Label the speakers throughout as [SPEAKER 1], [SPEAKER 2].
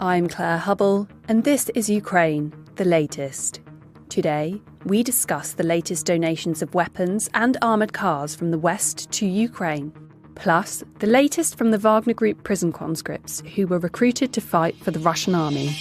[SPEAKER 1] I'm Claire Hubble, and this is Ukraine, the latest. Today, we discuss the latest donations of weapons and armoured cars from the West to Ukraine, plus the latest from the Wagner Group prison conscripts who were recruited to fight for the Russian army.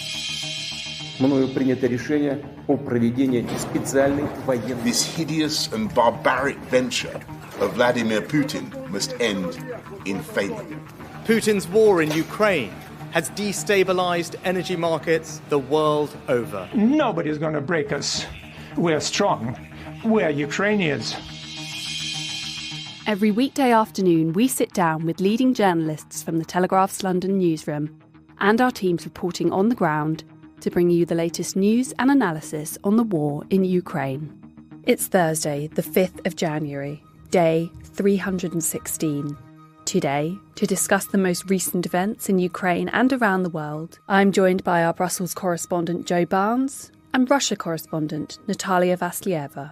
[SPEAKER 2] This hideous and barbaric venture of Vladimir Putin must end in failure.
[SPEAKER 3] Putin's war in Ukraine has destabilized energy markets the world over.
[SPEAKER 4] Nobody's going to break us. We're strong. We're Ukrainians.
[SPEAKER 1] Every weekday afternoon, we sit down with leading journalists from the Telegraph's London newsroom and our teams reporting on the ground to bring you the latest news and analysis on the war in Ukraine. It's Thursday, the 5th of January, day 316. Today, to discuss the most recent events in Ukraine and around the world, I'm joined by our Brussels correspondent Joe Barnes and Russia correspondent Natalia Vasilieva.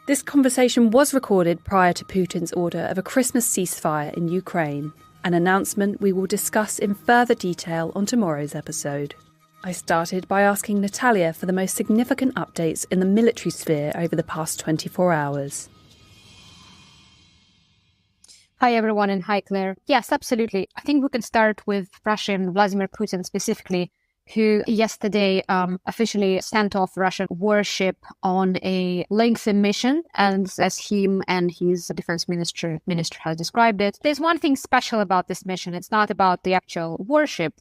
[SPEAKER 1] This conversation was recorded prior to Putin's order of a Christmas ceasefire in Ukraine, an announcement we will discuss in further detail on tomorrow's episode. I started by asking Natalia for the most significant updates in the military sphere over the past 24 hours.
[SPEAKER 5] Hi, everyone, and hi, Claire. Yes, absolutely. I think we can start with Russian Vladimir Putin specifically, who yesterday officially sent off Russian warship on a lengthy mission, and as him and his defense minister has described it. There's one thing special about this mission. It's not about the actual warship,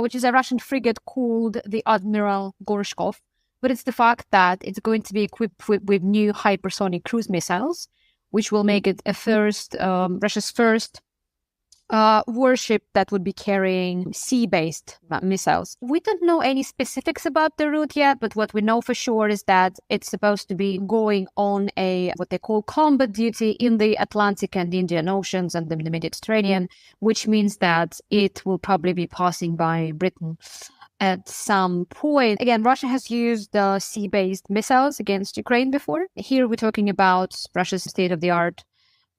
[SPEAKER 5] which is a Russian frigate called the Admiral Gorshkov, but it's the fact that it's going to be equipped with new hypersonic cruise missiles, which will make it Russia's first warship that would be carrying sea-based missiles. We don't know any specifics about the route yet, but what we know for sure is that it's supposed to be going on what they call combat duty in the Atlantic and Indian Oceans and the Mediterranean, which means that it will probably be passing by Britain at some point. Again, Russia has used sea-based missiles against Ukraine before. Here we're talking about Russia's state-of-the-art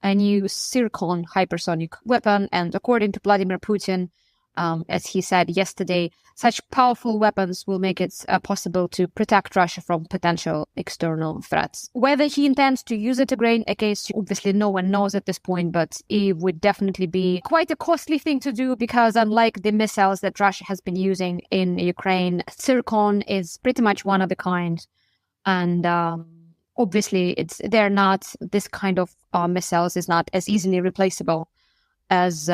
[SPEAKER 5] a new Zircon hypersonic weapon. And according to Vladimir Putin, as he said yesterday, such powerful weapons will make it possible to protect Russia from potential external threats. Whether he intends to use it against, obviously no one knows at this point, but it would definitely be quite a costly thing to do because unlike the missiles that Russia has been using in Ukraine, Zircon is pretty much one of a kind. And obviously, they're not, this kind of missiles is not as easily replaceable as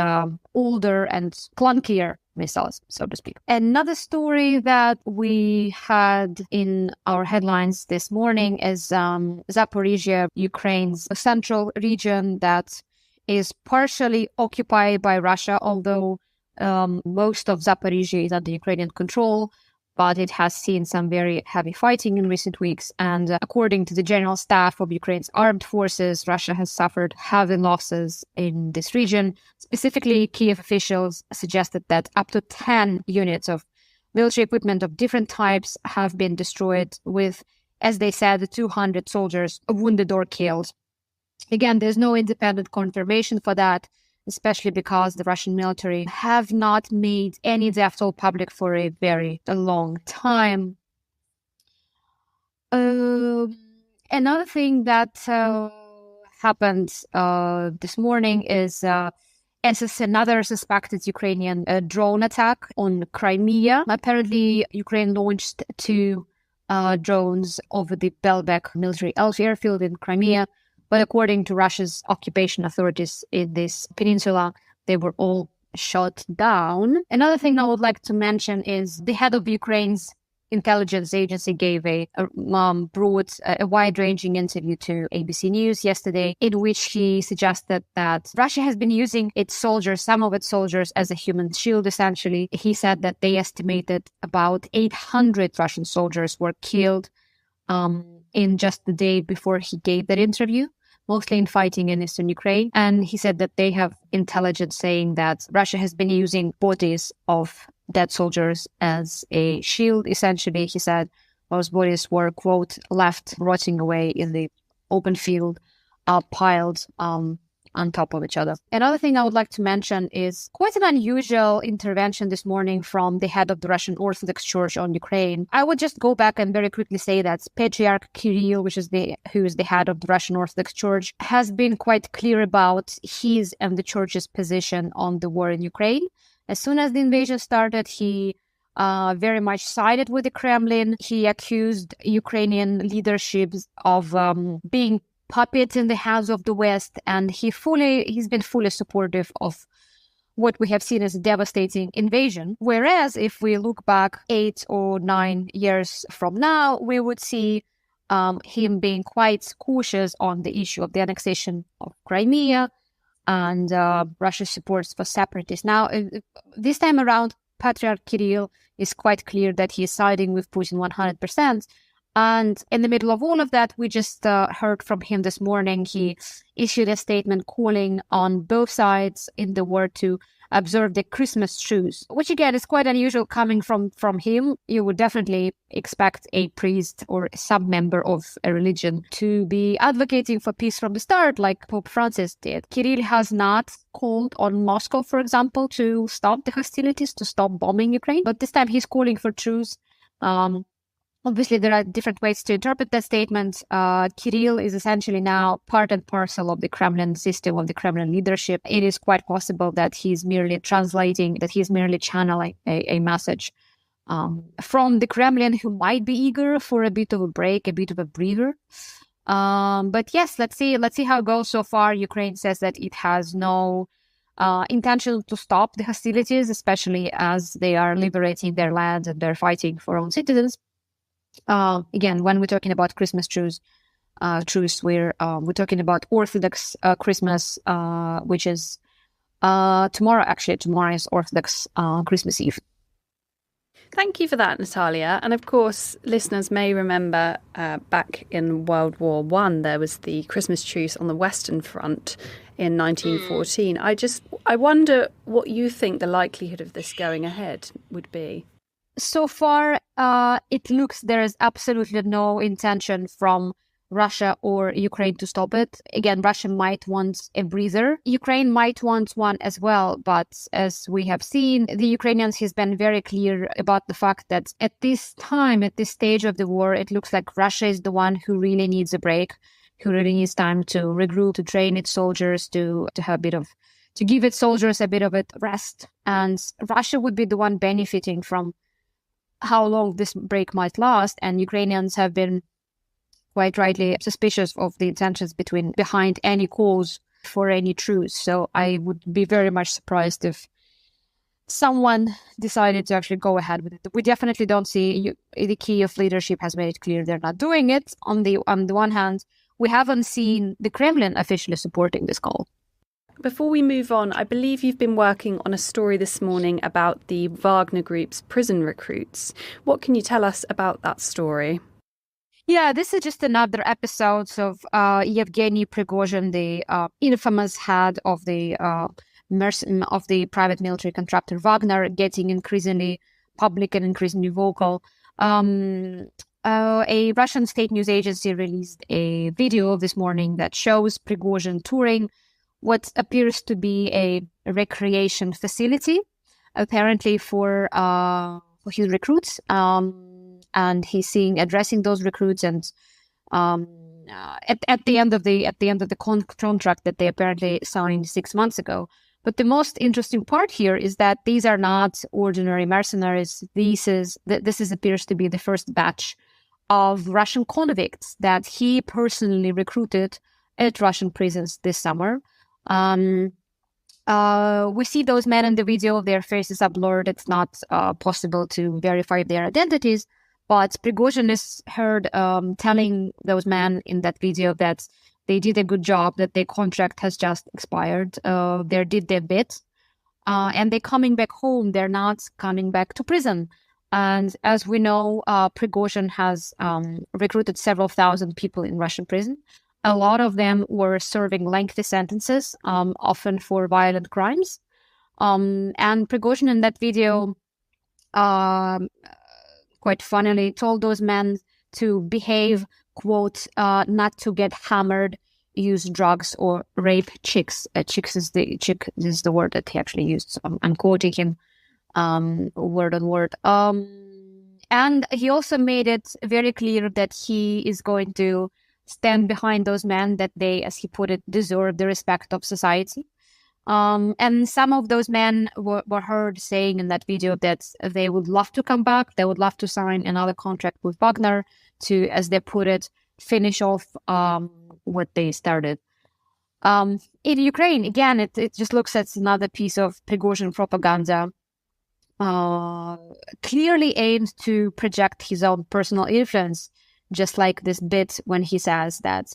[SPEAKER 5] older and clunkier missiles, so to speak. Another story that we had in our headlines this morning is Zaporizhia, Ukraine's central region that is partially occupied by Russia, although most of Zaporizhia is under Ukrainian control. But it has seen some very heavy fighting in recent weeks. And according to the General Staff of Ukraine's armed forces, Russia has suffered heavy losses in this region. Specifically, Kiev officials suggested that up to 10 units of military equipment of different types have been destroyed with, as they said, 200 soldiers wounded or killed. Again, there's no independent confirmation for that, especially because the Russian military have not made any death toll public for a very long time. Another thing that happened this morning is another suspected Ukrainian drone attack on Crimea. Apparently, Ukraine launched 2 drones over the Belbek military airfield in Crimea. But according to Russia's occupation authorities in this peninsula, they were all shot down. Another thing I would like to mention is the head of Ukraine's intelligence agency gave a wide-ranging interview to ABC News yesterday, in which he suggested that Russia has been using some of its soldiers as a human shield, essentially. He said that they estimated about 800 Russian soldiers were killed in just the day before he gave that interview, mostly in fighting in eastern Ukraine. And he said that they have intelligence saying that Russia has been using bodies of dead soldiers as a shield. Essentially, he said those bodies were, quote, left rotting away in the open field, piled on top of each other. Another thing I would like to mention is quite an unusual intervention this morning from the head of the Russian Orthodox Church on Ukraine. I would just go back and very quickly say that Patriarch Kirill, who is the head of the Russian Orthodox Church, has been quite clear about his and the church's position on the war in Ukraine. As soon as the invasion started, he very much sided with the Kremlin. He accused Ukrainian leadership of being puppets in the hands of the West, and he's been fully supportive of what we have seen as a devastating invasion. Whereas if we look back 8 or 9 years from now, we would see him being quite cautious on the issue of the annexation of Crimea and Russia's supports for separatists. Now, this time around, Patriarch Kirill is quite clear that he is siding with Putin 100%. And in the middle of all of that, we just heard from him this morning. He issued a statement calling on both sides in the war to observe the Christmas truce, which again is quite unusual coming from him. You would definitely expect a priest or some member of a religion to be advocating for peace from the start, like Pope Francis did. Kirill has not called on Moscow, for example, to stop the hostilities, to stop bombing Ukraine. But this time he's calling for truce. Obviously, there are different ways to interpret that statement. Kirill is essentially now part and parcel of the Kremlin system, of the Kremlin leadership. It is quite possible that he's merely channeling a message from the Kremlin, who might be eager for a bit of a break, a bit of a breather. But yes, let's see how it goes. So far, Ukraine says that it has no intention to stop the hostilities, especially as they are liberating their land and they're fighting for own citizens. Again, when we're talking about Christmas truce, we're talking about Orthodox Christmas, which is tomorrow. Actually, tomorrow is Orthodox Christmas Eve.
[SPEAKER 1] Thank you for that, Natalia. And of course, listeners may remember back in World War I, there was the Christmas truce on the Western Front in 1914. I wonder what you think the likelihood of this going ahead would be.
[SPEAKER 5] So far, it looks there is absolutely no intention from Russia or Ukraine to stop it. Again, Russia might want a breather. Ukraine might want one as well. But as we have seen, the Ukrainians has been very clear about the fact that at this stage of the war, it looks like Russia is the one who really needs a break, who really needs time to regroup, to train its soldiers, to give its soldiers a bit of a rest. And Russia would be the one benefiting from how long this break might last, and Ukrainians have been quite rightly suspicious of the intentions behind any calls for any truce. So I would be very much surprised if someone decided to actually go ahead with it. We definitely don't see the Kyiv leadership has made it clear they're not doing it. On the one hand, we haven't seen the Kremlin officially supporting this call.
[SPEAKER 1] Before we move on, I believe you've been working on a story this morning about the Wagner Group's prison recruits. What can you tell us about that story?
[SPEAKER 5] Yeah, this is just another episode of Yevgeny Prigozhin, the infamous head of the private military contractor Wagner, getting increasingly public and increasingly vocal. A Russian state news agency released a video this morning that shows Prigozhin touring what appears to be a recreation facility, apparently for his recruits, and he's addressing those recruits. And at the end of the contract that they apparently signed 6 months ago. But the most interesting part here is that these are not ordinary mercenaries. This appears to be the first batch of Russian convicts that he personally recruited at Russian prisons this summer. We see those men in the video, their faces are blurred. It's not possible to verify their identities, but Prigozhin is heard telling those men in that video that they did a good job, that their contract has just expired. They did their bit, and they're coming back home. They're not coming back to prison. And as we know, Prigozhin has recruited several thousand people in Russian prison. A lot of them were serving lengthy sentences, often for violent crimes. And Prigozhin in that video, quite funnily, told those men to behave, quote, not to get hammered, use drugs or rape chicks. Chicks is the word that he actually used. So I'm quoting him word on word. And he also made it very clear that he is going to stand behind those men, that they, as he put it, deserve the respect of society. And some of those men were heard saying in that video that they would love to come back. They would love to sign another contract with Wagner to, as they put it, finish off what they started. In Ukraine, again, it just looks at another piece of Prigozhin propaganda, clearly aimed to project his own personal influence, just like this bit when he says that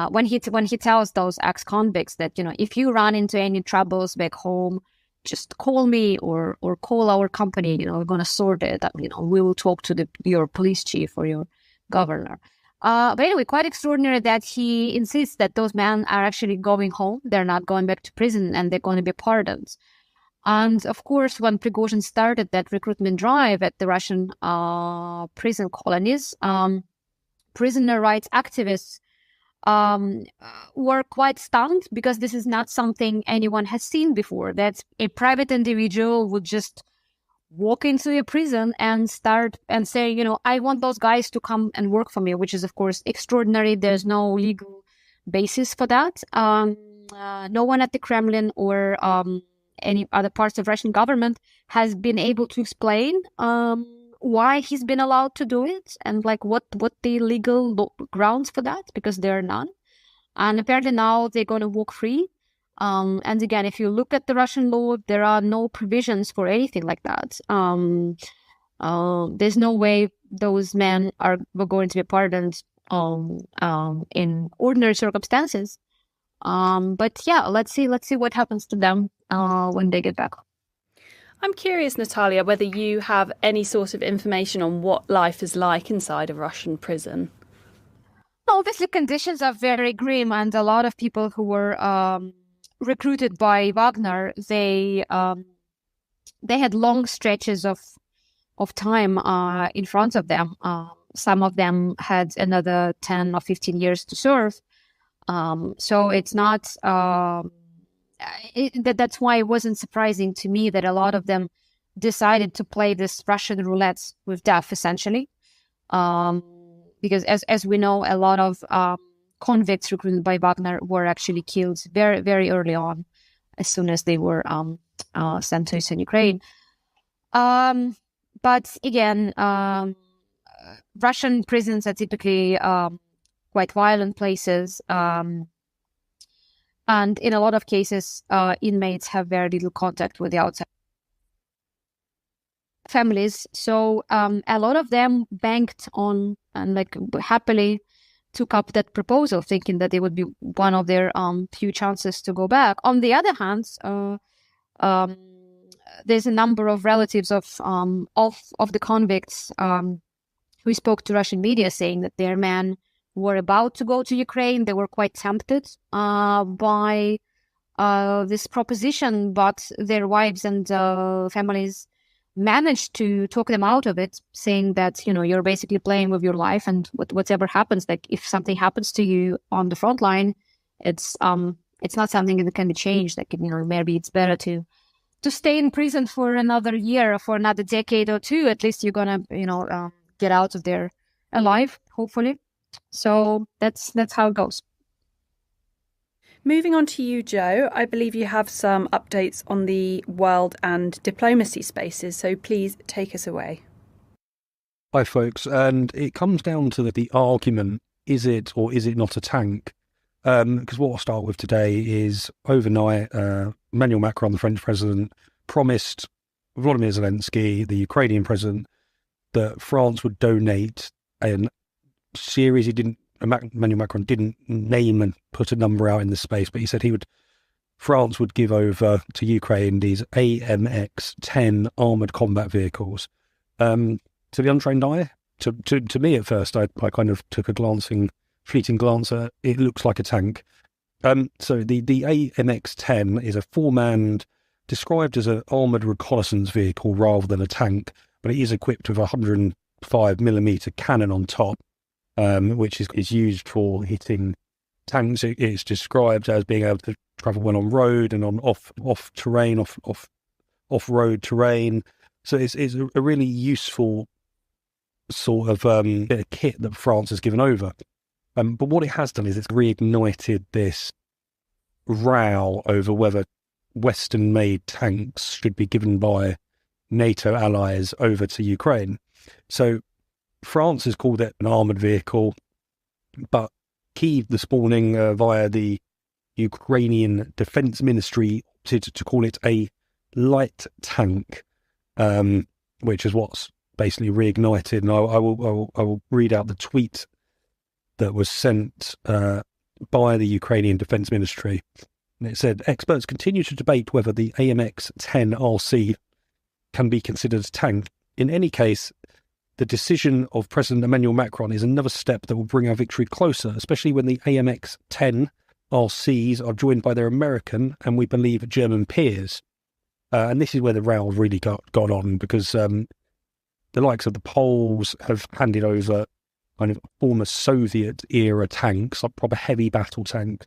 [SPEAKER 5] when he tells those ex-convicts that, if you run into any troubles back home, just call me or call our company, we're going to sort it. We will talk to your police chief or your governor. But anyway, quite extraordinary that he insists that those men are actually going home. They're not going back to prison and they're going to be pardoned. And of course, when Prigozhin started that recruitment drive at the Russian prison colonies, prisoner rights activists were quite stunned, because this is not something anyone has seen before, that a private individual would just walk into a prison and start and say, I want those guys to come and work for me, which is, of course, extraordinary. There's no legal basis for that. No one at the Kremlin or any other parts of Russian government has been able to explain why he's been allowed to do it and what the legal grounds for that, because there are none. And apparently now they're going to walk free. And again, if you look at the Russian law, there are no provisions for anything like that. There's no way those men were going to be pardoned in ordinary circumstances. But yeah, let's see what happens to them when they get back.
[SPEAKER 1] I'm curious, Natalia, whether you have any sort of information on what life is like inside a Russian prison.
[SPEAKER 5] Obviously, conditions are very grim, and a lot of people who were recruited by Wagner, they had long stretches of time in front of them. Some of them had another 10 or 15 years to serve. So it's not... that's why it wasn't surprising to me that a lot of them decided to play this Russian roulette with death, essentially. Because as we know, a lot of convicts recruited by Wagner were actually killed very, very early on, as soon as they were sent to Eastern Ukraine. But again, Russian prisons are typically quite violent places. And in a lot of cases, inmates have very little contact with the outside families. So a lot of them banked on and happily took up that proposal, thinking that it would be one of their few chances to go back. On the other hand, there's a number of relatives of the convicts who spoke to Russian media, saying that their men were about to go to Ukraine. They were quite tempted by this proposition, but their wives and families managed to talk them out of it, saying that, you're basically playing with your life, and whatever happens, if something happens to you on the front line, it's not something that can be changed. Maybe it's better to stay in prison for another year or for another decade or two. At least you're gonna, get out of there alive, hopefully. So that's how it goes.
[SPEAKER 1] Moving on to you, Joe, I believe you have some updates on the world and diplomacy spaces, so please take us away.
[SPEAKER 6] Hi, folks. And it comes down to the argument, is it or is it not a tank? Because what I'll start with today is overnight, Emmanuel Macron, the French president, promised Volodymyr Zelenskyy, the Ukrainian president, that France would donate a series. Emmanuel Macron didn't name and put a number out in the space, but he said France would give over to Ukraine these AMX-10 armoured combat vehicles. To the untrained eye, to me at first, I kind of took a fleeting glance at it. Looks like a tank. So the AMX-10 is a four-manned, described as an armoured reconnaissance vehicle rather than a tank, but it is equipped with a 105mm cannon on top, which is used for hitting tanks. It's described as being able to travel when on road and on off terrain, off road terrain. So it's a really useful sort of bit of kit that France has given over. But what it has done is it's reignited this row over whether Western-made tanks should be given by NATO allies over to Ukraine. So France has called it an armoured vehicle, but Kyiv this morning, via the Ukrainian Defence Ministry, opted to call it a light tank, which is what's basically reignited. And I will read out the tweet that was sent by the Ukrainian Defence Ministry. And it said, experts continue to debate whether the AMX-10 RC can be considered a tank. In any case, the decision of President Emmanuel Macron is another step that will bring our victory closer, especially when the AMX-10 RCs are joined by their American and, we believe, German peers. And this is where the row really got on, because the likes of the Poles have handed over kind of former Soviet-era tanks, like proper heavy battle tanks.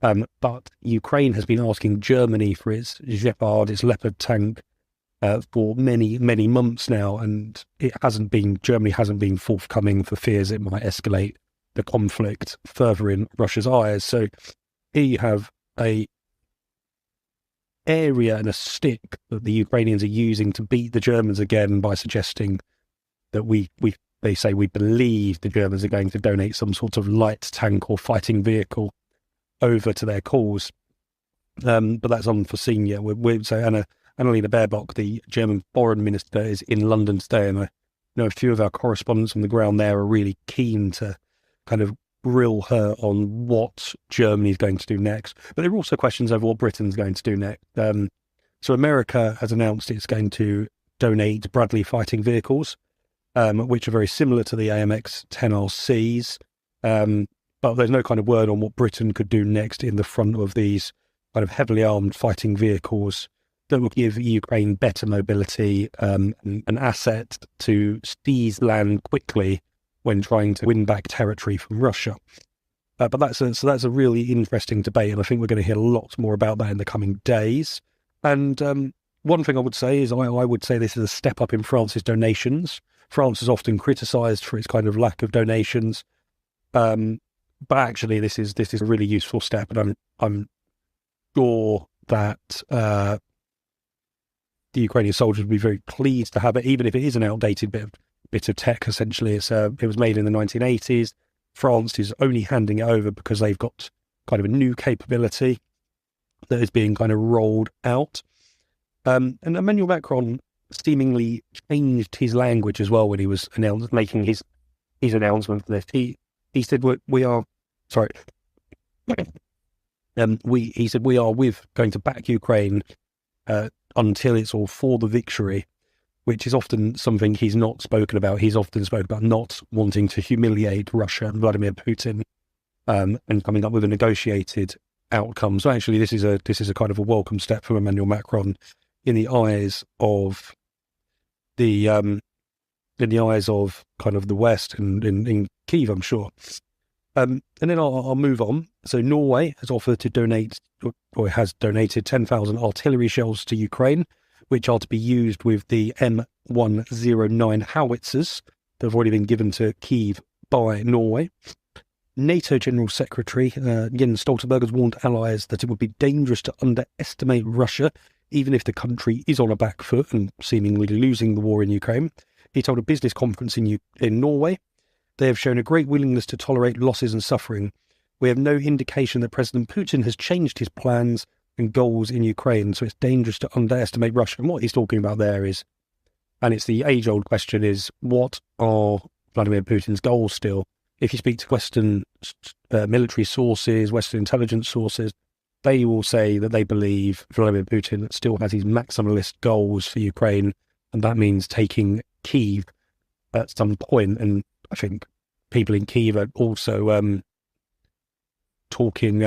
[SPEAKER 6] But Ukraine has been asking Germany for its Gepard, its Leopard tank, for many, many months now, and Germany hasn't been forthcoming for fears it might escalate the conflict further in Russia's eyes. So here you have a area and a stick that the Ukrainians are using to beat the Germans again by suggesting that they say we believe the Germans are going to donate some sort of light tank or fighting vehicle over to their cause. But that's unforeseen yet. So Annalena Baerbock, the German foreign minister, is in London today, and I know a few of our correspondents on the ground there are really keen to kind of grill her on what Germany's going to do next. But there are also questions over what Britain's going to do next. So America has announced it's going to donate Bradley fighting vehicles, which are very similar to the AMX-10 RCs. But there's no kind of word on what Britain could do next in the front of these kind of heavily armed fighting vehicles that will give Ukraine better mobility, an asset to seize land quickly when trying to win back territory from Russia. But that's a really interesting debate, and I think we're going to hear lots more about that in the coming days. And one thing I would say is I would say this is a step up in France's donations. France is often criticised for its kind of lack of donations. But actually, this is a really useful step, and I'm sure that the Ukrainian soldiers would be very pleased to have it, even if it is an outdated bit of tech. Essentially, it was made in the 1980s. France is only handing it over because they've got kind of a new capability that is being kind of rolled out. And Emmanuel Macron seemingly changed his language as well when he was making his announcement for this. He said we are going to back Ukraine until it's all for the victory, which is often something he's not spoken about. He's often spoken about not wanting to humiliate Russia and Vladimir Putin, and coming up with a negotiated outcome. So actually, this is a kind of a welcome step from Emmanuel Macron in the eyes of kind of the West and in Kyiv, I'm sure. And then I'll move on. So Norway has offered to donate, or has donated 10,000 artillery shells to Ukraine, which are to be used with the M109 howitzers that have already been given to Kyiv by Norway. NATO General Secretary Jens Stoltenberg has warned allies that it would be dangerous to underestimate Russia, even if the country is on a back foot and seemingly losing the war in Ukraine. He told a business conference in Norway, "They have shown a great willingness to tolerate losses and suffering. We have no indication that President Putin has changed his plans and goals in Ukraine, so it's dangerous to underestimate Russia." And what he's talking about there is, and it's the age-old question, is what are Vladimir Putin's goals still? If you speak to Western military sources, Western intelligence sources, they will say that they believe Vladimir Putin still has his maximalist goals for Ukraine, and that means taking Kyiv at some point. And I think people in Kyiv are also talking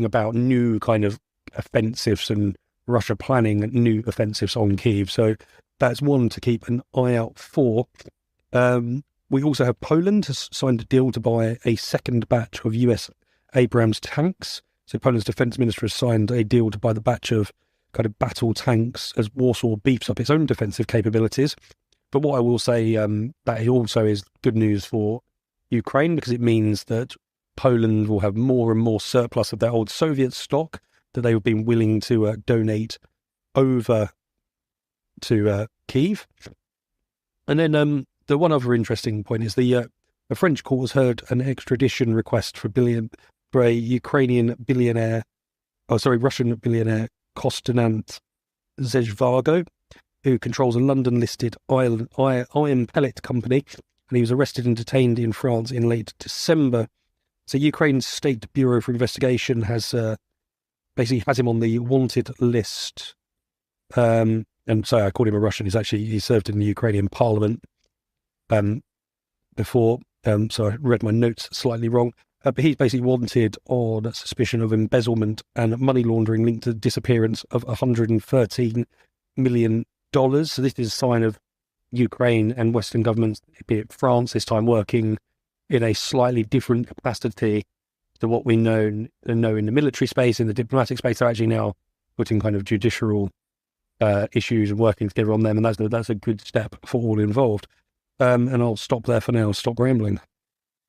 [SPEAKER 6] about new kind of offensives and Russia planning new offensives on Kyiv. So that's one to keep an eye out for. We also have Poland has signed a deal to buy a second batch of US Abrams tanks. So Poland's defence minister has signed a deal to buy the batch of kind of battle tanks as Warsaw beefs up its own defensive capabilities. But what I will say, that it also is good news for Ukraine, because it means that Poland will have more and more surplus of their old Soviet stock that they have been willing to donate over to Kyiv. And then the one other interesting point is the French court has heard an extradition request for a Russian billionaire Kostinant Zhezvago, who controls a London-listed iron pellet company, and he was arrested and detained in France in late December. So Ukraine's State Bureau for Investigation has basically has him on the wanted list. And sorry, I called him a Russian. He served in the Ukrainian parliament before. So I read my notes slightly wrong. But he's basically wanted on suspicion of embezzlement and money laundering linked to the disappearance of $113 million. So this is a sign of Ukraine and Western governments, be it France this time, working in a slightly different capacity to what we know in the military space. In the diplomatic space, they're actually now putting kind of judicial issues and working together on them, and that's a good step for all involved. And I'll stop there for now, stop rambling.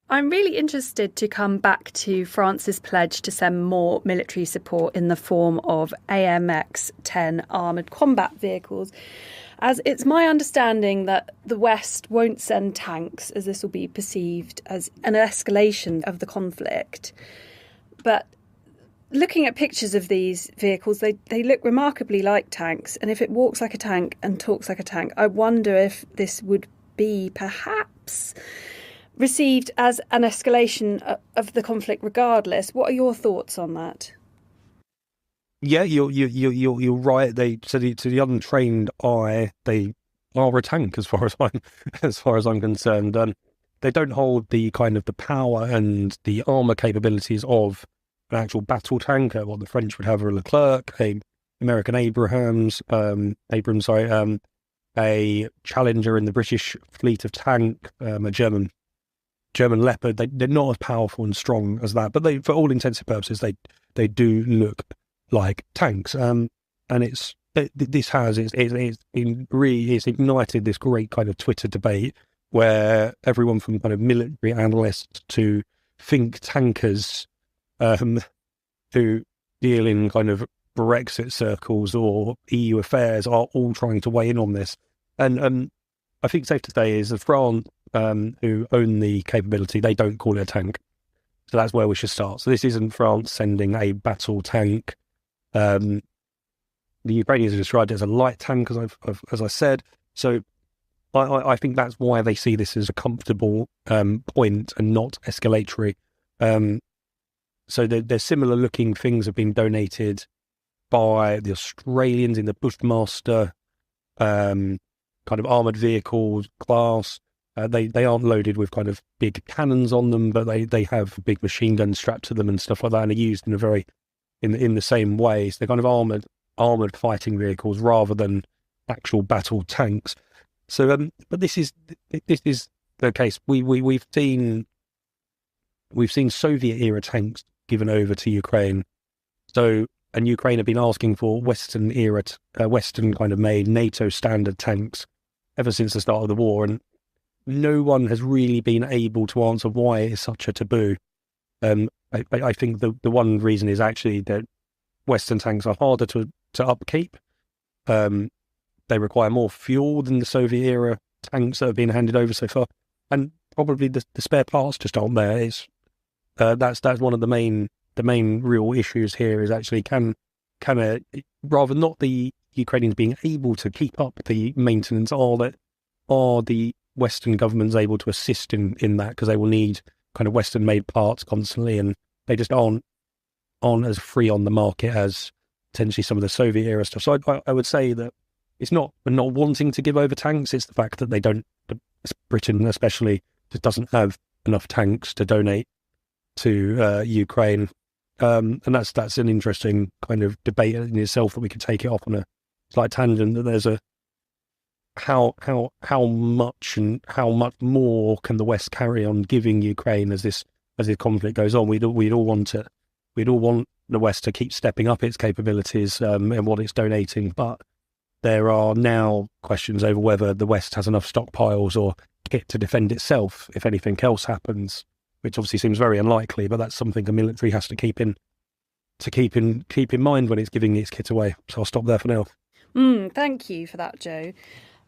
[SPEAKER 1] I'm really interested to come back to France's pledge to send more military support in the form of AMX-10 armoured combat vehicles, as it's my understanding that the West won't send tanks, as this will be perceived as an escalation of the conflict. But looking at pictures of these vehicles, they look remarkably like tanks, and if it walks like a tank and talks like a tank, I wonder if this would be perhaps received as an escalation of the conflict regardless. What are your thoughts on that?
[SPEAKER 6] Yeah, you're right. To the untrained eye, they are a tank as far as I'm concerned. They don't hold the kind of the power and the armor capabilities of an actual battle tanker. What the French would have a Leclerc, a American Abrams, a Challenger in the British fleet of tank, a German Leopard. They're not as powerful and strong as that, but they, for all intents and purposes, they do look like tanks. And it's ignited this great kind of Twitter debate where everyone from kind of military analysts to think tankers who deal in kind of Brexit circles or EU affairs are all trying to weigh in on this. And I think safe to say is that France, who own the capability, they don't call it a tank. So that's where we should start. So this isn't France sending a battle tank. The Ukrainians have described it as a light tank, as I said. So I think that's why they see this as a comfortable point and not escalatory. So there's similar looking things have been donated by the Australians in the Bushmaster kind of armoured vehicles class. They aren't loaded with kind of big cannons on them, but they have big machine guns strapped to them and stuff like that, and are used in a very in the same way. So they're kind of armoured fighting vehicles rather than actual battle tanks. So but this is the case. We've seen Soviet era tanks given over to Ukraine. So, and Ukraine have been asking for Western era, Western kind of made NATO standard tanks ever since the start of the war, and no one has really been able to answer why it's such a taboo. I think the one reason is actually that Western tanks are harder to upkeep. They require more fuel than the Soviet era tanks that have been handed over so far, and probably the spare parts just aren't there. It's that's one of the main real issues here is actually can rather not the Ukrainians being able to keep up the maintenance, are the Western governments able to assist in that, because they will need kind of Western made parts constantly, and they just aren't as free on the market as potentially some of the Soviet era stuff. So I would say that it's not wanting to give over tanks, it's the fact that they don't, Britain especially, just doesn't have enough tanks to donate to Ukraine. And that's an interesting kind of debate in itself that we could take it off on a slight tangent, that there's a how much and how much more can the West carry on giving Ukraine as this as the conflict goes on. We'd all want the West to keep stepping up its capabilities and what it's donating, but there are now questions over whether the West has enough stockpiles or kit to defend itself if anything else happens, which obviously seems very unlikely, but that's something the military has to keep in mind when it's giving its kit away. So I'll stop there for now.
[SPEAKER 1] Thank you for that, Joe.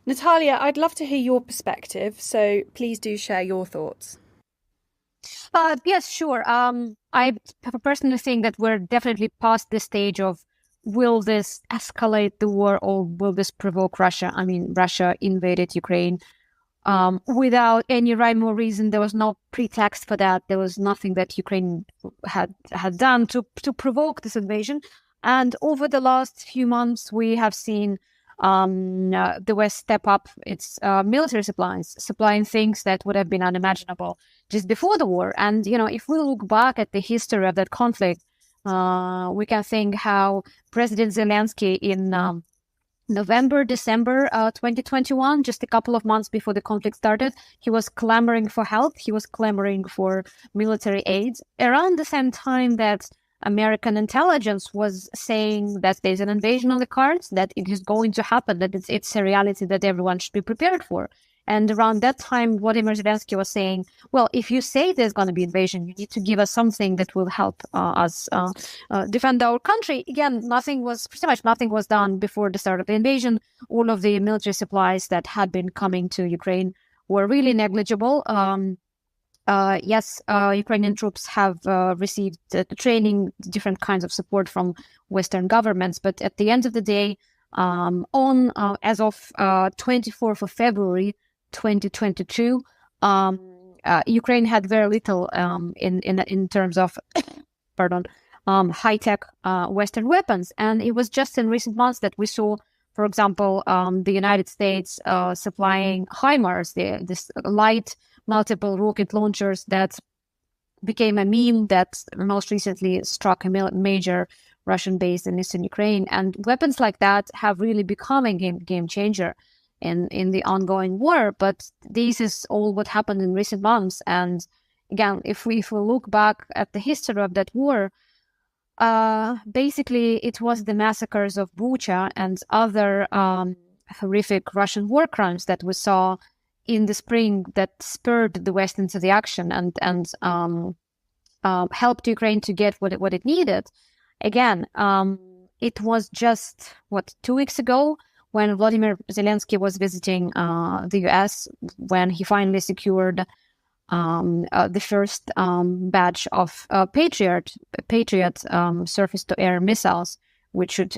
[SPEAKER 1] Natalia, I'd love to hear your perspective, so please do share your thoughts.
[SPEAKER 5] Yes, sure. I personally think that we're definitely past the stage of will this escalate the war or will this provoke Russia? I mean, Russia invaded Ukraine without any rhyme or reason. There was no pretext for that. There was nothing that Ukraine had done to provoke this invasion. And over the last few months, we have seen the West step up its military supplies, supplying things that would have been unimaginable just before the war. And, if we look back at the history of that conflict, we can think how President Zelenskyy in November, December 2021, just a couple of months before the conflict started, he was clamoring for help. He was clamoring for military aid. Around the same time that American intelligence was saying that there's an invasion on the cards, that it is going to happen, that it's a reality that everyone should be prepared for. And around that time, Vladimir Zelenskyy was saying, well, if you say there's going to be invasion, you need to give us something that will help us defend our country. Again, pretty much nothing was done before the start of the invasion. All of the military supplies that had been coming to Ukraine were really negligible. Yes, Ukrainian troops have received training, different kinds of support from Western governments. But at the end of the day, as of 24th of February, 2022, Ukraine had very little in terms of high-tech Western weapons. And it was just in recent months that we saw, for example, the United States supplying HIMARS, this light multiple rocket launchers that became a meme that most recently struck a major Russian base in eastern Ukraine. And weapons like that have really become a game changer in the ongoing war. But this is all what happened in recent months. And again, if we look back at the history of that war, basically it was the massacres of Bucha and other horrific Russian war crimes that we saw in the spring that spurred the West into the action and helped Ukraine to get what it needed. Again, it was just, 2 weeks ago when Vladimir Zelenskyy was visiting the US, when he finally secured the first batch of Patriot surface-to-air missiles, which should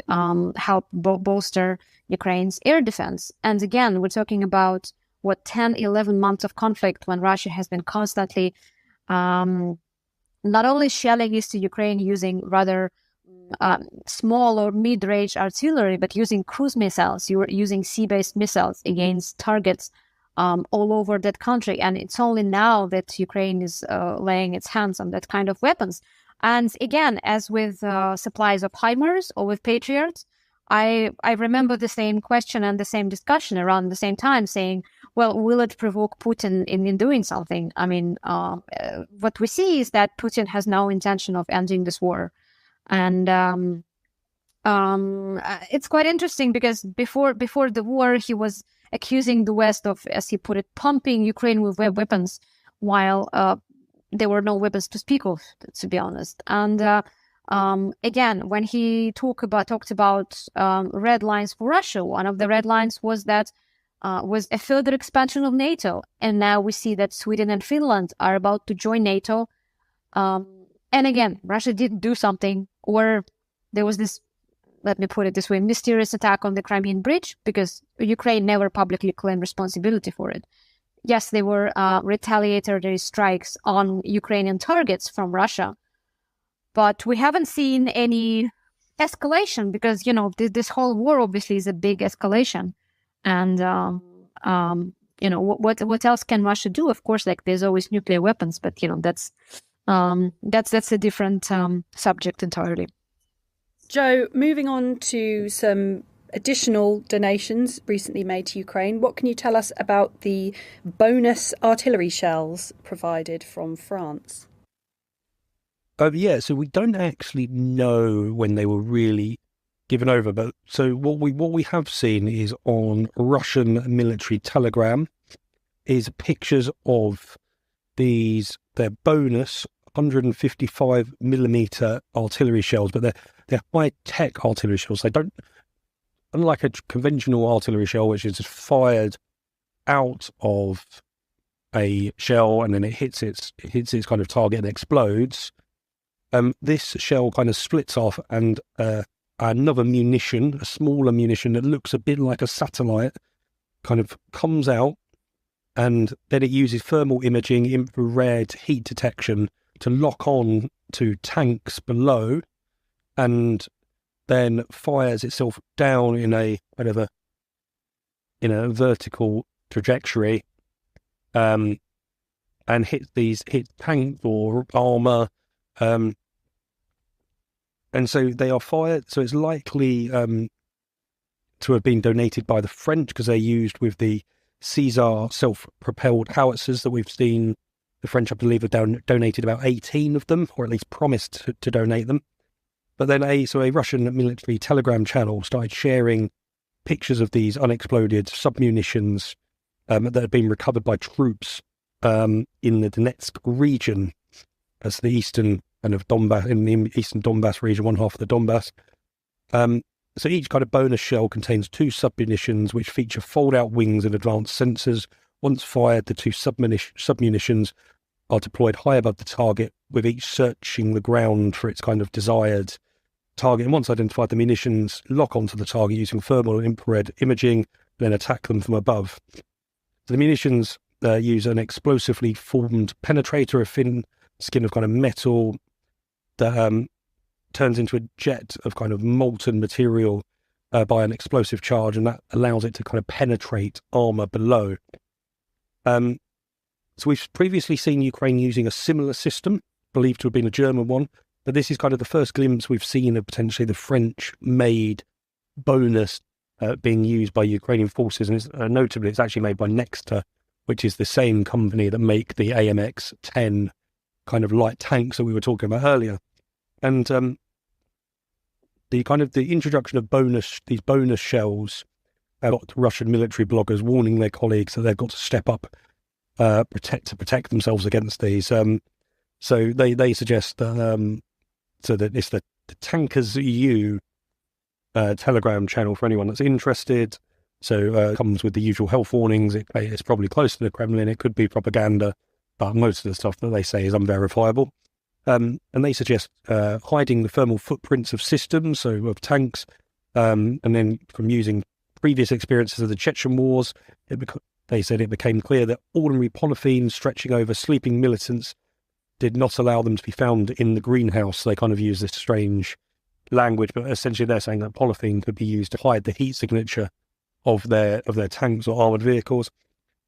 [SPEAKER 5] help bolster Ukraine's air defense. And again, we're talking about 10, 11 months of conflict when Russia has been constantly not only shelling eastern Ukraine using rather small or mid-range artillery, but using cruise missiles, using sea-based missiles against targets all over that country. And it's only now that Ukraine is laying its hands on that kind of weapons. And again, as with supplies of HIMARS or with Patriots, I remember the same question and the same discussion around the same time saying, well, will it provoke Putin in doing something? I mean, what we see is that Putin has no intention of ending this war. And it's quite interesting because before the war, he was accusing the West of, as he put it, pumping Ukraine with weapons, while there were no weapons to speak of, to be honest. And again, when he talked about red lines for Russia, one of the red lines was that was a further expansion of NATO. And now we see that Sweden and Finland are about to join NATO. And again, Russia did do something, or there was this, let me put it this way, mysterious attack on the Crimean Bridge, because Ukraine never publicly claimed responsibility for it. Yes, there were retaliatory strikes on Ukrainian targets from Russia, but we haven't seen any escalation because, this whole war obviously is a big escalation. And, what else can Russia do? Of course, there's always nuclear weapons, but, that's a different subject entirely.
[SPEAKER 1] Joe, moving on to some additional donations recently made to Ukraine, what can you tell us about the bonus artillery shells provided from France?
[SPEAKER 6] Yeah, so we don't actually know when they were really given over, but so what we have seen is on Russian military telegram is pictures of their bonus 155 millimeter artillery shells, but they're high tech artillery shells. They don't, unlike a conventional artillery shell, which is just fired out of a shell and then it hits its kind of target and explodes. This shell kind of splits off, and another munition, a smaller munition that looks a bit like a satellite, kind of comes out, and then it uses thermal imaging, infrared heat detection to lock on to tanks below, and then fires itself down in a kind of a vertical trajectory, and hit tanks or armor, and so they are fired. So it's likely to have been donated by the French, because they're used with the Seizure self-propelled howitzers that we've seen. The French, I believe, have donated about 18 of them, or at least promised to donate them. But then a Russian military telegram channel started sharing pictures of these unexploded submunitions that had been recovered by troops in the Donetsk region, as the eastern kind of Donbass, in the eastern Donbass region, one half of the Donbass. So each kind of bonus shell contains 2 submunitions which feature fold-out wings and advanced sensors. Once fired, the 2 submunitions are deployed high above the target, with each searching the ground for its kind of desired target. And once identified, the munitions lock onto the target using thermal and infrared imaging, then attack them from above. So the munitions use an explosively formed penetrator, a thin skin of kind of metal that turns into a jet of kind of molten material by an explosive charge, and that allows it to kind of penetrate armor below. So we've previously seen Ukraine using a similar system, believed to have been a German one, but this is kind of the first glimpse we've seen of potentially the French-made bonus being used by Ukrainian forces, and notably it's actually made by Nexter, which is the same company that make the AMX-10 kind of light tanks that we were talking about earlier. And the introduction of these bonus shells got Russian military bloggers warning their colleagues that they've got to step up, to protect themselves against these. So they suggest that so that it's the Tankers EU Telegram channel for anyone that's interested. So it comes with the usual health warnings. It's probably close to the Kremlin. It could be propaganda, but most of the stuff that they say is unverifiable. And they suggest hiding the thermal footprints of systems, so of tanks, and then from using previous experiences of the Chechen wars, they said it became clear that ordinary polythene stretching over sleeping militants did not allow them to be found in the greenhouse. They kind of use this strange language, but essentially they're saying that polythene could be used to hide the heat signature of their tanks or armoured vehicles.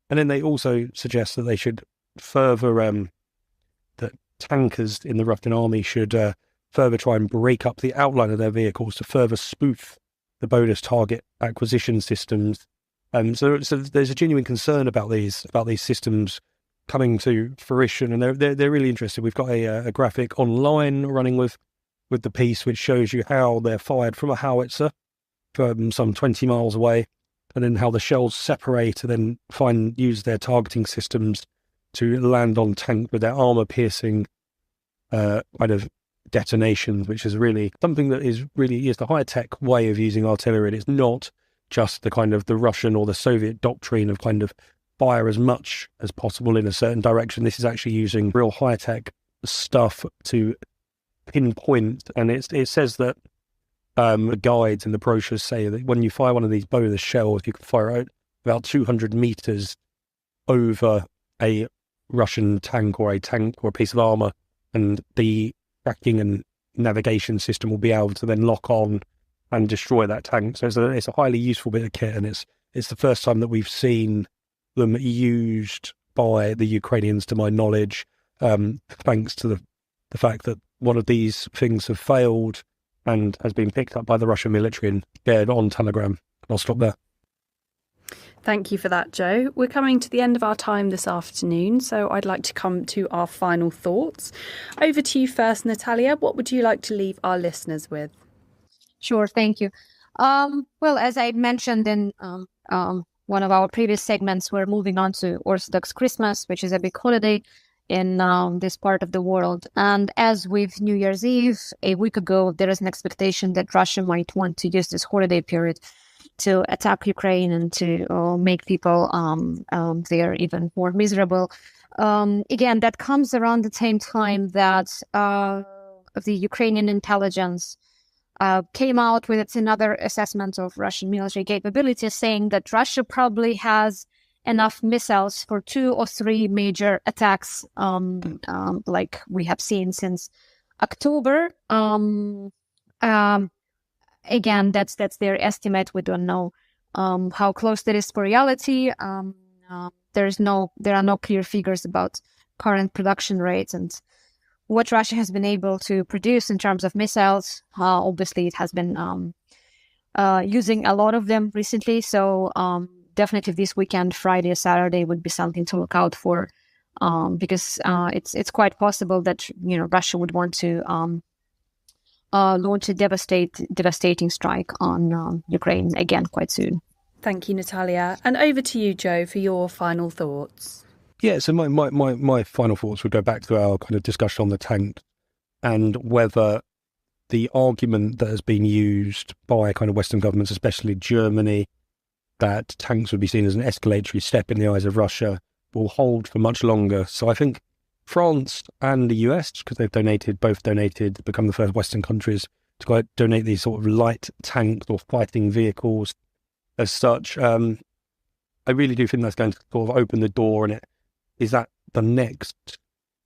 [SPEAKER 6] And then they also suggest that they should further, that tankers in the Russian army should further try and break up the outline of their vehicles to further spoof the bonus target acquisition systems. So there's a genuine concern about these systems coming to fruition, and they're really interested. We've got a graphic online running with the piece which shows you how they're fired from a howitzer from some 20 miles away, and then how the shells separate and then use their targeting systems to land on tank with their armor-piercing kind of detonations, which is really something that is the high-tech way of using artillery. And it's not just the kind of the Russian or the Soviet doctrine of kind of fire as much as possible in a certain direction. This is actually using real high-tech stuff to pinpoint, and it says that the guides and the brochures say that when you fire one of these bonus shells, you can fire out about 200 meters over a Russian tank or a piece of armor, and the tracking and navigation system will be able to then lock on and destroy that tank. So it's a highly useful bit of kit, and it's the first time that we've seen them used by the Ukrainians, to my knowledge, thanks to the fact that one of these things have failed and has been picked up by the Russian military and shared on Telegram. I'll stop there.
[SPEAKER 1] Thank you for that, Joe. We're coming to the end of our time this afternoon, so I'd like to come to our final thoughts. Over to you first, Natalia. What would you like to leave our listeners with?
[SPEAKER 5] Sure, thank you. Well, as I mentioned in one of our previous segments, we're moving on to Orthodox Christmas, which is a big holiday in this part of the world. And as with New Year's Eve, a week ago, there is an expectation that Russia might want to use this holiday period to attack Ukraine and to make people there even more miserable. Again, that comes around the same time that the Ukrainian intelligence came out with its another assessment of Russian military capabilities, saying that Russia probably has enough missiles for 2 or 3 major attacks, like we have seen since October. Again, that's their estimate. We don't know how close that is for reality. There are no clear figures about current production rates and what Russia has been able to produce in terms of missiles. Obviously, it has been using a lot of them recently. So definitely this weekend, Friday, Saturday would be something to look out for, because it's quite possible that Russia would want to launch a devastating strike on Ukraine again quite soon.
[SPEAKER 1] Thank you, Natalia. And over to you, Joe, for your final thoughts.
[SPEAKER 6] Yeah, so my final thoughts would go back to our kind of discussion on the tank and whether the argument that has been used by kind of Western governments, especially Germany, that tanks would be seen as an escalatory step in the eyes of Russia will hold for much longer. So I think France and the US, because both donated, become the first Western countries to donate these sort of light tanks or fighting vehicles as such. I really do think that's going to sort of open the door, and is that the next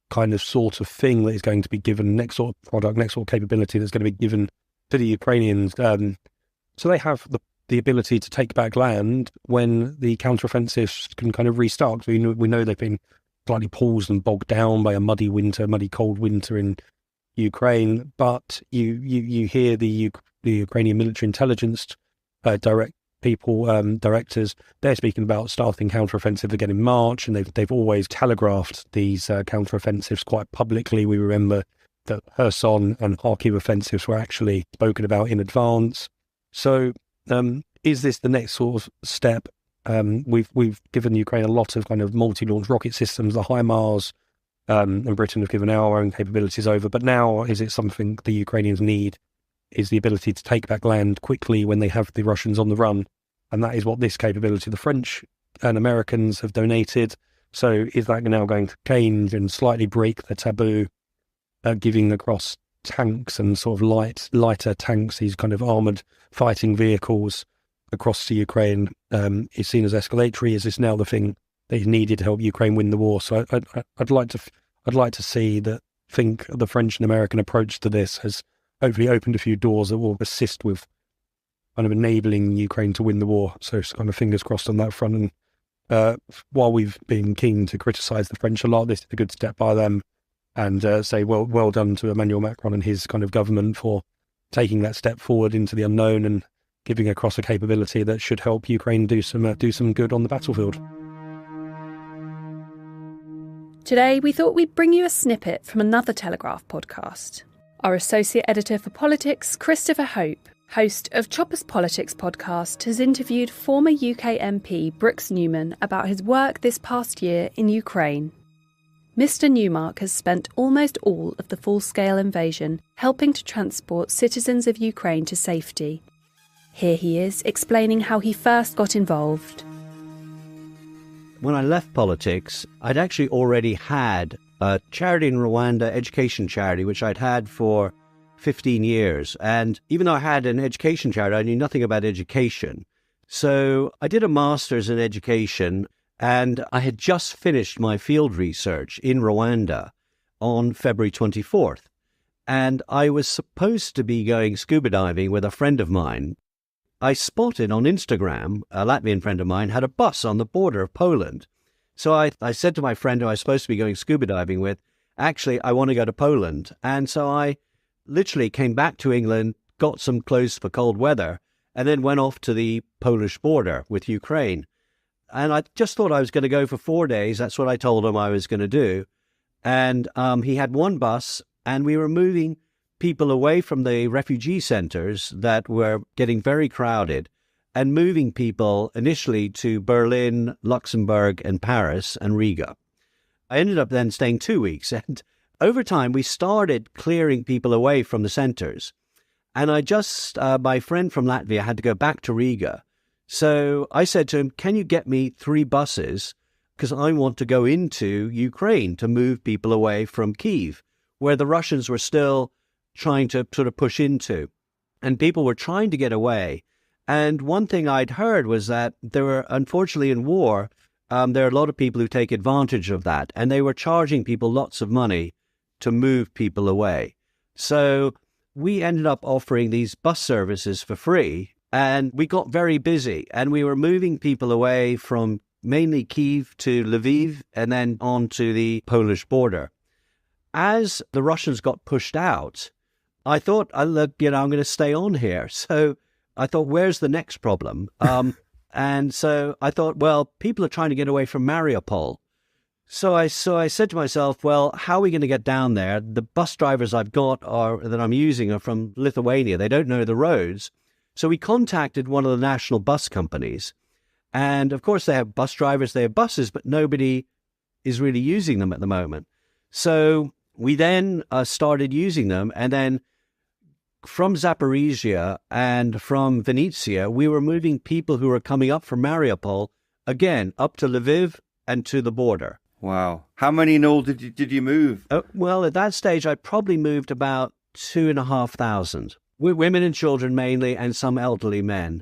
[SPEAKER 6] kind of sort of thing that is going to be given, next sort of product, next sort of capability that's going to be given to the Ukrainians. So they have the ability to take back land when the counteroffensives can kind of restart. So we know they've been slightly paused and bogged down by a muddy cold winter in Ukraine. But you hear the Ukrainian military intelligence directors, they're speaking about starting counteroffensive again in March, and they've always telegraphed these counteroffensives quite publicly. We remember that Kherson and Kharkiv offensives were actually spoken about in advance. So is this the next sort of step? We've given Ukraine a lot of kind of multi-launch rocket systems, the HIMARS, and Britain have given our own capabilities over. But now, is it something the Ukrainians need? Is the ability to take back land quickly when they have the Russians on the run? And that is what this capability, the French and Americans have donated. So is that now going to change and slightly break the taboo, giving across tanks and sort of lighter tanks, these kind of armoured fighting vehicles across to Ukraine, is seen as escalatory? Is this now the thing that is needed to help Ukraine win the war? So I'd like to think the French and American approach to this has hopefully opened a few doors that will assist with kind of enabling Ukraine to win the war. So it's kind of fingers crossed on that front. And while we've been keen to criticise the French a lot, this is a good step by them, and say well done to Emmanuel Macron and his kind of government for taking that step forward into the unknown and giving across a capability that should help Ukraine do some good on the battlefield.
[SPEAKER 1] Today, we thought we'd bring you a snippet from another Telegraph podcast. Our associate editor for politics, Christopher Hope, host of Chopper's Politics podcast, has interviewed former UK MP Brooks Newman about his work this past year in Ukraine. Mr. Newmark has spent almost all of the full-scale invasion helping to transport citizens of Ukraine to safety. Here he is explaining how he first got involved.
[SPEAKER 7] When I left politics, I'd actually already had a charity in Rwanda, education charity, which I'd had for 15 years. And even though I had an education charity, I knew nothing about education. So I did a master's in education, and I had just finished my field research in Rwanda on February 24th. And I was supposed to be going scuba diving with a friend of mine. I spotted on Instagram, a Latvian friend of mine had a bus on the border of Poland. So I said to my friend who I was supposed to be going scuba diving with, actually, I want to go to Poland. And so I literally came back to England, got some clothes for cold weather, and then went off to the Polish border with Ukraine. And I just thought I was going to go for 4 days. That's what I told him I was going to do. And he had one bus, and we were moving people away from the refugee centers that were getting very crowded and moving people initially to Berlin, Luxembourg, and Paris and Riga. I ended up then staying 2 weeks. And over time, we started clearing people away from the centers. And my friend from Latvia had to go back to Riga. So I said to him, can you get me 3 buses? Because I want to go into Ukraine to move people away from Kyiv, where the Russians were still trying to sort of push into. And people were trying to get away. And one thing I'd heard was that there were, unfortunately in war, there are a lot of people who take advantage of that. And they were charging people lots of money to move people away. So we ended up offering these bus services for free. And we got very busy, and we were moving people away from mainly Kyiv to Lviv and then on to the Polish border. As the Russians got pushed out, I thought, I'm going to stay on here. So I thought, where's the next problem? And so I thought, well, people are trying to get away from Mariupol. So I said to myself, well, how are we going to get down there? The bus drivers I've got that I'm using are from Lithuania. They don't know the roads. So we contacted one of the national bus companies. And of course, they have bus drivers, they have buses, but nobody is really using them at the moment. So we then started using them. And then from Zaporizhia and from Vinnytsia, we were moving people who were coming up from Mariupol, again, up to Lviv and to the border.
[SPEAKER 8] Wow. How many in all did you move?
[SPEAKER 7] Well, at that stage, I probably moved about 2,500. Women and children mainly, and some elderly men.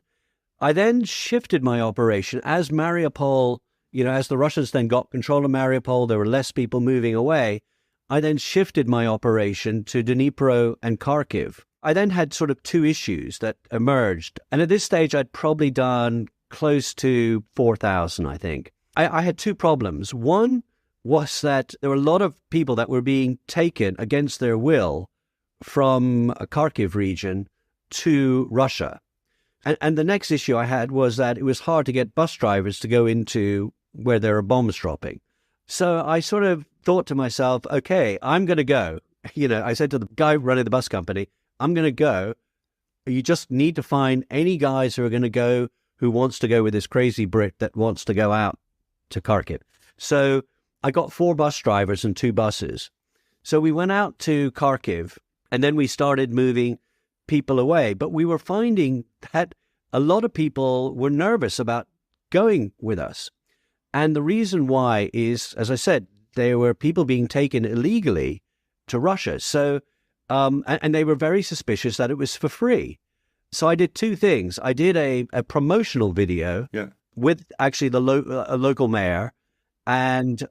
[SPEAKER 7] I then shifted my operation as Mariupol, as the Russians then got control of Mariupol, there were less people moving away. I then shifted my operation to Dnipro and Kharkiv. I then had sort of 2 issues that emerged. And at this stage, I'd probably done close to 4,000, I think. I had 2 problems. One was that there were a lot of people that were being taken against their will from a Kharkiv region to Russia. And the next issue I had was that it was hard to get bus drivers to go into where there are bombs dropping. So I sort of thought to myself, okay, I'm going to go. I said to the guy running the bus company, I'm going to go. You just need to find any guys who are going to go, who wants to go with this crazy Brit that wants to go out to Kharkiv. So I got 4 bus drivers and 2 buses. So we went out to Kharkiv, and then we started moving people away. But we were finding that a lot of people were nervous about going with us. And the reason why is, as I said, there were people being taken illegally to Russia. So, and they were very suspicious that it was for free. So I did 2 things. I did a promotional video with actually a local mayor, and,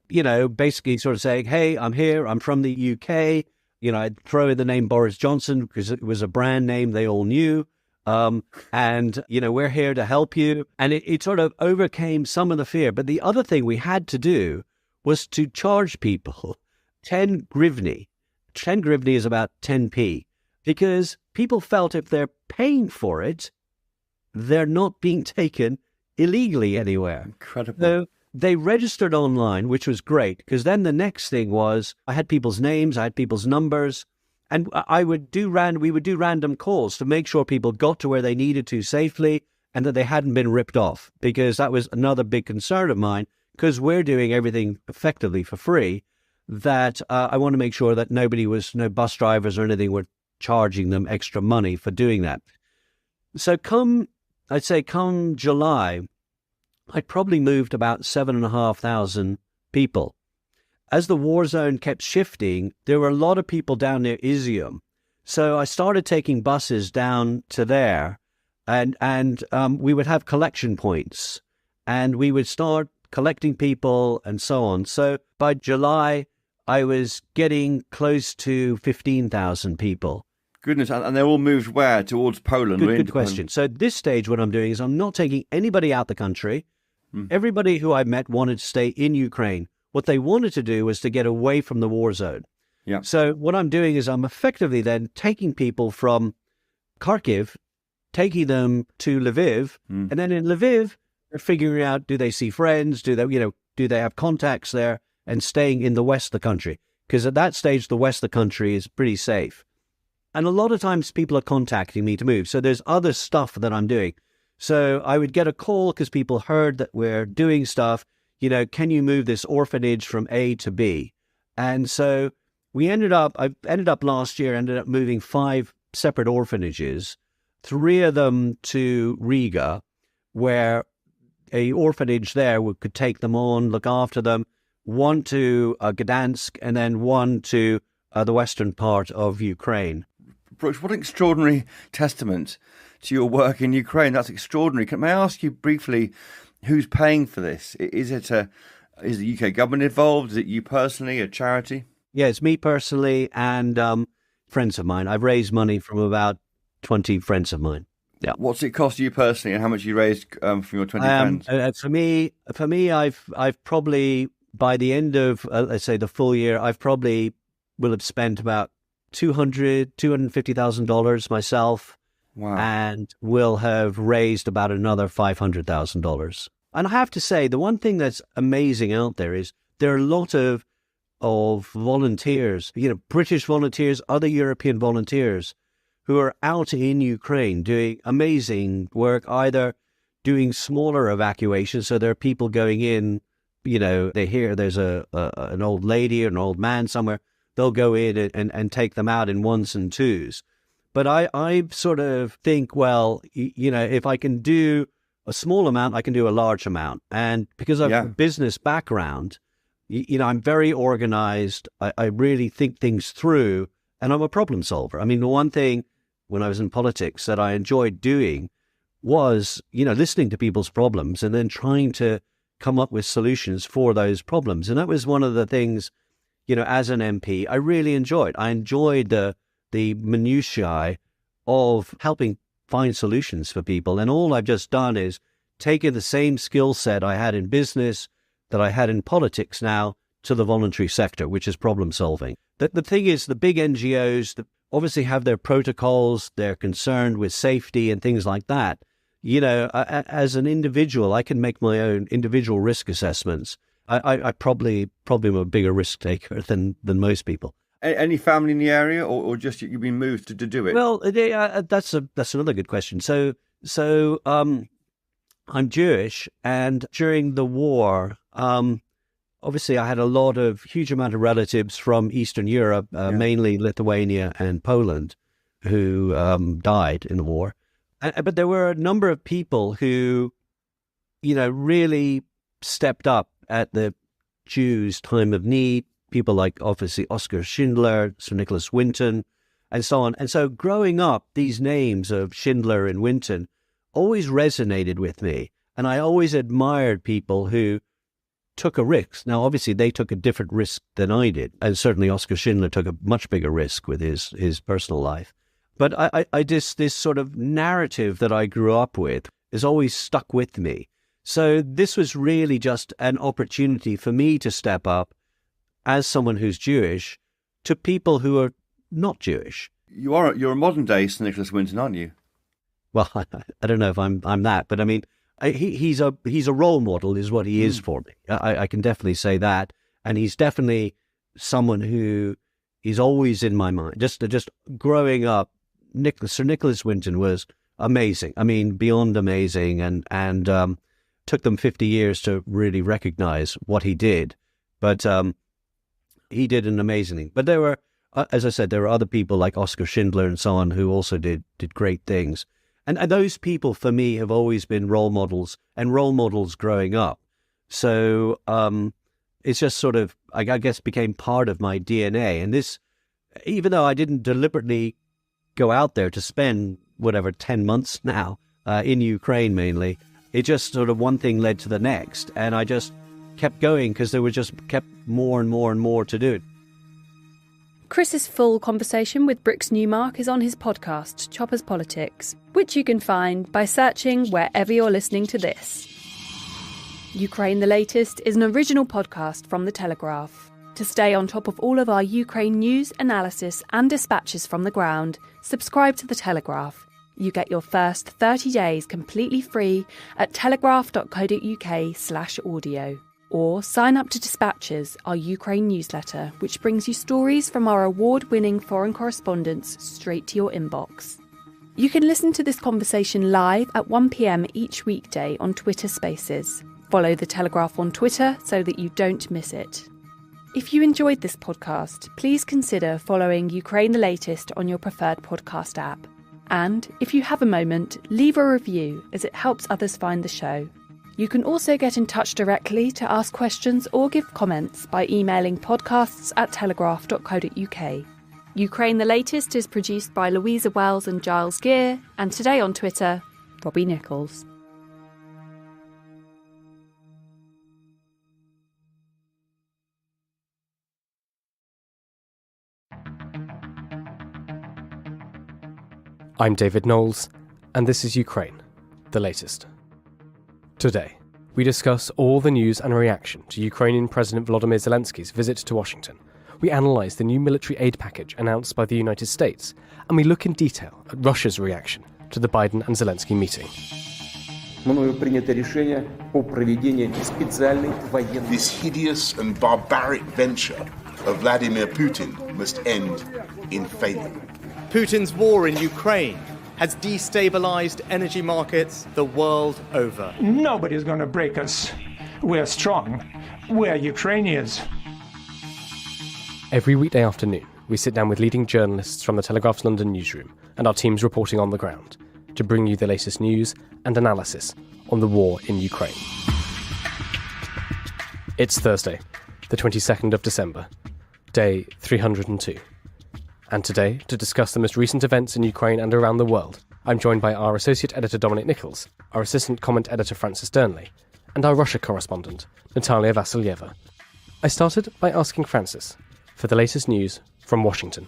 [SPEAKER 7] basically sort of saying, hey, I'm here, I'm from the UK. I'd throw in the name Boris Johnson because it was a brand name they all knew. And, we're here to help you. And it sort of overcame some of the fear. But the other thing we had to do was to charge people 10 grivny. 10 grivny is about 10p, because people felt if they're paying for it, they're not being taken illegally anywhere.
[SPEAKER 8] Incredible.
[SPEAKER 7] So they registered online, which was great, because then the next thing was I had people's names, I had people's numbers, and we would do random calls to make sure people got to where they needed to safely and that they hadn't been ripped off, because that was another big concern of mine, because we're doing everything effectively for free, that I want to make sure that no bus drivers or anything were charging them extra money for doing that. So come July, I'd probably moved about 7,500 people. As the war zone kept shifting, there were a lot of people down near Izium. So I started taking buses down to there, and we would have collection points, and we would start collecting people and so on. So by July, I was getting close to 15,000 people.
[SPEAKER 8] Goodness, and they're all moved where? Towards Poland?
[SPEAKER 7] Good question. So at this stage, what I'm doing is I'm not taking anybody out the country. Everybody who I met wanted to stay in Ukraine. What they wanted to do was to get away from the war zone.
[SPEAKER 8] Yeah.
[SPEAKER 7] So what I'm doing is I'm effectively then taking people from Kharkiv, taking them to Lviv, and then in Lviv, They're figuring out, do they see friends? Do they have contacts there? And staying in the west of the country. Because at that stage, the west of the country is pretty safe. And a lot of times people are contacting me to move. So there's other stuff that I'm doing. So I would get a call because people heard that we're doing stuff. Can you move this orphanage from A to B? And so I ended up last year, moving 5 separate orphanages, 3 of them to Riga, where a orphanage there could take them on, look after them, 1 to Gdansk, and then 1 to the western part of Ukraine.
[SPEAKER 8] Brooks, what an extraordinary testament to your work in Ukraine. That's extraordinary. May I ask you briefly, who's paying for this? Is the UK government involved? Is it you personally, a charity?
[SPEAKER 7] Yeah, it's me personally and friends of mine. I've raised money from about 20 friends of mine. Yeah.
[SPEAKER 8] What's it cost you personally, and how much you raised from your 20 friends?
[SPEAKER 7] For me, I've probably, by the end of let's say the full year, I've probably will have spent about $250,000 myself.
[SPEAKER 8] Wow.
[SPEAKER 7] And will have raised about another $500,000. And I have to say, the one thing that's amazing out there is there are a lot of volunteers, British volunteers, other European volunteers who are out in Ukraine doing amazing work, either doing smaller evacuations. So there are people going in, they hear there's an old lady or an old man somewhere. They'll go in and take them out in 1s and 2s. But I sort of think, well, if I can do a small amount, I can do a large amount. And because I have a business background, I'm very organized. I really think things through, and I'm a problem solver. I mean, the one thing when I was in politics that I enjoyed doing was, listening to people's problems and then trying to come up with solutions for those problems. And that was one of the things, as an MP, I really enjoyed. I enjoyed the minutiae of helping find solutions for people. And all I've just done is taken the same skill set I had in business that I had in politics now to the voluntary sector, which is problem solving. The thing is, the big NGOs that obviously have their protocols, they're concerned with safety and things like that. As an individual, I can make my own individual risk assessments. I probably am a bigger risk taker than most people.
[SPEAKER 8] Any family in the area, or just you've been moved to do it?
[SPEAKER 7] Well, that's another good question. So I'm Jewish, and during the war, obviously I had huge amount of relatives from Eastern Europe, mainly Lithuania and Poland, who died in the war. But there were a number of people who, really stepped up at the Jews' time of need. People like, obviously, Oskar Schindler, Sir Nicholas Winton, and so on. And so growing up, these names of Schindler and Winton always resonated with me. And I always admired people who took a risk. Now, obviously, they took a different risk than I did. And certainly Oskar Schindler took a much bigger risk with his personal life. But this sort of narrative that I grew up with has always stuck with me. So this was really just an opportunity for me to step up as someone who's Jewish to people who are not Jewish.
[SPEAKER 8] You're a modern day Sir Nicholas Winton, aren't you?
[SPEAKER 7] Well, I don't know if I'm that, but I mean, he's a role model is what he is for me. I can definitely say that, and he's definitely someone who is always in my mind. Just growing up, Sir Nicholas Winton was amazing. I mean, beyond amazing, and took them 50 years to really recognize what he did, but he did an amazing thing. But there were, as I said, there were other people like Oskar Schindler and so on who also did great things. And those people, for me, have always been role models growing up. So it's just sort of, I guess, became part of my DNA. And this, even though I didn't deliberately go out there to spend, 10 months now in Ukraine mainly, it just sort of one thing led to the next. And I just kept going because there were just kept more and more and more to do.
[SPEAKER 1] Chris's full conversation with Brooks Newmark is on his podcast, Choppers Politics, which you can find by searching wherever you're listening to this. Ukraine the Latest is an original podcast from The Telegraph. To stay on top of all of our Ukraine news, analysis and dispatches from the ground, subscribe to The Telegraph. You get your first 30 days completely free at telegraph.co.uk/audio. Or sign up to Dispatches, our Ukraine newsletter, which brings you stories from our award-winning foreign correspondents straight to your inbox. You can listen to this conversation live at 1 p.m. each weekday on Twitter Spaces. Follow The Telegraph on Twitter so that you don't miss it. If you enjoyed this podcast, please consider following Ukraine the Latest on your preferred podcast app. And if you have a moment, leave a review as it helps others find the show. You can also get in touch directly to ask questions or give comments by emailing podcasts@telegraph.co.uk. Ukraine the Latest is produced by Louisa Wells and Giles Gear, and today on Twitter, Robbie Nichols.
[SPEAKER 9] I'm David Knowles, and this is Ukraine, the latest. Today, we discuss all the news and reaction to Ukrainian President Volodymyr Zelensky's visit to Washington. We analyse the new military aid package announced by the United States, and we look in detail at Russia's reaction to the Biden and Zelensky meeting.
[SPEAKER 2] This hideous and barbaric venture of Vladimir Putin must end in failure.
[SPEAKER 3] Putin's war in Ukraine has destabilized energy markets the world over.
[SPEAKER 4] Nobody's going to break us. We're strong. We're Ukrainians.
[SPEAKER 9] Every weekday afternoon, we sit down with leading journalists from the Telegraph's London newsroom and our teams reporting on the ground to bring you the latest news and analysis on the war in Ukraine. It's Thursday, the 22nd of December, day 302. And today, to discuss the most recent events in Ukraine and around the world, I'm joined by our Associate Editor Dominic Nichols, our Assistant Comment Editor Francis Durnley, and our Russia correspondent, Natalia Vasilyeva. I started by asking Francis for the latest news from Washington.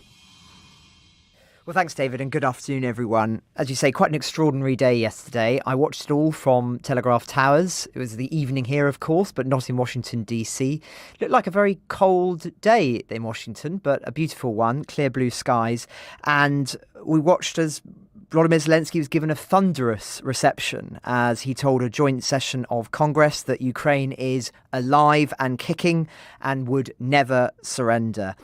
[SPEAKER 10] Well, thanks, David, and good afternoon, everyone. As you say, quite an extraordinary day yesterday. I watched it all from Telegraph Towers. It was the evening here, of course, but not in Washington, D.C. It looked like a very cold day in Washington, but a beautiful one, clear blue skies. And we watched as Volodymyr Zelenskyy was given a thunderous reception as he told a joint session of Congress that Ukraine is alive and kicking and would never surrender.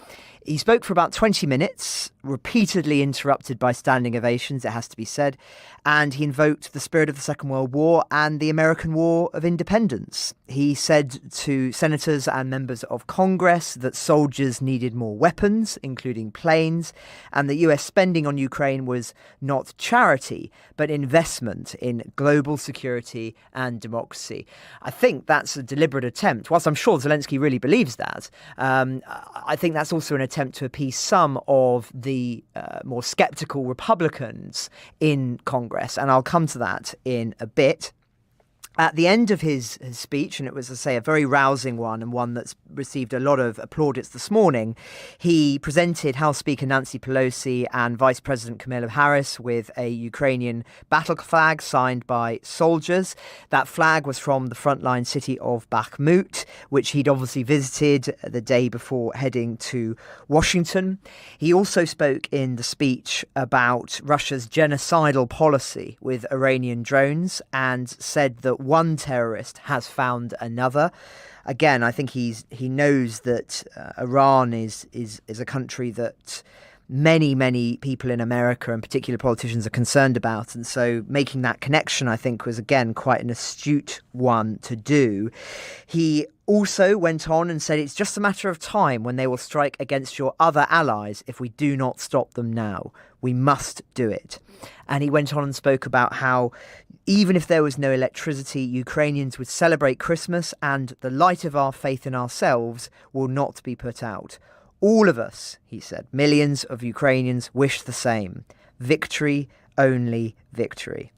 [SPEAKER 10] He spoke for about 20 minutes, repeatedly interrupted by standing ovations, it has to be said, and he invoked the spirit of the Second World War and the American War of Independence. He said to senators and members of Congress that soldiers needed more weapons, including planes, and that US spending on Ukraine was not charity, but investment in global security and democracy. I think that's a deliberate attempt. Whilst I'm sure Zelenskyy really believes that, I think that's also an attempt to appease some of the more sceptical Republicans in Congress, and I'll come to that in a bit. At the end of his speech, and it was, as I say, a very rousing one and one that's received a lot of plaudits this morning, he presented House Speaker Nancy Pelosi and Vice President Kamala Harris with a Ukrainian battle flag signed by soldiers. That flag was from the frontline city of Bakhmut, which he'd obviously visited the day before heading to Washington. He also spoke in the speech about Russia's genocidal policy with Iranian drones and said that one terrorist has found another. Again, I think he knows that Iran is a country that many people in America and particular politicians are concerned about. And so making that connection, I think, was, again, quite an astute one to do. He also went on and said it's just a matter of time when they will strike against your other allies if we do not stop them now. We must do it. And he went on and spoke about how even if there was no electricity, Ukrainians would celebrate Christmas and the light of our faith in ourselves will not be put out. All of us, he said, millions of Ukrainians wish the same. Victory, only victory.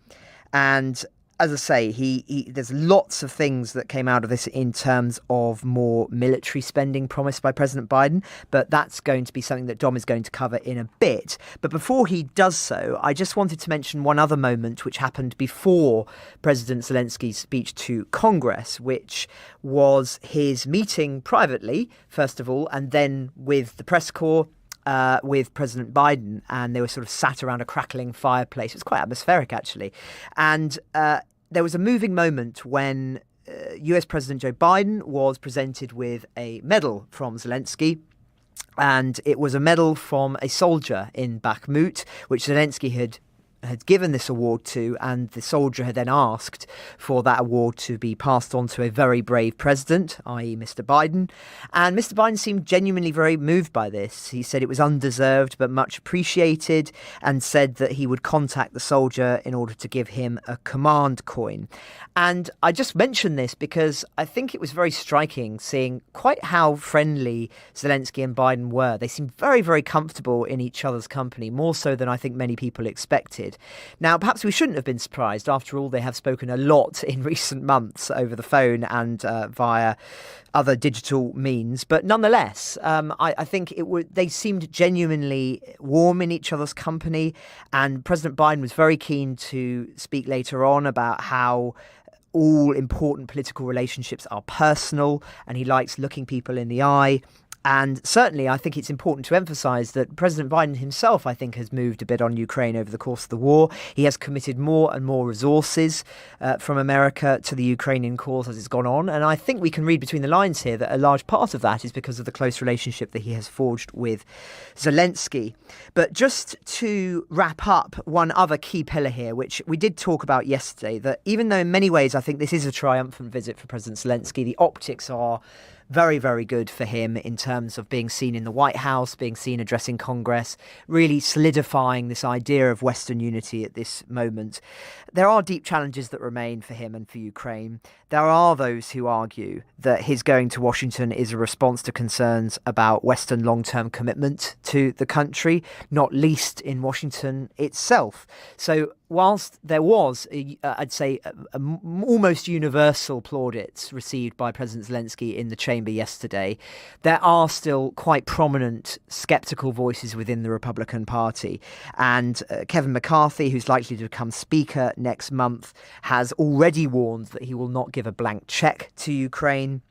[SPEAKER 10] And as I say, there's lots of things that came out of this in terms of more military spending promised by President Biden, but that's going to be something that Dom is going to cover in a bit. But before he does so, I just wanted to mention one other moment which happened before President Zelensky's speech to Congress, which was his meeting privately, first of all, and then with the press corps with President Biden, and they were sort of sat around a crackling fireplace. It was quite atmospheric, actually. And there was a moving moment when US President Joe Biden was presented with a medal from Zelenskyy. And it was a medal from a soldier in Bakhmut, which Zelenskyy had given this award to, and the soldier had then asked for that award to be passed on to a very brave president, i.e. Mr. Biden. And Mr. Biden seemed genuinely very moved by this. He said it was undeserved but much appreciated, and said that he would contact the soldier in order to give him a command coin. And I just mention this because I think it was very striking seeing quite how friendly Zelenskyy and Biden were. They seemed very, very comfortable in each other's company, more so than I think many people expected. Now, perhaps we shouldn't have been surprised. After all, they have spoken a lot in recent months over the phone and via other digital means. But nonetheless, I think they seemed genuinely warm in each other's company. And President Biden was very keen to speak later on about how all important political relationships are personal, and he likes looking people in the eye. And certainly, I think it's important to emphasise that President Biden himself, I think, has moved a bit on Ukraine over the course of the war. He has committed more and more resources from America to the Ukrainian cause as it's gone on. And I think we can read between the lines here that a large part of that is because of the close relationship that he has forged with Zelenskyy. But just to wrap up one other key pillar here, which we did talk about yesterday, that even though in many ways I think this is a triumphant visit for President Zelenskyy, the optics are very, very good for him in terms of being seen in the White House, being seen addressing Congress, really solidifying this idea of Western unity at this moment. There are deep challenges that remain for him and for Ukraine. There are those who argue that his going to Washington is a response to concerns about Western long-term commitment to the country, not least in Washington itself. So whilst there was, I'd say, almost universal plaudits received by President Zelenskyy in the chamber yesterday, there are still quite prominent sceptical voices within the Republican Party. And Kevin McCarthy, who's likely to become Speaker next month, has already warned that he will not give a blank check to Ukraine.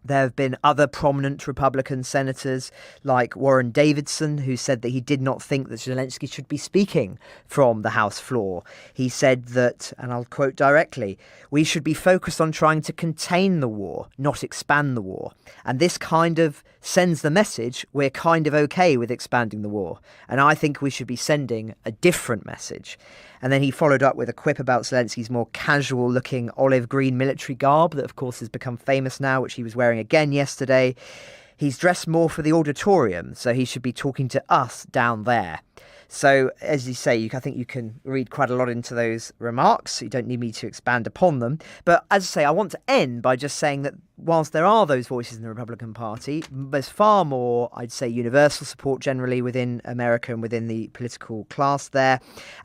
[SPEAKER 10] There have been other prominent Republican senators like Warren Davidson, who said that he did not think that Zelenskyy should be speaking from the House floor. He said that, and I'll quote directly, "We should be focused on trying to contain the war, not expand the war. And this kind of sends the message we're kind of okay with expanding the war. And I think we should be sending a different message." And then he followed up with a quip about Zelenskyy's more casual-looking olive green military garb that, of course, has become famous now, which he was wearing again yesterday. He's dressed more for the auditorium, so he should be talking to us down there. So, as you say, I think you can read quite a lot into those remarks. You don't need me to expand upon them. But as I say, I want to end by just saying that whilst there are those voices in the Republican Party, there's far more, I'd say, universal support generally within America and within the political class there.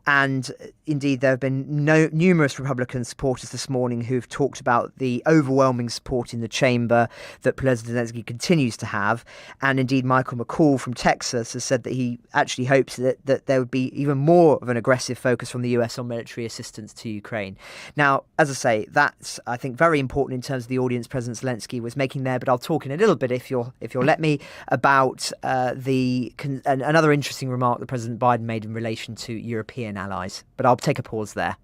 [SPEAKER 10] And indeed, there have been numerous Republican supporters this morning who've talked about the overwhelming support in the chamber that President Zelenskyy continues to have. And indeed, Michael McCall from Texas has said that he actually hopes that there would be even more of an aggressive focus from the US on military assistance to Ukraine. Now, as I say, that's, I think, very important in terms of the audience President Zelenskyy was making there, but I'll talk in a little bit, if you'll let me, about another interesting remark that President Biden made in relation to European allies. But I'll take a pause there.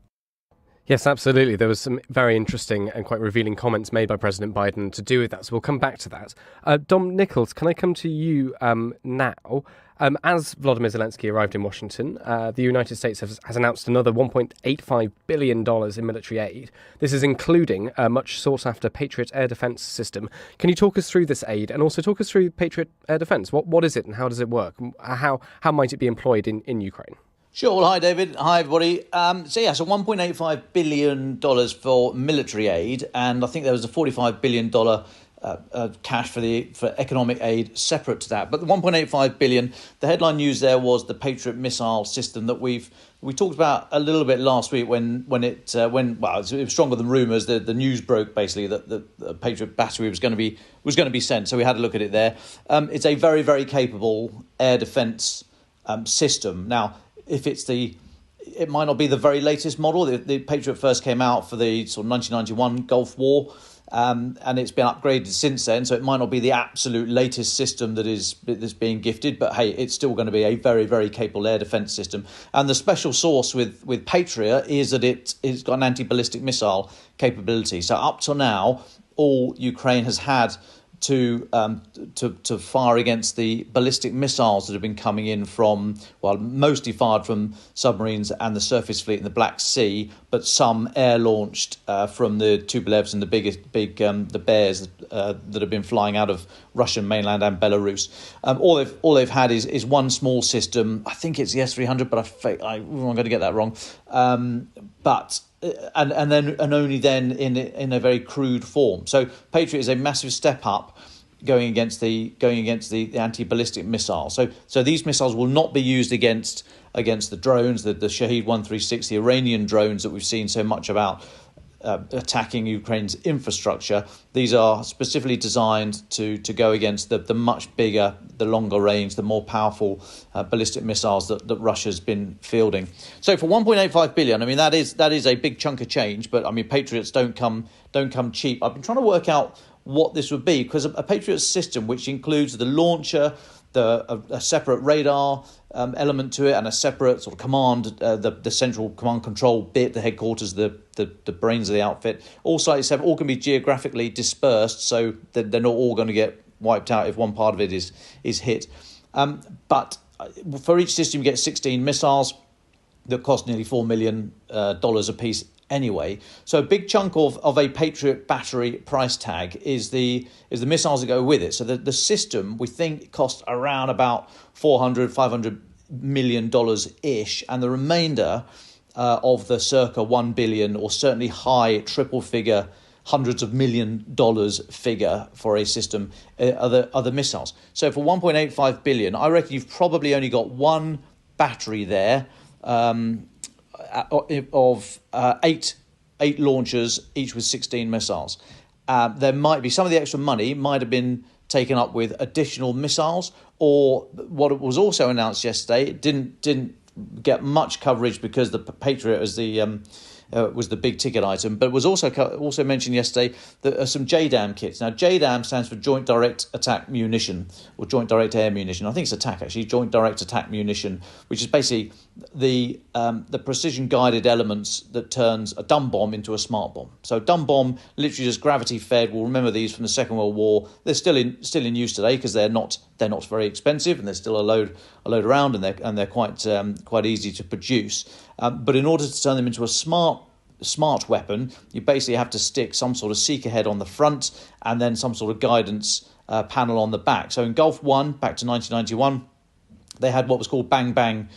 [SPEAKER 9] Yes, absolutely. There was some very interesting and quite revealing comments made by President Biden to do with that, so we'll come back to that. Dom Nichols, can I come to you now? As Volodymyr Zelenskyy arrived in Washington, the United States has announced another $1.85 billion in military aid. This is including a much sought-after Patriot air defence system. Can you talk us through this aid and also talk us through Patriot air defence? What is it and how does it work? How might it be employed in Ukraine?
[SPEAKER 11] Sure. Well, hi, David. Hi, everybody. So $1.85 billion for military aid, and I think there was a $45 billion cash for economic aid separate to that. But the 1.85 billion, the headline news there was the Patriot missile system that we talked about a little bit last week when it was stronger than rumours. The news broke basically that the Patriot battery was going to be sent. So we had a look at it there. It's a very, very capable air defence system. Now, it might not be the very latest model. The Patriot first came out for the sort of 1991 Gulf War. and it's been upgraded since then, so it might not be the absolute latest system that's being gifted, but hey, it's still going to be a very, very capable air defence system. And the special sauce with Patriot is that it's got an anti-ballistic missile capability. So up till now, all Ukraine has had to fire against the ballistic missiles that have been coming in from, well, mostly fired from submarines and the surface fleet in the Black Sea, but some air launched from the Tubolevs and the Bears that have been flying out of Russian mainland and Belarus. All they've had is one small system. I think it's the S-300, but I'm going to get that wrong. And only then in a very crude form. So Patriot is a massive step up going against the anti-ballistic missile. So these missiles will not be used against the drones, the Shahed 136, the Iranian drones that we've seen so much about attacking Ukraine's infrastructure. These are specifically designed to go against the much bigger, the longer range, the more powerful ballistic missiles that Russia's been fielding. So for 1.85 billion, I mean that is a big chunk of change. But I mean Patriots don't come cheap. I've been trying to work out what this would be, because a Patriot system which includes the launcher, a separate radar element to it, and a separate sort of command, the central command control bit, the headquarters, the brains of the outfit, all slightly separate, all can be geographically dispersed, so they're not all going to get wiped out if one part of it is hit. But for each system, you get 16 missiles that cost nearly $4 million a piece anyway. So a big chunk of a Patriot battery price tag is the missiles that go with it. So the system, we think, costs around about $500 million ish, and the remainder of the circa $1 billion, or certainly high triple figure, hundreds of $millions figure for a system, other missiles. So for 1.85 billion, I reckon you've probably only got one battery there of eight launchers, each with 16 missiles. There might be some of the extra money might have been taken up with additional missiles, or what was also announced yesterday, it didn't get much coverage because the Patriot was the big ticket item, but it was also mentioned yesterday that some JDAM kits. Now, JDAM stands for Joint Direct Attack Munition, or Joint Direct Air Munition. I think it's attack, actually, Joint Direct Attack Munition, which is basically the precision guided elements that turns a dumb bomb into a smart bomb. So dumb bomb, literally just gravity fed. We'll remember these from the Second World War. They're still in use today because they're not very expensive, and there's still a load around, and they're quite easy to produce. But in order to turn them into a smart weapon, you basically have to stick some sort of seeker head on the front and then some sort of guidance panel on the back. So in Gulf 1, back to 1991, they had what was called bang-bang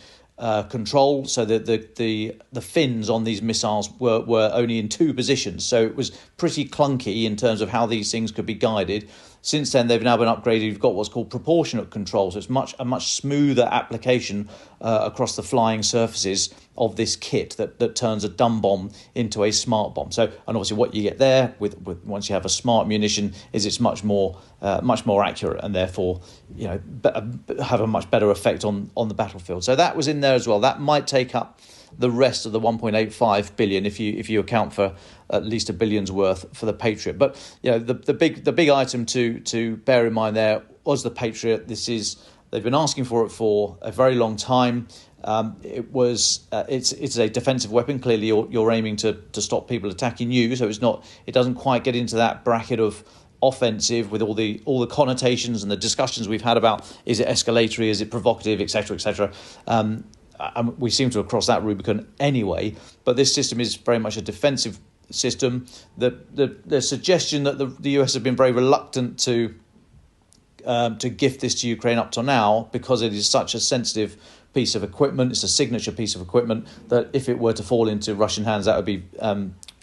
[SPEAKER 11] control, so that the fins on these missiles were only in two positions. So it was pretty clunky in terms of how these things could be guided. Since then, they've now been upgraded. You've got what's called proportionate control, so it's a much smoother application across the flying surfaces of this kit that turns a dumb bomb into a smart bomb. So, and obviously, what you get there with once you have a smart munition is it's much more accurate, and therefore, have a much better effect on the battlefield. So that was in there as well. That might take up the rest of the 1.85 billion if you account for at least $1 billion's worth for the Patriot. But the big item to bear in mind there was the Patriot. They've been asking for it for a very long time. It's a defensive weapon. Clearly, you're aiming to stop people attacking you. So it doesn't quite get into that bracket of offensive with all the connotations and the discussions we've had about, is it escalatory, is it provocative, etc., etc. We seem to have crossed that Rubicon anyway. But this system is very much a defensive system. The suggestion that the US have been very reluctant to gift this to Ukraine up to now, because it is such a sensitive piece of equipment, it's a signature piece of equipment, that if it were to fall into Russian hands, that would be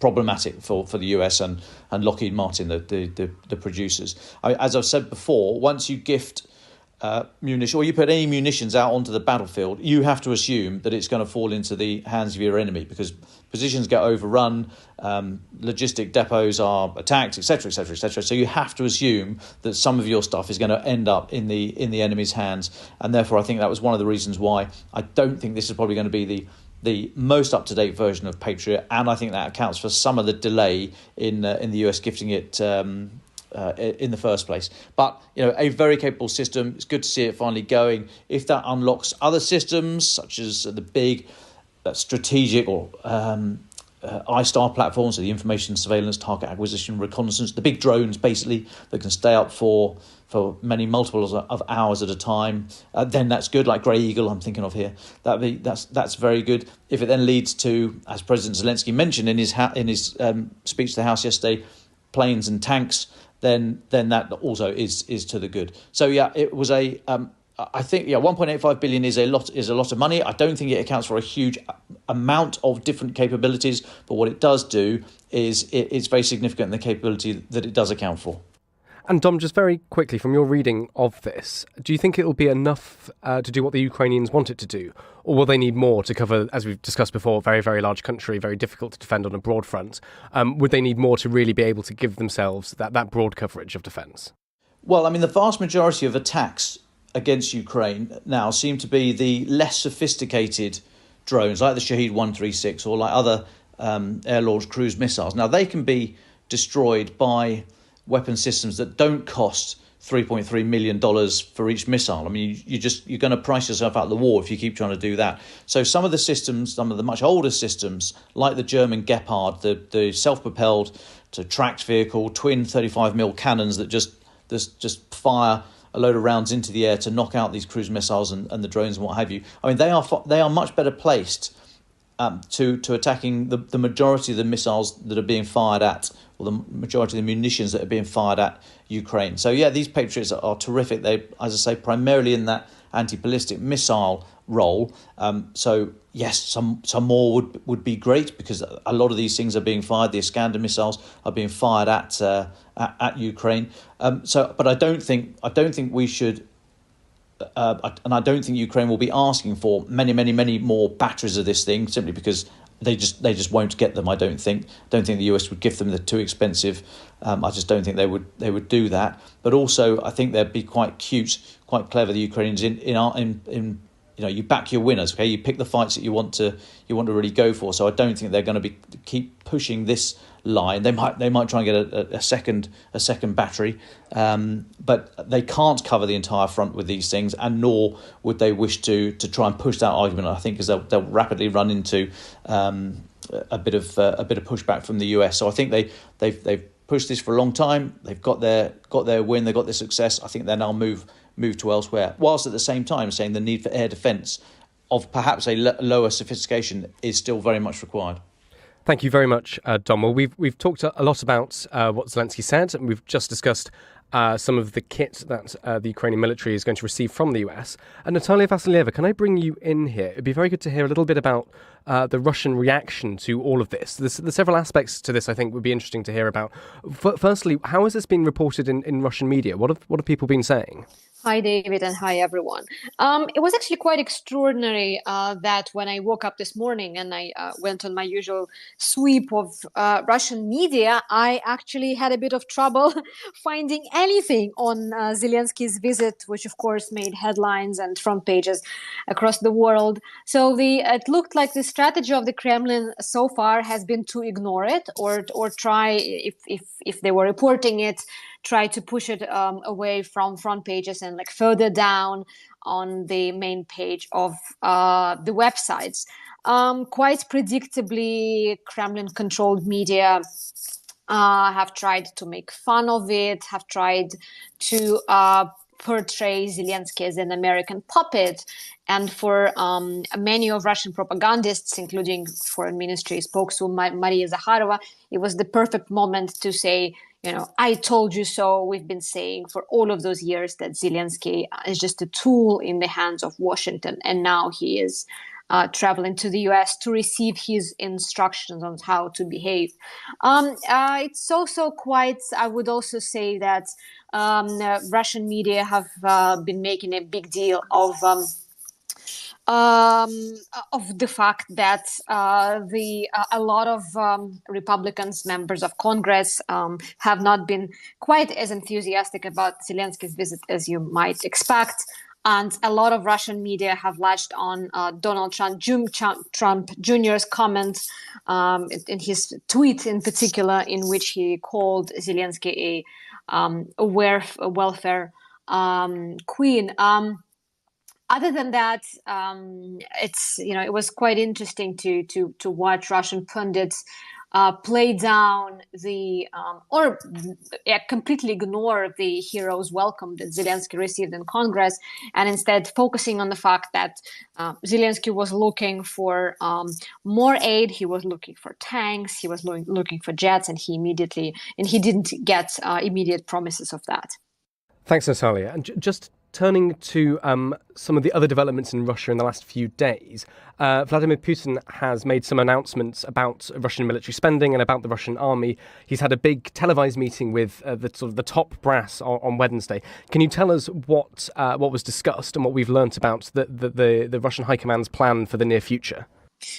[SPEAKER 11] problematic for the US and Lockheed Martin, the producers. As I've said before, once you gift munition, or you put any munitions out onto the battlefield, you have to assume that it's going to fall into the hands of your enemy, because positions get overrun, logistic depots are attacked, etc., etc., etc. So you have to assume that some of your stuff is going to end up in the enemy's hands, and therefore I think that was one of the reasons why I don't think this is probably going to be the most up-to-date version of Patriot, and I think that accounts for some of the delay in the US gifting it in the first place. But a very capable system. It's good to see it finally going. If that unlocks other systems, such as the big strategic or I-STAR platforms, so the information surveillance, target acquisition, reconnaissance, the big drones basically that can stay up for many multiples of hours at a time, then that's good. Like Grey Eagle, I'm thinking of here. That's very good. If it then leads to, as President Zelenskyy mentioned in his speech to the House yesterday, planes and tanks, then that also is to the good. So yeah, it was I think 1.85 billion is a lot of money. I don't think it accounts for a huge amount of different capabilities, but what it does do is it's very significant in the capability that it does account for.
[SPEAKER 9] And Dom, just very quickly, from your reading of this, do you think it will be enough to do what the Ukrainians want it to do? Or will they need more to cover, as we've discussed before, a very, very large country, very difficult to defend on a broad front? Would they need more to really be able to give themselves that broad coverage of defence?
[SPEAKER 11] Well, I mean, the vast majority of attacks against Ukraine now seem to be the less sophisticated drones, like the Shahed 136 or like other air-launched cruise missiles. Now, they can be destroyed by weapon systems that don't cost $3.3 million for each missile. I mean, you're going to price yourself out of the war if you keep trying to do that. So some of the systems, some of the much older systems, like the German Gepard, the self-propelled to tracked vehicle, twin 35mm cannons that just fire a load of rounds into the air to knock out these cruise missiles and the drones and what have you. I mean, they are much better placed to attacking the majority of the missiles that are being fired at, or the majority of the munitions that are being fired at Ukraine. So yeah, these Patriots are terrific. They, as I say, primarily in that anti-ballistic missile role. So yes, some more would be great, because a lot of these things are being fired. The Iskander missiles are being fired at Ukraine. But I don't think we should. And I don't think Ukraine will be asking for many more batteries of this thing, simply because they just won't get them. I don't think the US would give them. They're too expensive. I just don't think they would do that. But also, I think they'd be quite cute, quite clever. The Ukrainians in you back your winners. Okay, you pick the fights that you want to really go for. So I don't think they're going to keep pushing this line. They might try and get a second battery, but they can't cover the entire front with these things, and nor would they wish to try and push that argument. I think, because they'll rapidly run into a bit of pushback from the US. So I think they've pushed this for a long time. They've got their win. They got their success. I think they'll now move to elsewhere, whilst at the same time saying the need for air defence of perhaps a lower sophistication is still very much required.
[SPEAKER 9] Thank you very much, Dom. Well, we've talked a lot about what Zelenskyy said, and we've just discussed some of the kit that the Ukrainian military is going to receive from the US. And Natalia Vasilieva, can I bring you in here? It'd be very good to hear a little bit about the Russian reaction to all of this. There's several aspects to this I think would be interesting to hear about. Firstly, how has this been reported in Russian media? What have people been saying?
[SPEAKER 5] Hi, David, and hi, everyone. It was actually quite extraordinary that when I woke up this morning and I went on my usual sweep of Russian media, I actually had a bit of trouble finding anything on Zelenskyy's visit, which, of course, made headlines and front pages across the world. So it looked like the strategy of the Kremlin so far has been to ignore it, or try, if they were reporting it, try to push it away from front pages and like further down on the main page of the websites. Quite predictably, Kremlin-controlled media have tried to make fun of it, have tried to portray Zelenskyy as an American puppet. And for many of Russian propagandists, including Foreign Ministry spokeswoman Maria Zakharova, it was the perfect moment to say, I told you so. We've been saying for all of those years that Zelenskyy is just a tool in the hands of Washington. And now he is traveling to the US to receive his instructions on how to behave. It's also quite, I would also say that Russian media have been making a big deal of the fact that a lot of Republicans, members of Congress, have not been quite as enthusiastic about Zelenskyy's visit as you might expect. And a lot of Russian media have latched on Donald Trump Jr.'s comments in his tweet in particular, in which he called Zelenskyy a welfare queen. Other than that, it was quite interesting to watch Russian pundits play down completely ignore the hero's welcome that Zelenskyy received in Congress, and instead focusing on the fact that Zelenskyy was looking for more aid. He was looking for tanks. He was looking for jets, and he didn't get immediate promises of that.
[SPEAKER 9] Thanks, Natalia. And just turning to some of the other developments in Russia in the last few days, Vladimir Putin has made some announcements about Russian military spending and about the Russian army. He's had a big televised meeting with the top brass on Wednesday. Can you tell us what was discussed and what we've learnt about the Russian High Command's plan for the near future?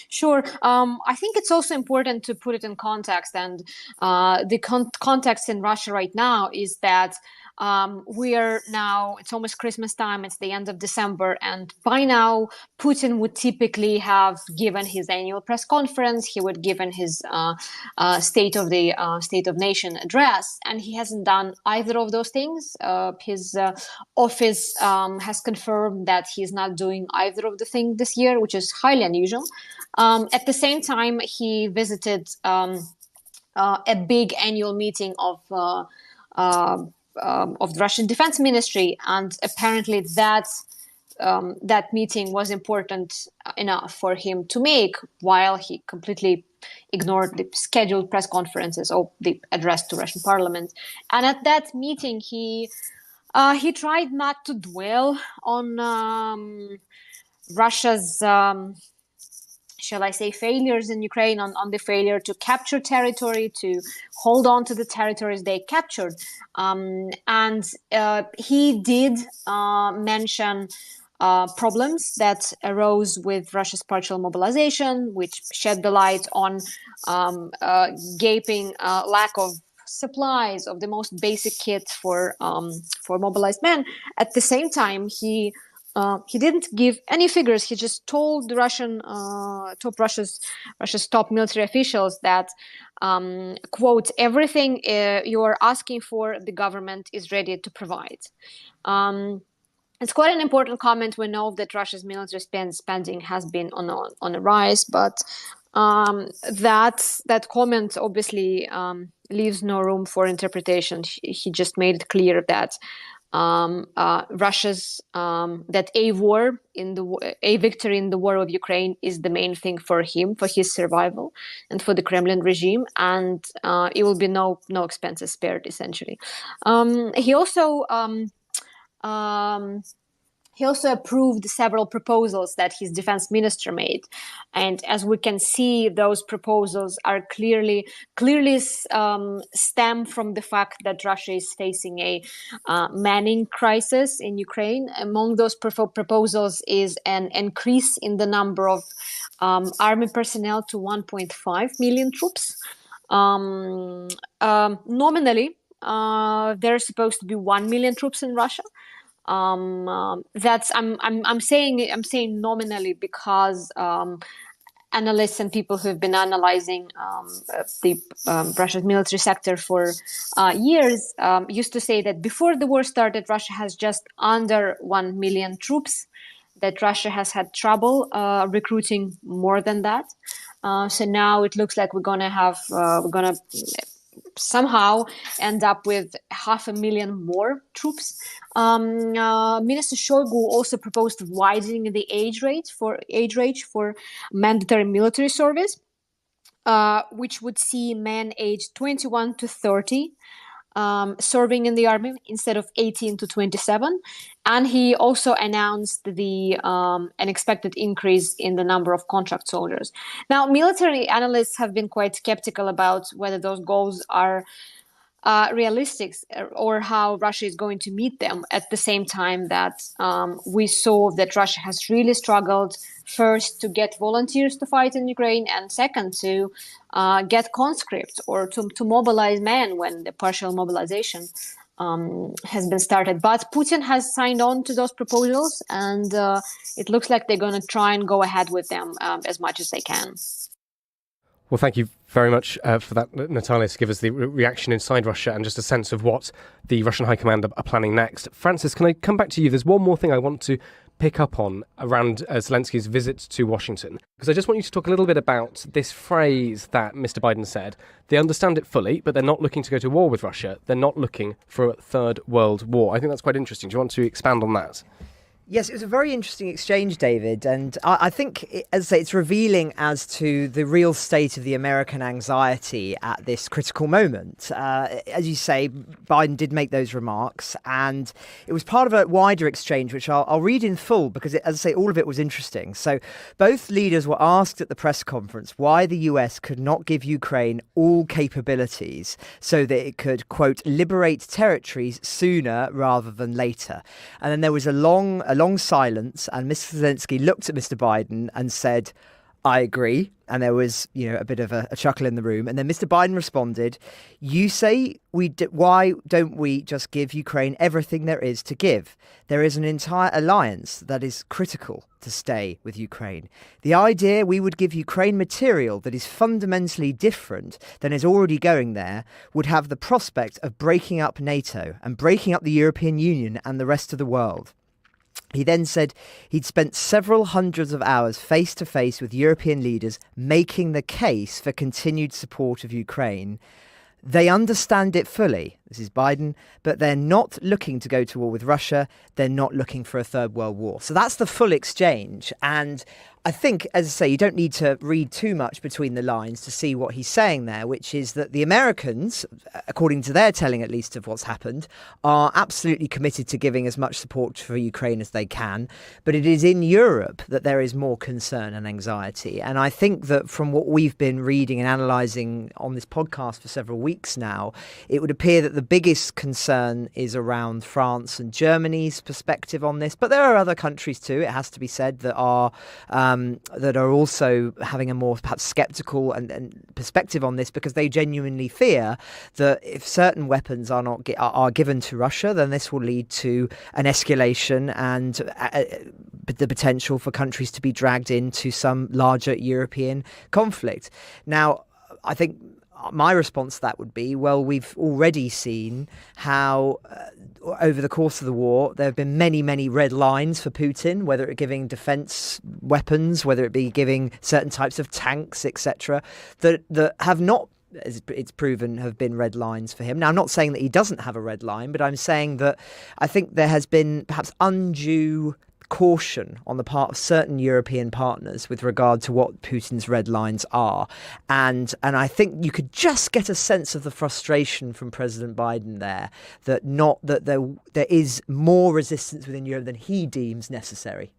[SPEAKER 5] Sure. I think it's also important to put it in context, and the context in Russia right now is that it's almost Christmas time, it's the end of December, and by now Putin would typically have given his annual press conference, he would given his State of Nation address, and he hasn't done either of those things. His office has confirmed that he's not doing either of the things this year, which is highly unusual. At the same time, he visited a big annual meeting of the Russian Defense Ministry, and apparently that meeting was important enough for him to make, while he completely ignored the scheduled press conferences or the address to Russian Parliament. And at that meeting, he tried not to dwell on Russia's shall I say, failures in Ukraine, on the failure to capture territory, to hold on to the territories they captured. And he did mention problems that arose with Russia's partial mobilization, which shed the light on gaping lack of supplies of the most basic kit for mobilized men. At the same time, he didn't give any figures. He just told the Russia's top military officials that, quote, everything you are asking for, the government is ready to provide. It's quite an important comment. We know that Russia's military spending has been on a rise, but that comment obviously leaves no room for interpretation. He just made it clear that Russia's that a victory in the war of Ukraine is the main thing for him, for his survival, and for the Kremlin regime, and it will be no expenses spared, essentially. He also approved several proposals that his defense minister made, and as we can see, those proposals are clearly stem from the fact that Russia is facing a manning crisis in Ukraine. Among those proposals is an increase in the number of army personnel to 1.5 million troops. Nominally, there are supposed to be 1 million troops in Russia. That's I'm saying nominally because analysts and people who have been analyzing the Russia's military sector for years used to say that before the war started, Russia has just under 1 million troops, that Russia has had trouble recruiting more than that. So now it looks like we're gonna somehow end up with 500,000 more troops. Minister Shoigu also proposed widening the age range for mandatory military service, which would see men aged 21 to 30 serving in the army instead of 18 to 27. And he also announced an expected increase in the number of contract soldiers. Now, military analysts have been quite skeptical about whether those goals are realistic or how Russia is going to meet them at the same time that we saw that Russia has really struggled first to get volunteers to fight in Ukraine and second to get conscripts or to mobilize men when the partial mobilization has been started. But Putin has signed on to those proposals and it looks like they're going to try and go ahead with them as much as they can.
[SPEAKER 9] Well, thank you very much for that, Natalia, to give us the reaction inside Russia and just a sense of what the Russian High Command are planning next. Francis, can I come back to you? There's one more thing I want to pick up on around Zelensky's visit to Washington, because I just want you to talk a little bit about this phrase that Mr. Biden said. They understand it fully, but they're not looking to go to war with Russia. They're not looking for a third world war. I think that's quite interesting. Do you want to expand on that?
[SPEAKER 10] Yes, it was a very interesting exchange, David. And I think, as I say, it's revealing as to the real state of the American anxiety at this critical moment. As you say, Biden did make those remarks, and it was part of a wider exchange, which I'll read in full because, as I say, all of it was interesting. So both leaders were asked at the press conference why the US could not give Ukraine all capabilities so that it could, quote, liberate territories sooner rather than later. And then there was a long silence, and Mr. Zelenskyy looked at Mr. Biden and said, I agree. And there was, a bit of a chuckle in the room. And then Mr. Biden responded, you say, why don't we just give Ukraine everything there is to give? There is an entire alliance that is critical to stay with Ukraine. The idea we would give Ukraine material that is fundamentally different than is already going there would have the prospect of breaking up NATO and breaking up the European Union and the rest of the world. He then said he'd spent several hundreds of hours face-to-face with European leaders making the case for continued support of Ukraine. They understand it fully, this is Biden, but they're not looking to go to war with Russia. They're not looking for a third world war. So that's the full exchange. And I think, as I say, you don't need to read too much between the lines to see what he's saying there, which is that the Americans, according to their telling at least of what's happened, are absolutely committed to giving as much support for Ukraine as they can. But it is in Europe that there is more concern and anxiety. And I think that from what we've been reading and analysing on this podcast for several weeks now, it would appear that the biggest concern is around France and Germany's perspective on this. But there are other countries too, it has to be said, that are also having a more perhaps sceptical and perspective on this, because they genuinely fear that if certain weapons are given to Russia, then this will lead to an escalation and the potential for countries to be dragged into some larger European conflict. Now, I think my response to that would be, well, we've already seen how over the course of the war, there have been many, many red lines for Putin, whether it giving defense weapons, whether it be giving certain types of tanks, etc., that have not, as it's proven, have been red lines for him. Now, I'm not saying that he doesn't have a red line, but I'm saying that I think there has been perhaps undue caution on the part of certain European partners with regard to what Putin's red lines are. And I think you could just get a sense of the frustration from President Biden there, that there is more resistance within Europe than he deems necessary.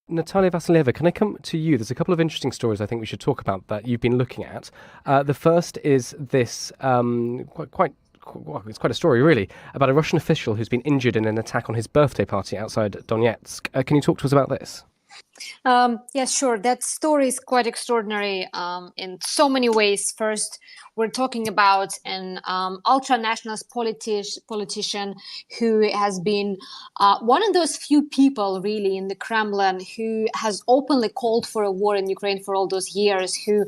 [SPEAKER 9] Natalia Vasilyeva, can I come to you? There's a couple of interesting stories I think we should talk about that you've been looking at. The first is this it's quite a story, really, about a Russian official who's been injured in an attack on his birthday party outside Donetsk. Can you talk to us about this?
[SPEAKER 5] Yes, sure. That story is quite extraordinary in so many ways. First, we're talking about an ultra-nationalist politician who has been one of those few people, really, in the Kremlin who has openly called for a war in Ukraine for all those years, who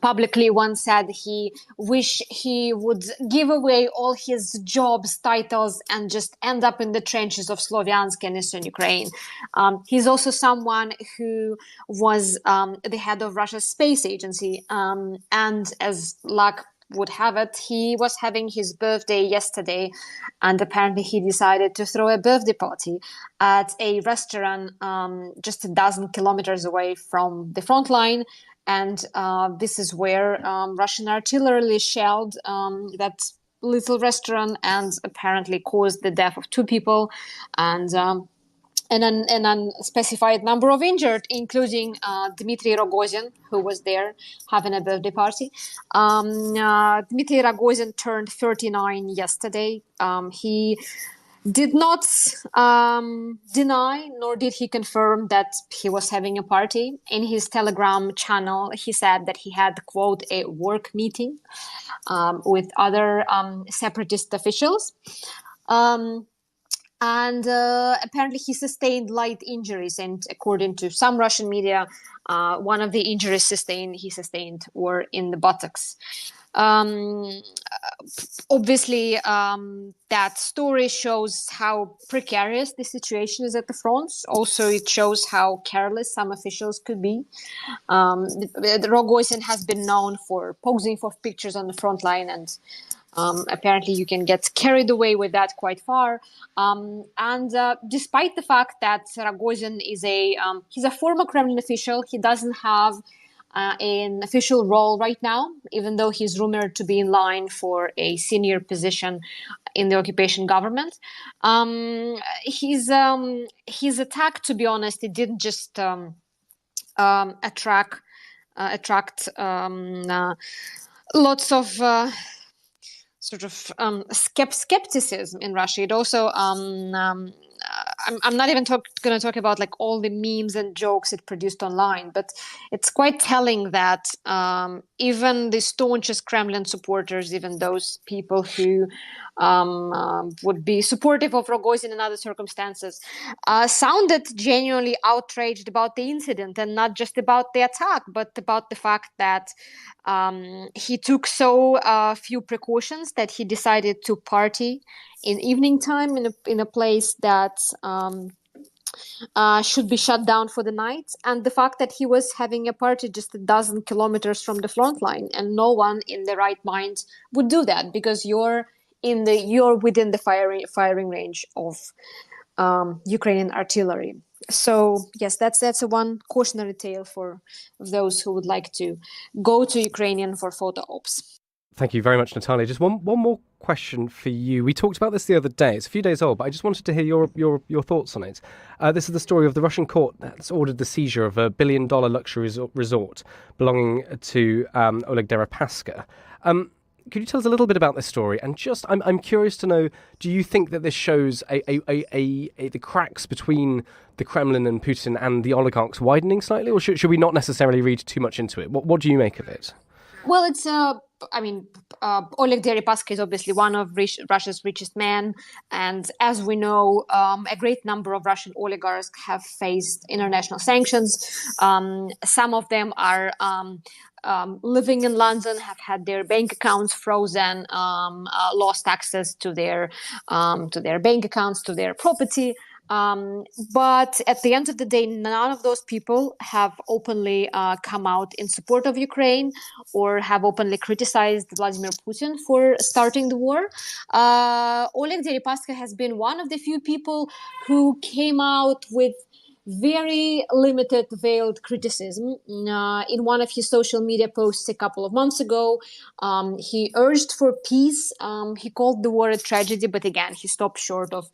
[SPEAKER 5] publicly once said he wished he would give away all his jobs, titles, and just end up in the trenches of Sloviansk and Eastern Ukraine. He's also someone who was the head of Russia's space agency. And as luck would have it, he was having his birthday yesterday, and apparently he decided to throw a birthday party at a restaurant just a dozen kilometers away from the front line. And this is where Russian artillery shelled that little restaurant and apparently caused the death of two people. And an unspecified number of injured, including Dmitry Rogozin, who was there having a birthday party. Dmitry Rogozin turned 39 yesterday. He did not deny, nor did he confirm that he was having a party. In his Telegram channel, he said that he had, quote, a work meeting with other separatist officials. And apparently he sustained light injuries. And according to some Russian media, one of the injuries he sustained were in the buttocks. Obviously, that story shows how precarious the situation is at the front. Also, it shows how careless some officials could be. The Rogozin has been known for posing for pictures on the front line, and apparently you can get carried away with that quite far. And despite the fact that Rogozin is he's a former Kremlin official, he doesn't have an official role right now, even though he's rumored to be in line for a senior position in the occupation government. His attack, to be honest, it didn't just attract lots of sort of skepticism in Russia. It also I'm not even going to talk about like all the memes and jokes it produced online, but it's quite telling that even the staunchest Kremlin supporters, even those people who would be supportive of Rogozin in other circumstances, sounded genuinely outraged about the incident, and not just about the attack, but about the fact that he took so few precautions that he decided to party in evening time in a place that should be shut down for the night, and the fact that he was having a party just a dozen kilometers from the front line, and no one in their right mind would do that because you're within the firing range of Ukrainian artillery. So yes, that's a one cautionary tale for those who would like to go to Ukrainian for photo ops.
[SPEAKER 9] Thank you very much, Natalia. Just one more question for you. We talked about this the other day. It's a few days old, but I just wanted to hear your thoughts on it. This is the story of the Russian court that's ordered the seizure of $1 billion luxury resort belonging to Oleg Deripaska. Could you tell us a little bit about this story? And just, I'm curious to know, do you think that this shows the cracks between the Kremlin and Putin and the oligarchs widening slightly, or should we not necessarily read too much into it? What do you make of it?
[SPEAKER 5] Well, it's Oleg Deripaska is obviously one of Russia's richest men, and as we know, a great number of Russian oligarchs have faced international sanctions. Some of them are living in London, have had their bank accounts frozen, lost access to their bank accounts, to their property. But at the end of the day, none of those people have openly come out in support of Ukraine or have openly criticized Vladimir Putin for starting the war. Oleg Deripaska has been one of the few people who came out with very limited veiled criticism. In one of his social media posts a couple of months ago, he urged for peace. He called the war a tragedy, but again, he stopped short of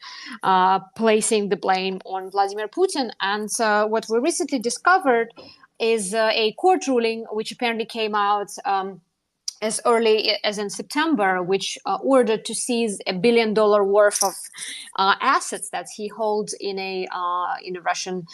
[SPEAKER 5] placing the blame on Vladimir Putin. And what we recently discovered is a court ruling, which apparently came out as early as in September, which ordered to seize $1 billion worth of assets that he holds in a Russian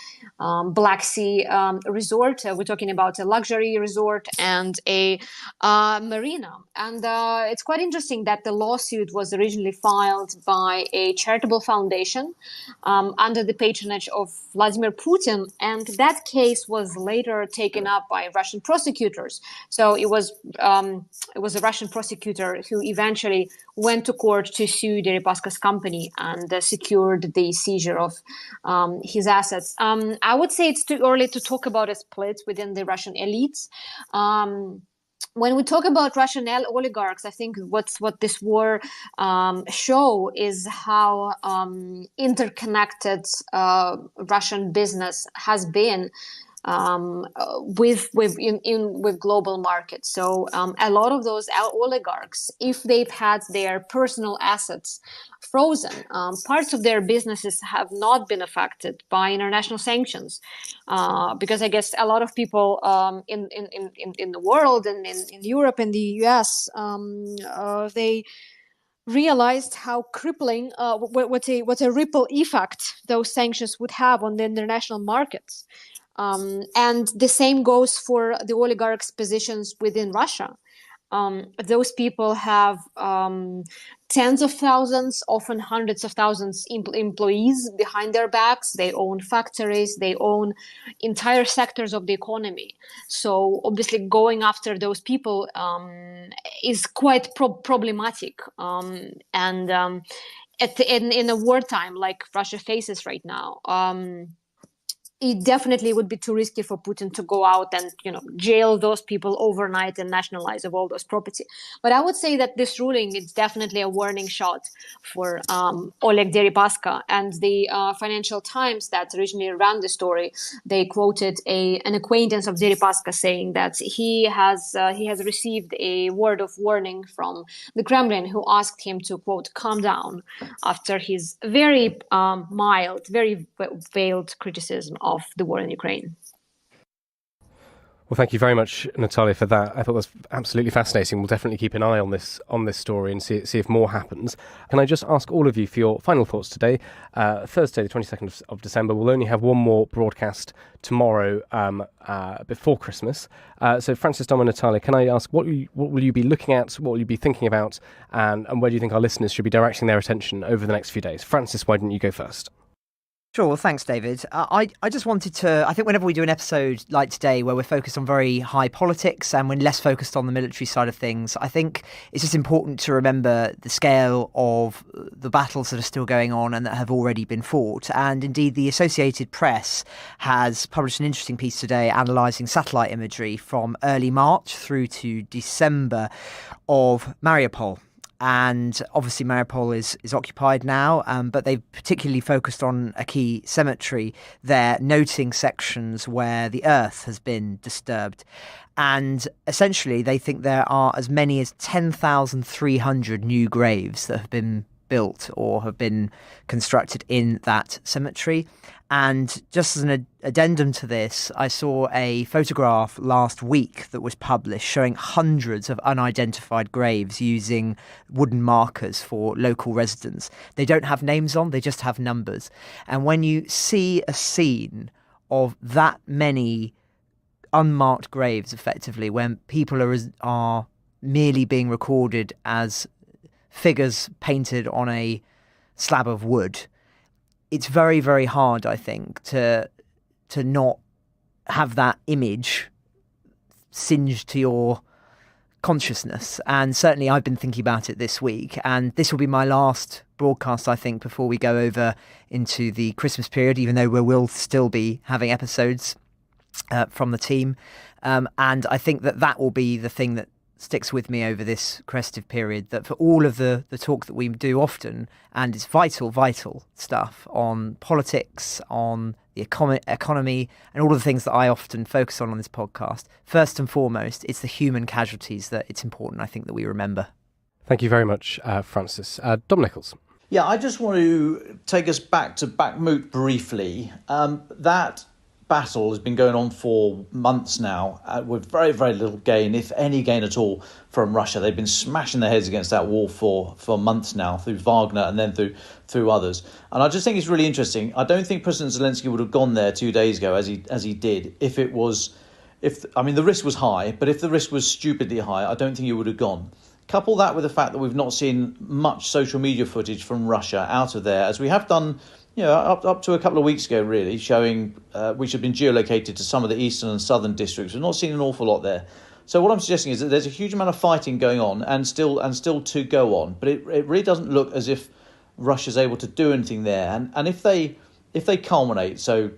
[SPEAKER 5] Black Sea resort. We're talking about a luxury resort and a marina. And it's quite interesting that the lawsuit was originally filed by a charitable foundation under the patronage of Vladimir Putin, and that case was later taken up by Russian prosecutors. So it was a Russian prosecutor who eventually went to court to sue Deripaska's company and secured the seizure of his assets. I would say it's too early to talk about a split within the Russian elites. When we talk about Russian oligarchs, I think what this war show is how interconnected Russian business has been with global markets. So a lot of those oligarchs, if they've had their personal assets frozen, parts of their businesses have not been affected by international sanctions, because I guess a lot of people in the world and in Europe and the US, they realized how crippling, what a ripple effect those sanctions would have on the international markets. And the same goes for the oligarchs' positions within Russia. Those people have tens of thousands, often hundreds of thousands employees behind their backs. They own factories, they own entire sectors of the economy. So obviously going after those people is quite problematic. In a wartime like Russia faces right now, it definitely would be too risky for Putin to go out and, jail those people overnight and nationalize of all those property. But I would say that this ruling is definitely a warning shot for Oleg Deripaska. And the Financial Times that originally ran the story, they quoted an acquaintance of Deripaska saying that he has received a word of warning from the Kremlin, who asked him to, quote, calm down after his very mild, very veiled criticism of the war in Ukraine.
[SPEAKER 9] Well, thank you very much, Natalia, for that. I thought that was absolutely fascinating. We'll definitely keep an eye on this story and see if more happens. Can I just ask all of you for your final thoughts today? Thursday, the 22nd of December, we'll only have one more broadcast tomorrow before Christmas. So, Francis, Dom and Natalia, can I ask, what will you be looking at, what will you be thinking about, and where do you think our listeners should be directing their attention over the next few days? Francis, why didn't you go first?
[SPEAKER 10] Sure, well, thanks, David. I just wanted to, I think whenever we do an episode like today where we're focused on very high politics and we're less focused on the military side of things, I think it's just important to remember the scale of the battles that are still going on and that have already been fought. And indeed, the Associated Press has published an interesting piece today analysing satellite imagery from early March through to December of Mariupol. And obviously Mariupol is occupied now, but they've particularly focused on a key cemetery there, noting sections where the earth has been disturbed. And essentially they think there are as many as 10,300 new graves that have been built or have been constructed in that cemetery. And just as an addendum to this, I saw a photograph last week that was published showing hundreds of unidentified graves using wooden markers for local residents. They don't have names on, they just have numbers. And when you see a scene of that many unmarked graves, effectively, when people are merely being recorded as figures painted on a slab of wood, it's very, very hard, I think, to not have that image singed to your consciousness. And certainly I've been thinking about it this week, and this will be my last broadcast, I think, before we go over into the Christmas period, even though we will still be having episodes from the team. And I think that will be the thing that sticks with me over this festive period, that for all of the talk that we do often, and it's vital stuff on politics, on the economy, and all of the things that I often focus on this podcast, first and foremost, it's the human casualties that it's important, I think, that we remember.
[SPEAKER 9] Thank you very much, Francis. Dom Nichols.
[SPEAKER 11] Yeah, I just want to take us back to Bakhmut briefly. That battle has been going on for months now, with very, very little gain, if any gain at all, from Russia. They've been smashing their heads against that wall for months now, through Wagner and then through others. And I just think it's really interesting. I don't think President Zelenskyy would have gone there 2 days ago as he did if the risk was high, but if the risk was stupidly high, I don't think he would have gone. Couple that with the fact that we've not seen much social media footage from Russia out of there, as we have done up to a couple of weeks ago, really, showing which have been geolocated to some of the eastern and southern districts. We've not seen an awful lot there. So what I'm suggesting is that there's a huge amount of fighting going on and still to go on. But it really doesn't look as if Russia's able to do anything there. And if they culminate, so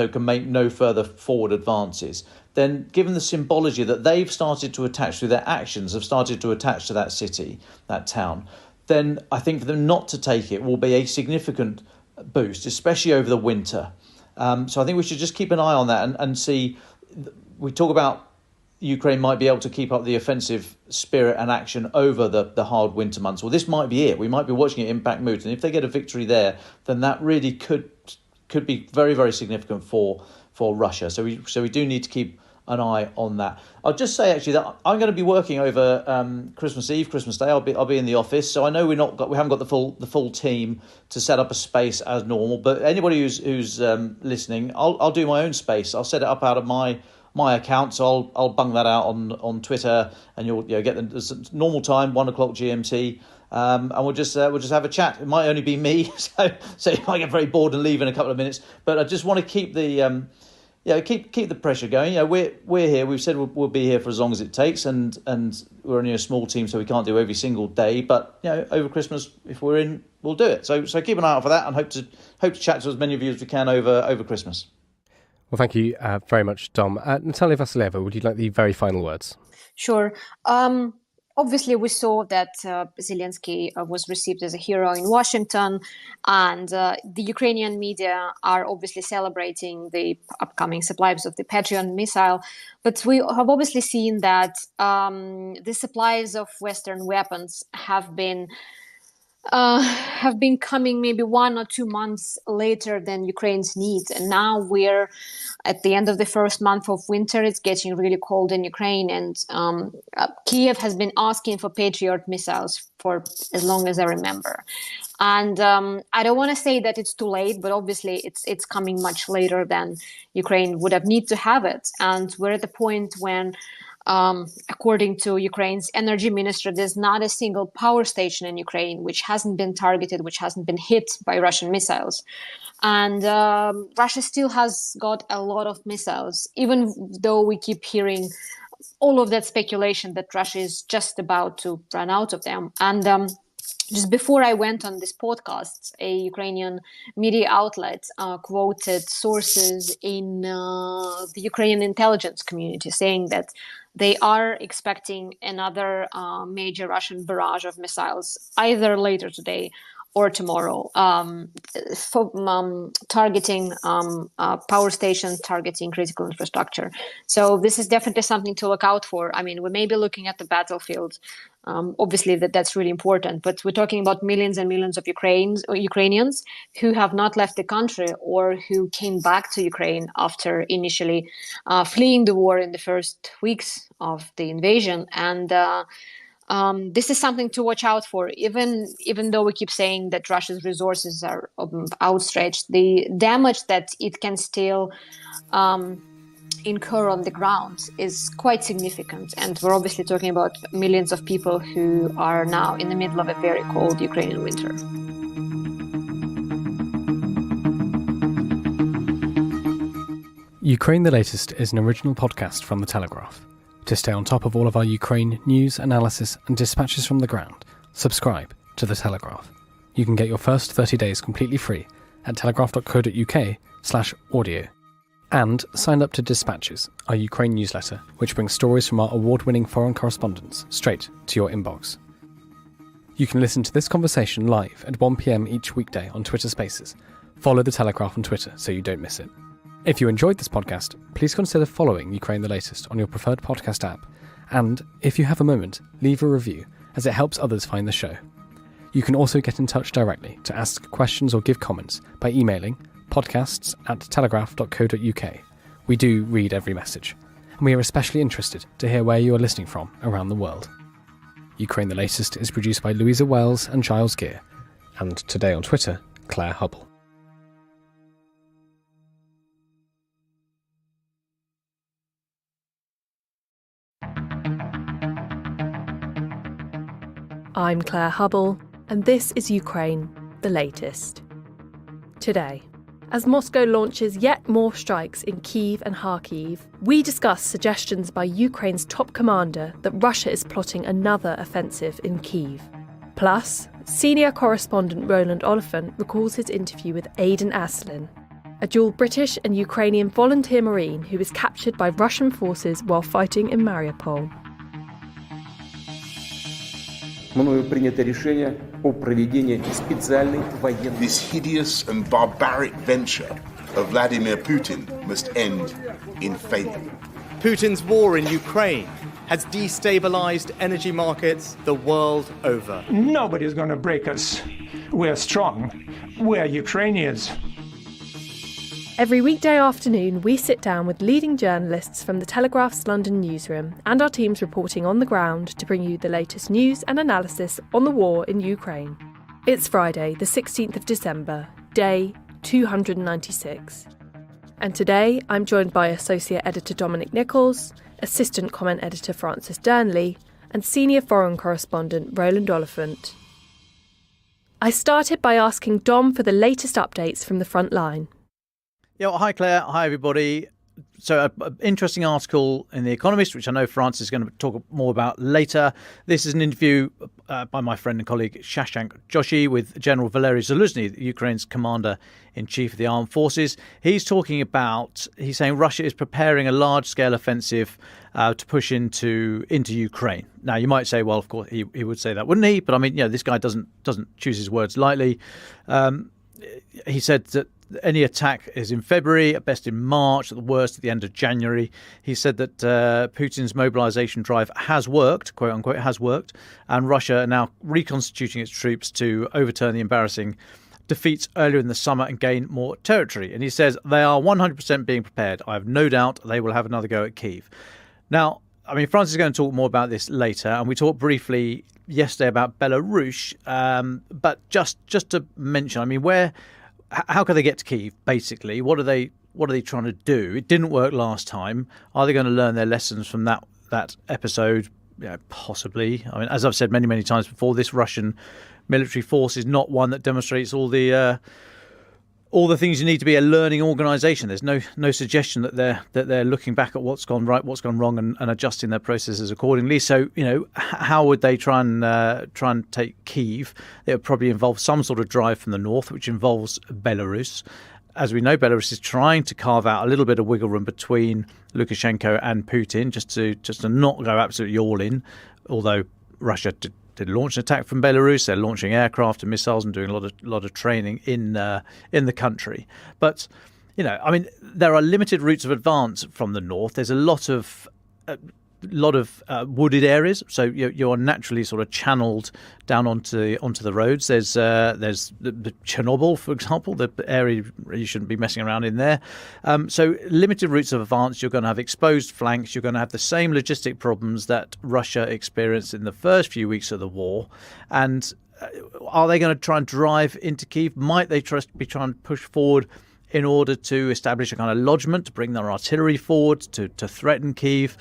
[SPEAKER 11] can make no further forward advances, then given the symbology that they've started to attach through their actions, have started to attach to that city, that town, then I think for them not to take it will be a significant boost, especially over the winter. So I think we should just keep an eye on that and see. We talk about Ukraine might be able to keep up the offensive spirit and action over the hard winter months. Well, this might be it. We might be watching it in Bakhmut, and if they get a victory there, then that really could be very, very significant for Russia. So we do need to keep an eye on that. I'll just say actually that I'm going to be working over Christmas Eve, Christmas Day. I'll be in the office, so I know we haven't got the full team to set up a space as normal. But anybody who's listening, I'll do my own space. I'll set it up out of my account, so I'll bung that out on Twitter, and you'll get the normal time, 1:00 GMT, and we'll just have a chat. It might only be me, so you might get very bored and leave in a couple of minutes. But I just want to keep the keep the pressure going. We're here. We've said we'll be here for as long as it takes, and we're only a small team, so we can't do every single day. But over Christmas, if we're in, we'll do it. So keep an eye out for that, and hope to chat to as many of you as we can over Christmas.
[SPEAKER 9] Well, thank you very much, Dom. Natalia Vasilieva, would you like the very final words?
[SPEAKER 5] Sure. Obviously, we saw that Zelenskyy was received as a hero in Washington, and the Ukrainian media are obviously celebrating the upcoming supplies of the Patriot missile. But we have obviously seen that the supplies of Western weapons have been coming maybe 1 or 2 months later than Ukraine's needs. And now we're at the end of the first month of winter. It's getting really cold in Ukraine. And Kiev has been asking for Patriot missiles for as long as I remember. And I don't want to say that it's too late, but obviously it's coming much later than Ukraine would have need to have it. And we're at the point when according to Ukraine's energy minister, there's not a single power station in Ukraine which hasn't been targeted, which hasn't been hit by Russian missiles. And Russia still has got a lot of missiles, even though we keep hearing all of that speculation that Russia is just about to run out of them. And just before I went on this podcast, a Ukrainian media outlet quoted sources in the Ukrainian intelligence community saying that they are expecting another major Russian barrage of missiles either later today or tomorrow, targeting power stations, targeting critical infrastructure. So this is definitely something to look out for. I mean, we may be looking at the battlefield. Obviously, that's really important. But we're talking about millions and millions of Ukrainians who have not left the country or who came back to Ukraine after initially fleeing the war in the first weeks of the invasion. And this is something to watch out for. Even though we keep saying that Russia's resources are outstretched, the damage that it can still incur on the ground is quite significant. And we're obviously talking about millions of people who are now in the middle of a very cold Ukrainian winter.
[SPEAKER 9] Ukraine the Latest is an original podcast from The Telegraph. To stay on top of all of our Ukraine news, analysis and dispatches from the ground, subscribe to The Telegraph. You can get your first 30 days completely free at telegraph.co.uk/audio. And sign up to Dispatches, our Ukraine newsletter, which brings stories from our award-winning foreign correspondents straight to your inbox. You can listen to this conversation live at 1 p.m. each weekday on Twitter Spaces. Follow The Telegraph on Twitter so you don't miss it. If you enjoyed this podcast, please consider following Ukraine the Latest on your preferred podcast app. And if you have a moment, leave a review, as it helps others find the show. You can also get in touch directly to ask questions or give comments by emailing podcasts@telegraph.co.uk. We do read every message, and we are especially interested to hear where you are listening from around the world. Ukraine the Latest is produced by Louisa Wells and Giles Gear, and today on Twitter, Claire Hubble.
[SPEAKER 1] I'm Claire Hubble, and this is Ukraine the Latest. Today, as Moscow launches yet more strikes in Kyiv and Kharkiv, we discuss suggestions by Ukraine's top commander that Russia is plotting another offensive in Kyiv. Plus, senior correspondent Roland Oliphant recalls his interview with Aiden Aslin, a dual British and Ukrainian volunteer Marine who was captured by Russian forces while fighting in Mariupol.
[SPEAKER 2] This hideous and barbaric venture of Vladimir Putin must end in failure.
[SPEAKER 3] Putin's war in Ukraine has destabilized energy markets the world over.
[SPEAKER 4] Nobody's going to break us. We're strong. We're Ukrainians.
[SPEAKER 1] Every weekday afternoon, we sit down with leading journalists from the Telegraph's London newsroom and our teams reporting on the ground to bring you the latest news and analysis on the war in Ukraine. It's Friday, the 16th of December, day 296. And today, I'm joined by Associate Editor Dominic Nicholls, Assistant Comment Editor Francis Durnley, and Senior Foreign Correspondent Roland Oliphant. I started by asking Dom for the latest updates from the front line.
[SPEAKER 11] Yeah, well, hi Claire, hi everybody. So an interesting article in The Economist, which I know Francis is going to talk more about later. This is an interview by my friend and colleague Shashank Joshi with General Valery Zaluzhny, Ukraine's commander-in-chief of the armed forces. He's saying Russia is preparing a large-scale offensive to push into Ukraine. Now, you might say, well, of course, he would say that, wouldn't he? But I mean, this guy doesn't choose his words lightly. He said that any attack is in February, at best in March, at the worst at the end of January. He said that Putin's mobilization drive has worked, quote unquote, has worked, and Russia are now reconstituting its troops to overturn the embarrassing defeats earlier in the summer and gain more territory. And he says they are 100% being prepared. I have no doubt they will have another go at Kyiv. Now, I mean, Francis is going to talk more about this later, and we talked briefly yesterday about Belarus, but just to mention, I mean, how can they get to Kyiv, basically? What are they trying to do? It didn't work last time. Are they going to learn their lessons from that episode? Possibly. I mean, as I've said many, many times before, this Russian military force is not one that demonstrates all the things you need to be a learning organisation. There's no suggestion that they're looking back at what's gone right, what's gone wrong, and adjusting their processes accordingly. So, how would they try and take Kyiv? It would probably involve some sort of drive from the north, which involves Belarus. As we know, Belarus is trying to carve out a little bit of wiggle room between Lukashenko and Putin, just to not go absolutely all in. Although Russia did launch an attack from Belarus, they're launching aircraft and missiles and doing a lot of training in the country. But I mean, there are limited routes of advance from the north. There's a lot of wooded areas, so you're naturally sort of channeled down onto the roads. There's the Chernobyl, for example, the area you shouldn't be messing around in there. So limited routes of advance. You're going to have exposed flanks. You're going to have the same logistic problems that Russia experienced in the first few weeks of the war. And are they going to try and drive into Kyiv? Might they be trying to push forward in order to establish a kind of lodgement, to bring their artillery forward, to threaten Kyiv?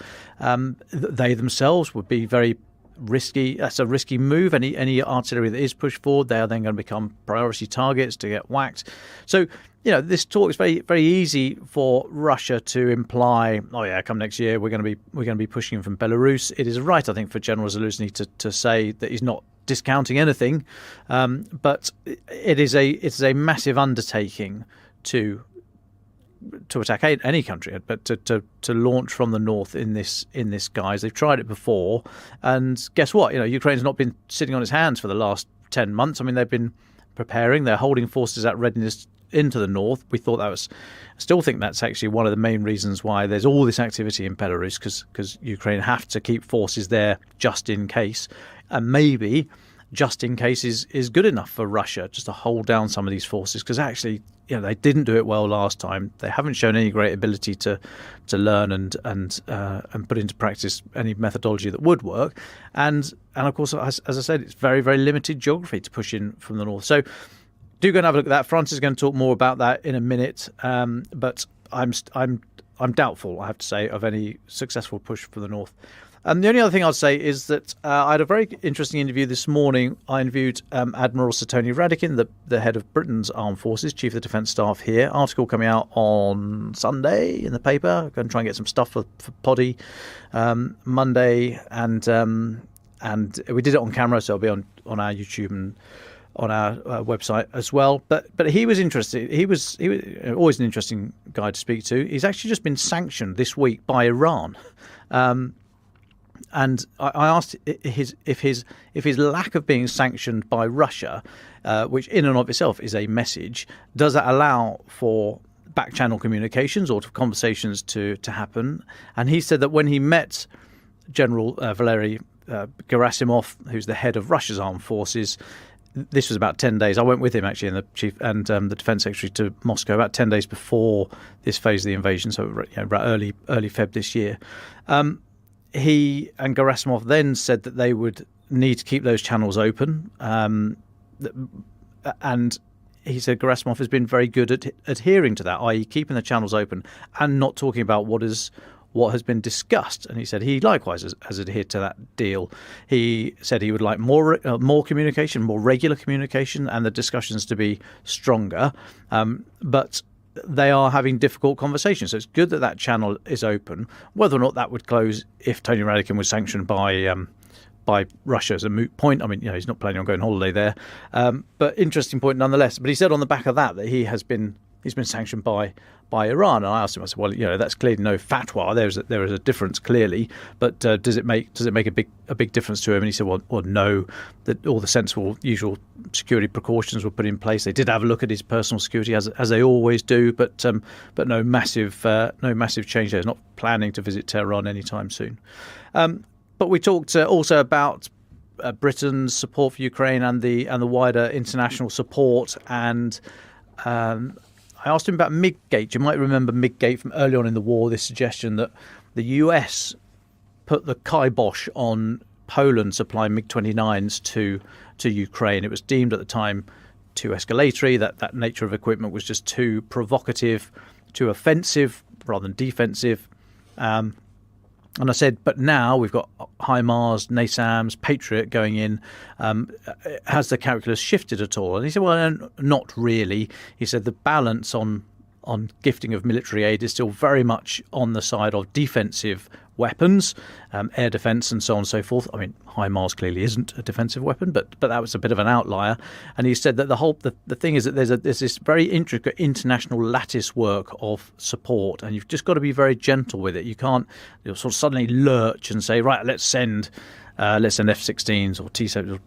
[SPEAKER 11] They themselves would be very risky. That's a risky move. Any artillery that is pushed forward, they are then going to become priority targets to get whacked. So, this talk is very, very easy for Russia to imply, oh yeah, come next year we're going to be pushing from Belarus. It is right, I think, for General Zaluzhny to say that he's not discounting anything, but it's a massive undertaking to attack any country, but to launch from the north in this guise. They've tried it before, and guess what? Ukraine's not been sitting on its hands for the last 10 months. I mean, they've been preparing. They're holding forces at readiness into the north. We thought I still think that's actually one of the main reasons why there's all this activity in Belarus, because Ukraine have to keep forces there just in case, and maybe just in case is good enough for Russia just to hold down some of these forces, because actually they didn't do it well last time. They haven't shown any great ability to learn and put into practice any methodology that would work, and of course, as I said, it's very, very limited geography to push in from the north. So do go and have a look at that. Francis is going to talk more about that in a minute, but I'm doubtful, I have to say, of any successful push for the north. And the only other thing I'd say is that I had a very interesting interview this morning. I interviewed Admiral Sir Tony Radakin, the head of Britain's Armed Forces, Chief of the Defence Staff here. Article coming out on Sunday in the paper. I'm going to try and get some stuff for Poddy Monday, and we did it on camera, so it'll be on our YouTube and on our website as well. But he was interested. He was always an interesting guy to speak to. He's actually just been sanctioned this week by Iran. And I asked if his lack of being sanctioned by Russia, which in and of itself is a message, does that allow for back channel communications or to conversations to happen. And he said that when he met General Valery Gerasimov, who's the head of Russia's armed forces, this was about 10 days. I went with him actually, and the chief and the defense secretary to Moscow about 10 days before this phase of the invasion, so early Feb this year. He and Gerasimov then said that they would need to keep those channels open, and he said Gerasimov has been very good at adhering to that, i.e. keeping the channels open and not talking about what has been discussed. And he said he likewise has adhered to that deal. He said he would like more communication, more regular communication, and the discussions to be stronger. But they are having difficult conversations. So it's good that that channel is open. Whether or not that would close if Tony Radakin was sanctioned by Russia is a moot point. I mean, he's not planning on going on holiday there. But interesting point nonetheless. But he said on the back of that he's been sanctioned by Iran. And I asked him, I said, well, that's clearly no fatwa. There is a difference clearly, but does it make a big difference to him? And he said, well, no, that all the sensible usual security precautions were put in place. They did have a look at his personal security as they always do, but no massive change there. He's not planning to visit Tehran anytime soon. But we talked also about Britain's support for Ukraine and the wider international support. And I asked him about MiG-gate. You might remember MiG-gate from early on in the war, this suggestion that the US put the kibosh on Poland supplying MiG-29s to Ukraine. It was deemed at the time too escalatory, that nature of equipment was just too provocative, too offensive rather than defensive. And I said, but now we've got HIMARS, NASAMS, Patriot going in. Has the calculus shifted at all? And he said, well, not really. He said the balance on gifting of military aid is still very much on the side of defensive weapons, air defence and so on and so forth. I mean, HIMARS clearly isn't a defensive weapon, but that was a bit of an outlier. And he said that the thing is that there's this very intricate international lattice work of support, and you've just got to be very gentle with it. You can't sort of suddenly lurch and say, right, let's send F-16s or T-7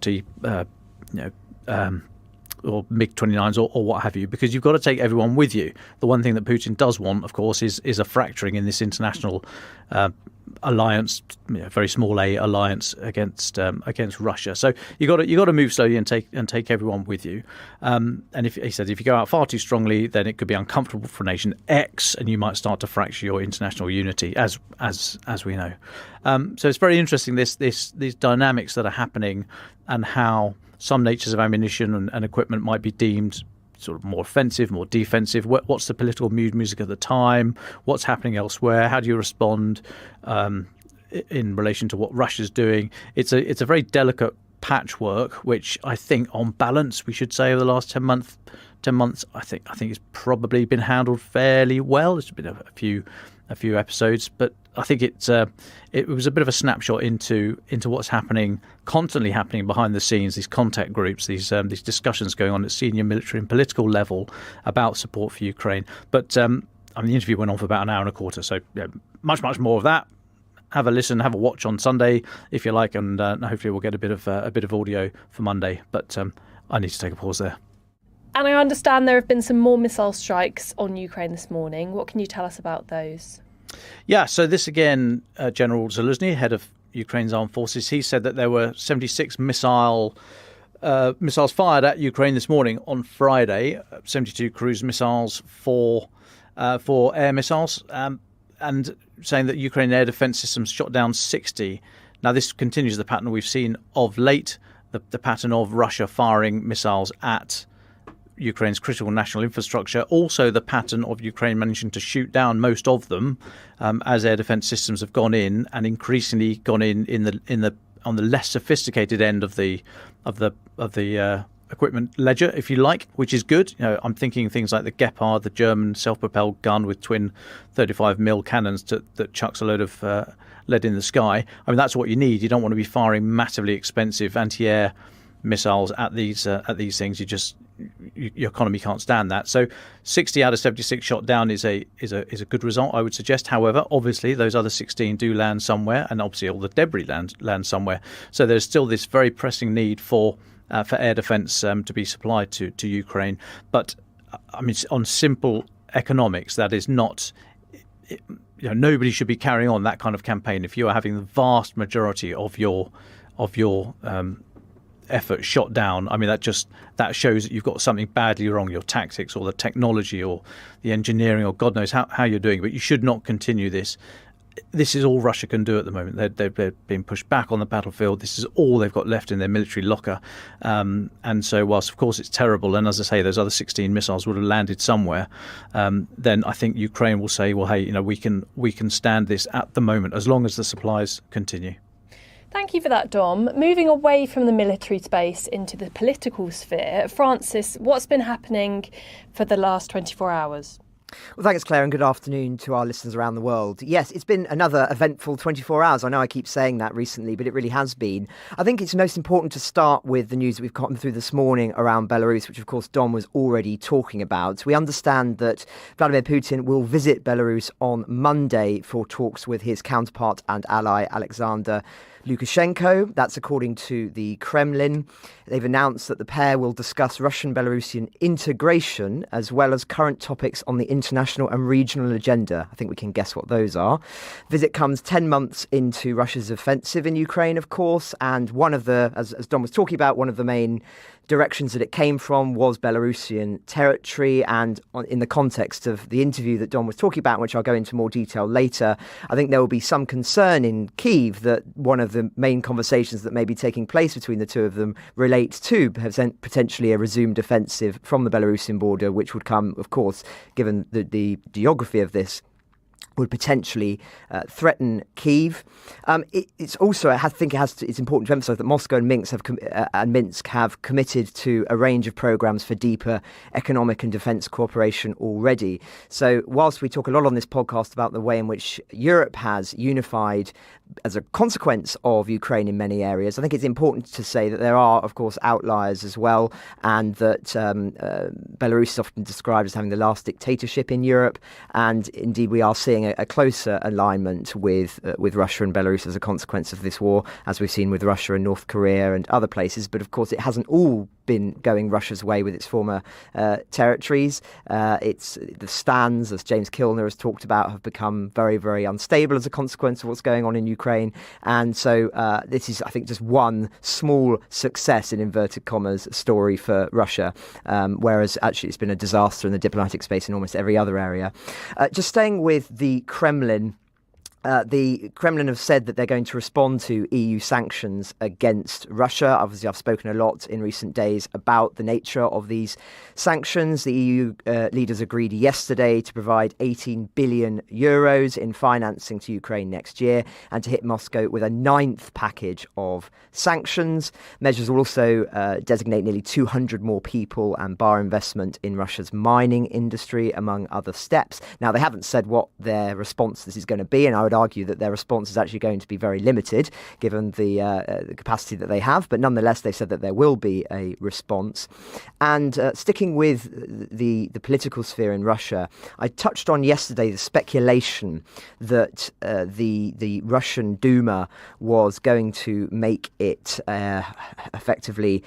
[SPEAKER 11] or MiG-29s or what have you, because you've got to take everyone with you. The one thing that Putin does want, of course, is a fracturing in this international alliance, very small a alliance against Russia. So you got to move slowly and take everyone with you. And he said if you go out far too strongly, then it could be uncomfortable for nation X, and you might start to fracture your international unity, as we know. So it's very interesting these dynamics that are happening, and how some natures of ammunition and equipment might be deemed sort of more offensive, more defensive. What's the political mood music at the time? What's happening elsewhere? How do you respond in relation to what Russia's doing? It's a very delicate patchwork, which I think, on balance, we should say over the last 10 months, I think it's probably been handled fairly well. There's been a few episodes, but I think it was a bit of a snapshot into what's constantly happening behind the scenes. These contact groups, these discussions going on at senior military and political level about support for Ukraine. But the interview went on for about an hour and a quarter, so much more of that. Have a listen, have a watch on Sunday if you like, and hopefully we'll get a bit of audio for Monday. But I need to take a pause there.
[SPEAKER 12] And I understand there have been some more missile strikes on Ukraine this morning. What can you tell us about those?
[SPEAKER 11] Yeah, so this again, General Zelenskyy, head of Ukraine's armed forces, he said that there were 76 missiles fired at Ukraine this morning on Friday, 72 cruise missiles, for air missiles, and saying that Ukrainian air defence systems shot down 60. Now, this continues the pattern we've seen of late, the pattern of Russia firing missiles at Ukraine's critical national infrastructure, also the pattern of Ukraine managing to shoot down most of them as air defence systems have gone in, and increasingly gone on the less sophisticated end of the equipment ledger, if you like, which is good. I'm thinking things like the Gepard, the German self-propelled gun with twin 35mm cannons that chucks a load of lead in the sky. I mean, that's what you need. You don't want to be firing massively expensive anti-air missiles at these things. Your economy can't stand that. So 60 out of 76 shot down is a good result, I would suggest. However, obviously those other 16 do land somewhere, and obviously all the debris land somewhere. So there's still this very pressing need for air defence to be supplied to Ukraine. But I mean, on simple economics. That is not, nobody should be carrying on that kind of campaign if you are having the vast majority of your effort shot down. I mean, that shows that you've got something badly wrong, your tactics or the technology or the engineering or God knows how you're doing. But you should not continue this. This is all Russia can do at the moment. They're being pushed back on the battlefield. This is all they've got left in their military locker. And so whilst, of course, it's terrible, and as I say, those other 16 missiles would have landed somewhere, then I think Ukraine will say, well, hey, we can stand this at the moment as long as the supplies continue.
[SPEAKER 12] Thank you for that, Dom. Moving away from the military space into the political sphere, Francis, what's been happening for the last 24 hours?
[SPEAKER 10] Well, thanks, Claire, and good afternoon to our listeners around the world. Yes, it's been another eventful 24 hours. I know I keep saying that recently, but it really has been. I think it's most important to start with the news that we've gotten through this morning around Belarus, which, of course, Dom was already talking about. We understand that Vladimir Putin will visit Belarus on Monday for talks with his counterpart and ally, Alexander Lukashenko. That's according to the Kremlin. They've announced that the pair will discuss Russian-Belarusian integration as well as current topics on the international and regional agenda. I think we can guess what those are. Visit comes 10 months into Russia's offensive in Ukraine, of course, and one of the, as Don was talking about, one of the main directions that it came from was Belarusian territory. And in the context of the interview that Don was talking about, which I'll go into more detail later, I think there will be some concern in Kyiv that one of the main conversations that may be taking place between the two of them relates to potentially a resumed offensive from the Belarusian border, which would come, of course, given the geography of this, would potentially threaten Kyiv. It's also, it's important to emphasise that Moscow and Minsk have committed to a range of programmes for deeper economic and defence cooperation already. So whilst we talk a lot on this podcast about the way in which Europe has unified as a consequence of Ukraine in many areas, I think it's important to say that there are, of course, outliers as well, and that Belarus is often described as having the last dictatorship in Europe, and indeed we are seeing a closer alignment with Russia and Belarus as a consequence of this war, as we've seen with Russia and North Korea and other places. But of course, it hasn't all been going Russia's way with its former territories. It's the stands, as James Kilner has talked about, have become very, very unstable as a consequence of what's going on in Ukraine. And so this is, I think, just one small success, in inverted commas, story for Russia, whereas actually it's been a disaster in the diplomatic space in almost every other area. Just staying with the Kremlin, the Kremlin have said that they're going to respond to EU sanctions against Russia. Obviously, I've spoken a lot in recent days about the nature of these sanctions. The EU leaders agreed yesterday to provide 18 billion euros in financing to Ukraine next year and to hit Moscow with a ninth package of sanctions. Measures will also designate nearly 200 more people and bar investment in Russia's mining industry, among other steps. Now, they haven't said what their response to this is going to be, and I would argue that their response is actually going to be very limited given the capacity that they have. But nonetheless, they've said that there will be a response. And sticking with the political sphere in Russia, I touched on yesterday the speculation that the Russian Duma was going to make it effectively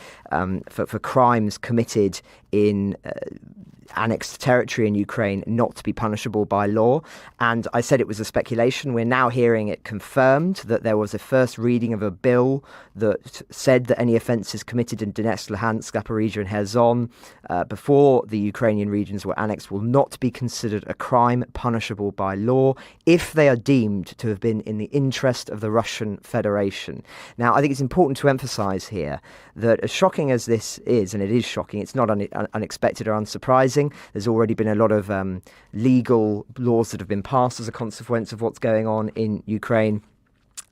[SPEAKER 10] for crimes committed in annexed territory in Ukraine not to be punishable by law. And I said it was a speculation. We're now hearing it confirmed that there was a first reading of a bill that said that any offences committed in Donetsk, Luhansk, Zaporizhia and Kherson before the Ukrainian regions were annexed will not be considered a crime punishable by law if they are deemed to have been in the interest of the Russian Federation. Now, I think it's important to emphasise here that as shocking as this is, and it is shocking, it's not unexpected or unsurprising. There's already been a lot of legal laws that have been passed as a consequence of what's going on in Ukraine.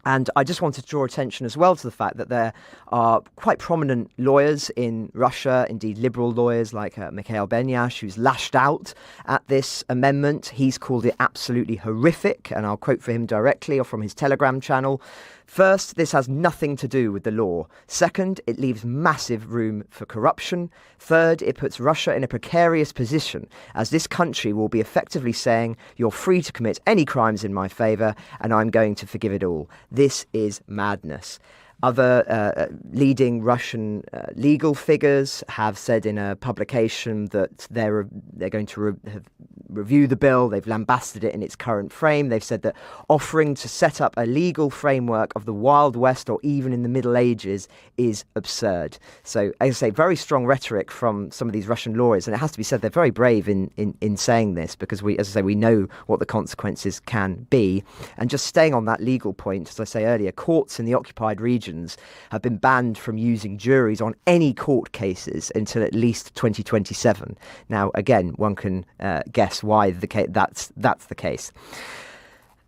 [SPEAKER 10] And I just wanted to draw attention as well to the fact that there are quite prominent lawyers in Russia, indeed liberal lawyers like Mikhail Benyash, who's lashed out at this amendment. He's called it absolutely horrific, and I'll quote for him directly or from his Telegram channel. First, this has nothing to do with the law. Second, it leaves massive room for corruption. Third, it puts Russia in a precarious position, as this country will be effectively saying, you're free to commit any crimes in my favour, and I'm going to forgive it all. This is madness. Other leading Russian legal figures have said in a publication that they're going to review the bill. They've lambasted it in its current frame. They've said that offering to set up a legal framework of the Wild West or even in the Middle Ages is absurd. So, as I say, very strong rhetoric from some of these Russian lawyers. And it has to be said, they're very brave in saying this, because we know what the consequences can be. And just staying on that legal point, as I say earlier, courts in the occupied regions have been banned from using juries on any court cases until at least 2027. Now, again, one can guess why that's the case.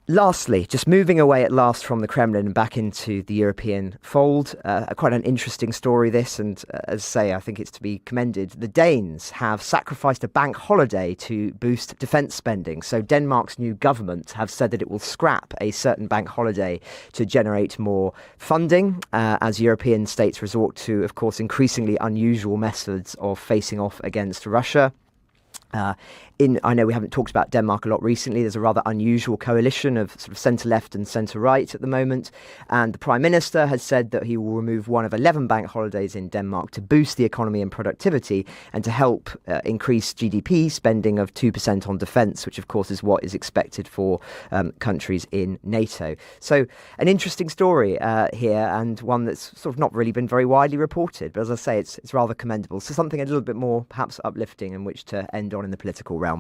[SPEAKER 10] Lastly, just moving away at last from the Kremlin and back into the European fold, quite an interesting story this, and as I say, I think it's to be commended. The Danes have sacrificed a bank holiday to boost defence spending. So Denmark's new government have said that it will scrap a certain bank holiday to generate more funding, as European states resort to, of course, increasingly unusual methods of facing off against Russia. I know we haven't talked about Denmark a lot recently. There's a rather unusual coalition of sort of centre-left and centre-right at the moment. And the Prime Minister has said that he will remove one of 11 bank holidays in Denmark to boost the economy and productivity and to help increase GDP spending of 2% on defence, which of course is what is expected for countries in NATO. So an interesting story here, and one that's sort of not really been very widely reported. But as I say, it's rather commendable. So something a little bit more perhaps uplifting in which to end on in the political realm.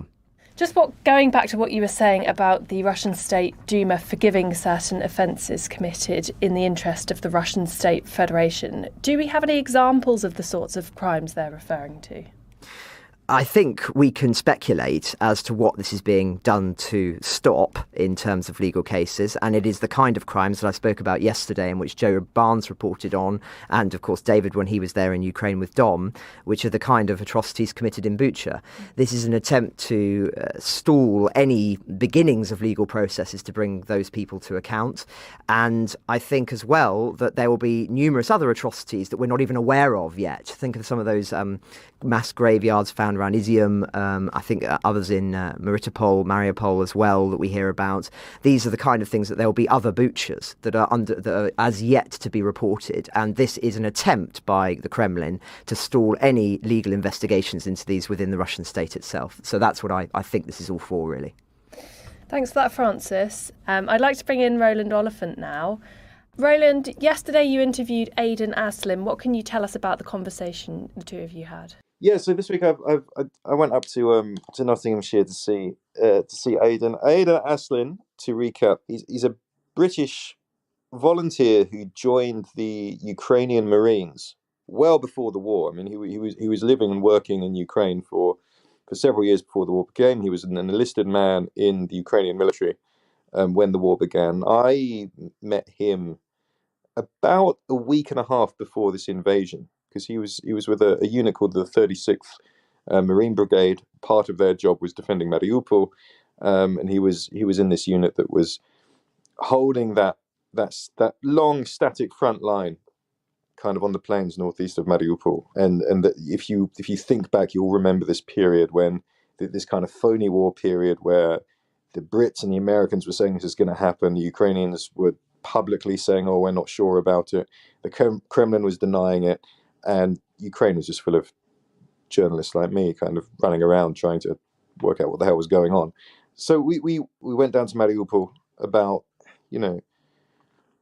[SPEAKER 12] Just going back to what you were saying about the Russian State Duma forgiving certain offences committed in the interest of the Russian State Federation, do we have any examples of the sorts of crimes they're referring to?
[SPEAKER 10] I think we can speculate as to what this is being done to stop in terms of legal cases, and it is the kind of crimes that I spoke about yesterday, in which Joe Barnes reported on, and of course David when he was there in Ukraine with Dom, which are the kind of atrocities committed in Bucha. This is an attempt to stall any beginnings of legal processes to bring those people to account, and I think as well that there will be numerous other atrocities that we're not even aware of yet. Think of some of those mass graveyards found around Izium, I think others in Mariupol as well that we hear about. These are the kind of things that there will be other butchers that are as yet to be reported, and this is an attempt by the Kremlin to stall any legal investigations into these within the Russian state itself. So that's what I think this is all for, really.
[SPEAKER 12] Thanks for that, Francis. I'd like to bring in Roland Oliphant now. Roland, yesterday you interviewed Aiden Aslin. What can you tell us about the conversation the two of you had?
[SPEAKER 13] Yeah, so this week I went up to Nottinghamshire to see Aiden Aslin. To recap, he's a British volunteer who joined the Ukrainian Marines well before the war. I mean, he was living and working in Ukraine for several years before the war began. He was an enlisted man in the Ukrainian military when the war began. I met him about a week and a half before this invasion, because he was with a unit called the 36th Marine Brigade. Part of their job was defending Mariupol, and he was in this unit that was holding that long static front line, kind of on the plains northeast of Mariupol. And that if you think back, you'll remember this period when this kind of phony war period where the Brits and the Americans were saying this is going to happen. The Ukrainians were publicly saying, "Oh, we're not sure about it." The Kremlin was denying it. And Ukraine was just full of journalists like me, kind of running around trying to work out what the hell was going on. So we went down to Mariupol about,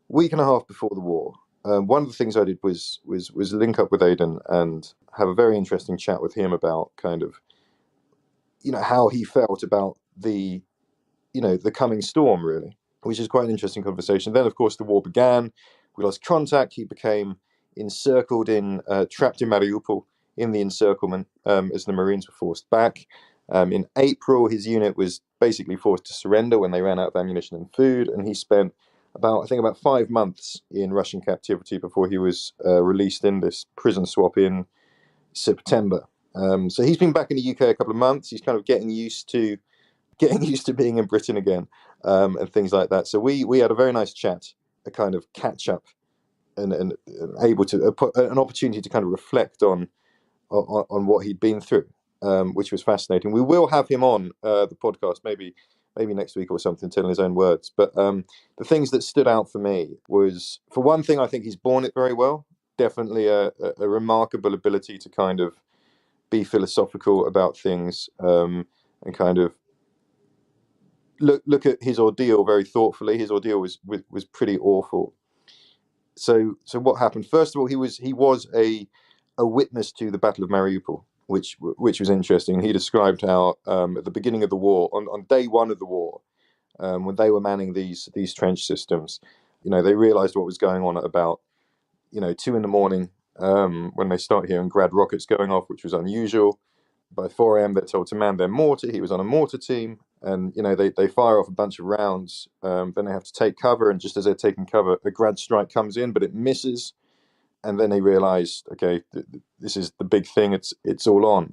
[SPEAKER 13] week and a half before the war. One of the things I did was link up with Aiden and have a very interesting chat with him about kind of, how he felt about the coming storm, really, which is quite an interesting conversation. Then, of course, the war began. We lost contact. He became trapped in Mariupol in the encirclement as the Marines were forced back. In April, his unit was basically forced to surrender when they ran out of ammunition and food, and he spent about 5 months in Russian captivity before he was released in this prison swap in September. So he's been back in the UK a couple of months. He's kind of getting used to being in Britain again, and things like that. So we had a very nice chat, a kind of catch up, and able to an opportunity to kind of reflect on what he'd been through, which was fascinating. We will have him on the podcast maybe next week or something, telling his own words. But the things that stood out for me was, for one thing, I think he's borne it very well. Definitely a remarkable ability to kind of be philosophical about things, and kind of look at his ordeal very thoughtfully. His ordeal was pretty awful. So what happened? First of all, he was a witness to the Battle of Mariupol, which was interesting. He described how at the beginning of the war, on day one of the war, when they were manning these trench systems, they realized what was going on at about 2 a.m. When they start hearing Grad rockets going off, which was unusual. By 4 a.m. they're told to man their mortar. He was on a mortar team, and they fire off a bunch of rounds. Then they have to take cover, and just as they're taking cover, a Grad strike comes in, but it misses. And then they realized, okay, this is the big thing. It's all on.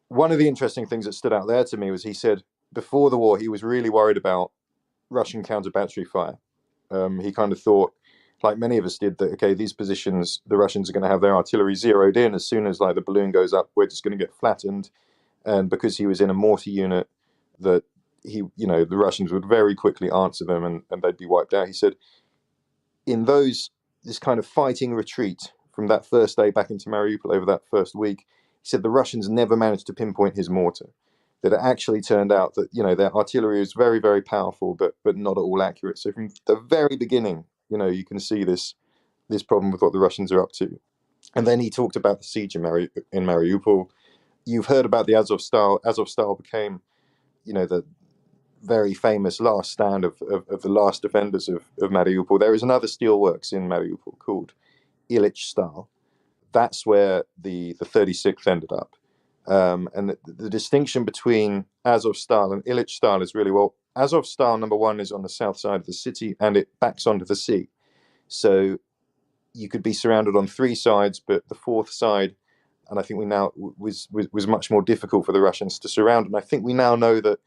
[SPEAKER 13] One of the interesting things that stood out there to me was he said before the war he was really worried about Russian counter-battery fire. He kind of thought, like many of us did, that okay, these positions, the Russians are going to have their artillery zeroed in as soon as like the balloon goes up. We're just going to get flattened, and because he was in a mortar unit, that the Russians would very quickly answer them and they'd be wiped out. He said, in this kind of fighting retreat from that first day back into Mariupol over that first week, he said the Russians never managed to pinpoint his mortar. That it actually turned out that their artillery was very, very powerful, but not at all accurate. So from the very beginning, you can see this problem with what the Russians are up to. And then he talked about the siege in Mariupol. You've heard about the Azovstal. Azovstal became, the very famous last stand of the last defenders of Mariupol. There is another steelworks in Mariupol called Ilyichstal. That's where the 36th ended up. And the distinction between Azovstal and Ilyichstal is really, well, Azovstal, number one, is on the south side of the city and it backs onto the sea. So you could be surrounded on three sides, but the fourth side, and I think we now was much more difficult for the Russians to surround. And I think we now know that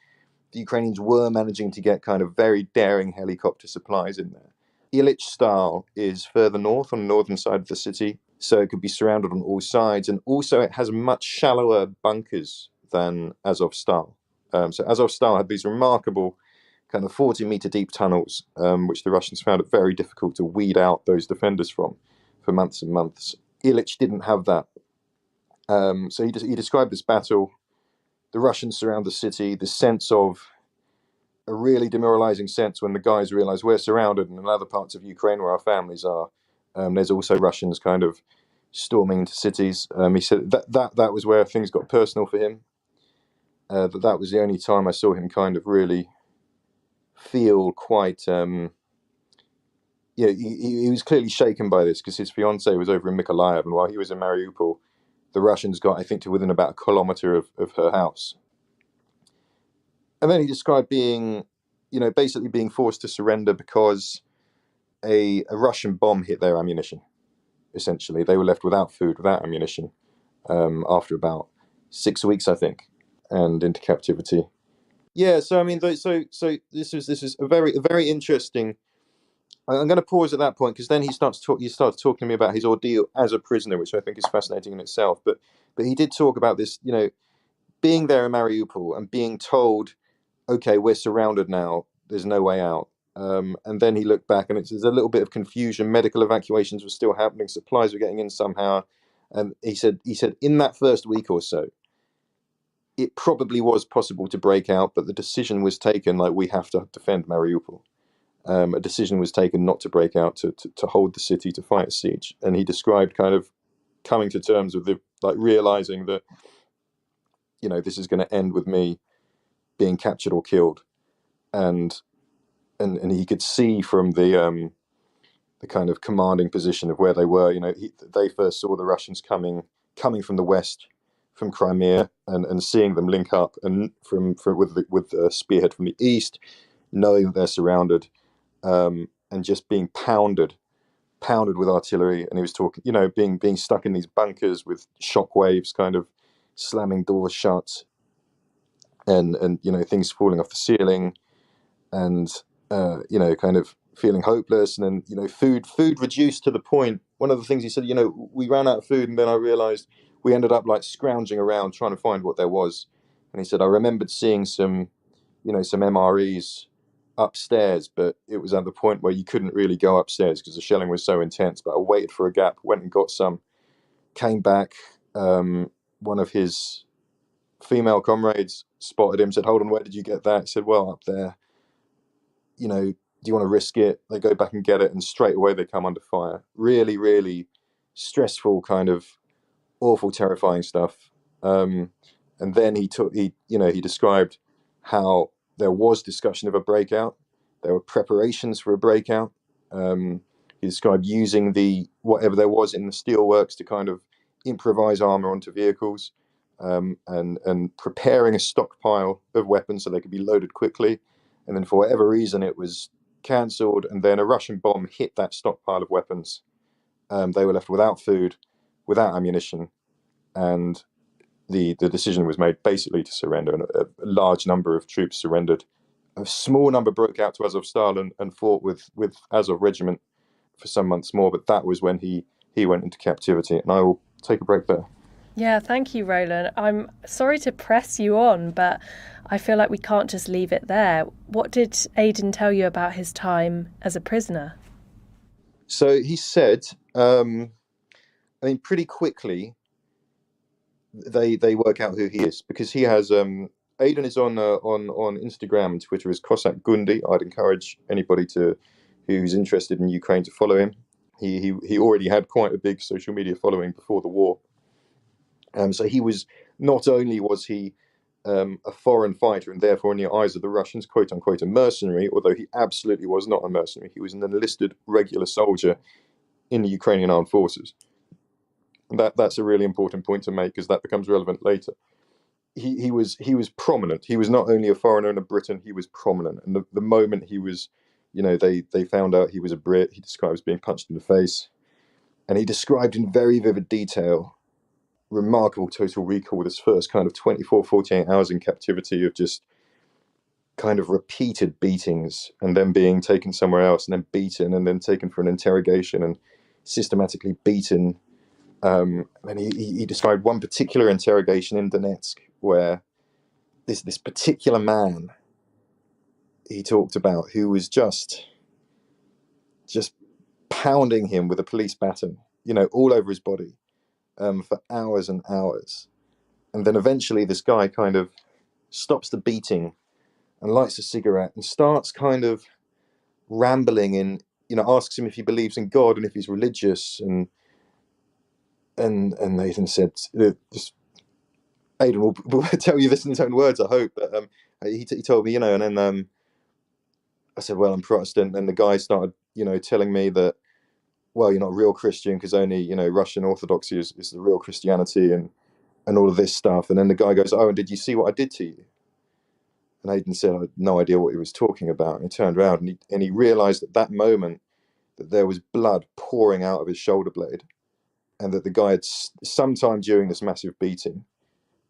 [SPEAKER 13] the Ukrainians were managing to get kind of very daring helicopter supplies in there. Ilyichstal is further north on the northern side of the city, so it could be surrounded on all sides. And also it has much shallower bunkers than Azovstal. So Azovstal had these remarkable kind of 40-meter deep tunnels, which the Russians found it very difficult to weed out those defenders from for months and months. Ilyich didn't have that. So he described this battle. The Russians surround the city, the sense of a really demoralizing sense when the guys realize we're surrounded, and in other parts of Ukraine where our families are, there's also Russians kind of storming into cities. He said that was where things got personal for him. That was the only time I saw him kind of really feel quite. He was clearly shaken by this because his fiance was over in Mykolaiv, and while he was in Mariupol, the Russians got, I think, to within about a kilometer of her house. And then he described being, basically being forced to surrender because a Russian bomb hit their ammunition. Essentially, they were left without food, without ammunition, after about 6 weeks, I think, and into captivity. Yeah, so I mean, so this is a very interesting. I'm going to pause at that point because then he starts talking to me about his ordeal as a prisoner, which I think is fascinating in itself. But he did talk about this, being there in Mariupol and being told, okay, we're surrounded now. There's no way out. And then he looked back, and there's a little bit of confusion. Medical evacuations were still happening. Supplies were getting in somehow. And he said in that first week or so, it probably was possible to break out, but the decision was taken, like, we have to defend Mariupol. A decision was taken not to break out, to hold the city, to fight a siege. And he described kind of coming to terms with realizing that, this is going to end with me being captured or killed. And he could see from the kind of commanding position of where they were, they first saw the Russians coming from the west, from Crimea, and seeing them link up, and with the spearhead from the east, knowing that they're surrounded, and just being pounded with artillery. And he was talking, being stuck in these bunkers with shock waves, kind of slamming doors shut, and things falling off the ceiling, and kind of feeling hopeless. And then food reduced to the point. One of the things he said, we ran out of food, and then I realized we ended up like scrounging around trying to find what there was. And he said, I remembered seeing some MREs upstairs, but it was at the point where you couldn't really go upstairs because the shelling was so intense. But I waited for a gap, went and got some, came back. One of his female comrades spotted him, said, "Hold on, where did you get that?" He said, "Well, up there. You know, do you want to risk it?" They go back and get it, and straight away they come under fire. Really, really stressful, kind of awful, terrifying stuff. And then he described how there was discussion of a breakout. There were preparations for a breakout. He described using whatever there was in the steelworks to kind of improvise armor onto vehicles, and preparing a stockpile of weapons so they could be loaded quickly. And then for whatever reason, it was cancelled, and then a Russian bomb hit that stockpile of weapons. They were left without food, without ammunition, and the decision was made basically to surrender, and a large number of troops surrendered. A small number broke out to Azovstal and fought with Azov regiment for some months more, but that was when he went into captivity. And I will take a break there.
[SPEAKER 12] Yeah, thank you, Roland. I'm sorry to press you on, but I feel like we can't just leave it there. What did Aiden tell you about his time as a prisoner?
[SPEAKER 13] So he said, pretty quickly, they work out who he is, because he has Aiden is on Instagram and Twitter as Cossack Gundi. I'd encourage anybody who's interested in Ukraine to follow him. He already had quite a big social media following before the war. So he was, not only was he a foreign fighter and therefore in the eyes of the Russians, quote unquote, a mercenary, although he absolutely was not a mercenary. He was an enlisted regular soldier in the Ukrainian armed forces. That's a really important point to make, because that becomes relevant later. He was prominent. He was not only a foreigner in Britain, he was prominent. And the moment he was, they found out he was a Brit, he described being punched in the face. And he described in very vivid detail, remarkable total recall, this first kind of 24, 48 hours in captivity of just kind of repeated beatings, and then being taken somewhere else, and then beaten, and then taken for an interrogation and systematically beaten. And he described one particular interrogation in Donetsk where this particular man he talked about, who was just pounding him with a police baton, all over his body, for hours and hours. And then eventually this guy kind of stops the beating and lights a cigarette and starts kind of rambling and, asks him if he believes in God and if he's religious. And Nathan said, just Aiden will tell you this in his own words, I hope. But he told me, and then I said, well, I'm Protestant. And the guy started, telling me that, well, you're not a real Christian because only, Russian Orthodoxy is the real Christianity and all of this stuff. And then the guy goes, oh, and did you see what I did to you? And Aiden said, I had no idea what he was talking about. And he turned around and he realized at that moment that there was blood pouring out of his shoulder blade, and that the guy had, sometime during this massive beating,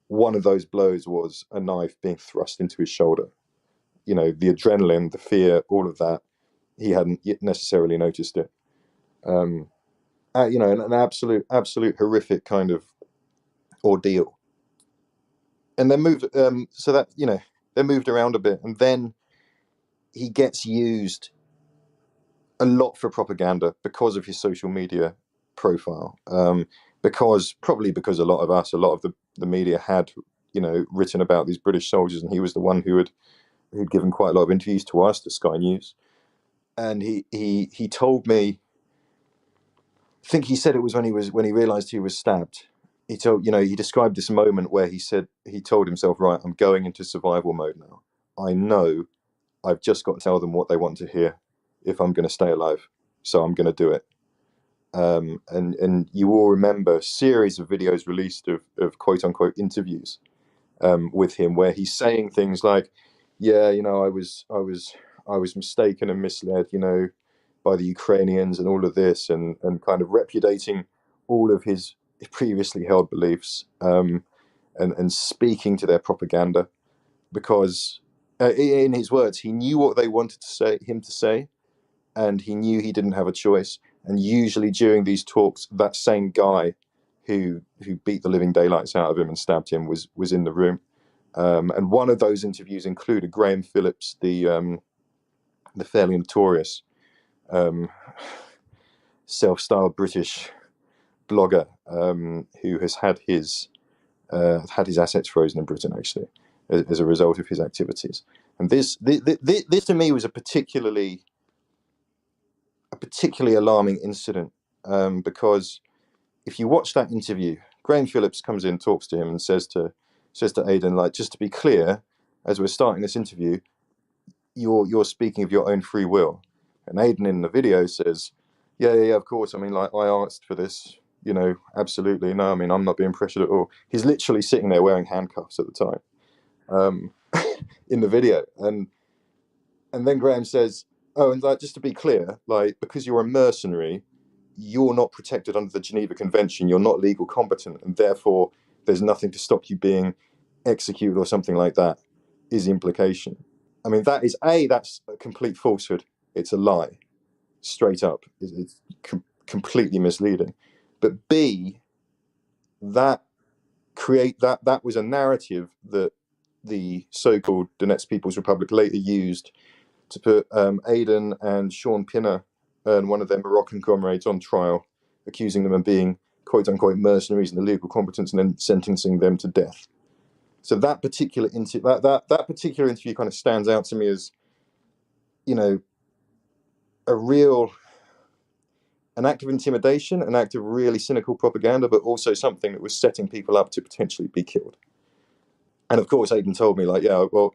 [SPEAKER 13] one of those blows was a knife being thrust into his shoulder. The adrenaline, the fear, all of that, he hadn't yet necessarily noticed it. An absolute horrific kind of ordeal. And then moved, so that, they moved around a bit, and then he gets used a lot for propaganda because of his social media profile. Because a lot of the media had, written about these British soldiers, and he was the one who'd given quite a lot of interviews to us, to Sky News. And he told me, I think he said it was when he realized he was stabbed. He described this moment where he told himself, right, I'm going into survival mode now. I know I've just got to tell them what they want to hear if I'm going to stay alive. So I'm going to do it. And you all remember a series of videos released of quote unquote interviews with him, where he's saying things like, yeah, I was mistaken and misled, by the Ukrainians and all of this, and kind of repudiating all of his previously held beliefs, and speaking to their propaganda, because in his words, he knew what they wanted him to say, and he knew he didn't have a choice. And usually during these talks, that same guy who beat the living daylights out of him and stabbed him was in the room. And one of those interviews included Graham Phillips, the fairly notorious self-styled British blogger, who has had his had his assets frozen in Britain, actually, as a result of his activities. And this to me was a particularly alarming incident, because if you watch that interview, Graham Phillips comes in, talks to him, and says to Aiden, like, just to be clear, as we're starting this interview, you're speaking of your own free will. And Aiden in the video says, yeah, of course. I mean, like, I asked for this, absolutely. No, I mean, I'm not being pressured at all. He's literally sitting there wearing handcuffs at the time, in the video. And then Graham says, oh, and like, just to be clear, like, because you're a mercenary, you're not protected under the Geneva Convention. You're not legal competent, and therefore there's nothing to stop you being executed or something like that, is the implication. I mean, that's a complete falsehood. It's a lie, straight up. It's completely misleading. But B, that was a narrative that the so-called Donetsk People's Republic later used to put Aiden and Sean Pinner and one of their Moroccan comrades on trial, accusing them of being quote-unquote mercenaries and illegal competence, and then sentencing them to death. So that particular interview kind of stands out to me as, an act of intimidation, an act of really cynical propaganda, but also something that was setting people up to potentially be killed. And of course, Aiden told me, like, yeah, well,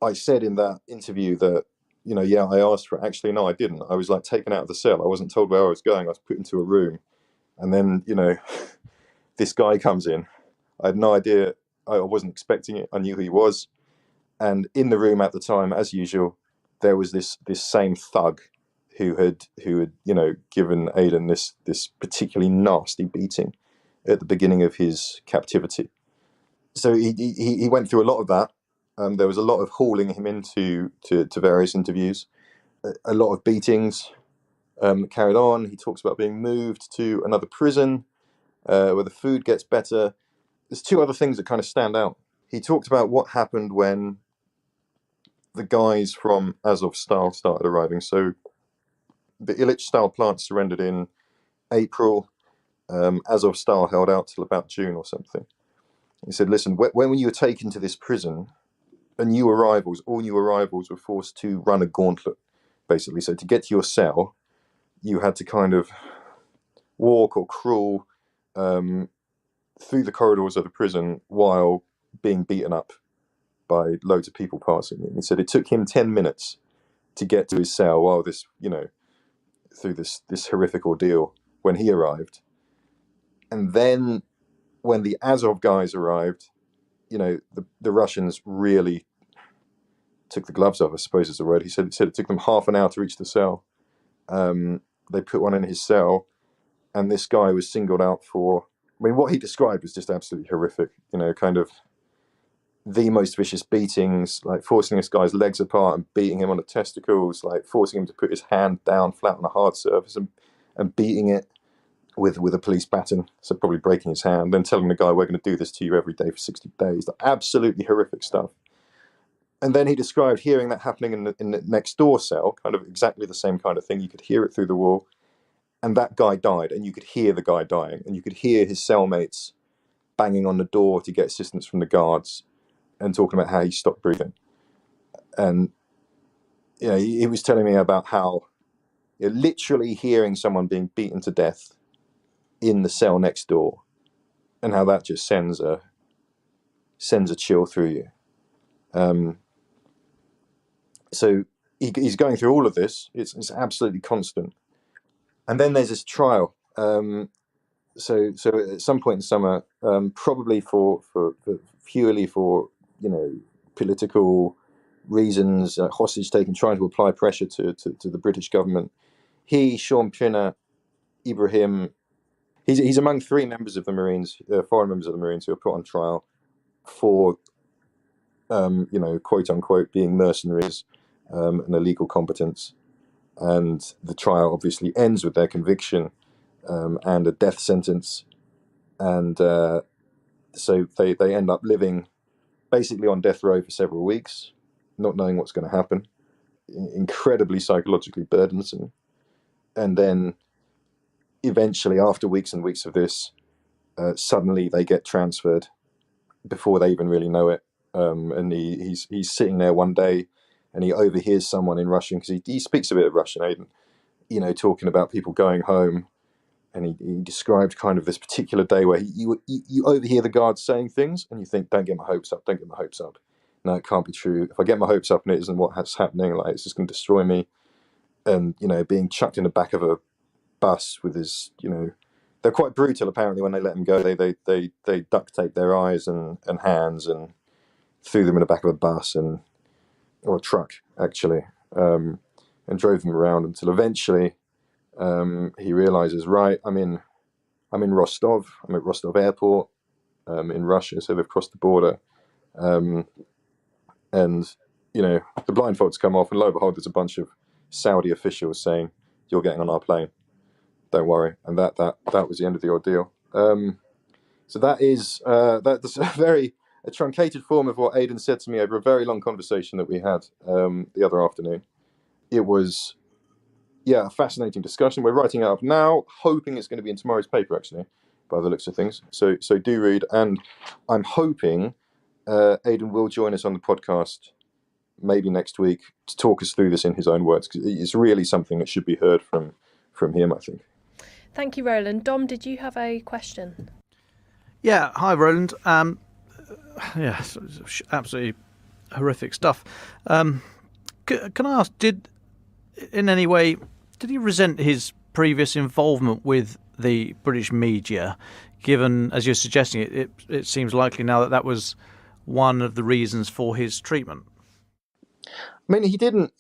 [SPEAKER 13] I said in that interview that, I asked for it. Actually, no, I didn't. I was like taken out of the cell. I wasn't told where I was going. I was put into a room. And then, this guy comes in. I had no idea. I wasn't expecting it. I knew who he was. And in the room at the time, as usual, there was this same thug who had given Aiden this particularly nasty beating at the beginning of his captivity. So he went through a lot of that. There was a lot of hauling him into various interviews, a lot of beatings carried on. He talks about being moved to another prison where the food gets better. There's two other things that kind of stand out. He talked about what happened when the guys from Azovstal started arriving. So the Ilyich-style plant surrendered in April. Azovstal held out till about June or something. He said, listen, when you were taken to this prison, all new arrivals were forced to run a gauntlet, basically. So to get to your cell, you had to kind of walk or crawl through the corridors of the prison while being beaten up by loads of people passing him. He said it took him 10 minutes to get to his cell while through this horrific ordeal when he arrived. And then when the Azov guys arrived, the Russians really took the gloves off, I suppose is the word. He said it took them half an hour to reach the cell. They put one in his cell, and this guy was singled out for, I mean, what he described was just absolutely horrific, kind of the most vicious beatings, like forcing this guy's legs apart and beating him on the testicles, like forcing him to put his hand down flat on a hard surface and beating it with a police baton, so probably breaking his hand, then telling the guy, we're going to do this to you every day for 60 days. Like, absolutely horrific stuff. And then he described hearing that happening in the next door cell, kind of exactly the same kind of thing. You could hear it through the wall, and that guy died, and you could hear the guy dying, and you could hear his cellmates banging on the door to get assistance from the guards and talking about how he stopped breathing. And he was telling me about how literally hearing someone being beaten to death in the cell next door, and how that just sends a chill through you. So he's going through all of this. It's absolutely constant. And then there's this trial. So at some point in the summer, probably for purely for political reasons, hostage taking, trying to apply pressure to the British government. He, Sean Pinner, Ibrahim, he's among three members of the Marines, foreign members of the Marines, who are put on trial for quote unquote being mercenaries and illegal competence. And the trial obviously ends with their conviction and a death sentence. And so they end up living basically on death row for several weeks, not knowing what's going to happen, incredibly psychologically burdensome. And then eventually, after weeks and weeks of this, suddenly they get transferred before they even really know it. And he's sitting there one day, and he overhears someone in Russian, because he speaks a bit of Russian, Aiden, talking about people going home. And he described kind of this particular day where you overhear the guards saying things, and you think, don't get my hopes up, don't get my hopes up. No, it can't be true. If I get my hopes up and it isn't what's happening, like, it's just going to destroy me. And, being chucked in the back of a bus with his, they're quite brutal apparently when they let him go. They duct tape their eyes and hands and threw them in the back of a bus or a truck, actually, and drove them around until eventually he realizes, right, I'm in Rostov. I'm at Rostov Airport in Russia, so they've crossed the border. And, the blindfolds come off, and lo and behold, there's a bunch of Saudi officials saying, you're getting on our plane. Don't worry. And that was the end of the ordeal. So that's a truncated form of what Aiden said to me over a very long conversation that we had the other afternoon. It was, a fascinating discussion. We're writing it up now, hoping it's going to be in tomorrow's paper, actually, by the looks of things. So do read. And I'm hoping Aiden will join us on the podcast maybe next week to talk us through this in his own words, because it's really something that should be heard from him, I think.
[SPEAKER 12] Thank you, Roland. Dom, did you have a question?
[SPEAKER 14] Yeah, hi, Roland. Absolutely horrific stuff. Can I ask, did he resent his previous involvement with the British media, given, as you're suggesting, it seems likely now that was one of the reasons for his treatment?
[SPEAKER 13] I mean, he didn't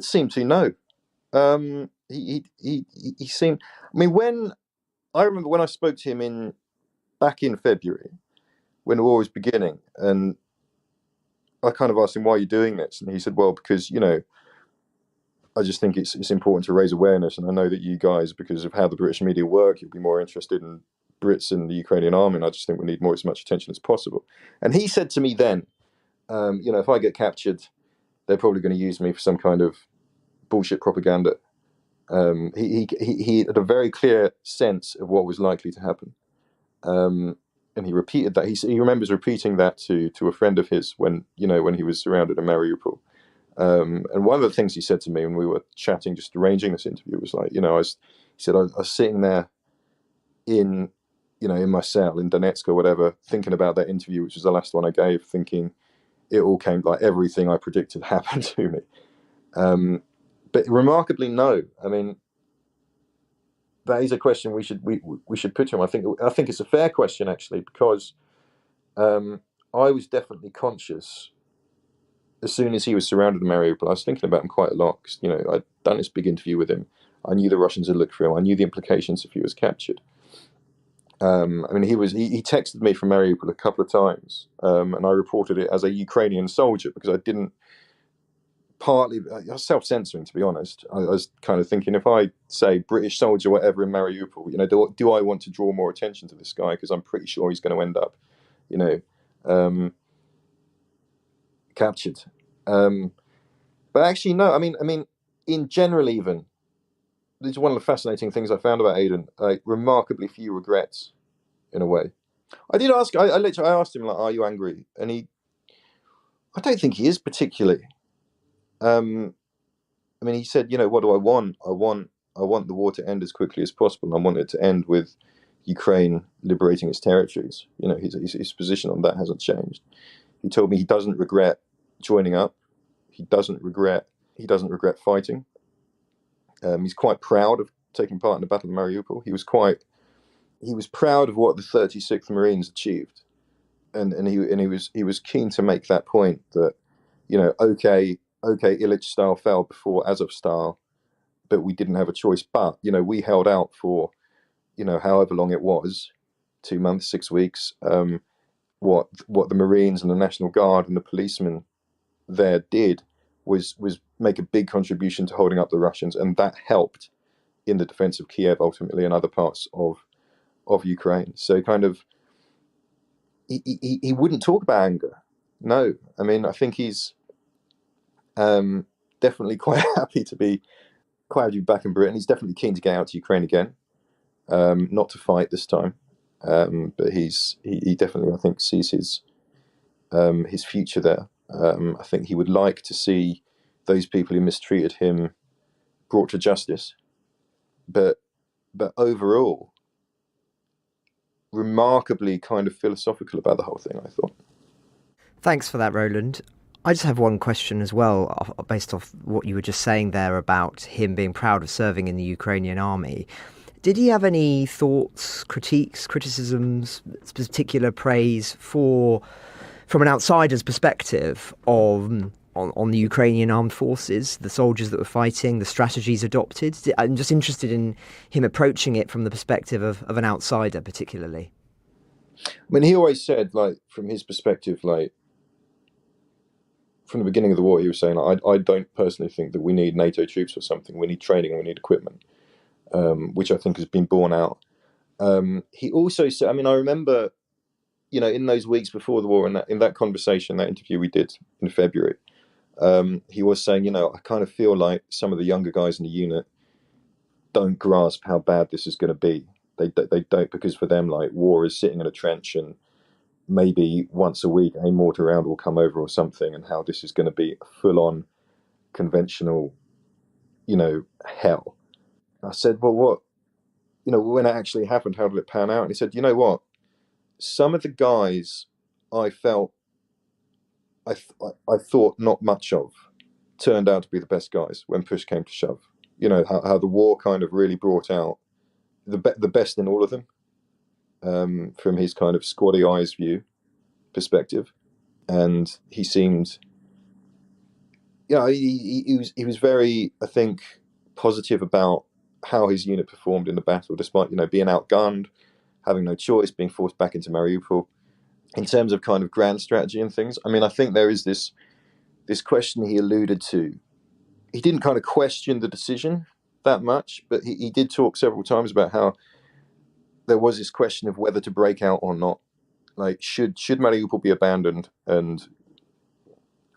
[SPEAKER 13] seem to know. He seemed. I mean, I remember when I spoke to him back in February, when the war was beginning, and I kind of asked him, why are you doing this? And he said, well, because, I just think it's important to raise awareness, and I know that you guys, because of how the British media work, you'll be more interested in Brits and the Ukrainian army, and I just think we need as much attention as possible. And he said to me then, if I get captured, they're probably going to use me for some kind of bullshit propaganda. He had a very clear sense of what was likely to happen. And he repeated that. He remembers repeating that to a friend of his when he was surrounded in Mariupol. And one of the things he said to me when we were chatting, just arranging this interview, was like, he said, I was sitting there in my cell in Donetsk or whatever, thinking about that interview, which was the last one I gave, thinking it all came, like, everything I predicted happened to me. But remarkably, no. I mean, that is a question we should put to him. I think it's a fair question, actually, because I was definitely conscious as soon as he was surrounded in Mariupol. I was thinking about him quite a lot, because I'd done this big interview with him. I knew the Russians had looked for him. I knew the implications if he was captured. I mean, he texted me from Mariupol a couple of times, and I reported it as a Ukrainian soldier, because I didn't. Partly, I was self-censoring, to be honest. I was kind of thinking, if I say British soldier, whatever, in Mariupol, do I want to draw more attention to this guy? Because I'm pretty sure he's going to end up, captured. But actually, no. I mean, in general, even this is one of the fascinating things I found about Aiden. Remarkably few regrets, in a way. I did ask. I asked him, like, "Are you angry?" And I don't think he is particularly. I mean, he said, what do I want? I want the war to end as quickly as possible. And I want it to end with Ukraine liberating its territories. His position on that hasn't changed. He told me he doesn't regret joining up. He doesn't regret fighting. He's quite proud of taking part in the Battle of Mariupol. He was proud of what the 36th Marines achieved, and he was keen to make that point that, okay, Illich-style fell before Azov-style, but we didn't have a choice. But, we held out for, however long it was, 2 months, 6 weeks. What the Marines and the National Guard and the policemen there did was make a big contribution to holding up the Russians, and that helped in the defense of Kiev ultimately and other parts of Ukraine. So kind of, he wouldn't talk about anger. No, I mean, I think he's definitely quite happy to be back in Britain. He's definitely keen to get out to Ukraine again, not to fight this time. But he definitely, I think, sees his future there. I think he would like to see those people who mistreated him brought to justice. But overall, remarkably kind of philosophical about the whole thing, I thought.
[SPEAKER 10] Thanks for that, Roland. I just have one question as well, based off what you were just saying there about him being proud of serving in the Ukrainian army. Did he have any thoughts, critiques, criticisms, particular praise from an outsider's perspective on the Ukrainian armed forces, the soldiers that were fighting, the strategies adopted? I'm just interested in him approaching it from the perspective of an outsider, particularly.
[SPEAKER 13] I mean, he always said, like, from his perspective, like, from the beginning of the war, he was saying, like, I don't personally think that we need NATO troops or something. We need training, we need equipment, which I think has been borne out. He also said, I mean, I remember, in those weeks before the war, in that conversation, that interview we did in February, he was saying, I kind of feel like some of the younger guys in the unit don't grasp how bad this is going to be. They don't, because for them, like, war is sitting in a trench and maybe once a week a mortar round will come over or something, and how this is going to be a full-on conventional, hell. I said, well, what, when it actually happened, how did it pan out? And he said, you know what? Some of the guys I felt, I thought not much of, turned out to be the best guys when push came to shove. How the war kind of really brought out the best in all of them, from his kind of squaddy eyes view perspective. And he seemed, he was very, I think, positive about how his unit performed in the battle, despite, being outgunned, having no choice, being forced back into Mariupol. In terms of kind of grand strategy and things, I mean, I think there is this question he alluded to. He didn't kind of question the decision that much, but he did talk several times about how there was this question of whether to break out or not. Like, should Mariupol be abandoned and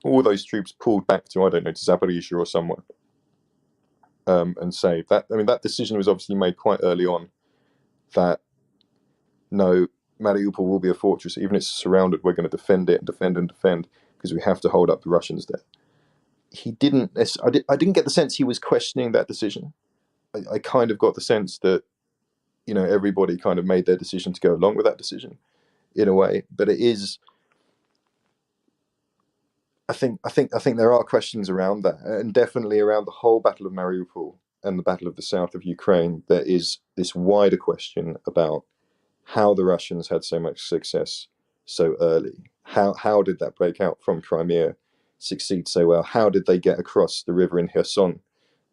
[SPEAKER 13] all those troops pulled back to, I don't know, to Zaporizhzhia or somewhere, and saved? That, I mean, that decision was obviously made quite early on, that no, Mariupol will be a fortress. Even if it's surrounded, we're going to defend it and defend and defend, because we have to hold up the Russians there. He didn't. I didn't get the sense he was questioning that decision. I kind of got the sense that, everybody kind of made their decision to go along with that decision, in a way. But it is, I think there are questions around that, and definitely around the whole Battle of Mariupol and the Battle of the South of Ukraine. There is this wider question about how the Russians had so much success so early. How did that break out from Crimea succeed so well? How did they get across the river in Kherson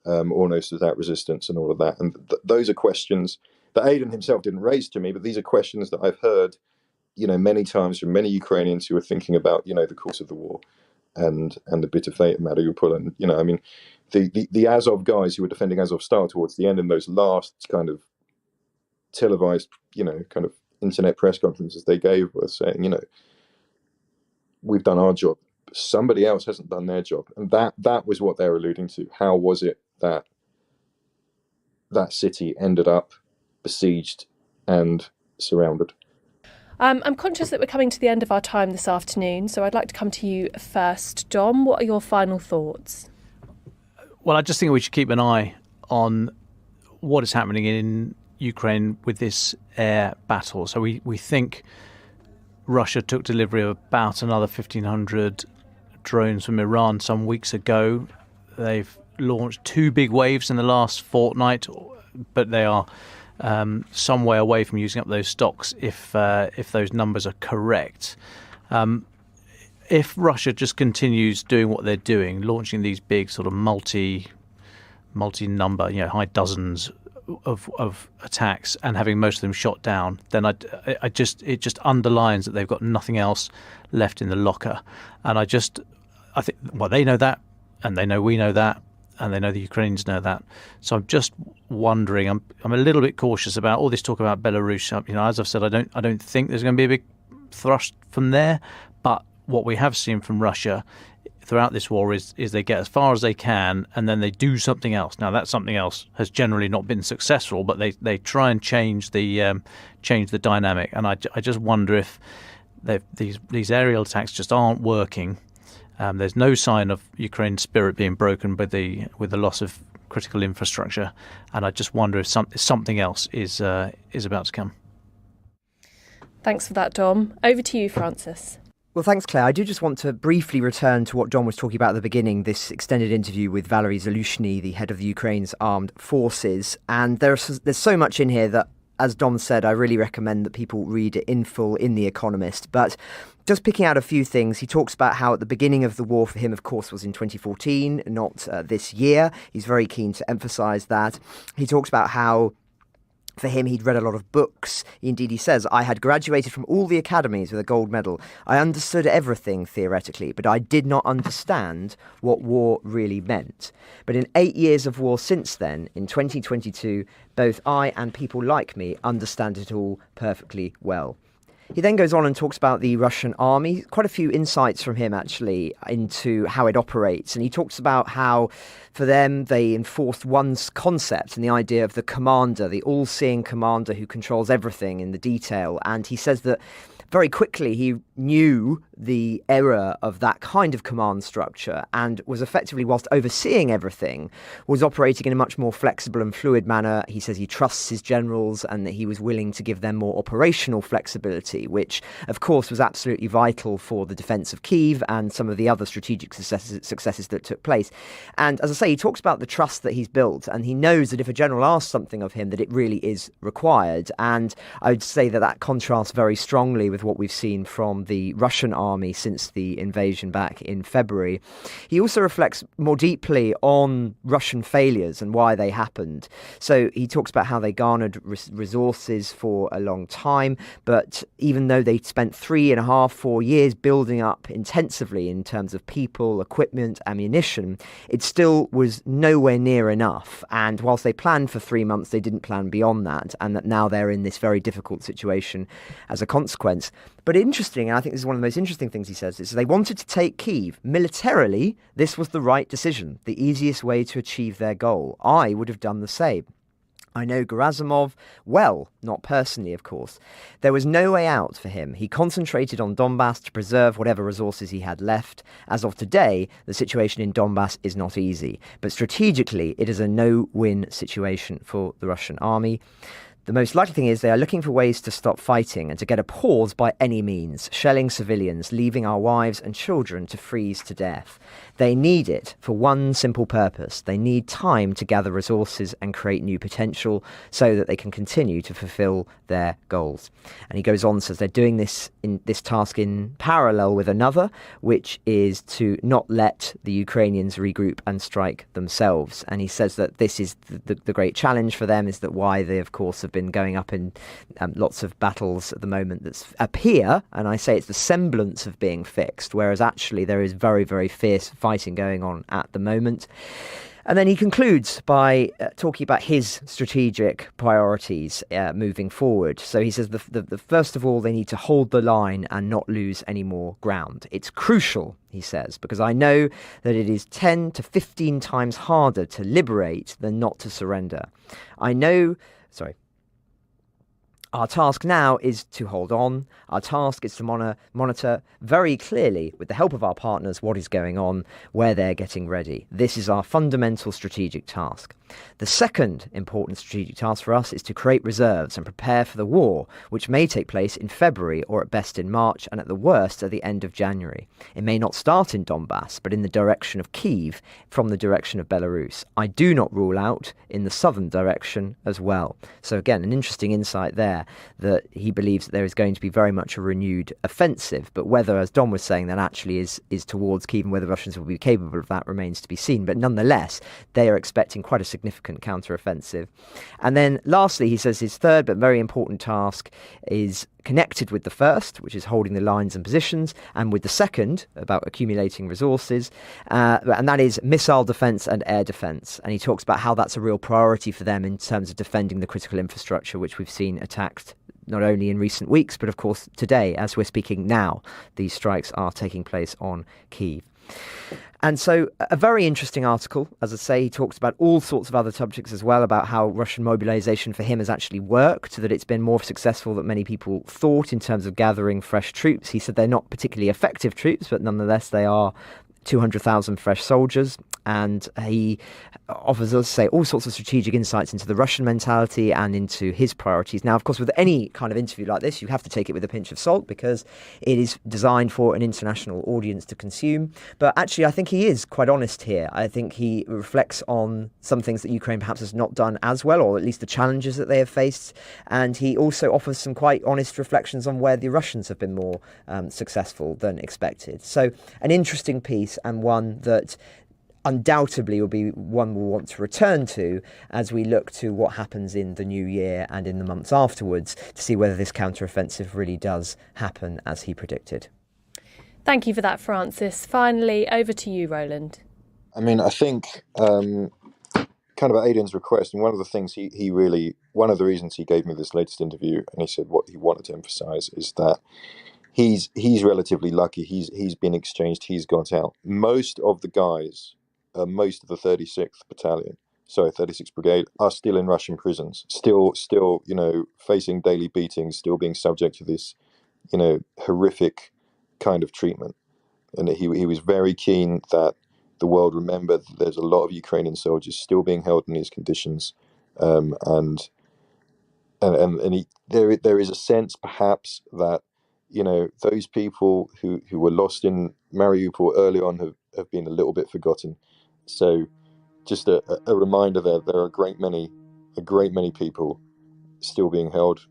[SPEAKER 13] almost without resistance and all of that? And those are questions that Aiden himself didn't raise to me, but these are questions that I've heard, many times from many Ukrainians who are thinking about, the course of the war and the bitter fate of Mariupol. And, I mean, the Azov guys who were defending Azovstal towards the end in those last kind of televised, kind of internet press conferences they gave, were saying, we've done our job. Somebody else hasn't done their job. And that was what they're alluding to. How was it that that city ended up besieged and surrounded?
[SPEAKER 12] I'm conscious that we're coming to the end of our time this afternoon, so I'd like to come to you first. Dom, what are your final thoughts?
[SPEAKER 14] Well, I just think we should keep an eye on what is happening in Ukraine with this air battle. So we think Russia took delivery of about another 1,500 drones from Iran some weeks ago. They've launched 2 big waves in the last fortnight, but they are some way away from using up those stocks if those numbers are correct. If Russia just continues doing what they're doing, launching these big sort of multi-number, high dozens of attacks and having most of them shot down, then it just underlines that they've got nothing else left in the locker. And I think, well, they know that, and they know we know that, and they know the Ukrainians know that. So I'm just wondering. I'm a little bit cautious about all this talk about Belarus. As I've said, I don't think there's going to be a big thrust from there. But what we have seen from Russia throughout this war is they get as far as they can and then they do something else. Now, that something else has generally not been successful, but they try and change the dynamic. And I just wonder if these aerial attacks just aren't working. There's no sign of Ukraine's spirit being broken with the loss of critical infrastructure, and I just wonder if something else is about to come.
[SPEAKER 12] Thanks for that, Dom. Over to you, Francis.
[SPEAKER 10] Well, thanks, Claire. I do just want to briefly return to what Dom was talking about at the beginning, this extended interview with Valery Zaluzhny, the head of the Ukraine's armed forces. And there's so much in here that, as Dom said, I really recommend that people read it in full in The Economist. But just picking out a few things, he talks about how at the beginning of the war for him, of course, was in 2014, not this year. He's very keen to emphasise that. He talks about how for him, he'd read a lot of books. Indeed, he says, I had graduated from all the academies with a gold medal. I understood everything theoretically, but I did not understand what war really meant. But in 8 years of war since then, in 2022, both I and people like me understand it all perfectly well. He then goes on and talks about the Russian army, quite a few insights from him actually into how it operates. And he talks about how for them they enforced one concept and the idea of the commander, the all-seeing commander who controls everything in the detail. And he says that very quickly he knew the error of that kind of command structure and was effectively, whilst overseeing everything, was operating in a much more flexible and fluid manner. He says he trusts his generals and that he was willing to give them more operational flexibility, which of course was absolutely vital for the defence of Kyiv and some of the other strategic successes that took place. And as I say, he talks about the trust that he's built, and he knows that if a general asks something of him, that it really is required. And I would say that contrasts very strongly with what we've seen from the Russian army since the invasion back in February. He also reflects more deeply on Russian failures and why they happened. So he talks about how they garnered resources for a long time, but even though they spent 3.5, 4 years building up intensively in terms of people, equipment, ammunition, it still was nowhere near enough. And whilst they planned for 3 months, they didn't plan beyond that, and that now they're in this very difficult situation as a consequence. But interesting, and I think this is one of the most interesting things he says, is they wanted to take Kyiv. Militarily, this was the right decision, the easiest way to achieve their goal. I would have done the same. I know Gerasimov well, not personally, of course. There was no way out for him. He concentrated on Donbass to preserve whatever resources he had left. As of today, the situation in Donbass is not easy, but strategically, it is a no-win situation for the Russian army. The most likely thing is they are looking for ways to stop fighting and to get a pause by any means, shelling civilians, leaving our wives and children to freeze to death. They need it for one simple purpose. They need time to gather resources and create new potential so that they can continue to fulfill their goals. And he goes on and says they're doing this task in parallel with another, which is to not let the Ukrainians regroup and strike themselves. And he says that this is the great challenge for them, is that why they, of course, have been going up in lots of battles at the moment that appear, and I say it's the semblance of being fixed, whereas actually there is very, very fierce fighting going on at the moment. And then he concludes by talking about his strategic priorities moving forward. So he says the first of all, they need to hold the line and not lose any more ground. It's crucial, he says, because I know that it is 10 to 15 times harder to liberate than not to surrender. Our task now is to hold on. Our task is to monitor very clearly, with the help of our partners, what is going on, where they're getting ready. This is our fundamental strategic task. The second important strategic task for us is to create reserves and prepare for the war, which may take place in February or at best in March and at the worst at the end of January. It may not start in Donbass, but in the direction of Kyiv from the direction of Belarus. I do not rule out in the southern direction as well. So again, an interesting insight there, that he believes that there is going to be very much a renewed offensive, but whether, as Dom was saying, that actually is towards Kyiv and whether Russians will be capable of that remains to be seen. But nonetheless, they are expecting quite a significant counter-offensive. And then lastly, he says his third but very important task is connected with the first, which is holding the lines and positions, and with the second, about accumulating resources, and that is missile defence and air defence. And he talks about how that's a real priority for them in terms of defending the critical infrastructure, which we've seen attacked not only in recent weeks, but of course today, as we're speaking now, these strikes are taking place on Kyiv. And so a very interesting article, as I say. He talks about all sorts of other subjects as well, about how Russian mobilization for him has actually worked, that it's been more successful than many people thought in terms of gathering fresh troops. He said they're not particularly effective troops, but nonetheless they are 200,000 fresh soldiers. And he offers us, say, all sorts of strategic insights into the Russian mentality and into his priorities. Now, of course, with any kind of interview like this, you have to take it with a pinch of salt because it is designed for an international audience to consume. But actually, I think he is quite honest here. I think he reflects on some things that Ukraine perhaps has not done as well, or at least the challenges that they have faced. And he also offers some quite honest reflections on where the Russians have been more successful than expected. So an interesting piece, and one that undoubtedly will be one we'll want to return to as we look to what happens in the new year and in the months afterwards to see whether this counteroffensive really does happen as he predicted.
[SPEAKER 12] Thank you for that, Francis. Finally, over to you, Roland.
[SPEAKER 13] I mean, I think kind of at Aiden's request, and one of the reasons he gave me this latest interview, and he said what he wanted to emphasize is that he's relatively lucky. He's been exchanged. He's got out. Most of the guys, most of the 36th Brigade are still in Russian prisons, still, facing daily beatings, still being subject to this, horrific kind of treatment. And he was very keen that the world remember that there's a lot of Ukrainian soldiers still being held in these conditions, there is a sense perhaps that those people who were lost in Mariupol early on have been a little bit forgotten. So just a reminder there are a great many people still being held.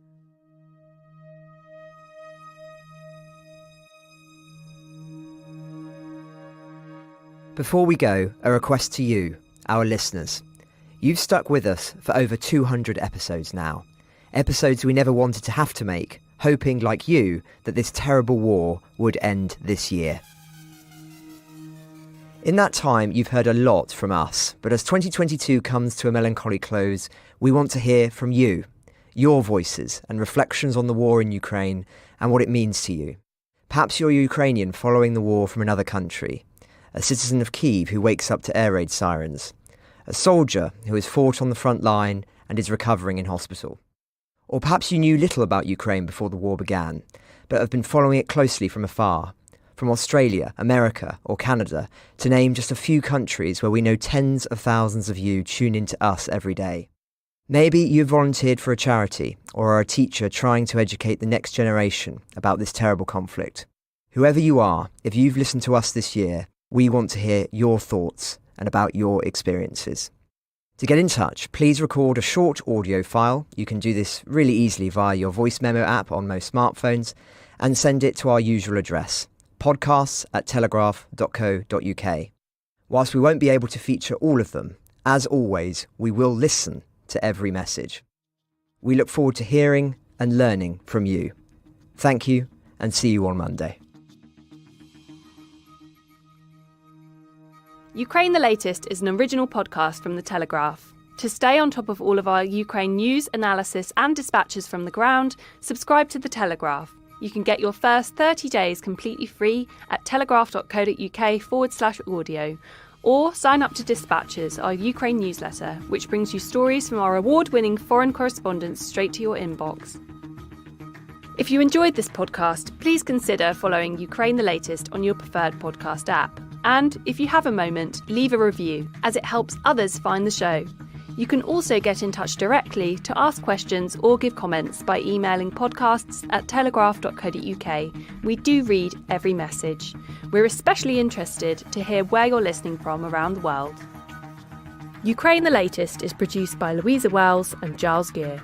[SPEAKER 10] Before we go, a request to you, our listeners. You've stuck with us for over 200 episodes now. Episodes we never wanted to have to make, hoping, like you, that this terrible war would end this year. In that time, you've heard a lot from us, but as 2022 comes to a melancholy close, we want to hear from you, your voices and reflections on the war in Ukraine and what it means to you. Perhaps you're Ukrainian following the war from another country, a citizen of Kyiv who wakes up to air raid sirens, a soldier who has fought on the front line and is recovering in hospital. Or perhaps you knew little about Ukraine before the war began, but have been following it closely from afar, from Australia, America or Canada, to name just a few countries where we know tens of thousands of you tune into us every day. Maybe you've volunteered for a charity or are a teacher trying to educate the next generation about this terrible conflict. Whoever you are, if you've listened to us this year, we want to hear your thoughts and about your experiences. To get in touch, please record a short audio file. You can do this really easily via your voice memo app on most smartphones and send it to our usual address, podcasts@telegraph.co.uk. Whilst we won't be able to feature all of them, as always, we will listen to every message. We look forward to hearing and learning from you. Thank you, and see you on Monday.
[SPEAKER 1] Ukraine the Latest is an original podcast from The Telegraph. To stay on top of all of our Ukraine news, analysis and dispatches from the ground, subscribe to The Telegraph. You can get your first 30 days completely free at telegraph.co.uk/audio, or sign up to Dispatches, our Ukraine newsletter, which brings you stories from our award-winning foreign correspondents straight to your inbox. If you enjoyed this podcast, please consider following Ukraine the Latest on your preferred podcast app. And if you have a moment, leave a review, as it helps others find the show. You can also get in touch directly to ask questions or give comments by emailing podcasts@telegraph.co.uk. We do read every message. We're especially interested to hear where you're listening from around the world. Ukraine the Latest is produced by Louisa Wells and Giles Gear.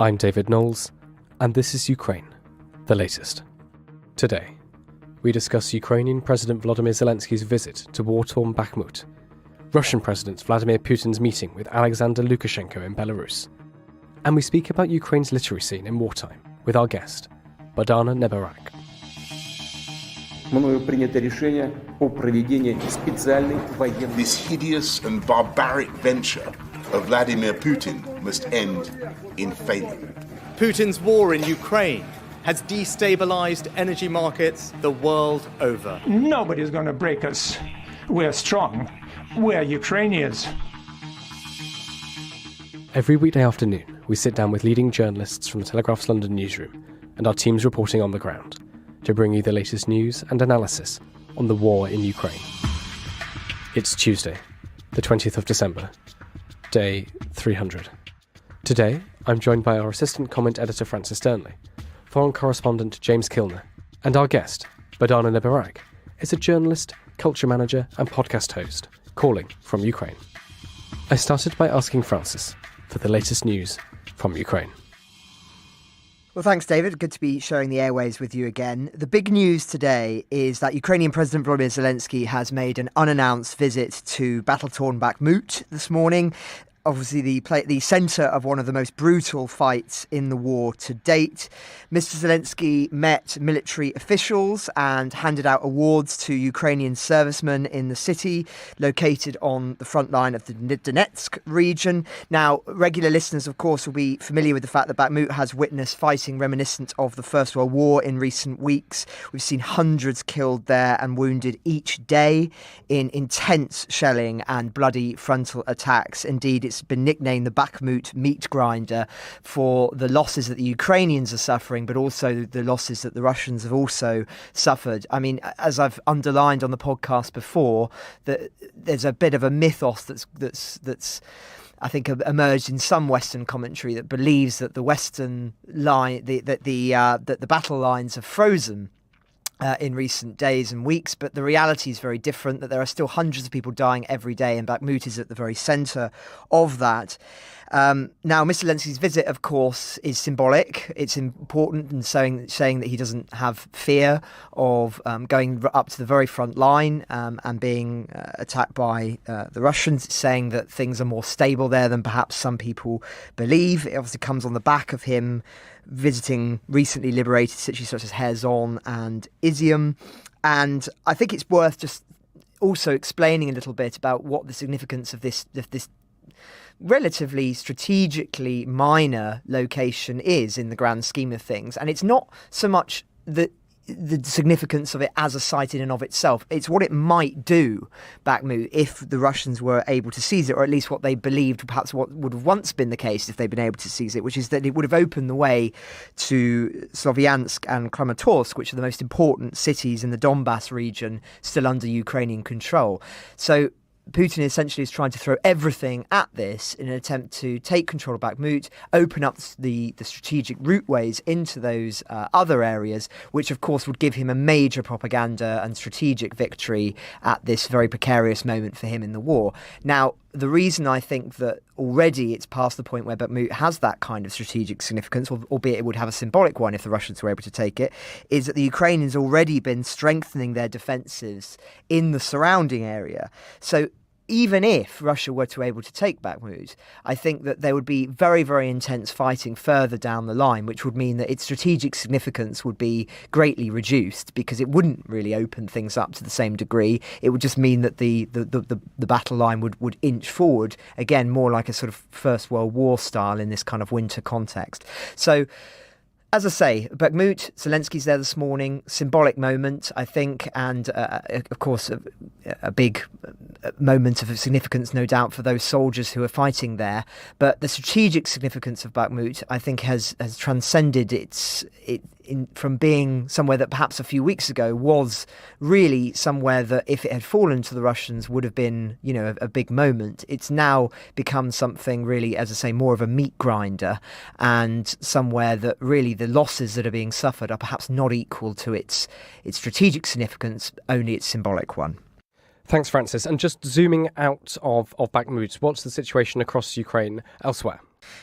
[SPEAKER 9] I'm David Knowles, and this is Ukraine, the latest. Today, we discuss Ukrainian President Volodymyr Zelensky's visit to war-torn Bakhmut, Russian President Vladimir Putin's meeting with Alexander Lukashenko in Belarus, and we speak about Ukraine's literary scene in wartime with our guest, Bogdana Nebarak.
[SPEAKER 2] This hideous and barbaric venture of Vladimir Putin must end in failure.
[SPEAKER 3] Putin's war in Ukraine has destabilized energy markets the world over.
[SPEAKER 4] Nobody's going to break us. We're strong. We're Ukrainians.
[SPEAKER 9] Every weekday afternoon, we sit down with leading journalists from the Telegraph's London newsroom and our teams reporting on the ground to bring you the latest news and analysis on the war in Ukraine. It's Tuesday, the 20th of December, day 300. Today, I'm joined by our assistant comment editor Francis Sternley, foreign correspondent James Kilner, and our guest, Badana Nebarak, is a journalist, culture manager and podcast host calling from Ukraine. I started by asking Francis for the latest news from Ukraine.
[SPEAKER 10] Well, thanks, David. Good to be sharing the airwaves with you again. The big news today is that Ukrainian President Volodymyr Zelenskyy has made an unannounced visit to battle-torn Bakhmut this morning. Obviously, the centre of one of the most brutal fights in the war to date. Mr. Zelenskyy met military officials and handed out awards to Ukrainian servicemen in the city, located on the front line of the Donetsk region. Now, regular listeners, of course, will be familiar with the fact that Bakhmut has witnessed fighting reminiscent of the First World War in recent weeks. We've seen hundreds killed there and wounded each day in intense shelling and bloody frontal attacks. Indeed, it's been nicknamed the Bakhmut meat grinder for the losses that the Ukrainians are suffering, but also the losses that the Russians have also suffered. I mean, as I've underlined on the podcast before, that there's a bit of a mythos that's I think emerged in some Western commentary that believes that the Western line, that the battle lines have frozen in recent days and weeks, but the reality is very different, that there are still hundreds of people dying every day, and Bakhmut is at the very centre of that. Now, Mr. Zelensky's visit, of course, is symbolic. It's important in saying that he doesn't have fear of going up to the very front line and being attacked by the Russians. It's saying that things are more stable there than perhaps some people believe. It obviously comes on the back of him visiting recently liberated cities such as Kherson and Izium. And I think it's worth just also explaining a little bit about what the significance of this relatively strategically minor location is in the grand scheme of things. And it's not so much the significance of it as a site in and of itself. It's what it might do, Bakhmut, if the Russians were able to seize it, or at least what they believed perhaps what would have once been the case if they'd been able to seize it, which is that it would have opened the way to Sloviansk and Kramatorsk, which are the most important cities in the Donbass region still under Ukrainian control. So Putin essentially is trying to throw everything at this in an attempt to take control of Bakhmut, open up the strategic routeways into those other areas, which of course would give him a major propaganda and strategic victory at this very precarious moment for him in the war. Now, the reason I think that already it's past the point where Bakhmut has that kind of strategic significance, albeit it would have a symbolic one if the Russians were able to take it, is that the Ukrainians already been strengthening their defences in the surrounding area. So even if Russia were to able to take Bakhmut, I think that there would be very, very intense fighting further down the line, which would mean that its strategic significance would be greatly reduced because it wouldn't really open things up to the same degree. It would just mean that the battle line would inch forward, again, more like a sort of First World War style in this kind of winter context. So, as I say, Bakhmut, Zelensky's there this morning, symbolic moment, I think, and of course a big moment of significance, no doubt, for those soldiers who are fighting there. But the strategic significance of Bakhmut, I think, has transcended from being somewhere that perhaps a few weeks ago was really somewhere that, if it had fallen to the Russians, would have been, a big moment. It's now become something really, as I say, more of a meat grinder, and somewhere that really the losses that are being suffered are perhaps not equal to its strategic significance, only its symbolic one.
[SPEAKER 9] Thanks, Francis. And just zooming out of Bakhmut, what's the situation across Ukraine elsewhere?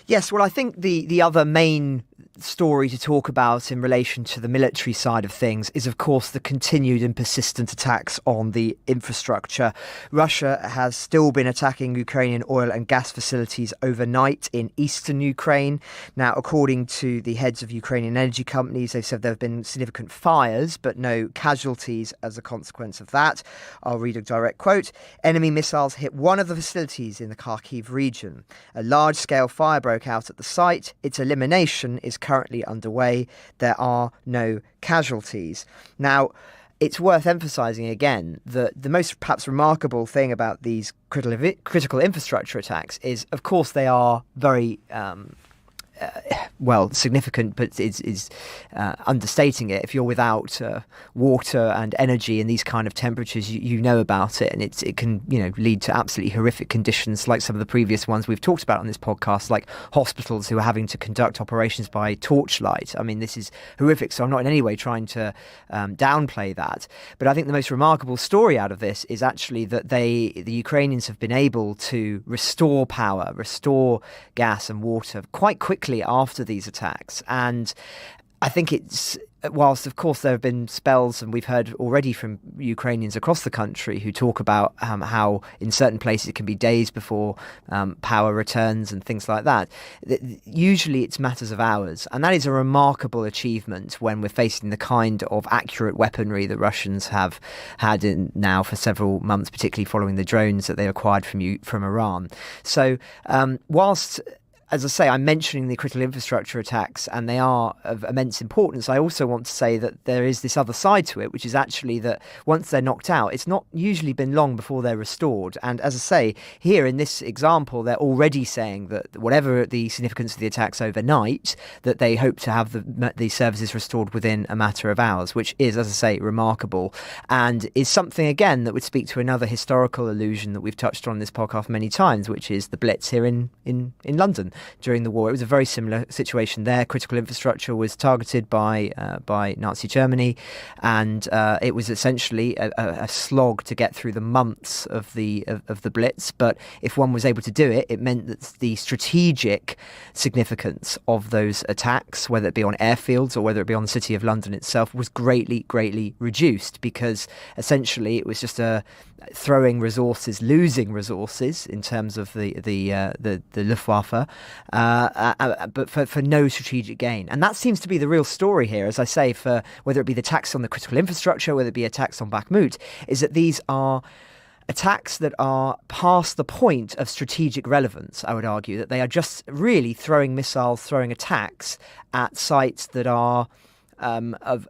[SPEAKER 10] Yes, well, I think the other main story to talk about in relation to the military side of things is, of course, the continued and persistent attacks on the infrastructure. Russia has still been attacking Ukrainian oil and gas facilities overnight in eastern Ukraine. Now, according to the heads of Ukrainian energy companies, they've said there have been significant fires, but no casualties as a consequence of that. I'll read a direct quote. Enemy missiles hit one of the facilities in the Kharkiv region. A large-scale fire broke out at the site. Its elimination is currently underway. There are no casualties. Now, it's worth emphasising again that the most perhaps remarkable thing about these critical infrastructure attacks is, of course, they are very significant, but is understating it. If you're without water and energy and these kind of temperatures, you know about it, and it can lead to absolutely horrific conditions like some of the previous ones we've talked about on this podcast, like hospitals who are having to conduct operations by torchlight. I mean, this is horrific. So I'm not in any way trying to downplay that, but I think the most remarkable story out of this is actually that the Ukrainians have been able to restore power, restore gas and water quite quickly after these attacks. And I think it's, whilst of course there have been spells, and we've heard already from Ukrainians across the country who talk about how in certain places it can be days before power returns and things like that. Usually it's matters of hours, and that is a remarkable achievement when we're facing the kind of accurate weaponry the Russians have had now for several months, particularly following the drones that they acquired from Iran. So whilst, as I say, I'm mentioning the critical infrastructure attacks, and they are of immense importance, I also want to say that there is this other side to it, which is actually that once they're knocked out, it's not usually been long before they're restored. And as I say, here in this example, they're already saying that whatever the significance of the attacks overnight, that they hope to have the services restored within a matter of hours, which is, as I say, remarkable, and is something, again, that would speak to another historical illusion that we've touched on in this podcast many times, which is the Blitz here in London during the war. It was a very similar situation there. Critical infrastructure was targeted by Nazi Germany, and it was essentially a slog to get through the months of the Blitz. But if one was able to do it, it meant that the strategic significance of those attacks, whether it be on airfields or whether it be on the city of London itself, was greatly reduced, because essentially it was just throwing resources, losing resources in terms of the Luftwaffe, but for no strategic gain. And that seems to be the real story here, as I say, for whether it be the attacks on the critical infrastructure, whether it be attacks on Bakhmut, is that these are attacks that are past the point of strategic relevance. I would argue that they are just really throwing missiles, throwing attacks at sites that are of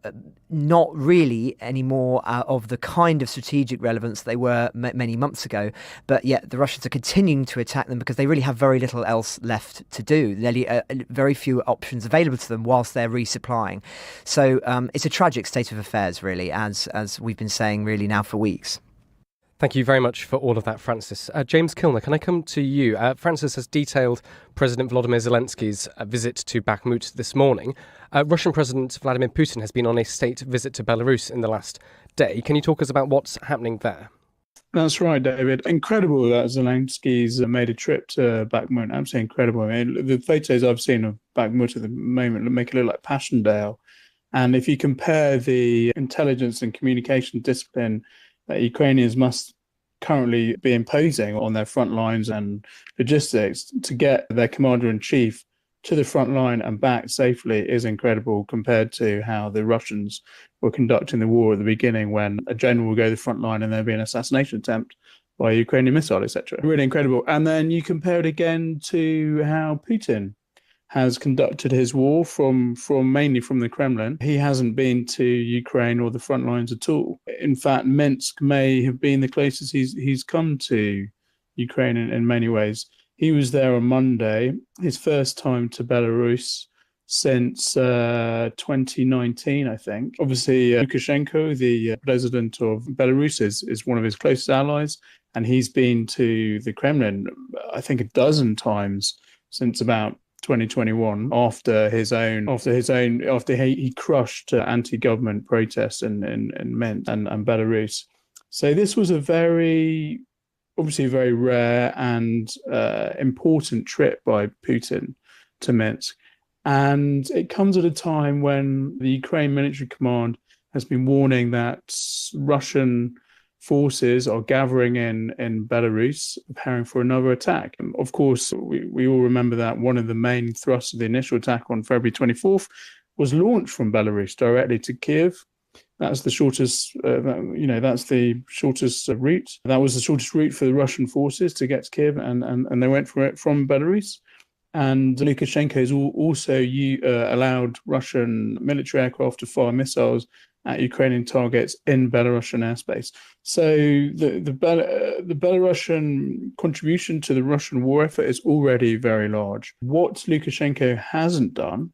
[SPEAKER 10] not really anymore of the kind of strategic relevance they were many months ago, but yet the Russians are continuing to attack them because they really have very little else left to do. Very few options available to them whilst they're resupplying. So it's a tragic state of affairs, really, as we've been saying really now for weeks.
[SPEAKER 9] Thank you very much for all of that, Francis. James Kilner, can I come to you? Francis has detailed President Volodymyr Zelensky's visit to Bakhmut this morning. Russian President Vladimir Putin has been on a state visit to Belarus in the last day. Can you talk us about what's happening there?
[SPEAKER 15] That's right, David. Incredible that Zelensky's made a trip to Bakhmut. Absolutely incredible. I mean, the photos I've seen of Bakhmut at the moment make it look like Passchendaele. And if you compare the intelligence and communication discipline that Ukrainians must currently be imposing on their front lines and logistics to get their commander-in-chief to the front line and back safely is incredible compared to how the Russians were conducting the war at the beginning, when a general would go to the front line and there'd be an assassination attempt by a Ukrainian missile, etc. Really incredible. And then you compare it again to how Putin has conducted his war mainly from the Kremlin. He hasn't been to Ukraine or the front lines at all. In fact, Minsk may have been the closest he's come to Ukraine in many ways. He was there on Monday, his first time to Belarus since 2019, I think. Obviously, Lukashenko, the president of Belarus, is one of his closest allies, and he's been to the Kremlin, I think, a dozen times since about 2021, after he crushed anti-government protests in Minsk and Belarus. So this was obviously a very rare and important trip by Putin to Minsk. And it comes at a time when the Ukraine military command has been warning that Russian forces are gathering in Belarus, preparing for another attack. And of course, we all remember that one of the main thrusts of the initial attack on February 24th was launched from Belarus directly to Kiev. That's the shortest, that's the shortest route. That was the shortest route for the Russian forces to get to Kiev, and they went for it from Belarus. And Lukashenko has also allowed Russian military aircraft to fire missiles at Ukrainian targets in Belarusian airspace. So the Belarusian contribution to the Russian war effort is already very large. What Lukashenko hasn't done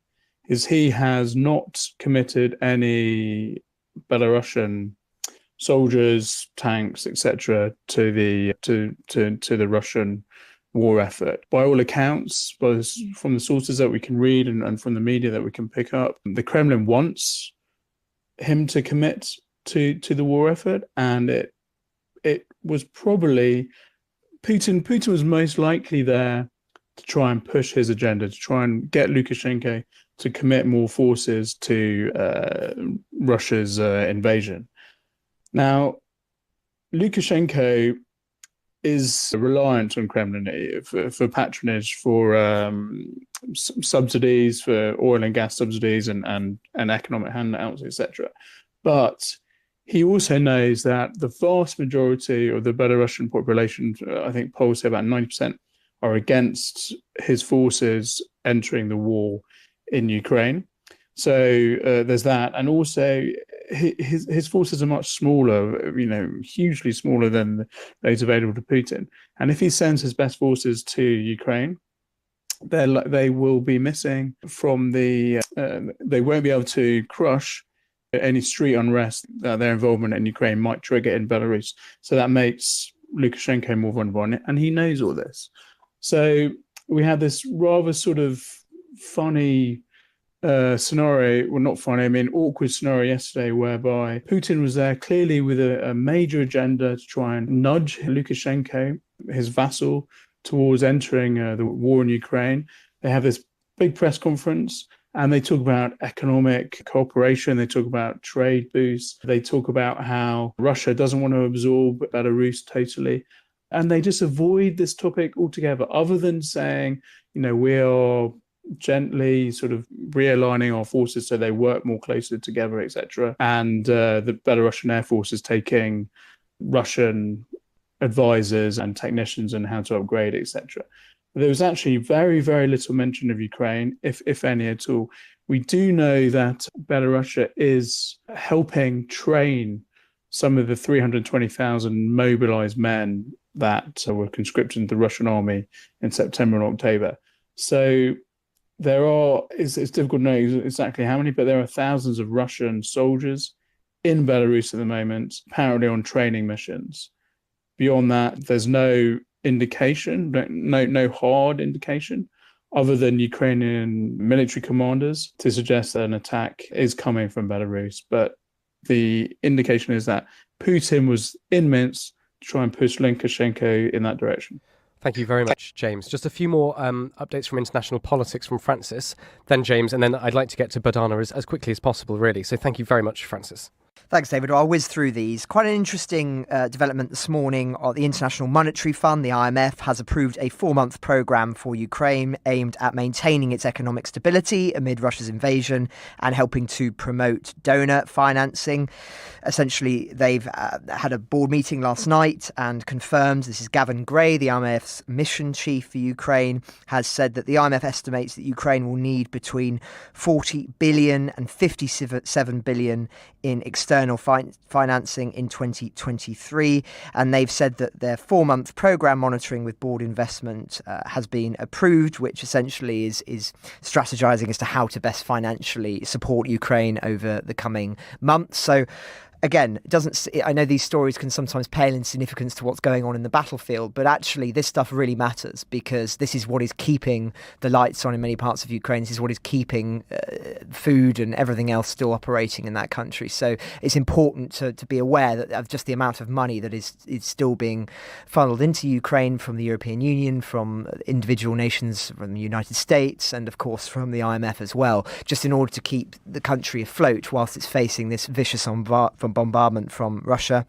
[SPEAKER 15] is he has not committed any Belarusian soldiers, tanks, etc., to the Russian war effort. By all accounts, both from the sources that we can read and from the media that we can pick up, the Kremlin wants him to commit to the war effort, and it was probably Putin was most likely there to try and push his agenda, to try and get Lukashenko to commit more forces to Russia's invasion. Now, Lukashenko is reliant on Kremlin for patronage, for subsidies, for oil and gas subsidies and economic handouts, etc. But he also knows that the vast majority of the Belarusian population, I think polls say about 90%, are against his forces entering the war in Ukraine. So there's that. And also his forces are much smaller, hugely smaller than those available to Putin. And if he sends his best forces to Ukraine, they will be missing from they won't be able to crush any street unrest that their involvement in Ukraine might trigger in Belarus. So that makes Lukashenko more vulnerable, and he knows all this. So we had this rather sort of funny scenario, well, not funny, I mean awkward scenario yesterday, whereby Putin was there clearly with a major agenda to try and nudge Lukashenko, his vassal, towards entering the war in Ukraine. They have this big press conference and they talk about economic cooperation, they talk about trade boosts, they talk about how Russia doesn't want to absorb Belarus totally. And they just avoid this topic altogether, other than saying, we are gently sort of realigning our forces so they work more closely together, etc. And the Belarusian Air Force is taking Russian advisors and technicians on how to upgrade, etc. There was actually very, very little mention of Ukraine, if any at all. We do know that Belarus is helping train some of the 320,000 mobilized men that were conscripted into the Russian army in September and October. So it's difficult to know exactly how many, but there are thousands of Russian soldiers in Belarus at the moment, apparently on training missions. Beyond that, there's no indication, no hard indication, other than Ukrainian military commanders to suggest that an attack is coming from Belarus. But the indication is that Putin was in Minsk to try and push Lukashenko in that direction.
[SPEAKER 9] Thank you very much, James. Just a few more updates from international politics from Francis, then James, and then I'd like to get to Badana as quickly as possible, really. So thank you very much, Francis.
[SPEAKER 10] Thanks, David. I'll whiz through these. Quite an interesting development this morning. The International Monetary Fund, the IMF, has approved a 4-month programme for Ukraine aimed at maintaining its economic stability amid Russia's invasion and helping to promote donor financing. Essentially, they've had a board meeting last night and confirmed, this is Gavin Gray, the IMF's mission chief for Ukraine, has said that the IMF estimates that Ukraine will need between 40 billion and 57 billion in external financing in 2023. And they've said that their 4-month programme monitoring with board investment has been approved, which essentially is strategising as to how to best financially support Ukraine over the coming months. So again, it doesn't. I know these stories can sometimes pale in significance to what's going on in the battlefield, but actually this stuff really matters because this is what is keeping the lights on in many parts of Ukraine. This is what is keeping food and everything else still operating in that country. So it's important to be aware that of just the amount of money that is still being funneled into Ukraine from the European Union, from individual nations, from the United States, and of course from the IMF as well, just in order to keep the country afloat whilst it's facing this vicious bombardment from Russia.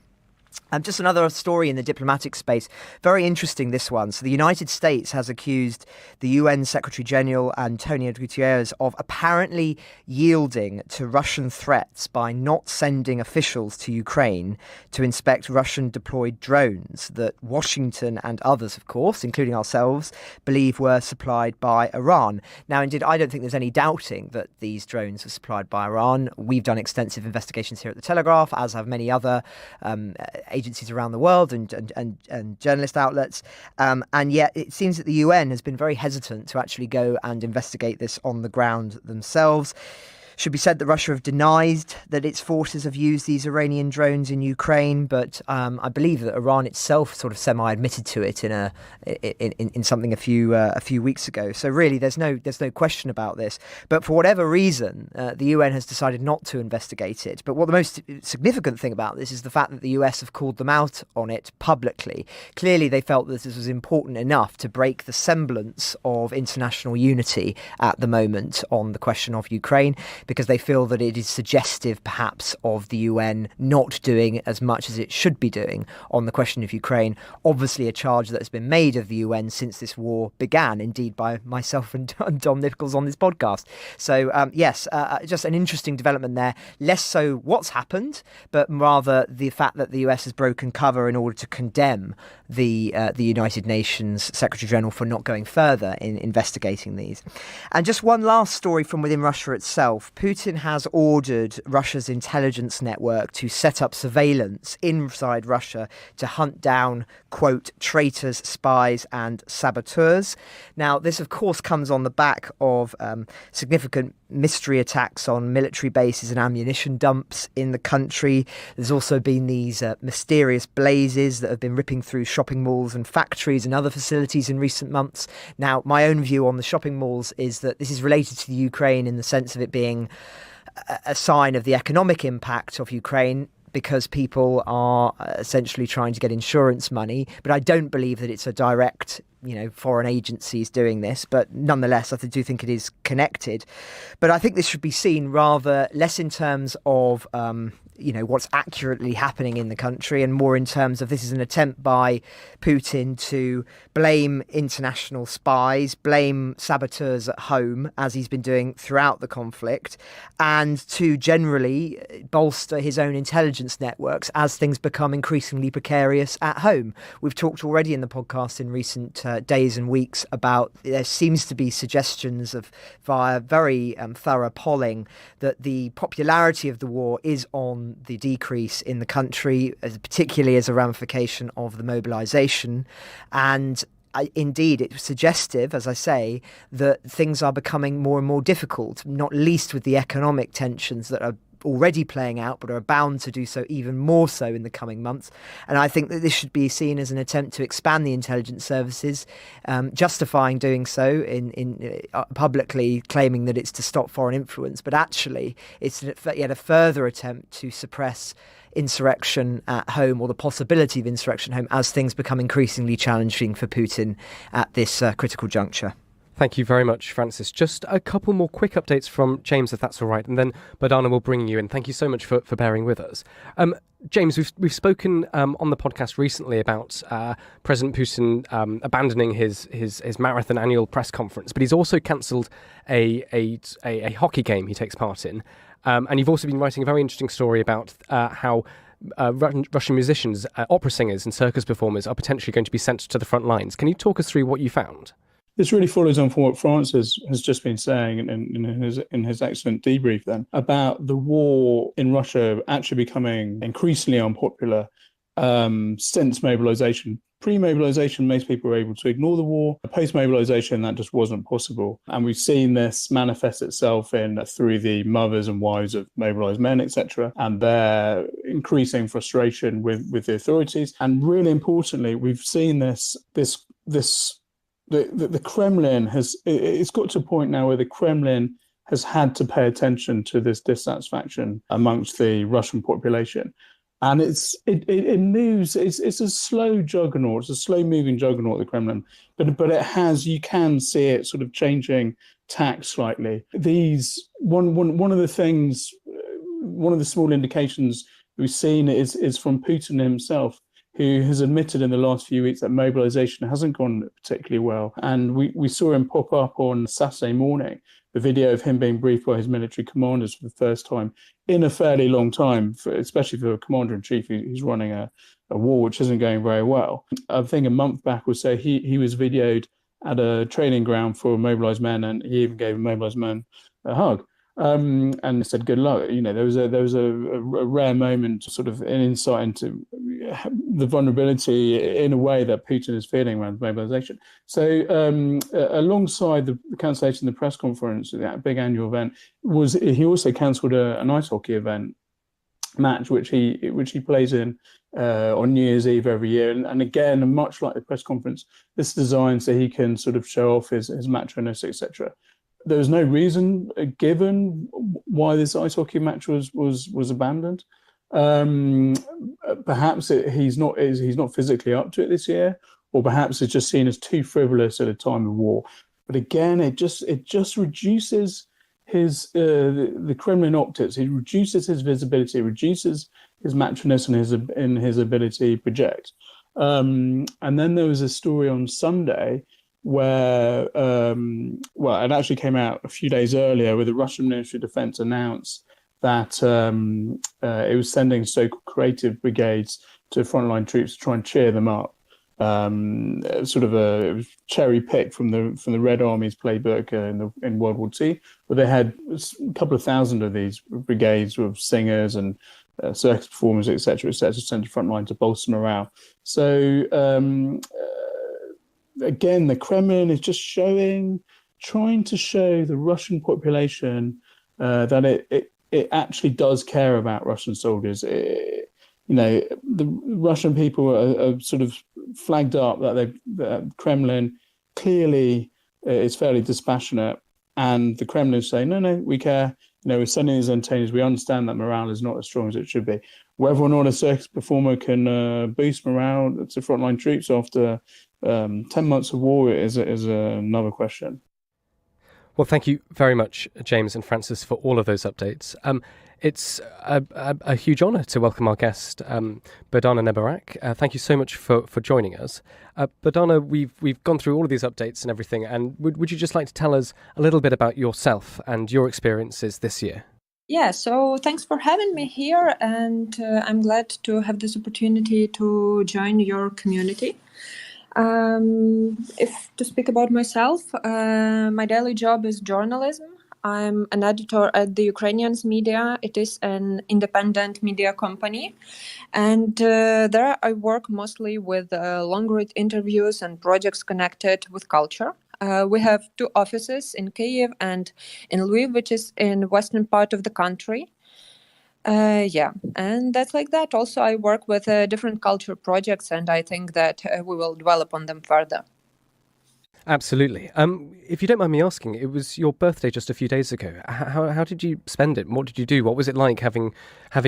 [SPEAKER 10] Just another story in the diplomatic space. Very interesting, this one. So the United States has accused the UN Secretary General Antonio Guterres of apparently yielding to Russian threats by not sending officials to Ukraine to inspect Russian deployed drones that Washington and others, of course, including ourselves, believe were supplied by Iran. Now, indeed, I don't think there's any doubting that these drones were supplied by Iran. We've done extensive investigations here at the Telegraph, as have many other agencies around the world and journalist outlets. And yet it seems that the UN has been very hesitant to actually go and investigate this on the ground themselves. Should be said that Russia have denied that its forces have used these Iranian drones in Ukraine, but I believe that Iran itself sort of semi-admitted to it in something a few weeks ago. So really, there's no question about this. But for whatever reason, the UN has decided not to investigate it. But what the most significant thing about this is the fact that the US have called them out on it publicly. Clearly, they felt that this was important enough to break the semblance of international unity at the moment on the question of Ukraine, because they feel that it is suggestive, perhaps, of the UN not doing as much as it should be doing on the question of Ukraine. Obviously, a charge that has been made of the UN since this war began, indeed by myself and Dom Nichols on this podcast. So, yes, just an interesting development there. Less so what's happened, but rather the fact that the US has broken cover in order to condemn the United Nations Secretary General for not going further in investigating these. And just one last story from within Russia itself. Putin has ordered Russia's intelligence network to set up surveillance inside Russia to hunt down, quote, traitors, spies and saboteurs. Now, this, of course, comes on the back of significant mystery attacks on military bases and ammunition dumps in the country. There's also been these mysterious blazes that have been ripping through shopping malls and factories and other facilities in recent months. Now, my own view on the shopping malls is that this is related to the Ukraine in the sense of it being a sign of the economic impact of Ukraine, because people are essentially trying to get insurance money. But I don't believe that it's a direct, foreign agencies doing this. But nonetheless, I do think it is connected. But I think this should be seen rather less in terms of what's accurately happening in the country, and more in terms of this is an attempt by Putin to blame international spies, blame saboteurs at home, as he's been doing throughout the conflict, and to generally bolster his own intelligence networks as things become increasingly precarious at home. We've talked already in the podcast in recent days and weeks about there seems to be suggestions via very thorough polling that the popularity of the war is on the decrease in the country, particularly as a ramification of the mobilisation. And indeed, it's suggestive, as I say, that things are becoming more and more difficult, not least with the economic tensions that are already playing out, but are bound to do so even more so in the coming months. And I think that this should be seen as an attempt to expand the intelligence services, justifying doing so in publicly claiming that it's to stop foreign influence, but actually it's yet a further attempt to suppress insurrection at home, or the possibility of insurrection at home, as things become increasingly challenging for Putin at this critical juncture.
[SPEAKER 9] Thank you very much, Francis. Just a couple more quick updates from James, if that's all right, and then Badana will bring you in. Thank you so much for bearing with us. James, we've spoken on the podcast recently about President Putin abandoning his marathon annual press conference, but he's also cancelled a hockey game he takes part in. And you've also been writing a very interesting story about how Russian musicians, opera singers and circus performers are potentially going to be sent to the front lines. Can you talk us through what you found?
[SPEAKER 15] This really follows on from what Francis has just been saying in his excellent debrief then about the war in Russia actually becoming increasingly unpopular since mobilization Pre-mobilization, most people were able to ignore the war. Post-mobilization, that just wasn't possible. And we've seen this manifest itself through the mothers and wives of mobilized men, etc., and their increasing frustration with the authorities. And really importantly, we've seen the Kremlin it's got to a point now where the Kremlin has had to pay attention to this dissatisfaction amongst the Russian population. And it moves. It's a slow juggernaut. It's a slow moving juggernaut, the Kremlin. But it has. You can see it sort of changing tack slightly. One of the things, one of the small indications we've seen is from Putin himself, who has admitted in the last few weeks that mobilization hasn't gone particularly well. And we saw him pop up on Saturday morning, the video of him being briefed by his military commanders for the first time in a fairly long time, especially for a commander-in-chief who's running a war which isn't going very well. I think a month back or so, he was videoed at a training ground for mobilized men, and he even gave a mobilized man a hug. And said good luck. There was a rare moment, sort of an insight into the vulnerability in a way that Putin is feeling around mobilization. So alongside the cancellation of the press conference, that big annual event, he also cancelled an ice hockey event match which he plays in on New Year's Eve every year, and again, much like the press conference, this is designed so he can sort of show off his macho-ness, etc. There was no reason given why this ice hockey match was abandoned. Perhaps he's not physically up to it this year, or perhaps it's just seen as too frivolous at a time of war. But again, it just reduces his the Kremlin optics. It reduces his visibility, reduces his macho-ness and his ability to project. And then there was a story on Sunday where, it actually came out a few days earlier, where the Russian Ministry of Defense announced that it was sending so-called creative brigades to frontline troops to try and cheer them up. It was cherry picked from the Red Army's playbook in World War II, where they had a couple of thousand of these brigades with singers and circus performers, etc., sent to frontline to bolster morale. So. Again, the Kremlin is just trying to show the Russian population that it actually does care about Russian soldiers. The Russian people are sort of flagged up that the Kremlin clearly is fairly dispassionate, and the Kremlin say, no, we care. We're sending these entertainers. We understand that morale is not as strong as it should be. Whether or not a circus performer can boost morale to frontline troops after 10 months of war is another question.
[SPEAKER 9] Well, thank you very much, James and Francis, for all of those updates. It's a huge honour to welcome our guest, Berdana Nebarak. Thank you so much for joining us. Berdana, we've gone through all of these updates and everything, and would you just like to tell us a little bit about yourself and your experiences this year?
[SPEAKER 16] Yeah, so thanks for having me here, and I'm glad to have this opportunity to join your community. If to speak about myself, my daily job is journalism. I'm an editor at the Ukrainian media. It is an independent media company. And there I work mostly with long-read interviews and projects connected with culture. We have 2 offices in Kyiv and in Lviv, which is in western part of the country. And that's like that. Also, I work with different culture projects, and I think that we will develop on them further.
[SPEAKER 9] Absolutely. If you don't mind me asking, it was your birthday just a few days ago. How did you spend it? What did you do? What was it like having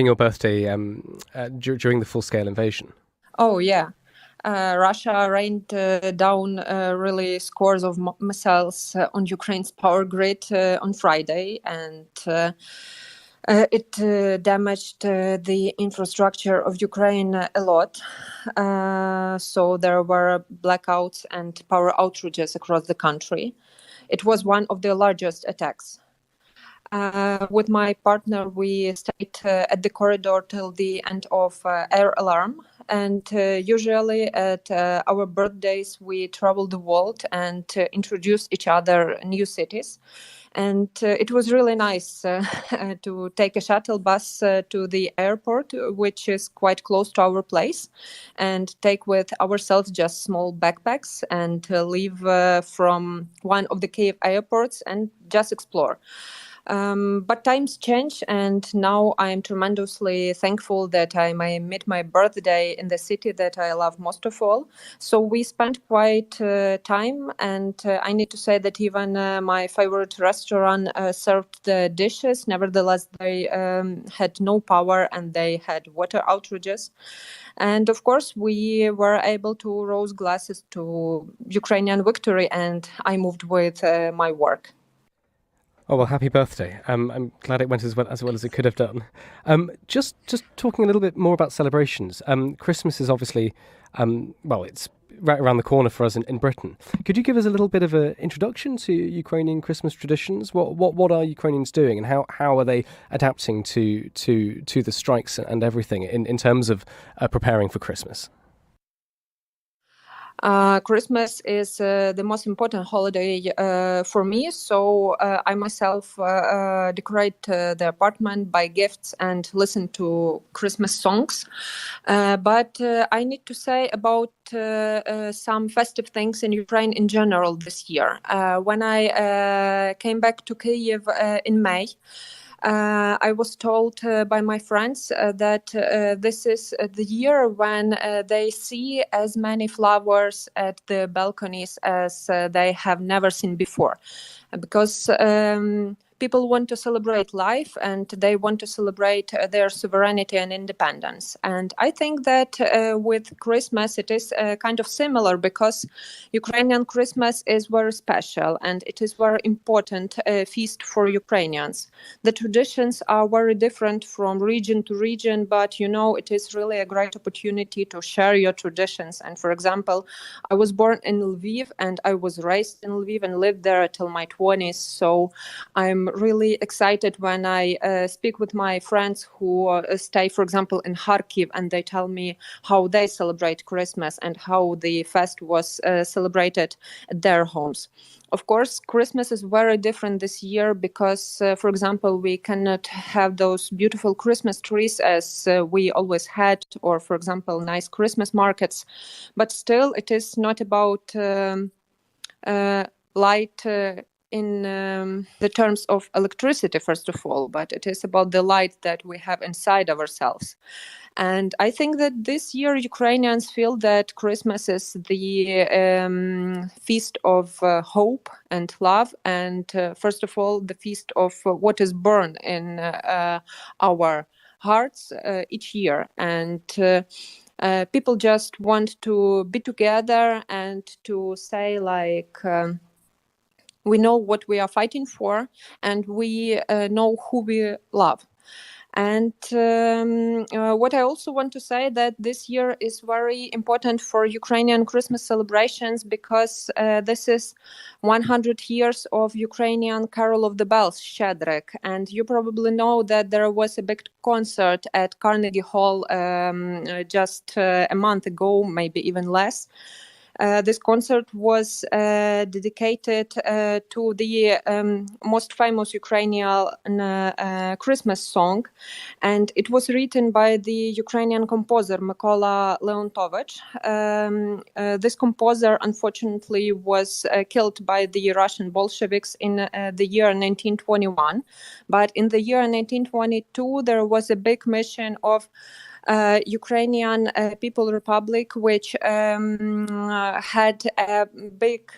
[SPEAKER 9] your birthday during the full-scale invasion?
[SPEAKER 16] Oh, yeah. Russia rained down really scores of missiles on Ukraine's power grid on Friday, and it damaged the infrastructure of Ukraine a lot. So there were blackouts and power outages across the country. It was one of the largest attacks. With my partner, we stayed at the corridor till the end of air alarm. And usually at our birthdays, we travel the world and introduce each other new cities. And it was really nice to take a shuttle bus to the airport, which is quite close to our place, and take with ourselves just small backpacks and leave from one of the Kiev airports and just explore. But times change, and now I am tremendously thankful that I may meet my birthday in the city that I love most of all. So we spent quite time, and I need to say that even my favorite restaurant served the dishes. Nevertheless, they had no power and they had water outages. And of course, we were able to raise glasses to Ukrainian victory, and I moved with my work.
[SPEAKER 9] Oh, well, happy birthday. I'm glad it went as well as it could have done. Just talking a little bit more about celebrations. Christmas is obviously, it's right around the corner for us in Britain. Could you give us a little bit of an introduction to Ukrainian Christmas traditions? What are Ukrainians doing, and how are they adapting to the strikes and everything in terms of preparing for Christmas?
[SPEAKER 16] Christmas is the most important holiday for me, so I myself decorate the apartment, buy gifts, and listen to Christmas songs. But I need to say about some festive things in Ukraine in general this year. When I came back to Kyiv in May, I was told by my friends that this is the year when they see as many flowers at the balconies as they have never seen before. Because people want to celebrate life and they want to celebrate their sovereignty and independence. And I think that with Christmas, it is kind of similar, because Ukrainian Christmas is very special and it is very important feast for Ukrainians. The traditions are very different from region to region, but it is really a great opportunity to share your traditions. And for example, I was born in Lviv and I was raised in Lviv and lived there till my 20s. So I'm really excited when I speak with my friends who stay, for example, in Kharkiv, and they tell me how they celebrate Christmas and how the fest was celebrated at their homes. Of course, Christmas is very different this year because, for example, we cannot have those beautiful Christmas trees as we always had, or, for example, nice Christmas markets. But still, it is not about light in the terms of electricity, first of all, but it is about the light that we have inside ourselves. And I think that this year Ukrainians feel that Christmas is the feast of hope and love, and first of all, the feast of what is born in our hearts each year. And people just want to be together and to say we know what we are fighting for, and we know who we love. And what I also want to say that this year is very important for Ukrainian Christmas celebrations because this is 100 years of Ukrainian Carol of the Bells, Щедрик. And you probably know that there was a big concert at Carnegie Hall just a month ago, maybe even less. This concert was dedicated to the most famous Ukrainian Christmas song, and it was written by the Ukrainian composer Mykola Leontovich. This composer, unfortunately, was killed by the Russian Bolsheviks in the year 1921, but in the year 1922 there was a big mission of Ukrainian People Republic, which had a big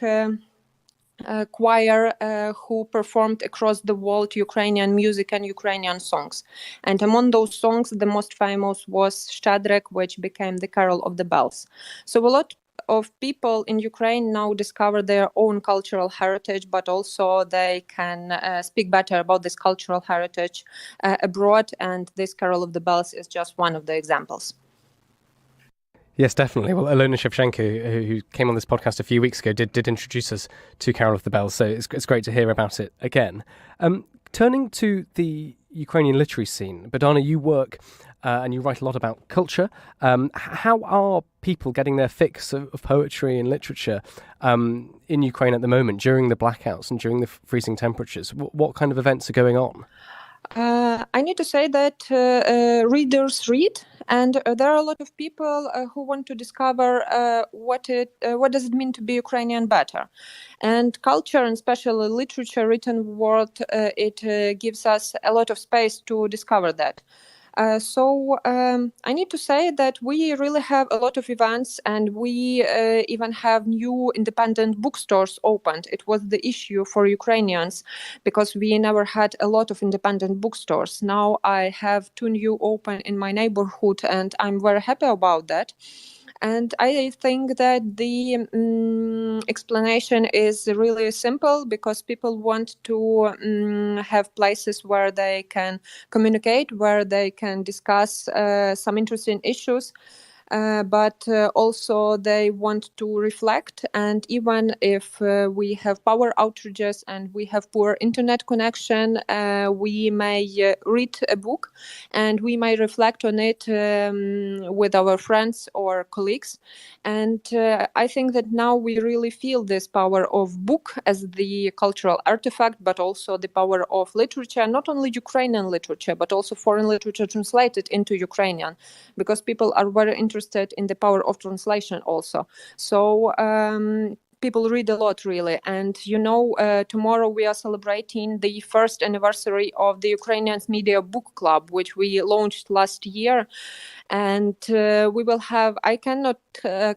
[SPEAKER 16] choir who performed across the world Ukrainian music and Ukrainian songs. And among those songs, the most famous was Щедрик, which became the Carol of the Bells. So a lot of people in Ukraine now discover their own cultural heritage, but also they can speak better about this cultural heritage abroad, and this Carol of the Bells is just one of the examples.
[SPEAKER 9] Yes, definitely. Well, Alona Shevchenko, who came on this podcast a few weeks ago, did introduce us to Carol of the Bells, so it's great to hear about it again. Turning to the Ukrainian literary scene, Bogdana, you work and you write a lot about culture. How are people getting their fix of poetry and literature in Ukraine at the moment during the blackouts and during the freezing temperatures? What kind of events are going on?
[SPEAKER 16] I need to say that readers read, and there are a lot of people who want to discover what does it mean to be Ukrainian better. And culture, and especially literature, written word, it gives us a lot of space to discover that. So I need to say that we really have a lot of events, and we even have new independent bookstores opened. It was the issue for Ukrainians because we never had a lot of independent bookstores. Now I have 2 new open in my neighborhood, and I'm very happy about that. And I think that the explanation is really simple because people want to have places where they can communicate, where they can discuss some interesting issues. But also they want to reflect, and even if we have power outages and we have poor internet connection, we may read a book and we may reflect on it with our friends or colleagues. And I think that now we really feel this power of book as the cultural artifact, but also the power of literature, not only Ukrainian literature, but also foreign literature translated into Ukrainian, because people are very interested in the power of translation also. So people read a lot, really. And, tomorrow we are celebrating the first anniversary of the Ukrainian Media Book Club, which we launched last year. And we will have, I cannot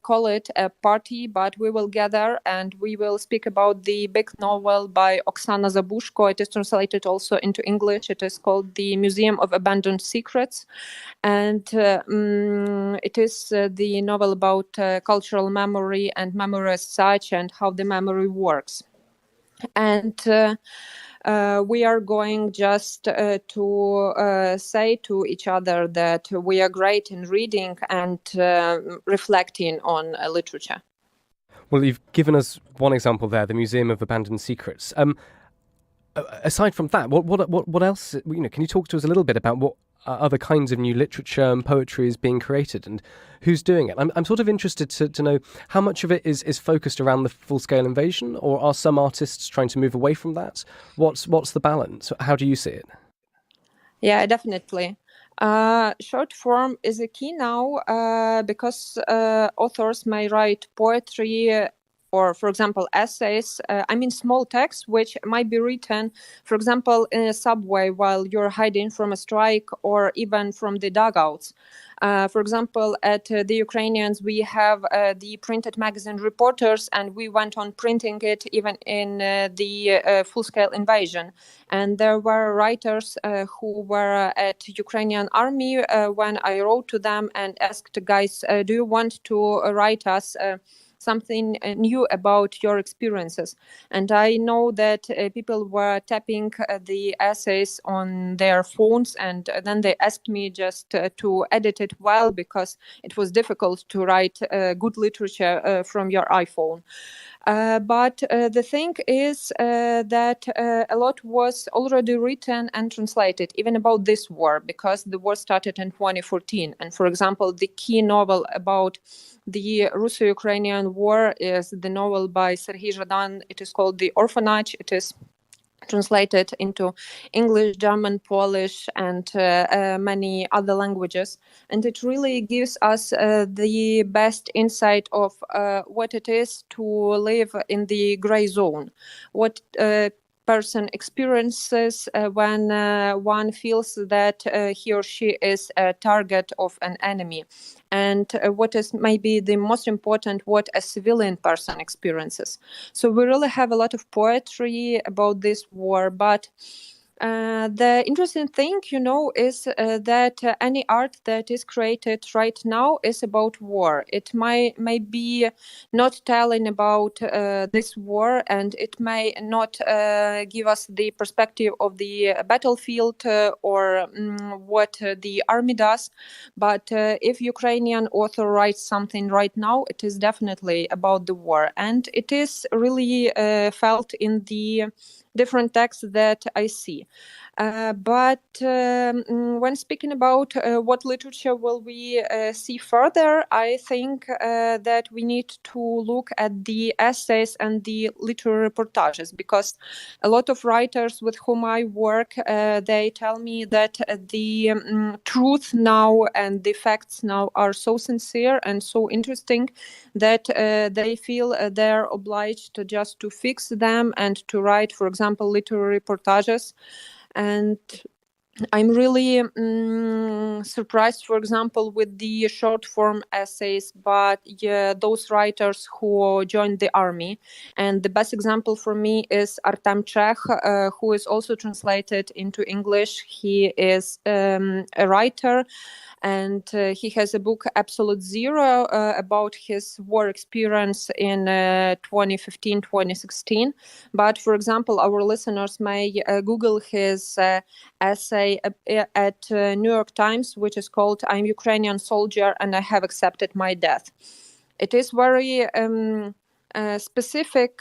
[SPEAKER 16] call it a party, but we will gather and we will speak about the big novel by Oksana Zabushko. It is translated also into English. It is called The Museum of Abandoned Secrets. And it is the novel about cultural memory and memory as such and how the memory works. And we are going just to say to each other that we are great in reading and reflecting on literature.
[SPEAKER 9] Well, you've given us one example there, the Museum of Abandoned Secrets. Aside from that, what else? Can you talk to us a little bit about what other kinds of new literature and poetry is being created and who's doing it? I'm sort of interested to know how much of it is focused around the full-scale invasion, or are some artists trying to move away from that? What's the balance? How do you see it?
[SPEAKER 16] Yeah, definitely. Short form is a key now because authors may write poetry or, for example, essays, small text, which might be written, for example, in a subway while you're hiding from a strike or even from the dugouts. For example, at the Ukrainians, we have the printed magazine Reporters, and we went on printing it even in the full-scale invasion. And there were writers who were at Ukrainian Army when I wrote to them and asked, guys, do you want to write us something new about your experiences? And I know that people were tapping the essays on their phones, and then they asked me just to edit it well, because it was difficult to write good literature from your iPhone. But the thing is that a lot was already written and translated, even about this war, because the war started in 2014. And for example, the key novel about the Russo-Ukrainian war is the novel by Serhiy Zhadan. It is called The Orphanage. It is translated into English, German, Polish, and many other languages. And it really gives us the best insight of what it is to live in the gray zone, what person experiences when one feels that he or she is a target of an enemy, and what is maybe the most important, what a civilian person experiences. So we really have a lot of poetry about this war, but the interesting thing, is that any art that is created right now is about war. It may be not telling about this war, and it may not give us the perspective of the battlefield or what the army does. But if Ukrainian author writes something right now, it is definitely about the war, and it is really felt in the different texts that I see. But when speaking about what literature will we see further, I think that we need to look at the essays and the literary reportages, because a lot of writers with whom I work, they tell me that the truth now and the facts now are so sincere and so interesting that they feel they're obliged just to fix them and to write, for example, literary reportages. And I'm really surprised, for example, with the short form essays, but those writers who joined the army. And the best example for me is Artem Chekh, who is also translated into English. He is a writer, and he has a book, Absolute Zero, about his war experience in 2015-2016. But, for example, our listeners may Google his essay at New York Times, which is called "I'm Ukrainian Soldier and I Have Accepted My Death." It is very specific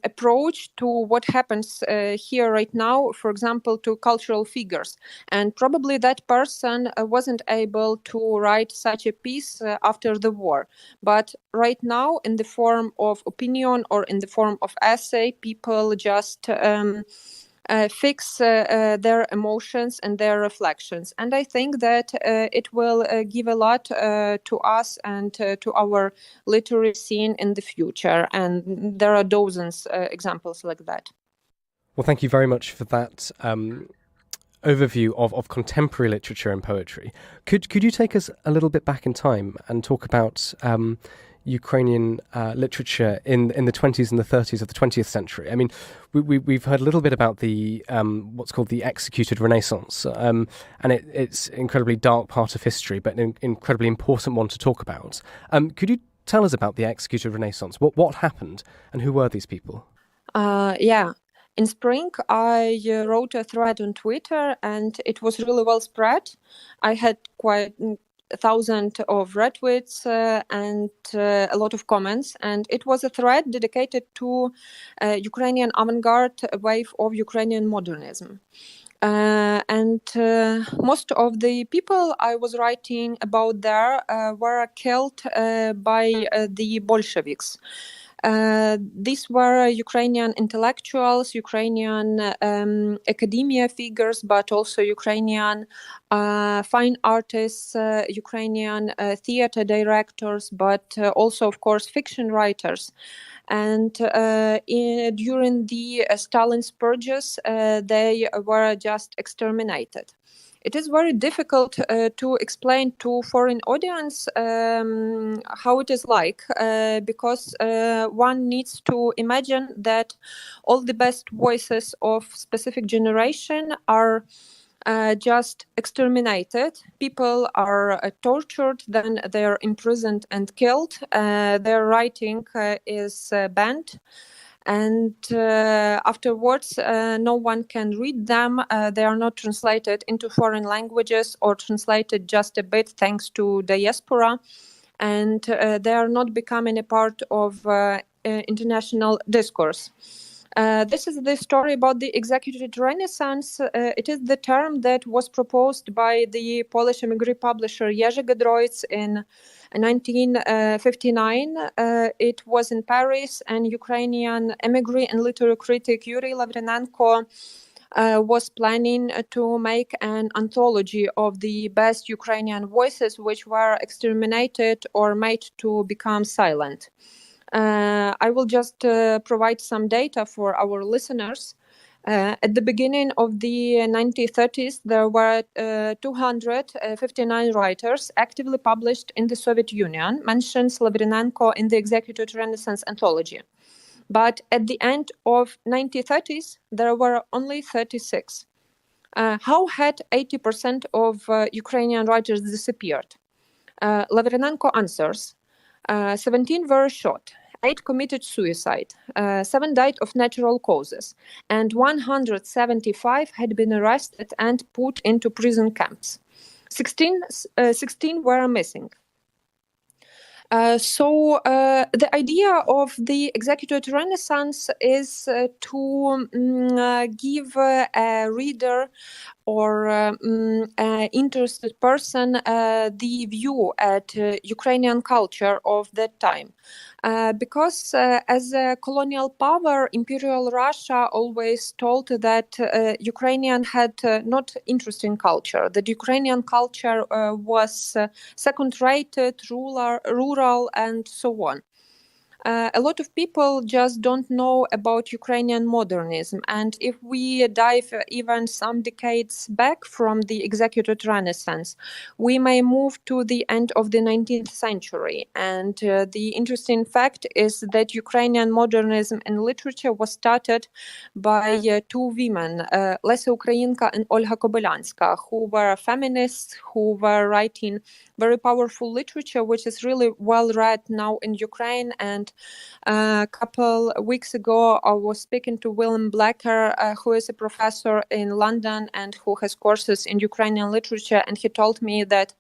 [SPEAKER 16] approach to what happens here right now, for example, to cultural figures. And probably that person wasn't able to write such a piece after the war. But right now, in the form of opinion or in the form of essay, people just fix their emotions and their reflections. And I think that it will give a lot to us and to our literary scene in the future. And there are dozens examples like that.
[SPEAKER 9] Well, thank you very much for that overview of contemporary literature and poetry. Could you take us a little bit back in time and talk about Ukrainian literature in the 20s and the 30s of the 20th century? I mean, we've heard a little bit about the what's called the executed Renaissance, and it's an incredibly dark part of history, but an incredibly important one to talk about. Could you tell us about the executed Renaissance? What happened, and who were these people?
[SPEAKER 16] Yeah. In spring, I wrote a thread on Twitter, and it was really well spread. I had quite 1,000 of retweets and a lot of comments. And it was a thread dedicated to Ukrainian avant-garde wave of Ukrainian modernism. And most of the people I was writing about there were killed by the Bolsheviks. These were Ukrainian intellectuals, Ukrainian academia figures, but also Ukrainian fine artists, Ukrainian theater directors, but also, of course, fiction writers. And during the Stalin's purges, they were just exterminated. It is very difficult to explain to foreign audience how it is like, because one needs to imagine that all the best voices of specific generation are just exterminated. People are tortured, then they are imprisoned and killed. Their writing is banned. And afterwards, no one can read them. They are not translated into foreign languages or translated just a bit thanks to diaspora. And they are not becoming a part of international discourse. This is the story about the executed Renaissance. It is the term that was proposed by the Polish immigrant publisher Jerzy Giedroyc in 1959. It was in Paris, and Ukrainian immigrant and literary critic Yuri Lavrinenko was planning to make an anthology of the best Ukrainian voices which were exterminated or made to become silent. I will just provide some data for our listeners. At the beginning of the 1930s, there were 259 writers actively published in the Soviet Union, mentions Lavrinenko in the Executed Renaissance Anthology. But at the end of 1930s, there were only 36. How had 80% of Ukrainian writers disappeared? Lavrinenko answers, 17 were shot, 8 committed suicide, 7 died of natural causes, and 175 had been arrested and put into prison camps. 16 were missing. So the idea of the executed renaissance is to give a reader or interested person the view at Ukrainian culture of that time. Because as a colonial power, Imperial Russia always told that Ukrainian had not interesting culture, that Ukrainian culture was second-rated, rural, and so on. A lot of people just don't know about Ukrainian modernism. And if we dive even some decades back from the executed Renaissance, we may move to the end of the 19th century. And the interesting fact is that Ukrainian modernism in literature was started by two women, Lesa Ukrainka and Olga Kobylanska, who were feminists, who were writing very powerful literature, which is really well read now in Ukraine. And a couple weeks ago, I was speaking to Willem Blacker, who is a professor in London and who has courses in Ukrainian literature. And he told me that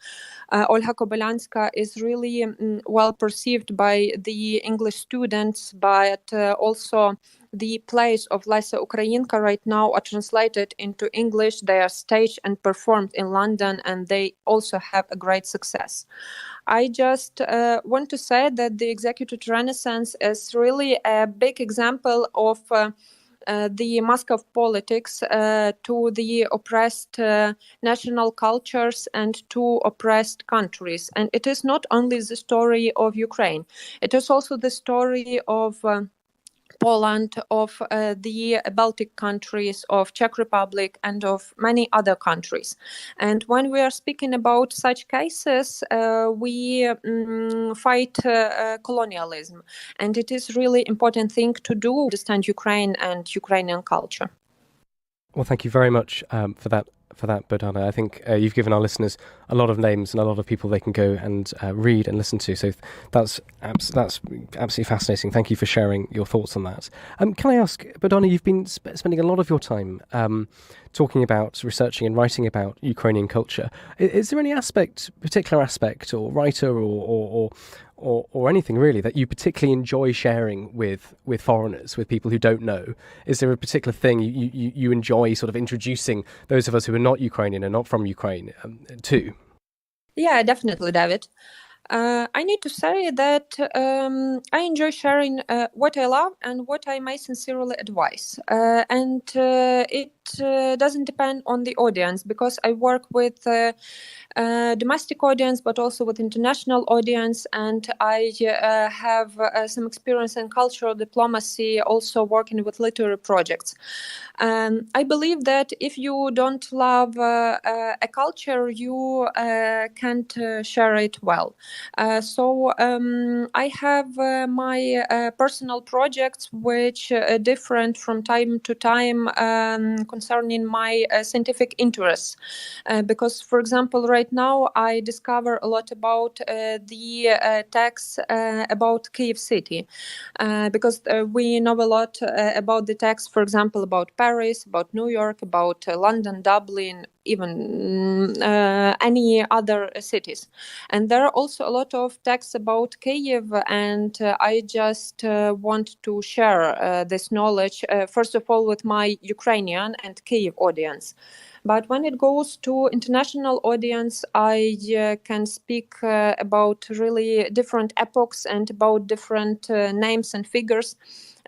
[SPEAKER 16] Olga Kobylanska is really well perceived by the English students, but also the plays of Lesa Ukrainka right now are translated into English. They are staged and performed in London, and they also have a great success. I just want to say that the executed Renaissance is really a big example of the mask of politics to the oppressed national cultures and to oppressed countries. And it is not only the story of Ukraine, it is also the story of Poland, of the Baltic countries, of Czech Republic, and of many other countries. And when we are speaking about such cases, we fight colonialism. And it is really important thing to do to understand Ukraine and Ukrainian culture.
[SPEAKER 9] Well, thank you very much for that, Bogdana. I think you've given our listeners a lot of names and a lot of people they can go and read and listen to. So that's absolutely fascinating. Thank you for sharing your thoughts on that. Can I ask, Bogdana, you've been spending a lot of your time talking about, researching and writing about Ukrainian culture. Is there any particular aspect or writer or anything really that you particularly enjoy sharing with foreigners, with people who don't know? Is there a particular thing you enjoy sort of introducing those of us who are not Ukrainian and not from Ukraine to?
[SPEAKER 16] Yeah, definitely, David. I need to say that I enjoy sharing what I love and what I may sincerely advise. And it doesn't depend on the audience, because I work with domestic audience, but also with international audience. And I have some experience in cultural diplomacy, also working with literary projects. I believe that if you don't love a culture, you can't share it well. So I have my personal projects which are different from time to time concerning my scientific interests. Because, for example, right now I discover a lot about the texts about Kyiv city. Because we know a lot about the text, for example, about Paris, about New York, about London, Dublin, even any other cities. And there are also a lot of texts about Kyiv, and I just want to share this knowledge, first of all, with my Ukrainian and Kyiv audience. But when it goes to international audience, I can speak about really different epochs and about different names and figures,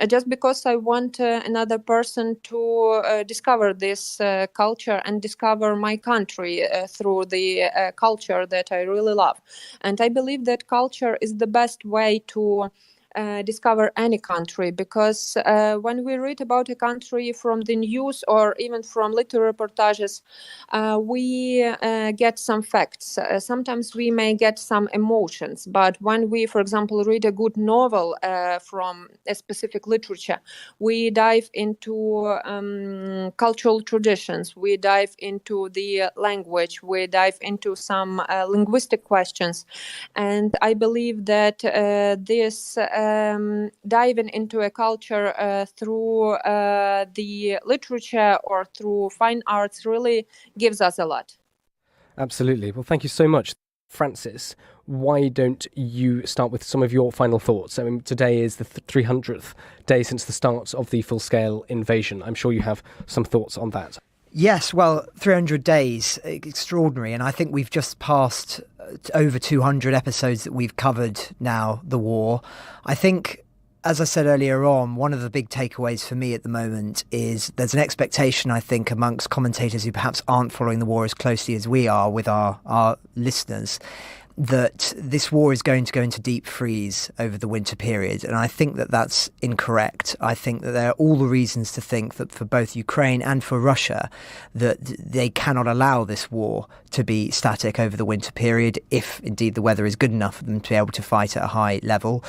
[SPEAKER 16] just because I want another person to discover this culture and discover my country through the culture that I really love. And I believe that culture is the best way to discover any country, because when we read about a country from the news or even from literary reportages, we get some facts. Sometimes we may get some emotions, but when we, for example, read a good novel from a specific literature, we dive into cultural traditions, we dive into the language, we dive into some linguistic questions. And I believe that this diving into a culture through the literature or through fine arts really gives us a lot.
[SPEAKER 9] Absolutely. Well, thank you so much. Francis, why don't you start with some of your final thoughts? I mean, today is the 300th day since the start of the full-scale invasion. I'm sure you have some thoughts on that.
[SPEAKER 10] Yes, well, 300 days, extraordinary. And I think we've just passed over 200 episodes that we've covered now, the war. I think, as I said earlier on, one of the big takeaways for me at the moment is there's an expectation, I think, amongst commentators who perhaps aren't following the war as closely as we are with our listeners, that this war is going to go into deep freeze over the winter period. And I think that that's incorrect. I think that there are all the reasons to think that for both Ukraine and for Russia, that they cannot allow this war to be static over the winter period, if indeed the weather is good enough for them to be able to fight at a high level.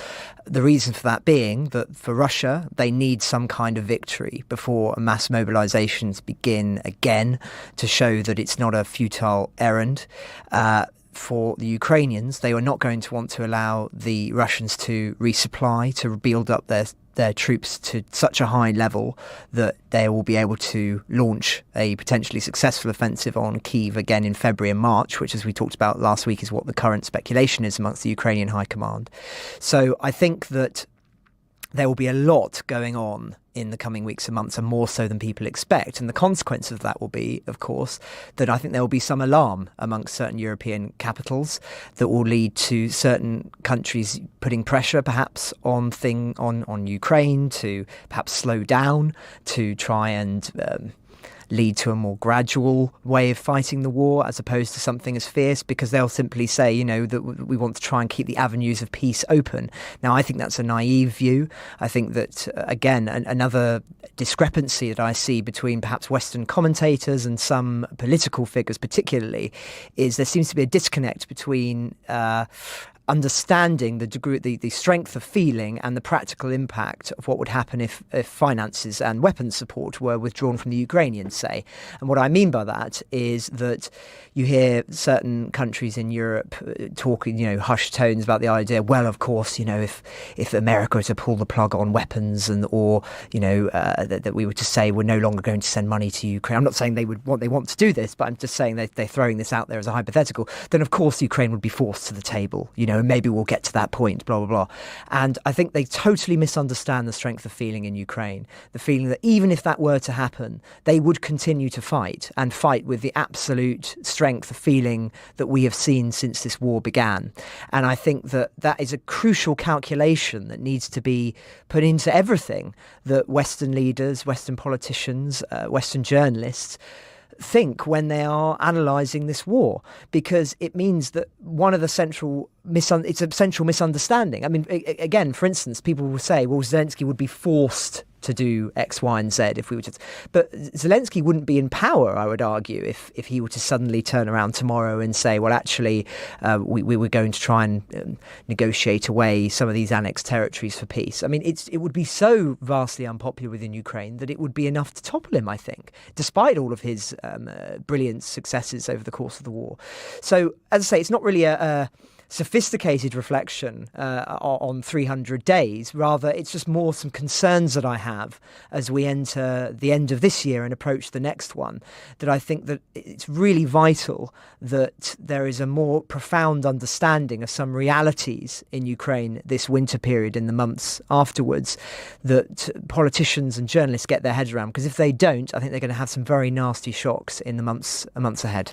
[SPEAKER 10] The reason for that being that for Russia, they need some kind of victory before mass mobilizations begin again to show that it's not a futile errand. For the Ukrainians, they were not going to want to allow the Russians to resupply, to build up their troops to such a high level that they will be able to launch a potentially successful offensive on Kyiv again in February and March, which, as we talked about last week, is what the current speculation is amongst the Ukrainian high command. So I think that there will be a lot going on in the coming weeks and months, and more so than people expect. And the consequence of that will be, of course, that I think there will be some alarm amongst certain European capitals that will lead to certain countries putting pressure perhaps on Ukraine to perhaps slow down, to try and lead to a more gradual way of fighting the war as opposed to something as fierce, because they'll simply say, that we want to try and keep the avenues of peace open. Now, I think that's a naive view. I think that, again, another discrepancy that I see between perhaps Western commentators and some political figures particularly is there seems to be a disconnect between understanding the degree, the strength of feeling and the practical impact of what would happen if finances and weapons support were withdrawn from the Ukrainians, say. And what I mean by that is that you hear certain countries in Europe talking, hushed tones about the idea, well, of course, if America were to pull the plug on weapons that we were to say we're no longer going to send money to Ukraine. I'm not saying they want to do this, but I'm just saying they're throwing this out there as a hypothetical. Then, of course, Ukraine would be forced to the table, and maybe we'll get to that point, blah, blah, blah. And I think they totally misunderstand the strength of feeling in Ukraine, the feeling that even if that were to happen, they would continue to fight and fight with the absolute strength of feeling that we have seen since this war began. And I think that is a crucial calculation that needs to be put into everything that Western leaders, Western politicians, Western journalists think when they are analysing this war, because it means that one of the central misunderstanding. I mean, again, for instance, people will say, well, Zelenskyy would be forced to do X, Y, and Z if we were to. But Zelenskyy wouldn't be in power, I would argue, if he were to suddenly turn around tomorrow and say, well, actually, we were going to try and negotiate away some of these annexed territories for peace. I mean, it would be so vastly unpopular within Ukraine that it would be enough to topple him, I think, despite all of his brilliant successes over the course of the war. So, as I say, it's not really a sophisticated reflection on 300 days. Rather, it's just more some concerns that I have as we enter the end of this year and approach the next one, that I think that it's really vital that there is a more profound understanding of some realities in Ukraine this winter period, in the months afterwards, that politicians and journalists get their heads around, because if they don't, I think they're going to have some very nasty shocks in the months ahead.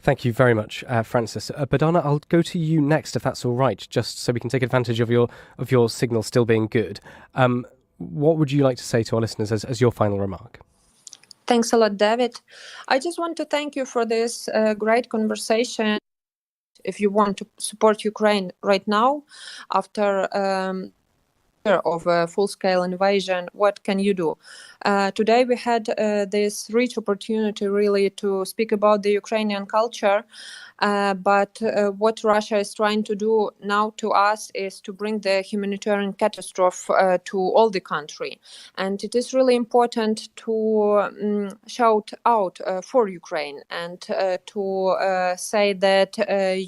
[SPEAKER 9] Thank you very much, Francis. Badana, I'll go to you next, if that's all right, just so we can take advantage of your signal still being good. What would you like to say to our listeners as your final remark?
[SPEAKER 16] Thanks a lot, David. I just want to thank you for this great conversation. If you want to support Ukraine right now, after of a full-scale invasion, what can you do? Today we had this rich opportunity really to speak about the Ukrainian culture, but what Russia is trying to do now to us is to bring the humanitarian catastrophe to all the country. And it is really important to shout out for Ukraine and to say that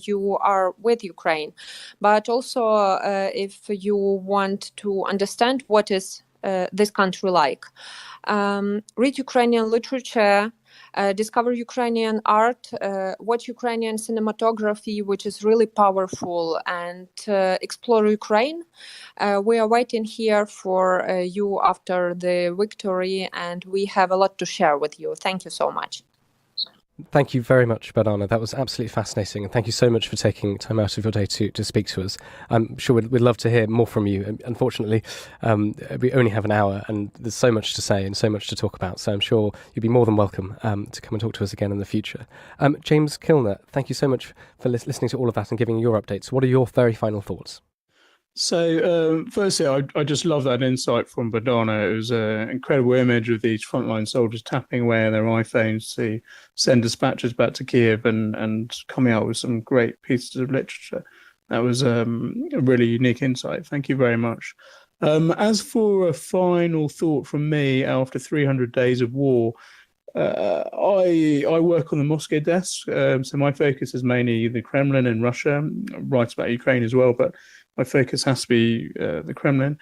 [SPEAKER 16] you are with Ukraine. But also if you want to understand what is this country like, read Ukrainian literature, discover Ukrainian art, watch Ukrainian cinematography, which is really powerful, and explore Ukraine. We are waiting here for you after the victory, and we have a lot to share with you. Thank you so much.
[SPEAKER 9] Thank you very much, Bernana. That was absolutely fascinating. And thank you so much for taking time out of your day to speak to us. I'm sure we'd love to hear more from you. Unfortunately, we only have an hour and there's so much to say and so much to talk about. So I'm sure you'd be more than welcome to come and talk to us again in the future. James Kilner, thank you so much for listening to all of that and giving your updates. What are your very final thoughts?
[SPEAKER 15] So, firstly, I just love that insight from Bernana. It was an incredible image of these frontline soldiers tapping away on their iPhones to send dispatches back to Kiev and coming out with some great pieces of literature. That was a really unique insight. Thank you very much. As for a final thought from me after 300 days of war, I work on the Moscow desk, so my focus is mainly the Kremlin and Russia. I write about Ukraine as well, but my focus has to be the Kremlin.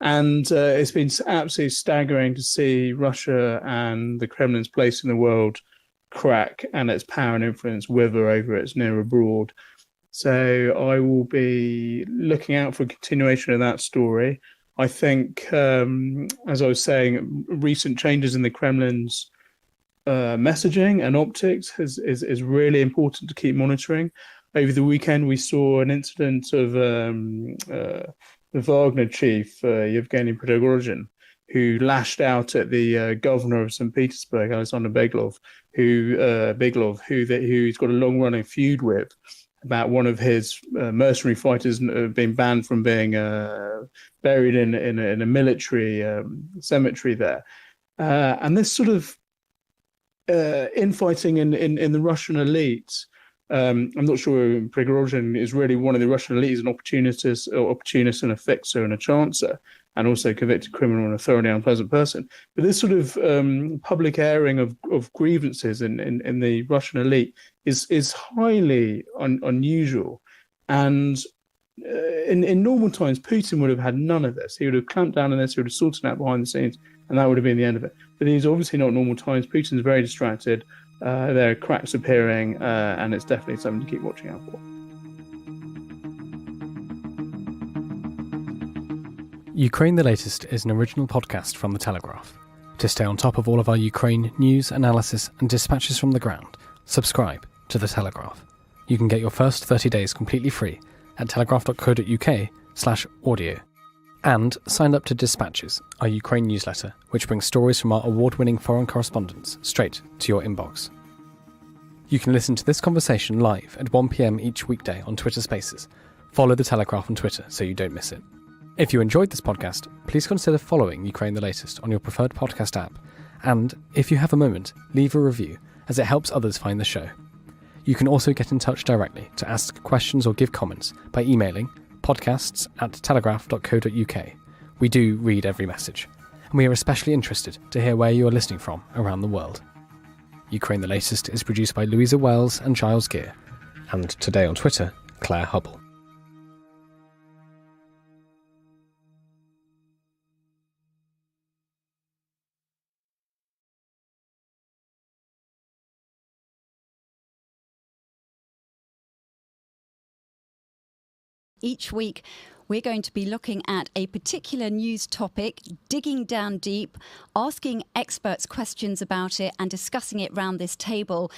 [SPEAKER 15] And it's been absolutely staggering to see Russia and the Kremlin's place in the world crack and its power and influence wither over its near abroad. So I will be looking out for a continuation of that story. I think, as I was saying, recent changes in the Kremlin's messaging and optics is really important to keep monitoring. Over the weekend, we saw an incident of the Wagner chief, Yevgeny Rogozin, who lashed out at the governor of St. Petersburg, Alexander Beglov, who he's got a long-running feud with about one of his mercenary fighters being banned from being buried in a military cemetery there. And this sort of infighting in the Russian elite. I'm not sure Prigozhin is really one of the Russian elite. He's an opportunist and a fixer and a chancer, and also a convicted criminal and a thoroughly unpleasant person. But this sort of public airing of grievances in the Russian elite is highly unusual. And in normal times, Putin would have had none of this. He would have clamped down on this, he would have sorted it out behind the scenes, and that would have been the end of it. But these obviously not normal times. Putin's very distracted. There are cracks appearing, and it's definitely something to keep watching out for.
[SPEAKER 9] Ukraine the Latest is an original podcast from The Telegraph. To stay on top of all of our Ukraine news, analysis and dispatches from the ground, subscribe to The Telegraph. You can get your first 30 days completely free at telegraph.co.uk/audio. And sign up to Dispatches, our Ukraine newsletter, which brings stories from our award-winning foreign correspondents straight to your inbox. You can listen to this conversation live at 1 p.m. each weekday on Twitter Spaces. Follow The Telegraph on Twitter so you don't miss it. If you enjoyed this podcast, please consider following Ukraine the Latest on your preferred podcast app. And if you have a moment, leave a review, as it helps others find the show. You can also get in touch directly to ask questions or give comments by emailing podcasts@telegraph.co.uk. We do read every message, and we are especially interested to hear where you are listening from around the world. Ukraine the Latest is produced by Louisa Wells and Giles Gear, and today on Twitter, Claire Hubble.
[SPEAKER 17] Each week, we're going to be looking at a particular news topic, digging down deep, asking experts questions about it and discussing it round this table.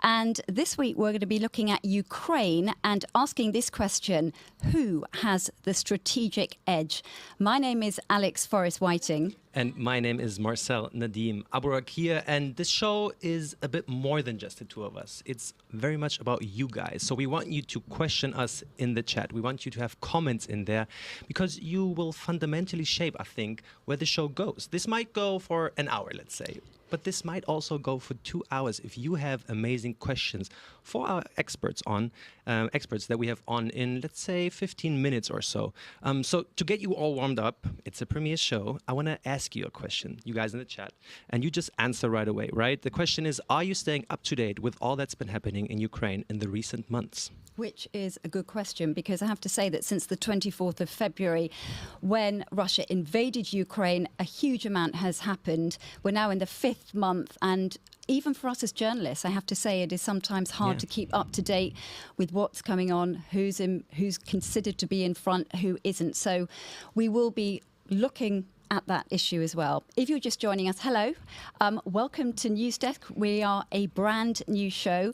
[SPEAKER 17] And this week, we're going to be looking at Ukraine and asking this question: who has the strategic edge? My name is Alex Forrest-Whiting.
[SPEAKER 18] And my name is Marcel Nadim Aburak here, and this show is a bit more than just the two of us. It's very much about you guys. So we want you to question us in the chat. We want you to have comments in there, because you will fundamentally shape, I think, where the show goes. This might go for an hour, let's say, but this might also go for 2 hours if you have amazing questions for our experts that we have on in, let's say, 15 minutes or so. So to get you all warmed up, it's a premiere show. I want to ask you a question, you guys in the chat, and you just answer right away, right? The question is, are you staying up to date with all that's been happening in Ukraine in the recent months?
[SPEAKER 17] Which is a good question, because I have to say that since the 24th of February, when Russia invaded Ukraine, a huge amount has happened. We're now in the 5th 5th month, and even for us as journalists, I have to say it is sometimes hard to keep up to date with what's coming on, who's considered to be in front, who isn't. So we will be looking at that issue as well. If you're just joining us, hello. Welcome to News Desk. We are a brand new show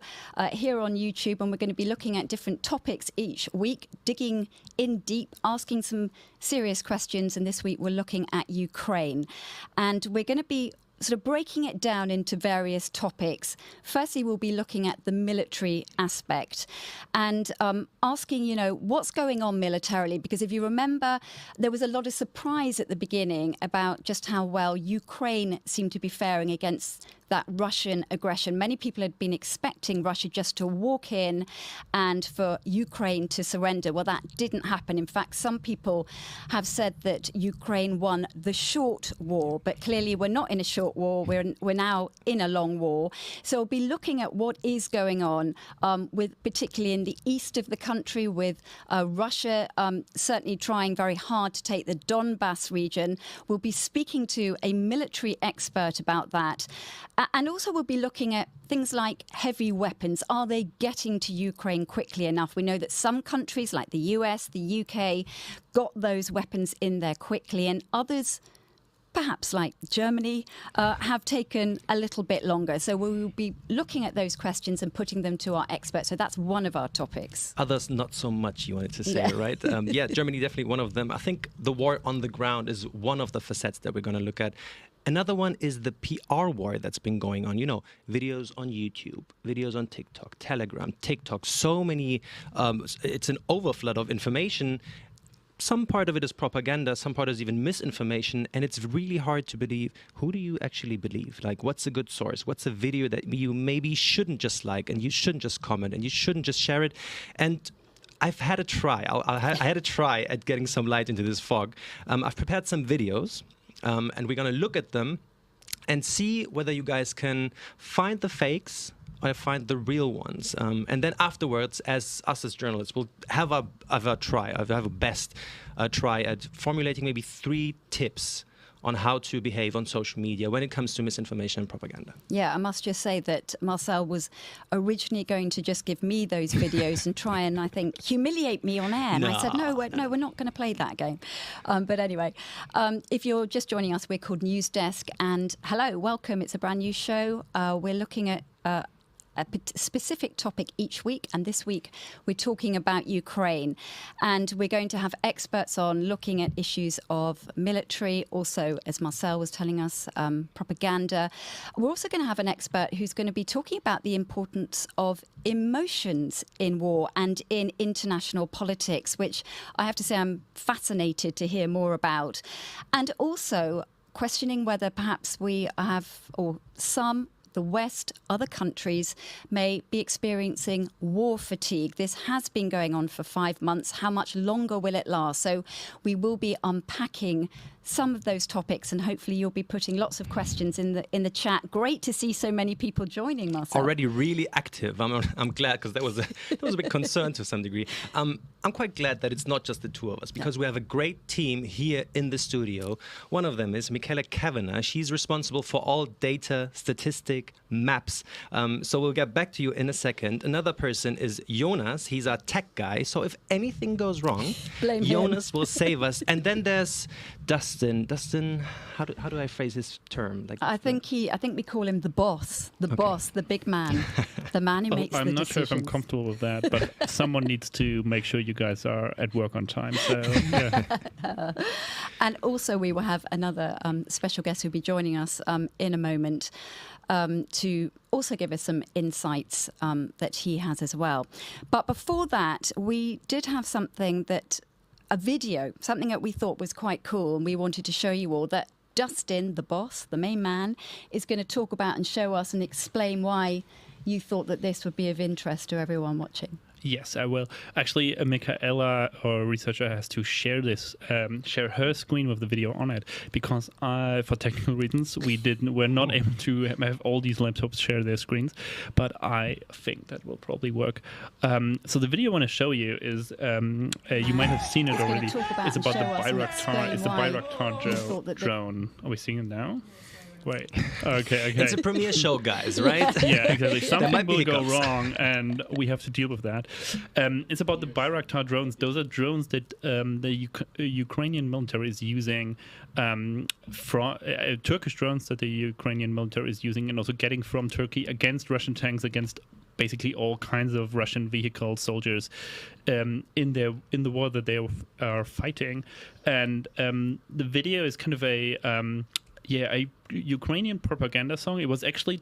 [SPEAKER 17] here on YouTube, and we're going to be looking at different topics each week, digging in deep, asking some serious questions. And this week we're looking at Ukraine. And we're going to be sort of breaking it down into various topics. Firstly, we'll be looking at the military aspect and asking, what's going on militarily? Because if you remember, there was a lot of surprise at the beginning about just how well Ukraine seemed to be faring against that Russian aggression. Many people had been expecting Russia just to walk in and for Ukraine to surrender. Well, that didn't happen. In fact, some people have said that Ukraine won the short war, but clearly we're not in a short war. We're now in a long war. So we'll be looking at what is going on, with particularly in the east of the country, with Russia certainly trying very hard to take the Donbass region. We'll be speaking to a military expert about that. And also we'll be looking at things like heavy weapons. Are they getting to Ukraine quickly enough? We know that some countries like the US, the UK, got those weapons in there quickly, and others, perhaps like Germany, have taken a little bit longer. So we will be looking at those questions and putting them to our experts. So that's one of our topics.
[SPEAKER 18] Others, not so much, you wanted to say, right? Germany, definitely one of them. I think the war on the ground is one of the facets that we're going to look at. Another one is the PR war that's been going on. Videos on YouTube, videos on TikTok, Telegram, TikTok, so many. It's an overflood of information. Some part of it is propaganda, some part is even misinformation, and it's really hard to believe. Who do you actually believe? Like, what's a good source? What's a video that you maybe shouldn't just like, and you shouldn't just comment, and you shouldn't just share it? And I've had a try. I had a try at getting some light into this fog. I've prepared some videos. And we're going to look at them and see whether you guys can find the fakes or find the real ones. And then afterwards, as journalists, we'll have a best try at formulating maybe 3 tips on how to behave on social media when it comes to misinformation and propaganda.
[SPEAKER 17] Yeah, I must just say that Marcel was originally going to just give me those videos and try and, I think, humiliate me on air. And I said, no, we're not going to play that game. But anyway, if you're just joining us, we're called News Desk. And hello, welcome. It's a brand new show. We're looking at a specific topic each week, and this week we're talking about Ukraine, and we're going to have experts on looking at issues of military, also, as Marcel was telling us, propaganda. We're also going to have an expert who's going to be talking about the importance of emotions in war and in international politics, which I have to say I'm fascinated to hear more about, and also questioning whether perhaps we have, or the West, other countries may be experiencing war fatigue. This has been going on for 5 months. How much longer will it last? So we will be unpacking some of those topics, and hopefully you'll be putting lots of questions in the chat. Great to see so many people joining, Marcel.
[SPEAKER 18] Already really active. I'm glad, because that was a big concern to some degree. I'm quite glad that it's not just the two of us, because we have a great team here in the studio. One of them is Michaela Kavanagh. She's responsible for all data, statistic, maps. So we'll get back to you in a second. Another person is Jonas. He's our tech guy. So if anything goes wrong, Jonas will save us. And then there's Dustin, how do I phrase his term?
[SPEAKER 17] I think we call him the boss, boss, the big man, the man who makes the decisions.
[SPEAKER 19] I'm not sure if I'm comfortable with that, but someone needs to make sure you guys are at work on time. So yeah.
[SPEAKER 17] And also we will have another special guest who'll be joining us in a moment to also give us some insights that he has as well. But before that, we did have a video, something that we thought was quite cool, and we wanted to show you all that Dustin, the boss, the main man, is going to talk about and show us and explain why you thought that this would be of interest to everyone watching.
[SPEAKER 19] Yes, I will. Actually, Michaela, our researcher, has to share her screen with the video on it, because for technical reasons, we're not able to have all these laptops share their screens. But I think that will probably work. So the video I want to show you is, you might have seen it already. It's about the Bayraktar. It's the Bayraktar drone. Are we seeing it now? Wait. Okay.
[SPEAKER 18] It's a premiere show, guys, right?
[SPEAKER 19] Yeah, exactly. Something will go
[SPEAKER 18] hiccups.
[SPEAKER 19] wrong, and we have to deal with that. It's about the Bayraktar drones. Those are drones that the Ukrainian military is using, Turkish drones that the Ukrainian military is using, and also getting from Turkey against Russian tanks, against basically all kinds of Russian vehicle soldiers in the war that they are fighting. And the video is kind of a Ukrainian propaganda song. It was actually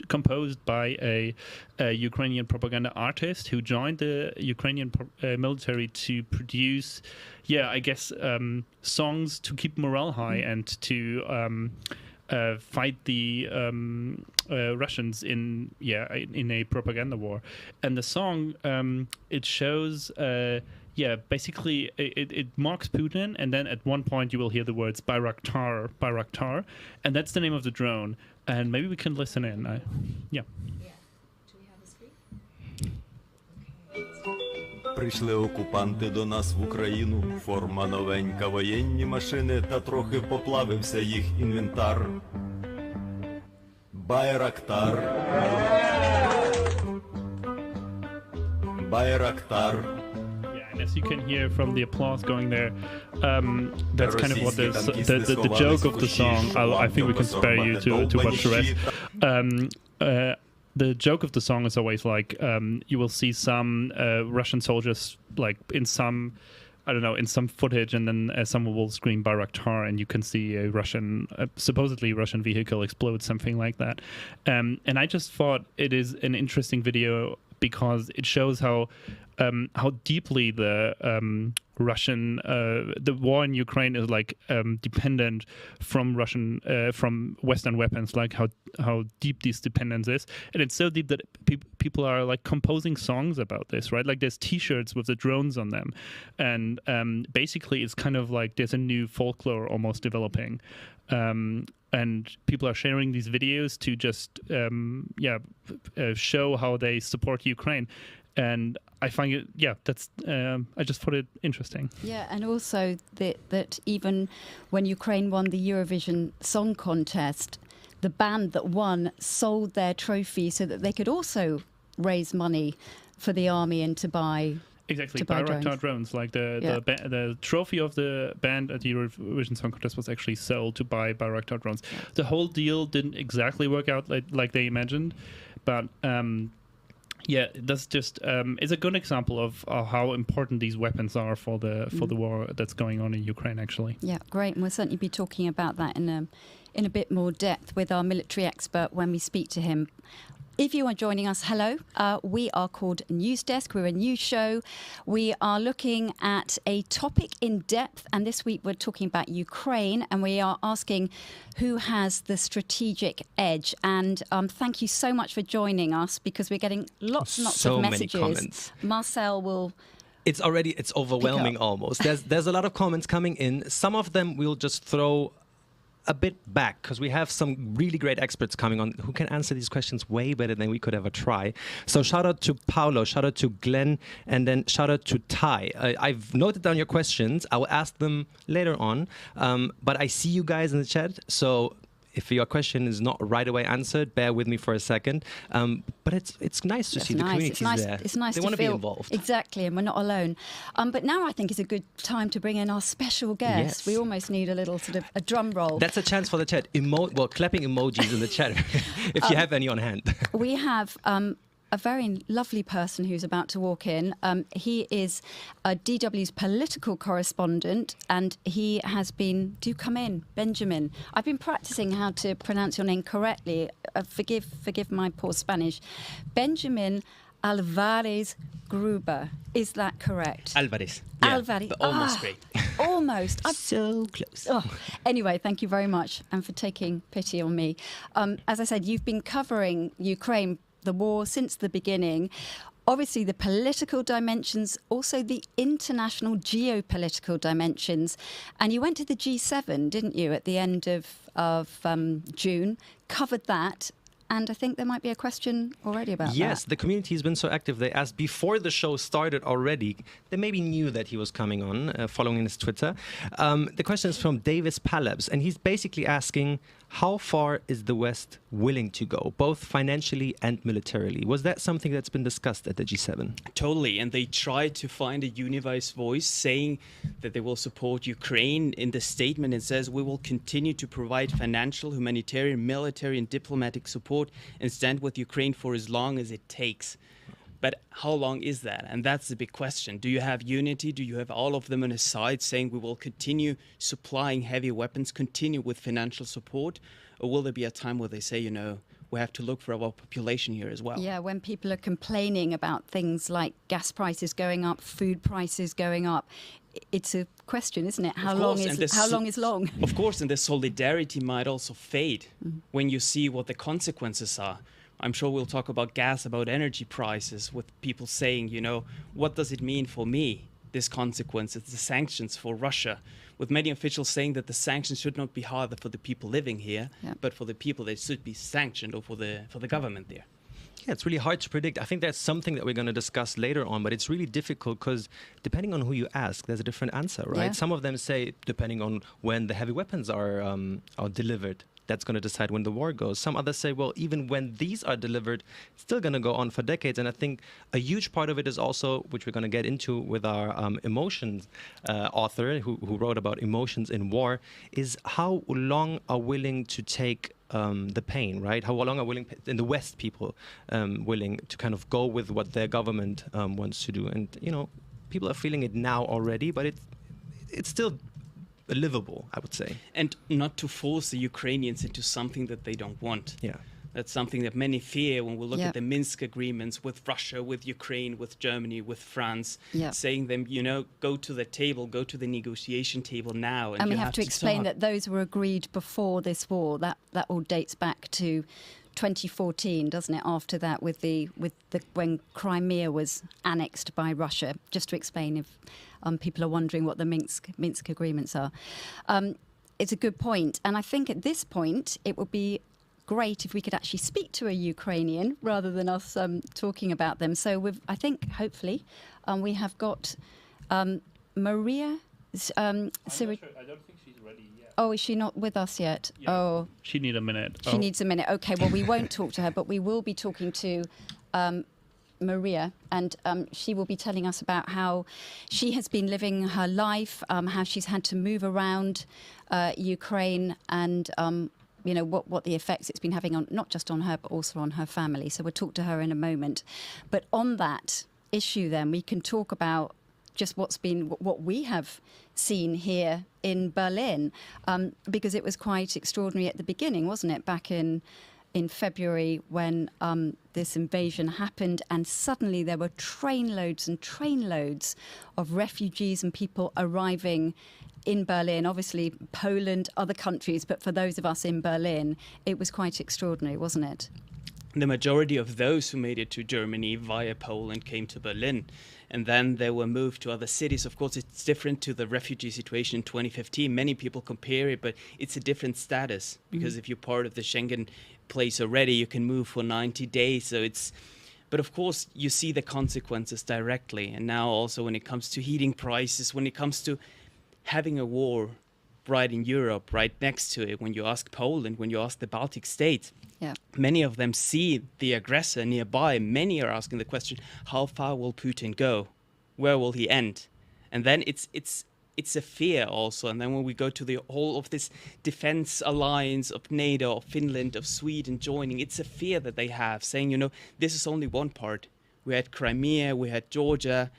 [SPEAKER 19] composed by a Ukrainian propaganda artist who joined the Ukrainian military to produce, songs to keep morale high and to fight the Russians in a propaganda war. And the song, it shows basically it mocks Putin, and then at one point you will hear the words Bayraktar, and that's the name of the drone. And maybe we can listen in.
[SPEAKER 20] Do we have a screen?
[SPEAKER 21] Прийшли окупанти до нас в Україну, форма новенька, воєнні машини, та трохи поплавився їх інвентар. Байрактар. Байрактар.
[SPEAKER 19] And as you can hear from the applause going there, that's kind of what the joke of the song. I think we can spare you to watch the rest. The joke of the song is always like you will see some Russian soldiers like in some footage, and then someone will scream Bayraktar, and you can see a supposedly Russian vehicle explode, something like that. And I just thought it is an interesting video because it shows how deeply the war in Ukraine is like dependent from from Western weapons, like how deep this dependence is. And it's so deep that people are like composing songs about this, right? Like there's T-shirts with the drones on them, and basically it's kind of like there's a new folklore almost developing. And people are sharing these videos to just show how they support Ukraine. And I find it, that's. I just thought it interesting.
[SPEAKER 17] Yeah, and also that even when Ukraine won the Eurovision Song Contest, the band that won sold their trophy so that they could also raise money for the army and to buy.
[SPEAKER 19] Exactly, Bayraktar drones. Like the trophy of the band at the Eurovision Song Contest was actually sold to buy Bayraktar drones. Yeah. The whole deal didn't exactly work out like they imagined, but. That's just it's a good example of how important these weapons are for the war that's going on in Ukraine, actually.
[SPEAKER 17] Yeah, great. And we'll certainly be talking about that in a bit more depth with our military expert when we speak to him. If you are joining us, hello. We are called News Desk. We're a news show. We are looking at a topic in depth, and this week we're talking about Ukraine, and we are asking who has the strategic edge. And thank you so much for joining us, because we're getting lots of messages.
[SPEAKER 18] Many comments.
[SPEAKER 17] Marcel will...
[SPEAKER 18] It's overwhelming almost. There's a lot of comments coming in. Some of them we'll just throw a bit back, because we have some really great experts coming on who can answer these questions way better than we could ever try. So shout out to Paolo, shout out to Glenn, and then shout out to Ty. I've noted down your questions. I will ask them later on, but I see you guys in the chat, so if your question is not right away answered, bear with me for a second. But it's nice to see the communities there.
[SPEAKER 17] It's nice
[SPEAKER 18] they
[SPEAKER 17] to
[SPEAKER 18] want to be
[SPEAKER 17] feel
[SPEAKER 18] involved.
[SPEAKER 17] Exactly, and we're not alone. But now I think is a good time to bring in our special guest.
[SPEAKER 18] Yes.
[SPEAKER 17] We almost need a little sort of a drum roll.
[SPEAKER 18] That's a chance for the chat. Clapping emojis in the chat, if you have any on hand.
[SPEAKER 17] We have a very lovely person who's about to walk in. He is DW's political correspondent, and he has been... Do come in, Benjamin. I've been practicing how to pronounce your name correctly. Forgive my poor Spanish. Benjamin Alvarez Gruber. Is that correct?
[SPEAKER 18] Alvarez. Yeah,
[SPEAKER 17] Alvarez.
[SPEAKER 18] But almost great.
[SPEAKER 17] Almost.
[SPEAKER 18] So close.
[SPEAKER 17] Oh. Anyway, thank you very much, and for taking pity on me. As I said, you've been covering Ukraine, the war, since the beginning. Obviously, the political dimensions, also the international geopolitical dimensions. And you went to the G7, didn't you, at the end of June, covered that. And I think there might be a question already about that.
[SPEAKER 18] Yes, the community has been so active. They asked before the show started already. They maybe knew that he was coming on, following his Twitter. The question is from Davis Palabs, and he's basically asking, How far is the West willing to go, both financially and militarily? Was that something that's been discussed at the G7?
[SPEAKER 6] Totally, and they try to find a unified voice saying that they will support Ukraine. In the statement, it says, we will continue to provide financial, humanitarian, military and diplomatic support and stand with Ukraine for as long as it takes. But how long is that? And that's the big question. Do you have unity? Do you have all of them on a side saying we will continue supplying heavy weapons, continue with financial support? Or will there be a time where they say, you know, we have to look for our population here as well?
[SPEAKER 17] Yeah, when people are complaining about things like gas prices going up, food prices going up, it's a question, isn't it? How long is long?
[SPEAKER 6] Of course, and the solidarity might also fade when you see what the consequences are. I'm sure we'll talk about gas, about energy prices, with people saying, you know, what does it mean for me, this consequences, the sanctions for Russia, with many officials saying that the sanctions should not be harder for the people living here, but for the people that should be sanctioned, or for the government there.
[SPEAKER 18] Yeah, it's really hard to predict. I think that's something that we're going to discuss later on, but it's really difficult because depending on who you ask, there's a different answer, right?
[SPEAKER 17] Yeah.
[SPEAKER 18] Some of them say, depending on when the heavy weapons are delivered, that's going to decide when the war goes. Some others say, well, even when these are delivered, it's still going to go on for decades. And I think a huge part of it is also, which we're going to get into with our emotions author who wrote about emotions in war, is how long are willing to take the pain, right? How long are willing, in the West, people willing to kind of go with what their government wants to do. And, you know, people are feeling it now already, but it's still livable, I would say.
[SPEAKER 6] And not to force the Ukrainians into something that they don't want.
[SPEAKER 18] Yeah.
[SPEAKER 6] That's something that many fear when we look at the Minsk agreements with Russia, with Ukraine, with Germany, with France, saying them, you know, go to the table, go to the negotiation table now.
[SPEAKER 17] And we have to explain that those were agreed before this war. That all dates back to 2014, doesn't it? After that, with the when Crimea was annexed by Russia. Just to explain, if people are wondering what the Minsk agreements are, it's a good point. And I think at this point it would be great if we could actually speak to a Ukrainian rather than us talking about them. So I think hopefully we have got Maria.
[SPEAKER 19] I don't think she's ready yet.
[SPEAKER 17] Oh, is she not with us yet?
[SPEAKER 19] Yeah.
[SPEAKER 17] Oh,
[SPEAKER 19] she needs a minute.
[SPEAKER 17] She needs a minute. Okay, well, we won't talk to her, but we will be talking to Maria, and she will be telling us about how she has been living her life, how she's had to move around Ukraine, and you know what the effects it's been having on not just on her but also on her family. So we'll talk to her in a moment. But on that issue, then we can talk about just what we have seen here in Berlin, because it was quite extraordinary at the beginning, wasn't it? Back in February, when this invasion happened, and suddenly there were trainloads and trainloads of refugees and people arriving in Berlin. Obviously, Poland, other countries, but for those of us in Berlin, it was quite extraordinary, wasn't it?
[SPEAKER 6] The majority of those who made it to Germany via Poland came to Berlin, and then they were moved to other cities. Of course, it's different to the refugee situation in 2015. Many people compare it, but it's a different status, because if you're part of the Schengen place already, you can move for 90 days. So but of course, you see the consequences directly. And now also when it comes to heating prices, when it comes to having a war right in Europe, right next to it, when you ask Poland, when you ask the Baltic states, many of them see the aggressor nearby. Many are asking the question, how far will Putin go? Where will he end? And then it's a fear also. And then when we go to the whole of this defense alliance of NATO, of Finland, of Sweden joining, it's a fear that they have, saying, you know, this is only one part. We had Crimea, we had Georgia.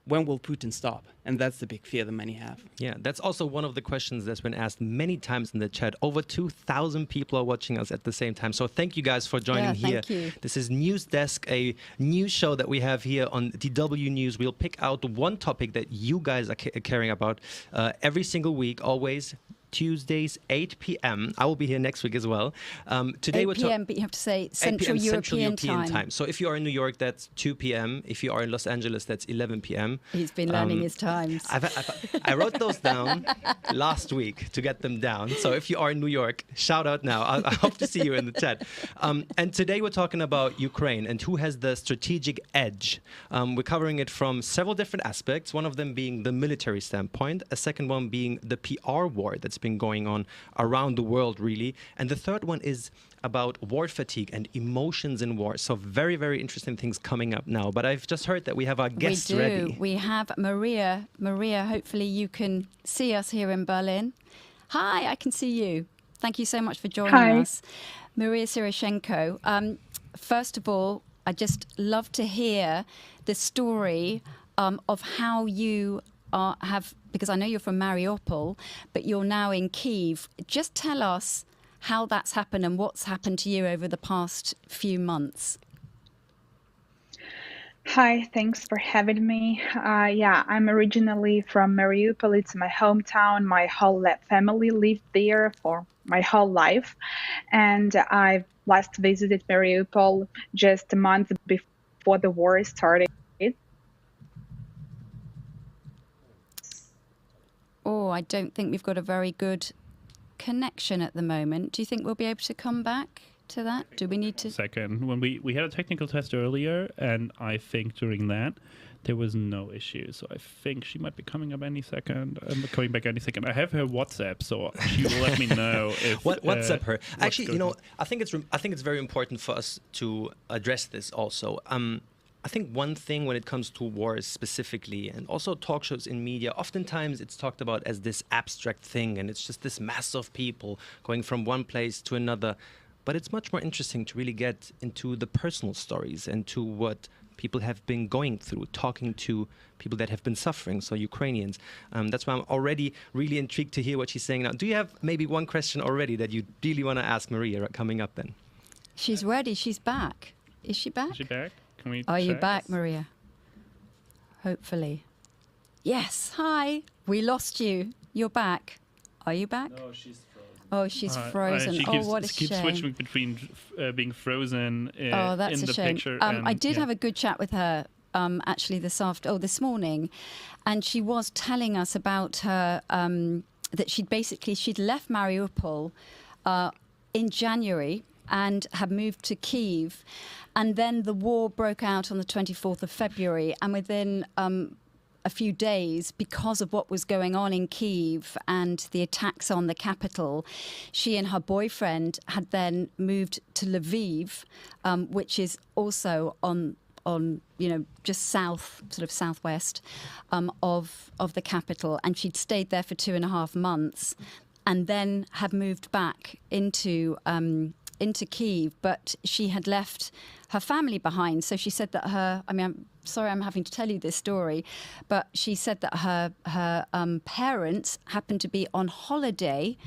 [SPEAKER 6] When will Putin stop? And that's the big fear that many have.
[SPEAKER 18] Yeah, that's also one of the questions that's been asked many times in the chat. Over 2,000 people are watching us at the same time. So thank you guys for joining here.
[SPEAKER 17] Thank you.
[SPEAKER 18] This is News Desk, a news show that we have here on DW News. We'll pick out one topic that you guys are caring about every single week, always. Tuesdays, 8 p.m. I will be here next week as well. Today
[SPEAKER 17] 8 p.m., but you have to say Central European time.
[SPEAKER 18] So if you are in New York, that's 2 p.m. If you are in Los Angeles, that's 11 p.m.
[SPEAKER 17] He's been learning his times.
[SPEAKER 18] I wrote those down last week to get them down. So if you are in New York, shout out now. I hope to see you in the chat. And today we're talking about Ukraine and who has the strategic edge. We're covering it from several different aspects, one of them being the military standpoint, a second one being the PR war that's been going on around the world, really. And the third one is about war fatigue and emotions in war. So very, very interesting things coming up now. But I've just heard that we have our guests ready.
[SPEAKER 17] We have Maria. Maria, hopefully you can see us here in Berlin. Hi, I can see you. Thank you so much for joining us. Maria Siroshenko. First of all, I'd just love to hear the story of how you have, because I know you're from Mariupol, but you're now in Kyiv. Just tell us how that's happened and what's happened to you over the past few months.
[SPEAKER 8] Hi, thanks for having me. I'm originally from Mariupol. It's my hometown. My whole family lived there for my whole life. And I last visited Mariupol just a month before the war started.
[SPEAKER 17] Oh, I don't think we've got a very good connection at the moment. Do you think we'll be able to come back to that? Do we need to?
[SPEAKER 19] Second, when we had a technical test earlier, and I think during that there was no issue. So I think she might be coming up any second. Coming back any second. I have her WhatsApp, so she will let me know if
[SPEAKER 18] WhatsApp her. Actually, I think it's very important for us to address this also. I think one thing when it comes to wars specifically, and also talk shows in media, oftentimes it's talked about as this abstract thing, and it's just this mass of people going from one place to another. But it's much more interesting to really get into the personal stories and to what people have been going through, talking to people that have been suffering, so Ukrainians. That's why I'm already really intrigued to hear what she's saying now. Do you have maybe one question already that you really want to ask Maria coming up then?
[SPEAKER 17] She's ready. She's back. Is she back?
[SPEAKER 19] Is she back? Can we
[SPEAKER 17] Are you
[SPEAKER 19] check?
[SPEAKER 17] back, Maria? Hopefully. Yes. Hi. We lost you. You're back. Are you back?
[SPEAKER 19] No, she's frozen.
[SPEAKER 17] Oh, she's frozen. What a shame.
[SPEAKER 19] Keeps switching between being frozen
[SPEAKER 17] that's
[SPEAKER 19] in
[SPEAKER 17] a
[SPEAKER 19] the
[SPEAKER 17] shame.
[SPEAKER 19] picture.
[SPEAKER 17] I did have a good chat with her actually this morning, and she was telling us about her that she'd left Mariupol in January and had moved to Kyiv, and then the war broke out on the 24th of February, and within a few days, because of what was going on in Kyiv and the attacks on the capital, she and her boyfriend had then moved to Lviv, which is also on just southwest of the capital, and she'd stayed there for 2.5 months, and then had moved back into Kyiv, but she had left her family behind. So she said that I'm sorry I'm having to tell you this story, but she said that her parents happened to be on holiday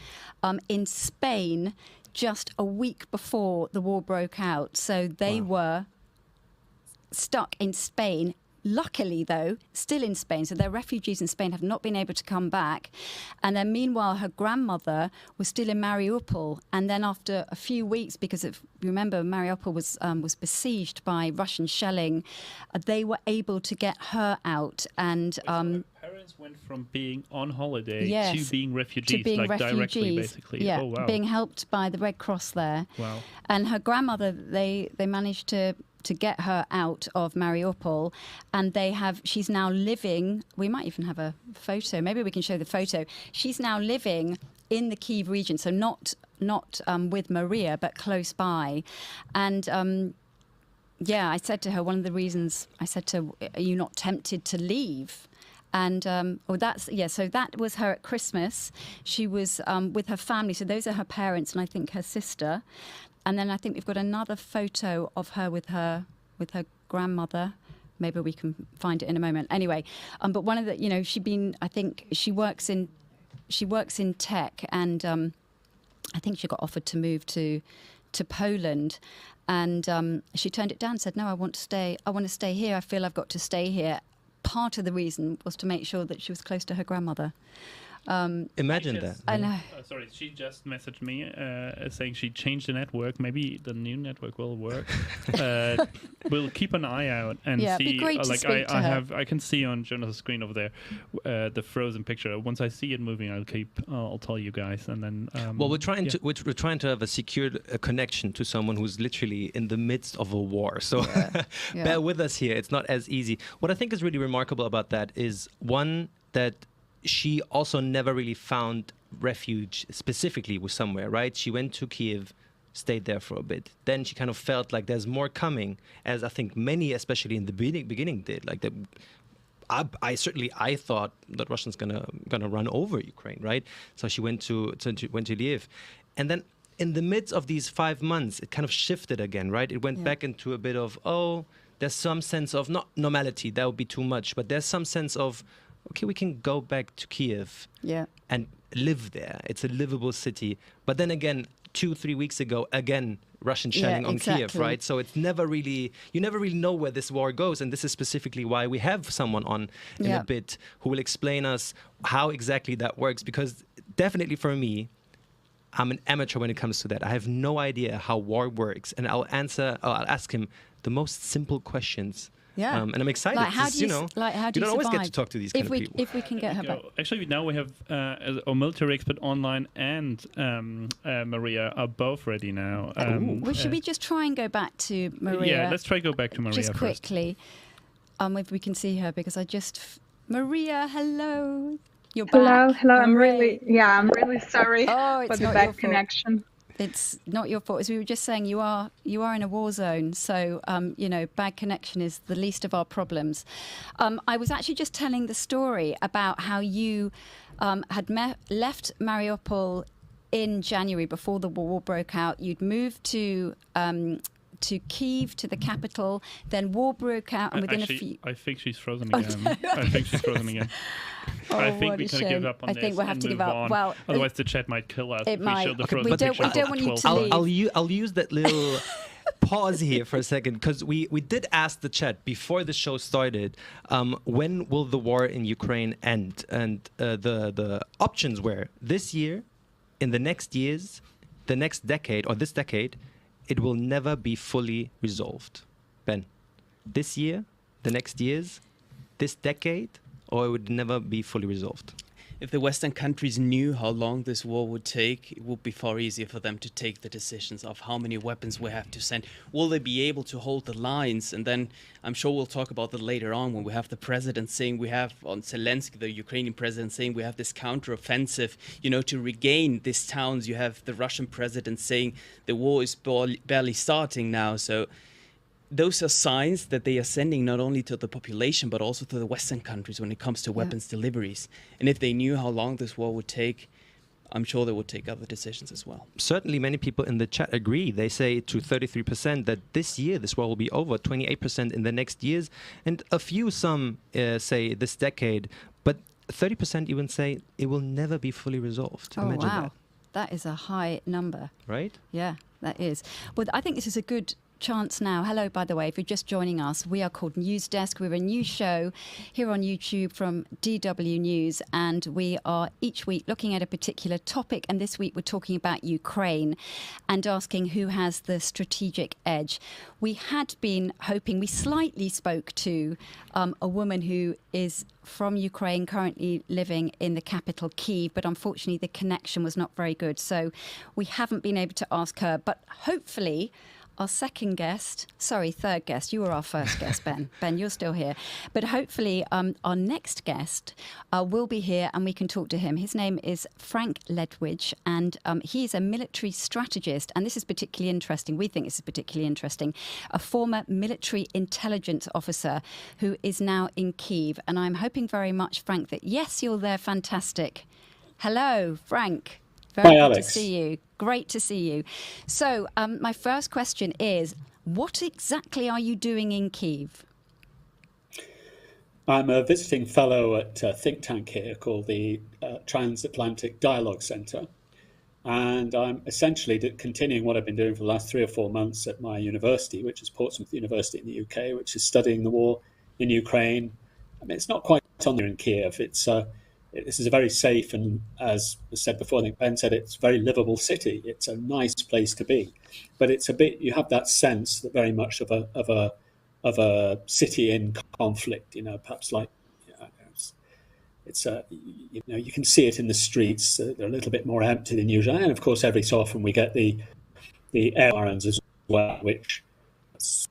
[SPEAKER 17] in Spain just a week before the war broke out. So they were stuck in Spain. Luckily, though, still in Spain. So they're refugees in Spain, have not been able to come back. And then meanwhile, her grandmother was still in Mariupol. And then after a few weeks, because remember, Mariupol was besieged by Russian shelling, they were able to get her out. And
[SPEAKER 19] parents went from being on holiday
[SPEAKER 17] yes,
[SPEAKER 19] to being refugees,
[SPEAKER 17] to being
[SPEAKER 19] like
[SPEAKER 17] refugees,
[SPEAKER 19] directly, basically.
[SPEAKER 17] Yeah,
[SPEAKER 19] oh, wow.
[SPEAKER 17] Being helped by the Red Cross there.
[SPEAKER 19] Wow.
[SPEAKER 17] And her grandmother, they managed to get her out of Mariupol, and she's now living, we might even have a photo, maybe we can show the photo. She's now living in the Kyiv region, so not with Maria, but close by. And I said to her, one of the reasons, I said to her, are you not tempted to leave? And so that was her at Christmas. She was with her family, so those are her parents and I think her sister. And then I think we've got another photo of her with her grandmother. Maybe we can find it in a moment. Anyway, but one of the, she works in tech, and I think she got offered to move to Poland, and she turned it down. Said, "No, I want to stay. I want to stay here. I feel I've got to stay here." Part of the reason was to make sure that she was close to her grandmother.
[SPEAKER 18] Imagine that.
[SPEAKER 17] I know.
[SPEAKER 19] Sorry, she just messaged me saying she changed the network. Maybe the new network will work. We'll keep an eye out and see.
[SPEAKER 17] It'd be great to speak to her.
[SPEAKER 19] I can see on Jonas' screen over there the frozen picture. Once I see it moving, I'll tell you guys. And then
[SPEAKER 18] we're trying to have a secured connection to someone who's literally in the midst of a war. So bear with us here. It's not as easy. What I think is really remarkable about that is one that she also never really found refuge specifically was somewhere, right? She went to Kiev, stayed there for a bit. Then she kind of felt like there's more coming, as I think many, especially in the beginning, did. Like I thought that Russians gonna run over Ukraine, right? So she went to Lviv, and then in the midst of these 5 months, it kind of shifted again, right? It went back into a bit of, there's some sense of, not normality, that would be too much, but there's some sense of, okay, we can go back to Kiev and live there. It's a livable city. But then again, 2-3 weeks ago, again, Russian shelling on Kiev, right? So it's never really, you never really know where this war goes. And this is specifically why we have someone on in a bit who will explain us how exactly that works. Because definitely for me, I'm an amateur when it comes to that. I have no idea how war works. And I'll ask him the most simple questions.
[SPEAKER 17] Yeah.
[SPEAKER 18] And I'm excited.
[SPEAKER 17] Like, how do you
[SPEAKER 18] don't
[SPEAKER 17] survive?
[SPEAKER 18] always get to talk to these kind of people.
[SPEAKER 17] If we can get her back.
[SPEAKER 19] Actually, now we have our military expert online and Maria are both ready now.
[SPEAKER 17] Well, should we just try and go back to Maria?
[SPEAKER 19] Yeah, let's try to go back to Maria
[SPEAKER 17] just
[SPEAKER 19] first.
[SPEAKER 17] quickly. If we can see her, because Maria, hello. You're
[SPEAKER 8] Hello,
[SPEAKER 17] back.
[SPEAKER 8] I'm really sorry for the bad connection.
[SPEAKER 17] It's not your fault. As we were just saying, you are in a war zone, so bad connection is the least of our problems. I was actually just telling the story about how you had left Mariupol in January before the war broke out. You'd moved to Kyiv, to the capital. Then war broke out, and within a few.
[SPEAKER 19] I think she's frozen again. I think she's frozen again. I think we can give up on this.
[SPEAKER 17] I think we'll have to give up.
[SPEAKER 19] On.
[SPEAKER 17] Well,
[SPEAKER 19] other's the chat might kill us.
[SPEAKER 17] It might.
[SPEAKER 19] We show the
[SPEAKER 17] We don't want you to leave.
[SPEAKER 18] I'll use that little pause here for a second, because we did ask the chat before the show started, when will the war in Ukraine end? And the options were this year, in the next years, the next decade, or this decade, it will never be fully resolved. Ben, this year, the next years, this decade, or it would never be fully resolved?
[SPEAKER 6] If the Western countries knew how long this war would take, it would be far easier for them to take the decisions of how many weapons we have to send. Will they be able to hold the lines? And then I'm sure we'll talk about that later on when we have the president saying on Zelenskyy, the Ukrainian president, saying we have this counteroffensive, to regain these towns. You have the Russian president saying the war is barely starting now. So those are signs that they are sending not only to the population, but also to the Western countries when it comes to weapons deliveries. And if they knew how long this war would take, I'm sure they would take other decisions as well.
[SPEAKER 18] Certainly many people in the chat agree. They say to 33% that this year this war will be over, 28% in the next years, and some say this decade, but 30% even say it will never be fully resolved.
[SPEAKER 17] Oh,
[SPEAKER 18] Imagine
[SPEAKER 17] wow. That is a high number.
[SPEAKER 18] Right?
[SPEAKER 17] Yeah, that is. Well, I think this is a good chance now. Hello, by the way, if you're just joining us, we are called News Desk. We're a new show here on YouTube from DW News, and we are each week looking at a particular topic. And this week we're talking about Ukraine and asking who has the strategic edge. We had been hoping, we slightly spoke to a woman who is from Ukraine, currently living in the capital, Kyiv, but unfortunately the connection was not very good. So we haven't been able to ask her, but hopefully our third guest. You were our first guest, Ben. Ben, you're still here. But hopefully our next guest will be here and we can talk to him. His name is Frank Ledwidge, and he is a military strategist. And this is particularly interesting. We think this is particularly interesting. A former military intelligence officer who is now in Kyiv. And I'm hoping very much, Frank, that yes, you're there. Fantastic. Hello, Frank. Very good to see you. Great to see you. So my first question is, what exactly are you doing in Kyiv?
[SPEAKER 7] I'm a visiting fellow at a think tank here called the Transatlantic Dialogue Centre. And I'm essentially continuing what I've been doing for the last 3 or 4 months at my university, which is Portsmouth University in the UK, which is studying the war in Ukraine. I mean, it's not quite on there in Kiev. This is a very safe and, as I said before, I think Ben said, it's a very livable city. It's a nice place to be, but it's a bit. You have that sense that very much of a city in conflict. Perhaps like you can see it in the streets. They're a little bit more empty than usual, and of course, every so often we get the air sirens as well, which is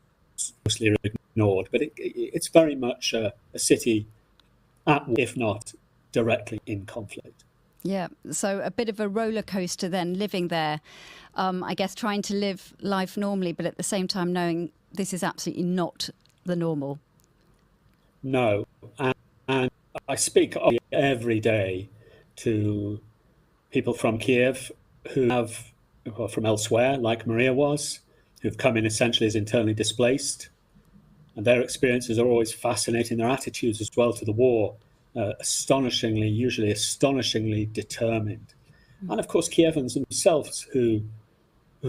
[SPEAKER 7] mostly ignored. But it's very much a city at war, if not directly in conflict.
[SPEAKER 17] Yeah, so a bit of a roller coaster then, living there. I guess trying to live life normally, but at the same time knowing this is absolutely not the normal.
[SPEAKER 7] No, and I speak every day to people from Kiev who have, or from elsewhere, like Maria was, who've come in essentially as internally displaced. And their experiences are always fascinating. Their attitudes as well to the war, usually astonishingly determined. And of course, Kievans themselves who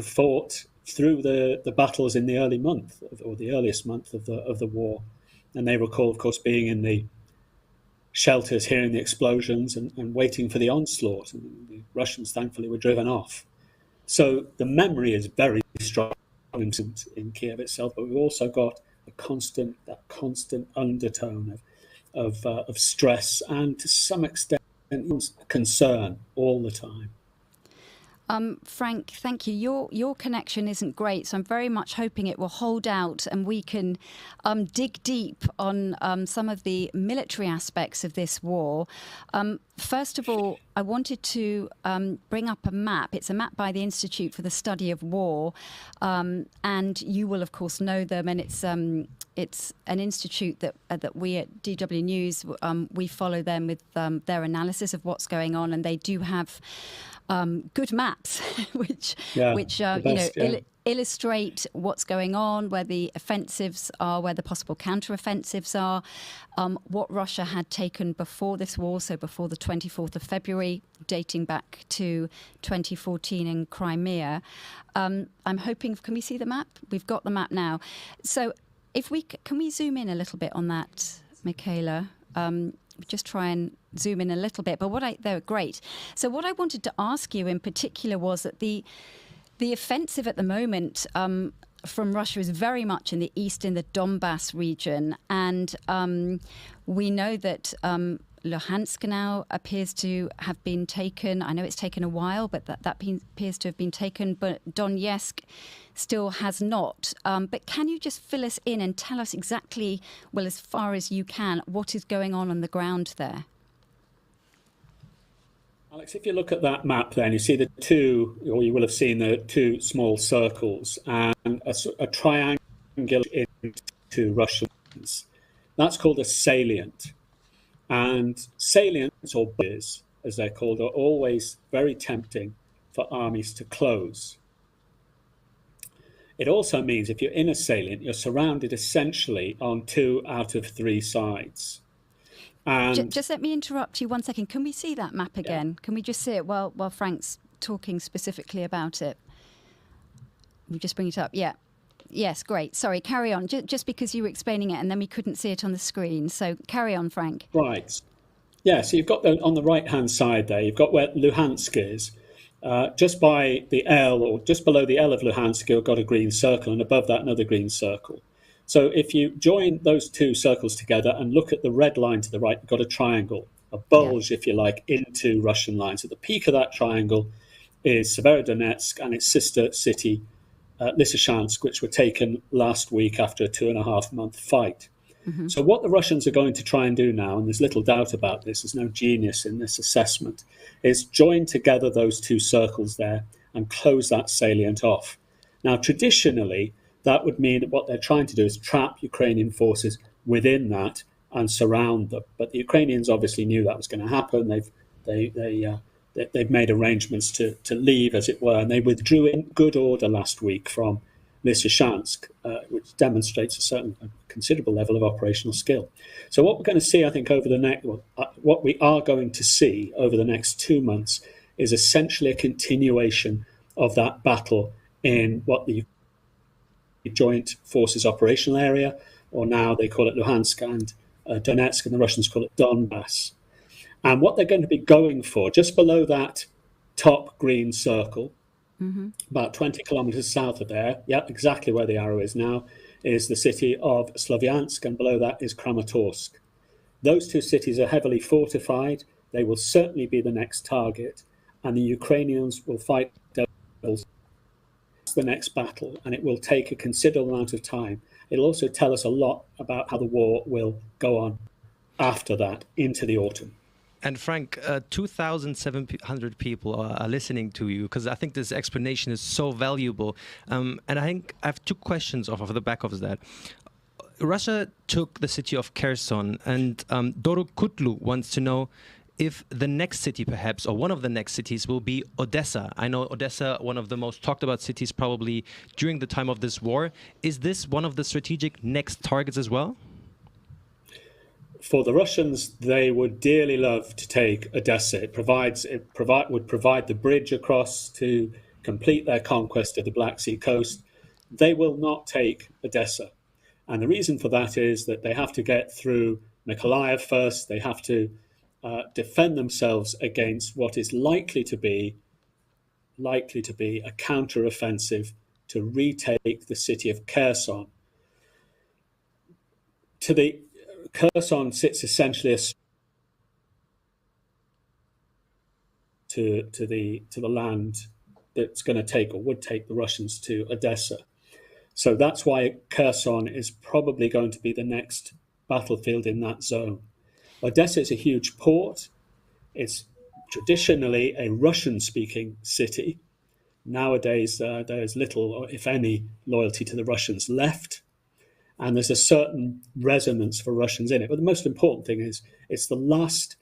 [SPEAKER 7] fought through the battles in the early month, or the earliest month of the war. And they recall, of course, being in the shelters, hearing the explosions and waiting for the onslaught. And the Russians, thankfully, were driven off. So the memory is very strong in Kiev itself, but we've also got that constant undertone of stress and, to some extent, concern all the time.
[SPEAKER 17] Frank, thank you. Your connection isn't great, so I'm very much hoping it will hold out and we can dig deep on some of the military aspects of this war. First of all, I wanted to bring up a map. It's a map by the Institute for the Study of War, and you will, of course, know them. And it's an institute that we at DW News, we follow them with their analysis of what's going on, and they do have good maps, which illustrate what's going on, where the offensives are, where the possible counter-offensives are, what Russia had taken before this war, so before the 24th of February, dating back to 2014 in Crimea. I'm hoping, can we see the map? We've got the map now. So can we zoom in a little bit on that, Michaela? Just try and zoom in a little bit, but they're great. So what I wanted to ask you in particular was that the offensive at the moment from Russia is very much in the east, in the Donbass region, and we know that Luhansk now appears to have been taken. I know it's taken a while, but that appears to have been taken, but Donetsk still has not. But can you just fill us in and tell us exactly, well, as far as you can, what is going on the ground there?
[SPEAKER 7] Alex, if you look at that map then, you see the two, or you will have seen the two small circles and a triangle into Russians. That's called a salient. And salients, or bridges, as they're called, are always very tempting for armies to close. It also means if you're in a salient, you're surrounded essentially on 2 out of 3 sides. And
[SPEAKER 17] just let me interrupt you 1 second. Can we see that map again? Yeah. Can we just see it while Frank's talking specifically about it? We just bring it up. Yeah. Yes, great. Sorry, carry on. Just because you were explaining it and then we couldn't see it on the screen. So carry on, Frank.
[SPEAKER 7] Right. Yeah, so you've got on the right-hand side there, you've got where Luhansk is. Just by the L, or just below the L of Luhansk, you've got a green circle, and above that, another green circle. So if you join those two circles together and look at the red line to the right, you've got a triangle, a bulge, if you like, into Russian lines. At the peak of that triangle is Severodonetsk and its sister city, Lysychansk, which were taken last week after a 2.5-month fight. Mm-hmm. So what the Russians are going to try and do now, and there's little doubt about this, there's no genius in this assessment, is join together those two circles there and close that salient off. Now, traditionally, that would mean that what they're trying to do is trap Ukrainian forces within that and surround them. But the Ukrainians obviously knew that was going to happen. They've made arrangements to leave, as it were, and they withdrew in good order last week from Lysychansk, which demonstrates a considerable level of operational skill. So what we're going to see, I think, what we are going to see over the next 2 months is essentially a continuation of that battle in what the Joint Forces operational area, or now they call it Luhansk and Donetsk, and the Russians call it Donbass. And what they're going to be going for, just below that top green circle, about 20 kilometers south of there, exactly where the arrow is now, is the city of Slovyansk, and below that is Kramatorsk. Those two cities are heavily fortified. They will certainly be the next target, and the Ukrainians will fight the next battle, and it will take a considerable amount of time. It'll also tell us a lot about how the war will go on after that into the autumn.
[SPEAKER 18] And Frank, 2,700 people are listening to you because I think this explanation is so valuable. And I think I have two questions off of the back of that. Russia took the city of Kherson, and Dorokutlu wants to know if the next city, perhaps, or one of the next cities, will be Odessa. I know Odessa, one of the most talked about cities probably during the time of this war. Is this one of the strategic next targets as well?
[SPEAKER 7] For the Russians, they would dearly love to take Odessa. It would provide the bridge across to complete their conquest of the Black Sea coast. They will not take Odessa. And the reason for that is that they have to get through Mykolaiv first. They have to defend themselves against what is likely to be a counter-offensive to retake the city of Kherson. Kherson sits essentially to the land that's going to take or would take the Russians to Odessa. So that's why Kherson is probably going to be the next battlefield in that zone. Odessa is a huge port. It's traditionally a Russian-speaking city. Nowadays, there's little, or if any, loyalty to the Russians left. And there's a certain resonance for Russians in it. But the most important thing is it's the last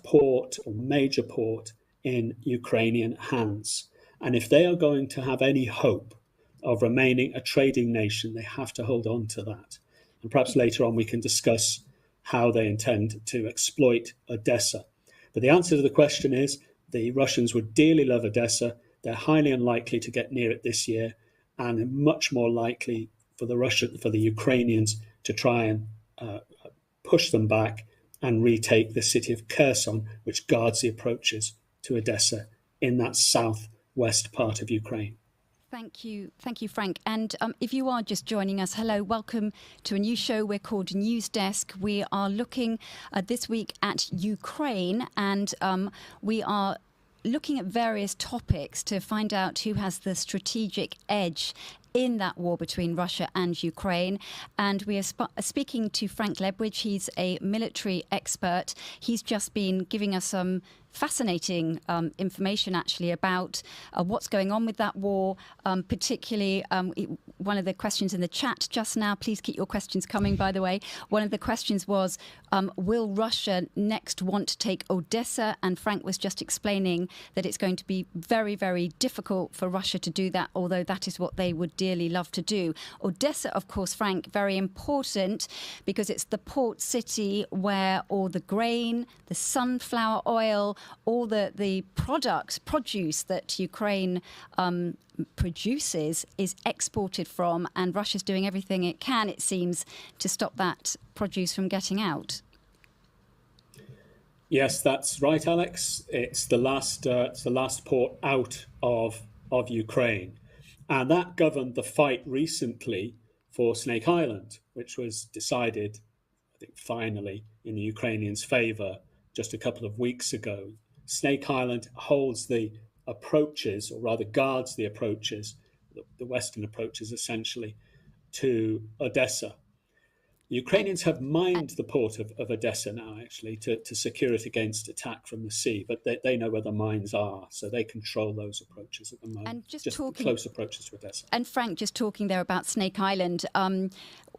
[SPEAKER 7] port or major port in Ukrainian hands. And if they are going to have any hope of remaining a trading nation, they have to hold on to that. And perhaps later on we can discuss how they intend to exploit Odessa. But the answer to the question is the Russians would dearly love Odessa. They're highly unlikely to get near it this year, and much more likely for the Ukrainians to try and push them back and retake the city of Kherson, which guards the approaches to Odessa in that southwest part of Ukraine.
[SPEAKER 17] Thank you, Frank. And if you are just joining us, hello, welcome to a new show we're called News Desk. We are looking this week at Ukraine, and we are looking at various topics to find out who has the strategic edge in that war between Russia and Ukraine. And we are speaking to Frank Lebwich. He's a military expert. He's just been giving us some fascinating information, actually, about what's going on with that war, particularly one of the questions in the chat just now. Please keep your questions coming, by the way. One of the questions was, will Russia next want to take Odessa? And Frank was just explaining that it's going to be very, very difficult for Russia to do that, although that is what they would dearly love to do. Odessa, of course, Frank, very important because it's the port city where all the grain, the sunflower oil, all the produce that Ukraine produces is exported from, and Russia's doing everything it can, it seems, to stop that produce from getting out.
[SPEAKER 7] Yes, that's right, Alex. It's the last port out of Ukraine, and that governed the fight recently for Snake Island, which was decided, I think, finally in the Ukrainians' favour just a couple of weeks ago. Snake Island holds the approaches, or rather guards the approaches, the western approaches essentially, to Odessa. The Ukrainians have mined the port of Odessa now, actually, to secure it against attack from the sea, but they know where the mines are, so they control those approaches at the moment.
[SPEAKER 17] And just
[SPEAKER 7] close approaches to Odessa.
[SPEAKER 17] And Frank, just talking there about Snake Island,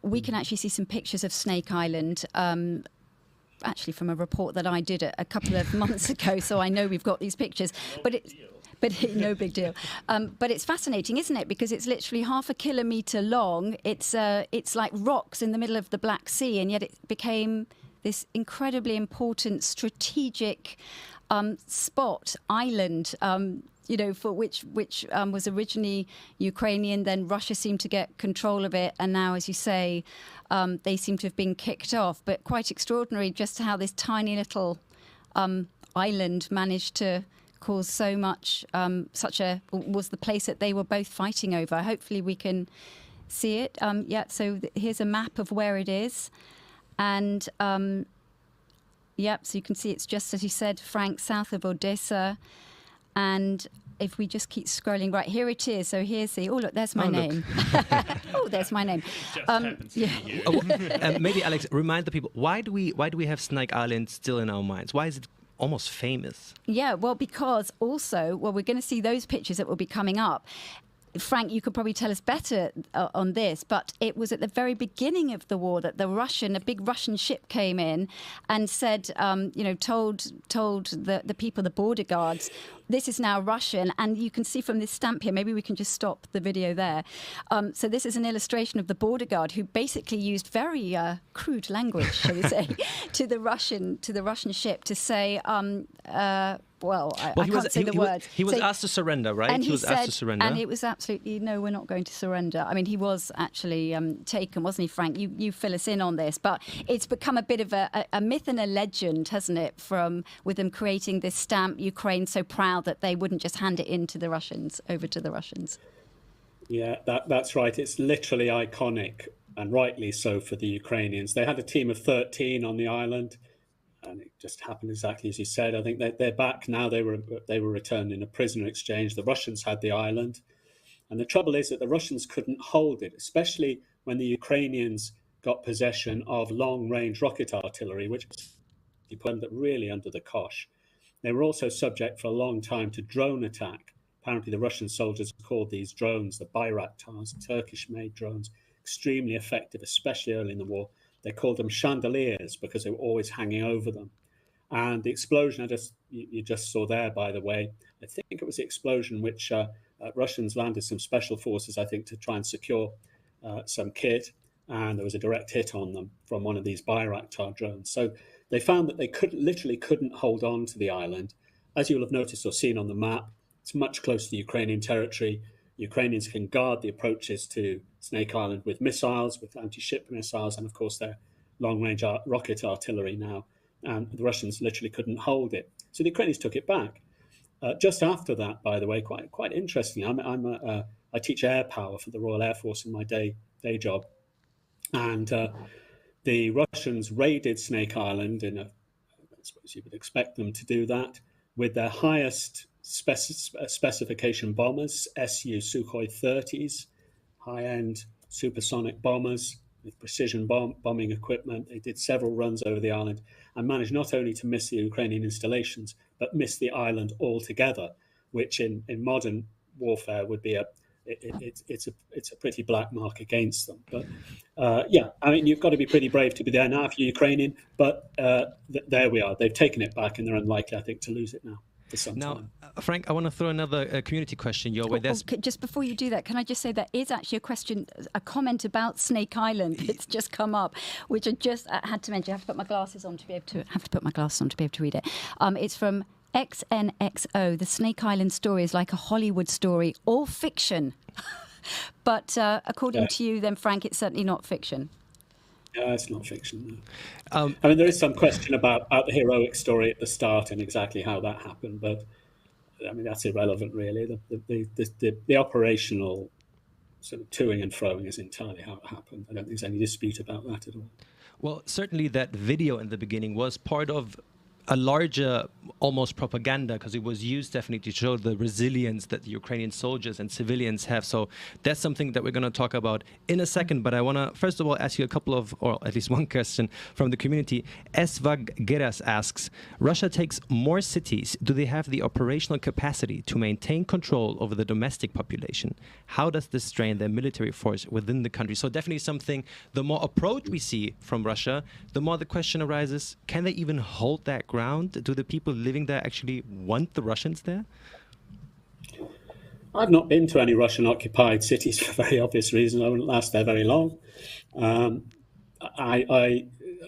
[SPEAKER 17] we can actually see some pictures of Snake Island, actually from a report that I did a couple of months ago, so I know we've got these pictures. But no big deal. But it's fascinating, isn't it? Because it's literally 0.5 kilometre long. It's like rocks in the middle of the Black Sea, and yet it became this incredibly important strategic island. For which was originally Ukrainian, then Russia seemed to get control of it, and now, as you say, they seem to have been kicked off. But quite extraordinary just how this tiny little island managed to cause so much, was the place that they were both fighting over. Hopefully we can see it. So here's a map of where it is. And, so you can see it's just, as you said, Frank, south of Odessa. And if we just keep scrolling, right, here it is. So here's the, oh, look, there's my name. Oh, there's my name.
[SPEAKER 18] Maybe, Alex, remind the people, why do we have Snake Island still in our minds? Why is it almost famous?
[SPEAKER 17] Yeah, well, because also, we're going to see those pictures that will be coming up. Frank, you could probably tell us better on this, but it was at the very beginning of the war that a big Russian ship came in and said, told the people, the border guards, this is now Russian. And you can see from this stamp here, maybe we can just stop the video there. So this is an illustration of the border guard who basically used very crude language, shall we say, to the Russian ship to say, I can't say the words.
[SPEAKER 18] He was asked to surrender, right?
[SPEAKER 17] And
[SPEAKER 18] he was asked to surrender.
[SPEAKER 17] And it was absolutely, no, we're not going to surrender. I mean, he was actually taken, wasn't he, Frank? You fill us in on this. But it's become a bit of a myth and a legend, hasn't it, with them creating this stamp, Ukraine so proud that they wouldn't just hand it over to the Russians.
[SPEAKER 7] Yeah, that's right. It's literally iconic, and rightly so for the Ukrainians. They had a team of 13 on the island, and it just happened exactly as you said. I think they're back now. They were returned in a prisoner exchange. The Russians had the island, and the trouble is that the Russians couldn't hold it, especially when the Ukrainians got possession of long-range rocket artillery, which put them really under the cosh. They were also subject for a long time to drone attack. Apparently, the Russian soldiers called these drones the Bayraktars, Turkish-made drones, extremely effective, especially early in the war. They called them chandeliers because they were always hanging over them. And the explosion you just saw there, by the way, I think it was the explosion which Russians landed some special forces, I think, to try and secure some kit. And there was a direct hit on them from one of these Bayraktar drones. So they found that they literally couldn't hold on to the island. As you'll have noticed or seen on the map, it's much closer to Ukrainian territory. Ukrainians can guard the approaches to Snake Island with missiles, with anti-ship missiles, and of course their long-range rocket artillery now. And the Russians literally couldn't hold it. So the Ukrainians took it back. Just after that, by the way, quite interesting. I teach air power for the Royal Air Force in my day job. And the Russians raided Snake Island I suppose you would expect them to do that, with their highest specification bombers, Su Sukhoi 30s, high-end supersonic bombers with precision bombing equipment. They did several runs over the island and managed not only to miss the Ukrainian installations, but miss the island altogether, which in modern warfare would be it's a pretty black mark against them. But I mean, you've got to be pretty brave to be there now if you're Ukrainian. But there we are. They've taken it back, and they're unlikely, I think, to lose it now for some time.
[SPEAKER 18] Frank, I want to throw another community question your way.
[SPEAKER 17] Just before you do that, can I just say there is actually a comment about Snake Island that's just come up, which I just had to mention. I have to put my glasses on to be able to read it. It's from XNXO. The Snake Island story is like a Hollywood story, all fiction. But according to you, then, Frank, it's certainly not fiction.
[SPEAKER 7] Yeah, it's not fiction. No. I mean, there is some question about the heroic story at the start and exactly how that happened, but I mean, that's irrelevant, really. The operational sort of toing and froing is entirely how it happened. I don't think there's any dispute about that at all.
[SPEAKER 18] Well, certainly that video in the beginning was part of a larger almost propaganda, because it was used definitely to show the resilience that the Ukrainian soldiers and civilians have. So that's something that we're going to talk about in a second. But I want to, first of all, ask you a couple of, or at least one question from the community. Svag Geras asks, Russia takes more cities. Do they have the operational capacity to maintain control over the domestic population? How does this strain their military force within the country? So definitely something, the more approach we see from Russia, the more the question arises, can they even hold that ground? Do the people living there actually want the Russians there?
[SPEAKER 7] I've not been to any Russian-occupied cities for very obvious reasons. I wouldn't last there very long.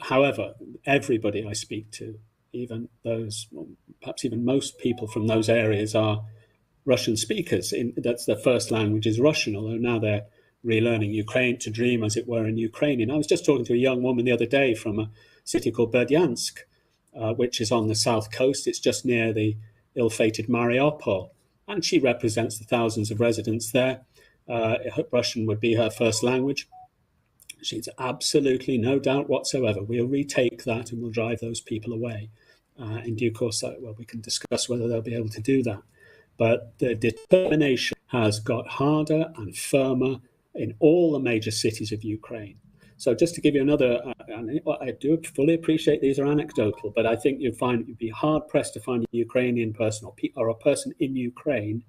[SPEAKER 7] However, everybody I speak to, even those, perhaps even most people from those areas, are Russian speakers. That's their first language is Russian, although now they're relearning Ukraine to dream, as it were, in Ukrainian. I was just talking to a young woman the other day from a city called Berdyansk, which is on the south coast. It's just near the ill-fated Mariupol. And she represents the thousands of residents there. Russian would be her first language. She's absolutely no doubt whatsoever. We'll retake that and we'll drive those people away. In due course, we can discuss whether they'll be able to do that. but the determination has got harder and firmer in all the major cities of Ukraine. So just to give you another, I do fully appreciate these are anecdotal, but I think you'd be hard pressed to find a Ukrainian person or a person in Ukraine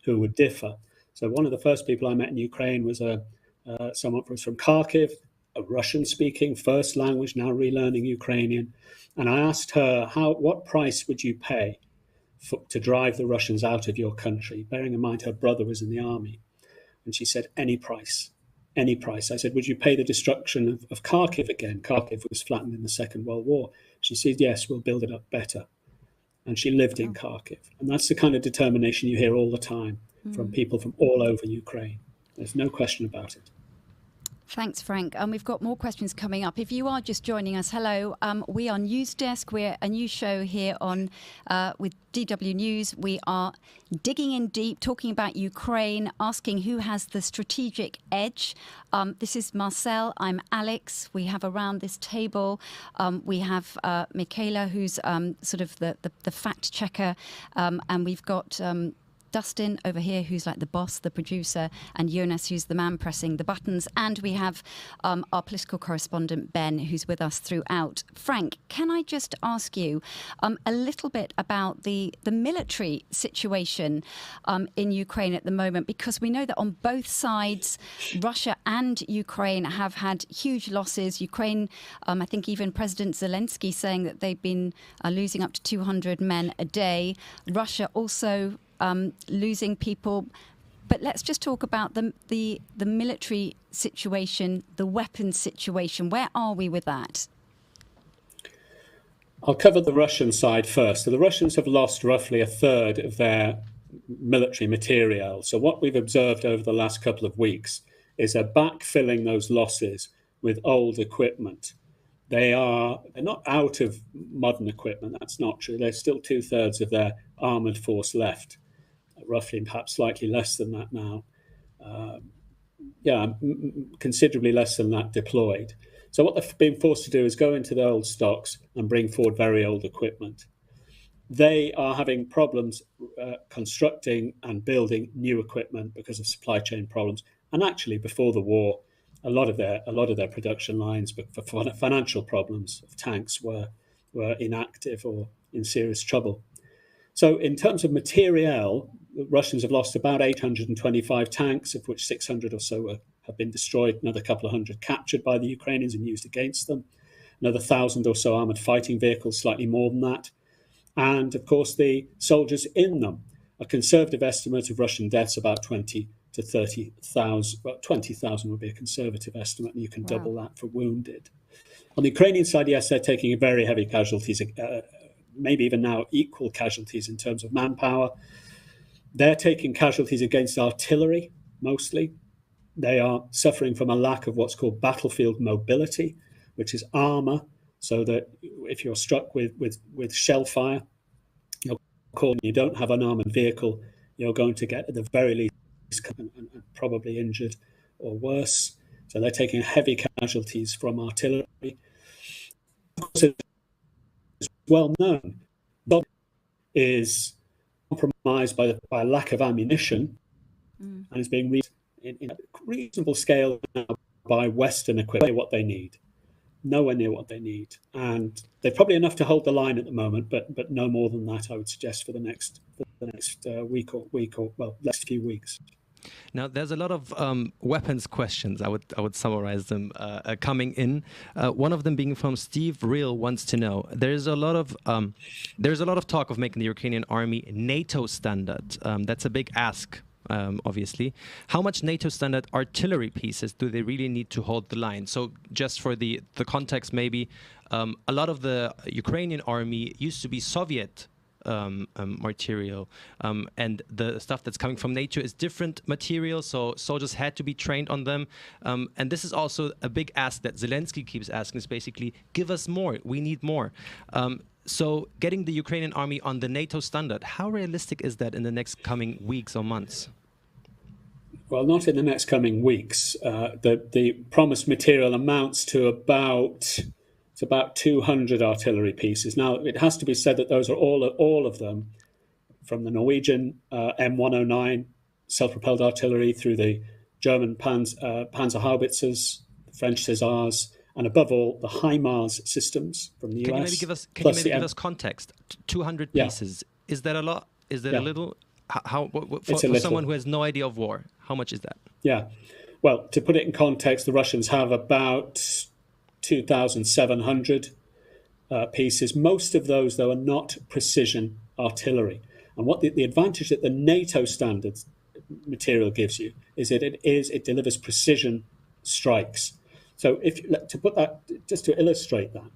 [SPEAKER 7] who would differ. So one of the first people I met in Ukraine was someone from Kharkiv, a Russian-speaking, first language, now relearning Ukrainian. And I asked her, what price would you pay to drive the Russians out of your country? Bearing in mind her brother was in the army. And she said, any price. Any price. I said, would you pay the destruction of Kharkiv again? Kharkiv was flattened in the Second World War. She said, yes, we'll build it up better. And she lived in Kharkiv. And that's the kind of determination you hear all the time from people from all over Ukraine. There's no question about it.
[SPEAKER 17] Thanks, Frank. We've got more questions coming up. If you are just joining us, hello. We are News Desk. We're a new show here on with DW News. We are digging in deep, talking about Ukraine, asking who has the strategic edge. This is Marcel. I'm Alex. We have around this table, we have Michaela, who's sort of the fact checker, and we've got Dustin over here, who's like the boss, the producer, and Jonas, who's the man pressing the buttons. And we have our political correspondent, Ben, who's with us throughout. Frank, can I just ask you a little bit about the military situation in Ukraine at the moment? Because we know that on both sides, Russia and Ukraine have had huge losses. Ukraine, I think even President Zelenskyy saying that they've been losing up to 200 men a day. Russia also losing people. But let's just talk about the military situation, the weapons situation. Where are we with that?
[SPEAKER 7] I'll cover the Russian side first. So the Russians have lost roughly a third of their military material. So what we've observed over the last couple of weeks is they're backfilling those losses with old equipment. They're not out of modern equipment. That's not true. There's still 2/3 of their armoured force left. Roughly, perhaps slightly less than that now. Considerably less than that deployed. So what they've been forced to do is go into the old stocks and bring forward very old equipment. They are having problems constructing and building new equipment because of supply chain problems. And actually, before the war, a lot of their production lines, but for financial problems of tanks, were inactive or in serious trouble. So in terms of materiel, the Russians have lost about 825 tanks, of which 600 or so have been destroyed, another couple of hundred captured by the Ukrainians and used against them, another 1,000 or so armoured fighting vehicles, slightly more than that. And, of course, the soldiers in them. A conservative estimate of Russian deaths, about 20 to 30,000. Well, 20,000 would be a conservative estimate, and you can double that for wounded. On the Ukrainian side, yes, they're taking very heavy casualties, maybe even now equal casualties in terms of manpower. They're taking casualties against artillery, mostly. They are suffering from a lack of what's called battlefield mobility, which is armour, so that if you're struck with shell fire, you don't have an armoured vehicle, you're going to get, at the very least, and probably injured or worse. So they're taking heavy casualties from artillery. Of course, it's well known, is compromised by a lack of ammunition and is being reached in a reasonable scale now by Western equipment, what they need. Nowhere near what they need. And they're probably enough to hold the line at the moment, but no more than that, I would suggest, for the next week or next few weeks.
[SPEAKER 18] Now, there's a lot of weapons questions. I would summarize them coming in. One of them being from Steve Real wants to know: there's a lot of talk of making the Ukrainian army NATO standard. That's a big ask. Obviously, how much NATO standard artillery pieces do they really need to hold the line? So just for the context, maybe a lot of the Ukrainian army used to be Soviet material, and the stuff that's coming from NATO is different material, so soldiers had to be trained on them. And this is also a big ask that Zelenskyy keeps asking, is basically, give us more, we need more. So getting the Ukrainian army on the NATO standard, how realistic is that in the next coming weeks or months?
[SPEAKER 7] Well, not in the next coming weeks. The promised material amounts to about 200 artillery pieces. Now, it has to be said that those are all of them from the Norwegian M109 self-propelled artillery through the German Panzer howitzers, the French Césars, and above all, the HIMARS systems from the US.
[SPEAKER 18] Can you maybe give us context? 200 pieces. Is that a lot? Is that a little? For someone who has no idea of war, how much is that?
[SPEAKER 7] Yeah. Well, to put it in context, the Russians have about 2,700 pieces. Most of those, though, are not precision artillery. And what the advantage that the NATO standards material gives you is that it delivers precision strikes. So to put that, just to illustrate that,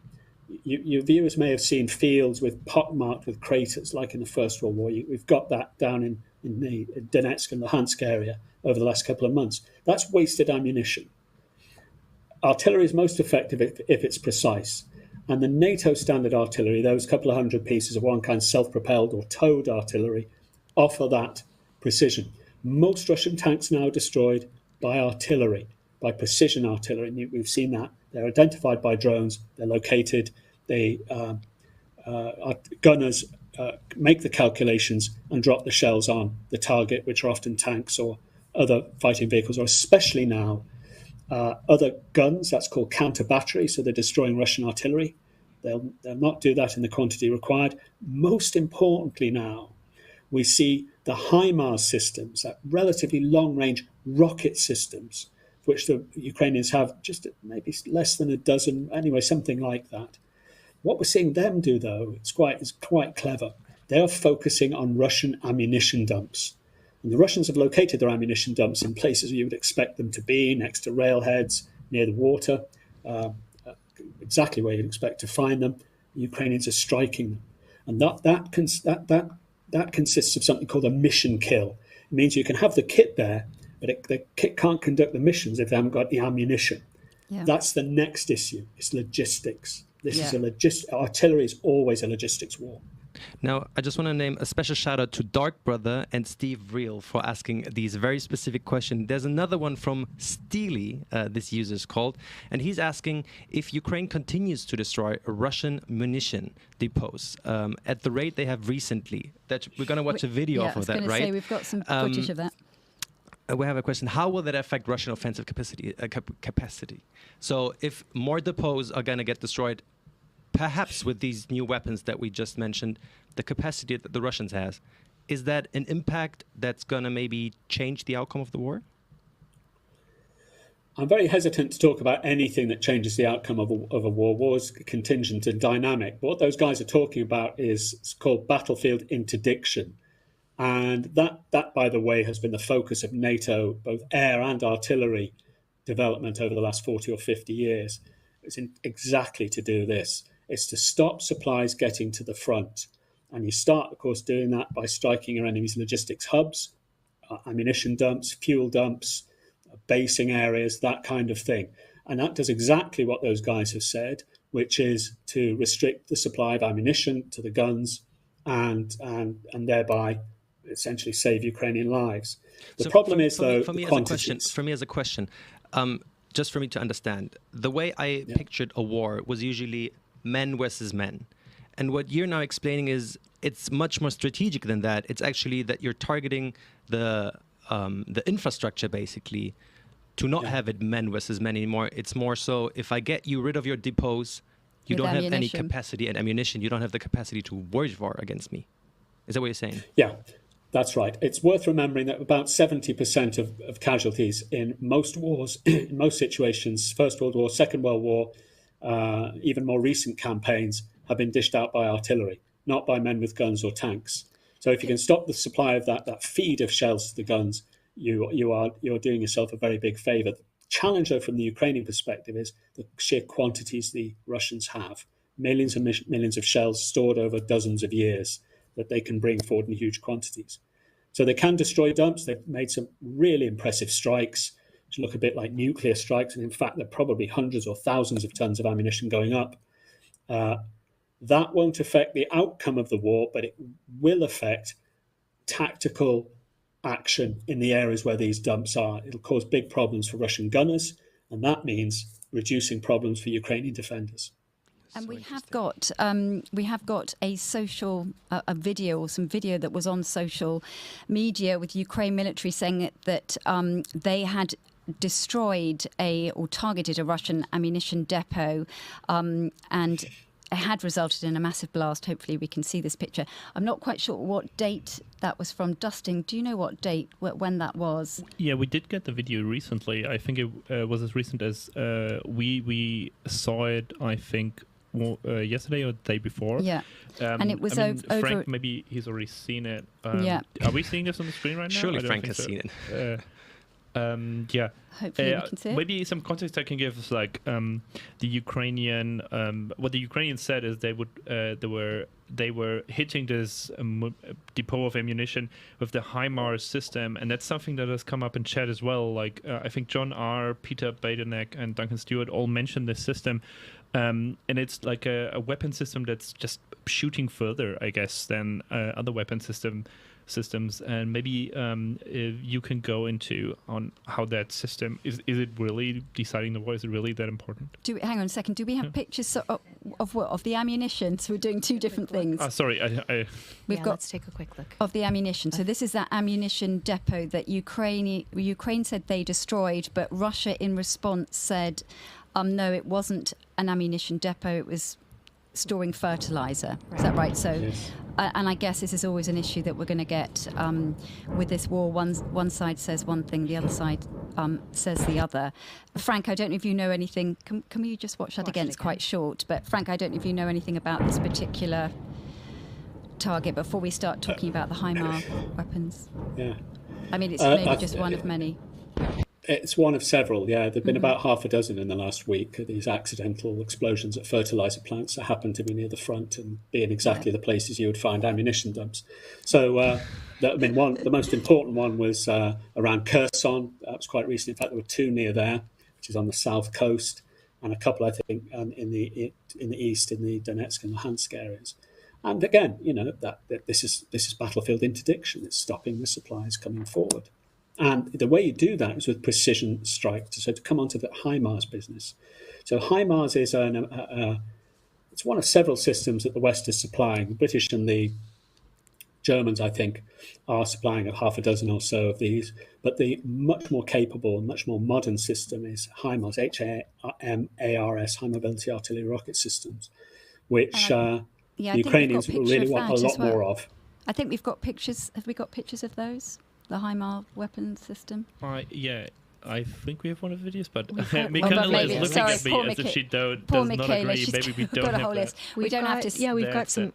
[SPEAKER 7] your viewers may have seen fields pockmarked with craters, like in the First World War. We've got that down in the Donetsk and Luhansk area over the last couple of months. That's wasted ammunition. Artillery is most effective if it's precise. And the NATO standard artillery, those couple of hundred pieces of one kind, self-propelled or towed artillery, offer that precision. Most Russian tanks now are destroyed by artillery, by precision artillery. And we've seen that. They're identified by drones. They're located. Gunners make the calculations and drop the shells on the target, which are often tanks or other fighting vehicles, or especially now other guns. That's called counter battery. So they're destroying Russian artillery. They'll not do that in the quantity required. Most importantly now, we see the HIMARS systems, that relatively long-range rocket systems, which the Ukrainians have just maybe less than a dozen, anyway, something like that. What we're seeing them do, though, is quite clever. They are focusing on Russian ammunition dumps. And the Russians have located their ammunition dumps in places where you would expect them to be, next to railheads, near the water, exactly where you'd expect to find them. The Ukrainians are striking them. And that consists of something called a mission kill. It means you can have the kit there, but the kit can't conduct the missions if they haven't got the ammunition. Yeah. That's the next issue. It's logistics. Artillery is always a logistics war.
[SPEAKER 18] Now, I just want to name a special shout out to Dark Brother and Steve Reel for asking these very specific questions. There's another one from Steely, this user's called, and he's asking if Ukraine continues to destroy Russian munition depots at the rate they have recently. That we're going to watch a video of that, right?
[SPEAKER 17] Say, we've got some footage of that.
[SPEAKER 18] We have a question. How will that affect Russian offensive capacity? So if more depots are going to get destroyed, perhaps with these new weapons that we just mentioned, the capacity that the Russians has, is that an impact that's going to maybe change the outcome of the war?
[SPEAKER 7] I'm very hesitant to talk about anything that changes the outcome of a war. War is contingent and dynamic. But what those guys are talking about is called battlefield interdiction. And that, by the way, has been the focus of NATO, both air and artillery development over the last 40 or 50 years. It's exactly to do this. It's to stop supplies getting to the front. And you start, of course, doing that by striking your enemy's logistics hubs, ammunition dumps, fuel dumps, basing areas, that kind of thing. And that does exactly what those guys have said, which is to restrict the supply of ammunition to the guns and thereby essentially save Ukrainian lives. The problem is, though,
[SPEAKER 18] for me as a question, just for me to understand, the way I pictured a war was usually men versus men. And what you're now explaining is it's much more strategic than that. It's actually that you're targeting the infrastructure, basically, to not have it men versus men anymore. It's more so if I get you rid of your depots, you don't have any capacity and ammunition. You don't have the capacity to wage war against me. Is that what you're saying?
[SPEAKER 7] Yeah, that's right. It's worth remembering that about 70% of casualties in most wars, in most situations, First World War, Second World War, even more recent campaigns, have been dished out by artillery, not by men with guns or tanks. So if you can stop the supply of that feed of shells to the guns, you're doing yourself a very big favour. The challenge, though, from the Ukrainian perspective is the sheer quantities the Russians have. Millions and millions of shells stored over dozens of years that they can bring forward in huge quantities. So they can destroy dumps. They've made some really impressive strikes, which look a bit like nuclear strikes. And in fact, there are probably hundreds or thousands of tons of ammunition going up. That won't affect the outcome of the war, but it will affect tactical action in the areas where these dumps are. It'll cause big problems for Russian gunners, and that means reducing problems for Ukrainian defenders.
[SPEAKER 17] And we have got a social a video or some video that was on social media with Ukraine military saying that they had destroyed or targeted a Russian ammunition depot and it had resulted in a massive blast. Hopefully we can see this picture. I'm not quite sure what date that was from. Dustin, do you know what date, when that was?
[SPEAKER 19] Yeah, we did get the video recently. I think it was as recent as we saw it, I think, yesterday or the day before.
[SPEAKER 17] Yeah. And it was over...
[SPEAKER 19] Frank, maybe he's already seen it.
[SPEAKER 17] Yeah.
[SPEAKER 19] Are we seeing this on the screen right now?
[SPEAKER 18] Surely Frank has seen it.
[SPEAKER 19] Yeah.
[SPEAKER 17] Hopefully we can see it.
[SPEAKER 19] Maybe some context I can give is like the Ukrainian. What the Ukrainians said is they were hitting this depot of ammunition with the HIMARS system, and that's something that has come up in chat as well. Like I think John R., Peter Badenek, and Duncan Stewart all mentioned this system, and it's like a weapon system that's just shooting further, I guess, than other weapon systems, and maybe if you can go into on how that system is it really deciding the war? Is it really that important?
[SPEAKER 17] Hang on a second. Do we have pictures of what, of the ammunition? So we're doing two different things.
[SPEAKER 19] Sorry,
[SPEAKER 5] let's take a quick look
[SPEAKER 17] of the ammunition. So this is that ammunition depot that Ukraine said they destroyed, but Russia in response said, no, it wasn't an ammunition depot. It was storing fertilizer. Is that right? So. Yes. And I guess this is always an issue that we're going to get with this war. One side says one thing, the other side says the other. Frank, I don't know if you know anything. Can we just watch that again? It's quite short. But Frank, I don't know if you know anything about this particular target before we start talking about the HIMARS weapons.
[SPEAKER 7] Yeah.
[SPEAKER 17] I mean, it's maybe just one of many.
[SPEAKER 7] It's one of several, yeah. There have been about half a dozen in the last week, these accidental explosions at fertiliser plants that happen to be near the front and be in exactly the places you would find ammunition dumps. So, the most important one was around Kherson. That was quite recent. In fact, there were two near there, which is on the south coast, and a couple, I think, in the east, in the Donetsk and Luhansk areas. And again, that this is battlefield interdiction. It's stopping the supplies coming forward. And the way you do that is with precision strikes. So to come on to the HIMARS business. So HIMARS is it's one of several systems that the West is supplying. The British and the Germans, I think, are supplying half a dozen or so of these. But the much more capable and much more modern system is HIMARS, HIMARS, High Mobility Artillery Rocket Systems, which the Ukrainians really want a lot more of.
[SPEAKER 17] I think we've got pictures. Have we got pictures of those? The HIMARS weapon system?
[SPEAKER 19] Yeah, I think we have one of the videos, but
[SPEAKER 17] Michaela
[SPEAKER 19] is looking at me as if she does not agree. Maybe we don't have that.
[SPEAKER 17] We don't have to.
[SPEAKER 5] Yeah, we've got some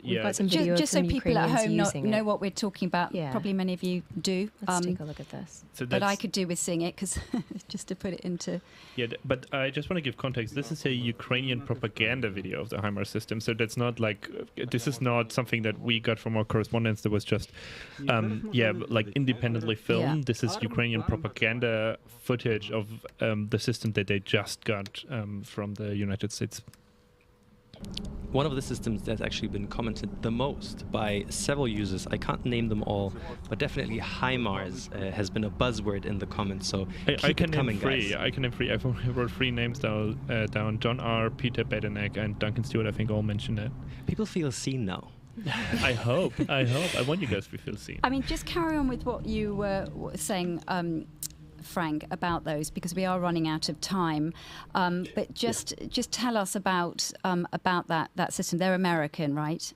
[SPEAKER 5] video
[SPEAKER 17] just so people at home know what we're talking about.
[SPEAKER 5] Yeah.
[SPEAKER 17] Probably many of you do.
[SPEAKER 5] Let's take a look at this.
[SPEAKER 17] But I could do with seeing it because just to put it into.
[SPEAKER 19] Yeah, but I just want to give context. This is a Ukrainian propaganda video of the HIMARS system, so that's not like this is not something that we got from our correspondence. That was just independently filmed.
[SPEAKER 17] Yeah.
[SPEAKER 19] This is Ukrainian propaganda footage of the system that they just got from the United States.
[SPEAKER 18] One of the systems that's actually been commented the most by several users, I can't name them all, but definitely HIMARS has been a buzzword in the comments, so keep it coming, guys.
[SPEAKER 19] I can name three. I wrote three names down. John R., Peter Badenek, and Duncan Stewart, I think, all mentioned it.
[SPEAKER 18] People feel seen now.
[SPEAKER 19] I hope. I want you guys to feel seen.
[SPEAKER 17] I mean, just carry on with what you were saying, Frank, about those, because we are running out of time. But just tell us about that system. They're American, right?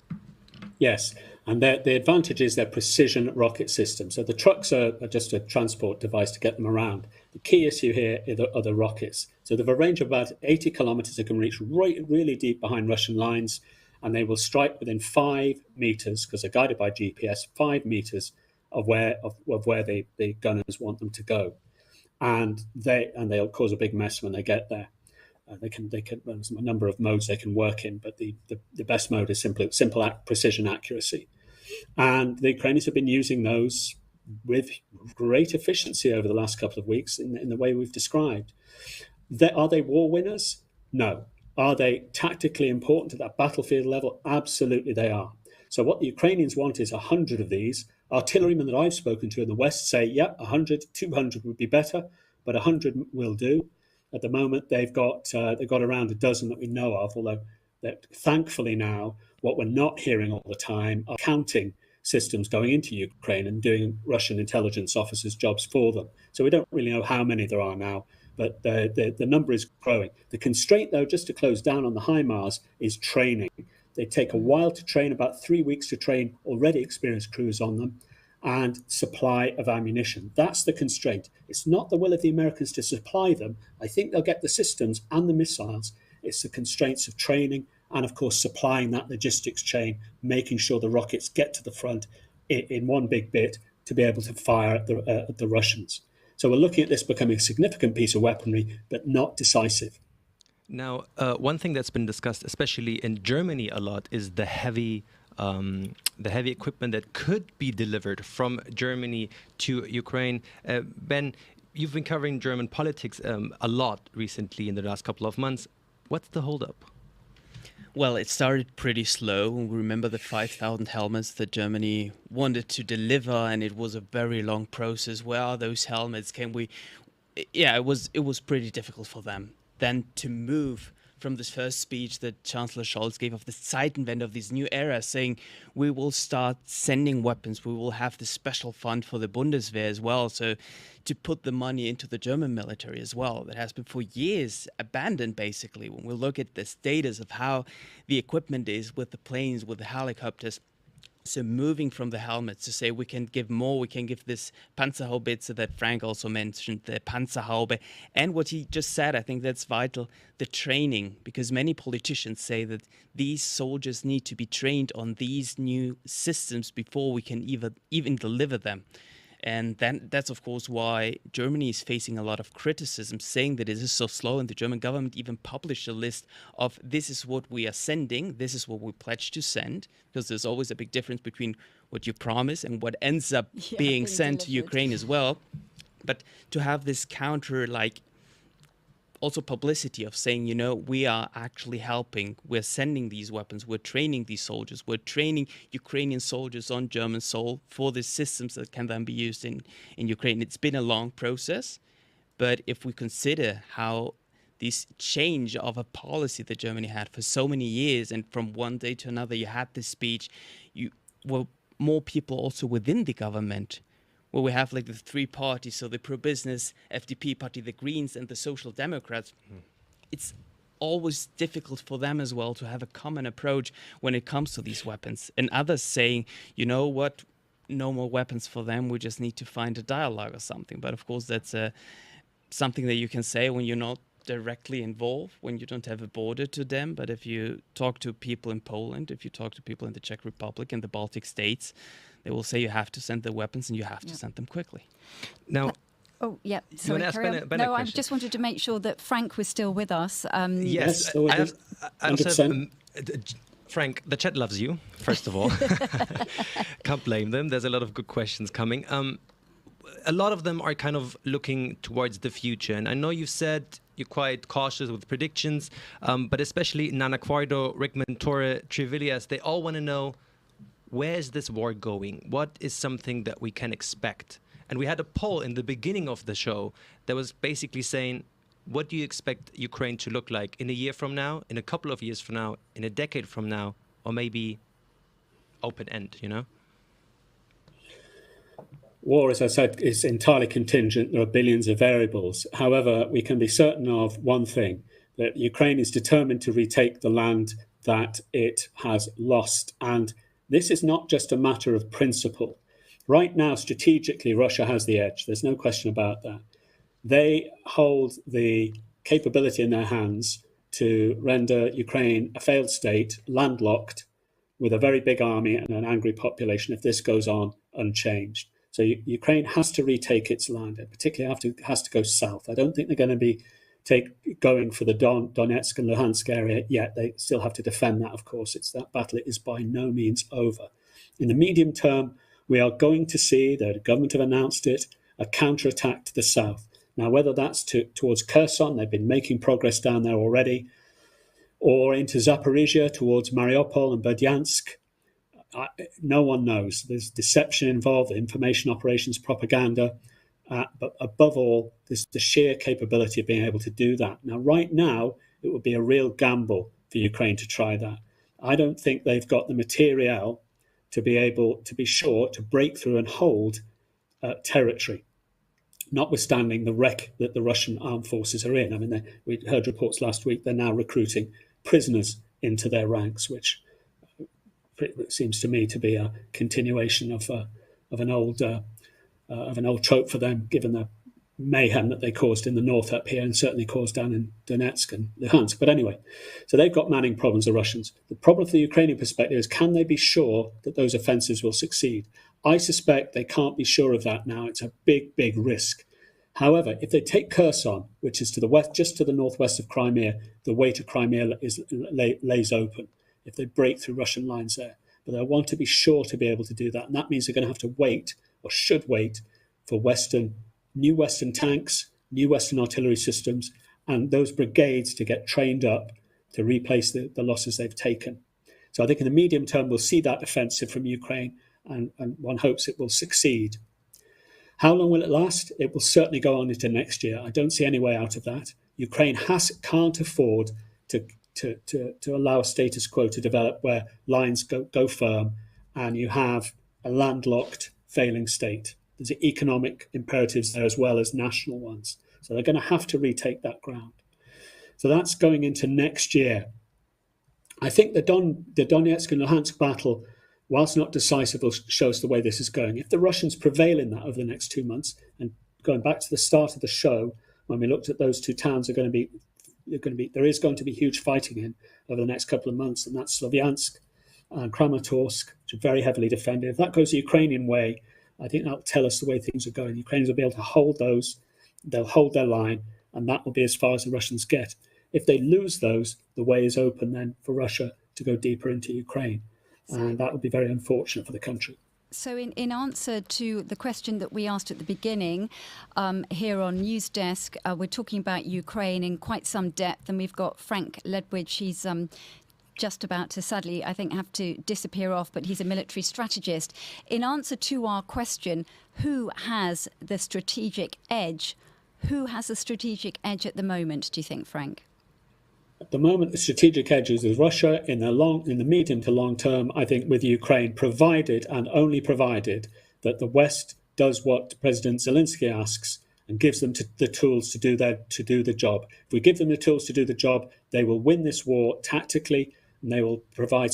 [SPEAKER 7] Yes, and the advantage is their precision rocket system. So the trucks are just a transport device to get them around. The key issue here are the rockets. So they have a range of about 80 kilometers. They can reach really deep behind Russian lines, and they will strike within 5 meters, because they're guided by GPS, 5 meters of where the gunners want them to go. And they'll cause a big mess when they get there. They can there's a number of modes they can work in, but the best mode is simple precision accuracy. And the Ukrainians have been using those with great efficiency over the last couple of weeks in the way we've described. Are they war winners? No. Are they tactically important at that battlefield level? Absolutely they are. So what the Ukrainians want is 100 of these. Artillerymen that I've spoken to in the West say, 100, 200 would be better, but 100 will do. At the moment, they've got around a dozen that we know of, although that thankfully now, what we're not hearing all the time are counting systems going into Ukraine and doing Russian intelligence officers' jobs for them. So we don't really know how many there are now, but the number is growing. The constraint, though, just to close down on the HIMARS, is training. They take a while to train, about 3 weeks to train already experienced crews on them, and supply of ammunition. That's the constraint. It's not the will of the Americans to supply them. I think they'll get the systems and the missiles. It's the constraints of training and, of course, supplying that logistics chain, making sure the rockets get to the front in one big bit to be able to fire at the Russians. So we're looking at this becoming a significant piece of weaponry, but not decisive.
[SPEAKER 18] Now, one thing that's been discussed, especially in Germany a lot, is the heavy equipment that could be delivered from Germany to Ukraine. Ben, you've been covering German politics a lot recently in the last couple of months. What's the holdup?
[SPEAKER 6] Well, it started pretty slow. We remember the 5,000 helmets that Germany wanted to deliver, and it was a very long process. Where are those helmets? Yeah, it was pretty difficult for them. Then to move from this first speech that Chancellor Scholz gave of the Zeitenwende of this new era, saying we will start sending weapons, we will have this special fund for the Bundeswehr as well, so to put the money into the German military as well, that has been for years abandoned basically. When we look at the status of how the equipment is with the planes, with the helicopters, so moving from the helmets to say we can give more, we can give this Panzerhaubitze that Frank also mentioned, the Panzerhaube, and what he just said, I think that's vital, the training, because many politicians say that these soldiers need to be trained on these new systems before we can even deliver them. And then that's, of course, why Germany is facing a lot of criticism, saying that it is so slow. And the German government even published a list of this is what we are sending, this is what we pledge to send, because there's always a big difference between what you promise and what ends up being sent to Ukraine as well. But to have this counter, also publicity of saying, we are actually helping, we're sending these weapons, we're training these soldiers, we're training Ukrainian soldiers on German soil for the systems that can then be used in Ukraine. It's been a long process, but if we consider how this change of a policy that Germany had for so many years, and from one day to another you had this speech, more people also within the government, where we have the three parties, so the pro-business FDP party, the Greens, and the Social Democrats. It's always difficult for them as well to have a common approach when it comes to these weapons. And others saying, you know what, no more weapons for them, we just need to find a dialogue or something. But of course, that's something that you can say when you're not directly involved, when you don't have a border to them. But if you talk to people in Poland, if you talk to people in the Czech Republic and the Baltic states, they will say you have to send the weapons and you have to send them quickly.
[SPEAKER 18] Now,
[SPEAKER 17] sorry, carry on. No, I just wanted to make sure that Frank was still with us.
[SPEAKER 18] Yes, Frank, the chat loves you, first of all. Can't blame them. There's a lot of good questions coming. A lot of them are kind of looking towards the future. And I know you said you're quite cautious with predictions, but especially Nana Quardo, Rick Mentore, Trivilias, they all want to know, where is this war going? What is something that we can expect? And we had a poll in the beginning of the show that was basically saying, what do you expect Ukraine to look like in a year from now, in a couple of years from now, in a decade from now, or maybe open end,
[SPEAKER 7] War, as I said, is entirely contingent. There are billions of variables. However, we can be certain of one thing, that Ukraine is determined to retake the land that it has lost. And this is not just a matter of principle. Right now, strategically, Russia has the edge. There's no question about that. They hold the capability in their hands to render Ukraine a failed state, landlocked, with a very big army and an angry population if this goes on unchanged. So Ukraine has to retake its land, and particularly has to go south. I don't think they're going to be going for the Donetsk and Luhansk area yet. They still have to defend that, of course. That battle is by no means over. In the medium term, we are going to see, the government have announced it, a counterattack to the south. Now, whether that's towards Kherson, they've been making progress down there already, or into Zaporizhia towards Mariupol and Berdyansk, no one knows. There's deception involved, information operations, propaganda. But above all, there's the sheer capability of being able to do that. Now, right now, it would be a real gamble for Ukraine to try that. I don't think they've got the materiel to be able to be sure to break through and hold territory, notwithstanding the wreck that the Russian armed forces are in. I mean, we heard reports last week they're now recruiting prisoners into their ranks, which seems to me to be a continuation of an old trope for them, given the mayhem that they caused in the north up here and certainly caused down in Donetsk and Luhansk. But anyway, so they've got manning problems, the Russians. The problem from the Ukrainian perspective is, can they be sure that those offensives will succeed? I suspect they can't be sure of that now. It's a big, big risk. However, if they take Kherson, which is to the west, just to the northwest of Crimea, the way to Crimea lays open if they break through Russian lines there. But they'll want to be sure to be able to do that. And that means they're going to have to wait, or should wait, for new Western tanks, new Western artillery systems, and those brigades to get trained up to replace the losses they've taken. So I think in the medium term, we'll see that offensive from Ukraine, and one hopes it will succeed. How long will it last? It will certainly go on into next year. I don't see any way out of that. Ukraine can't afford to allow a status quo to develop where lines go firm and you have a landlocked, failing state. There's economic imperatives there as well as national ones. So they're going to have to retake that ground. So that's going into next year. I think the Donetsk and Luhansk battle, whilst not decisive, shows the way this is going. If the Russians prevail in that over the next 2 months, and going back to the start of the show, when we looked at those two towns, there is going to be huge fighting in over the next couple of months, and that's Slovyansk and Kramatorsk, which are very heavily defended. If that goes the Ukrainian way, I think that'll tell us the way things are going. The Ukrainians will be able to hold those, they'll hold their line, and that will be as far as the Russians get. If they lose those, the way is open then for Russia to go deeper into Ukraine. And that would be very unfortunate for the country.
[SPEAKER 17] So in answer to the question that we asked at the beginning here on News Desk, we're talking about Ukraine in quite some depth, and we've got Frank Ledwidge. He's just about to, sadly, I think, have to disappear off, but he's a military strategist. In answer to our question, who has the strategic edge? Who has the strategic edge at the moment, do you think, Frank?
[SPEAKER 7] At the moment, the strategic edges is Russia in the medium to long term, I think, with Ukraine, provided and only provided that the West does what President Zelenskyy asks and gives them the tools to do the job. If we give them the tools to do the job, they will win this war tactically, and they will provide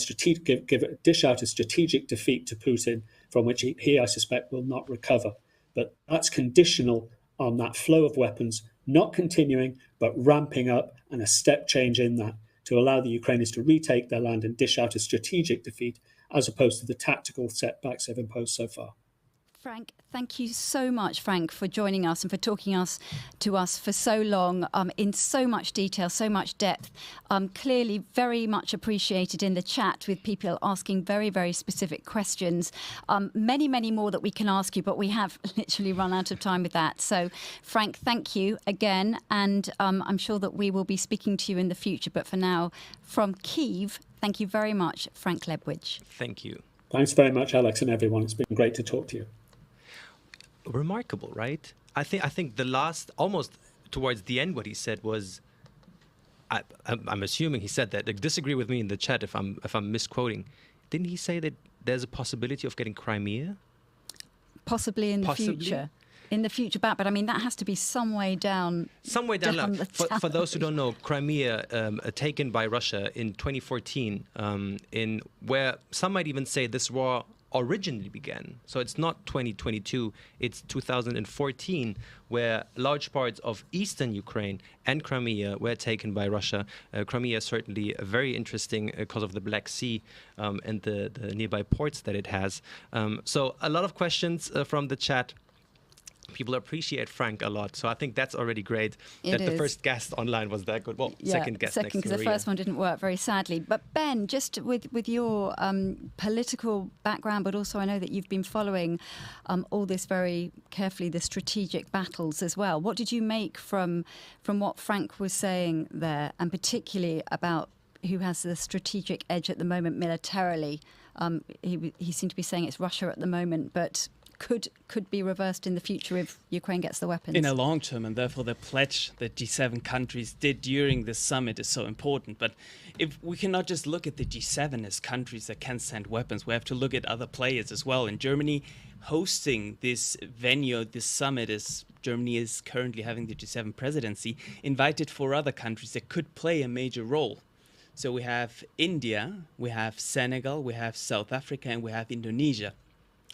[SPEAKER 7] dish out a strategic defeat to Putin, from which he, I suspect, will not recover. But that's conditional on that flow of weapons not continuing, but ramping up, and a step change in that to allow the Ukrainians to retake their land and dish out a strategic defeat, as opposed to the tactical setbacks they've imposed so far.
[SPEAKER 17] Frank, thank you so much, Frank, for joining us and for talking to us for so long, in so much detail, so much depth. Clearly very much appreciated in the chat, with people asking very, very specific questions. Many, many more that we can ask you, but we have literally run out of time with that. So, Frank, thank you again. And I'm sure that we will be speaking to you in the future. But for now, from Kyiv, thank you very much, Frank Ledwidge.
[SPEAKER 18] Thank you.
[SPEAKER 7] Thanks very much, Alex, and everyone. It's been great to talk to you.
[SPEAKER 18] Remarkable, right? I think the last, almost towards the end, what he said was, I'm assuming he said that. Like, disagree with me in the chat if I'm misquoting. Didn't he say that there's a possibility of getting Crimea?
[SPEAKER 17] Possibly in the future. In the future, but I mean, that has to be some way down.
[SPEAKER 18] Some way down. For those who don't know, Crimea, taken by Russia in 2014, in where some might even say this war originally began. So it's not 2022, it's 2014, where large parts of eastern Ukraine and Crimea were taken by Russia. Crimea is certainly very interesting because of the Black Sea and the nearby ports that it has. So a lot of questions from the chat. People appreciate Frank a lot, so I think that's already great that the first guest online was that good. Well,
[SPEAKER 17] yeah,
[SPEAKER 18] second guest next to
[SPEAKER 17] because the first one didn't work very sadly. But Ben, just with your political background, but also I know that you've been following all this very carefully, the strategic battles as well. What did you make from what Frank was saying there, and particularly about who has the strategic edge at the moment militarily? He seemed to be saying it's Russia at the moment, but could be reversed in the future if Ukraine gets the weapons?
[SPEAKER 6] In a long term, and therefore the pledge that G7 countries did during this summit is so important. But if we cannot just look at the G7 as countries that can send weapons, we have to look at other players as well. And Germany hosting this venue, this summit, as Germany is currently having the G7 presidency, invited 4 other countries that could play a major role. So we have India, we have Senegal, we have South Africa, and we have Indonesia.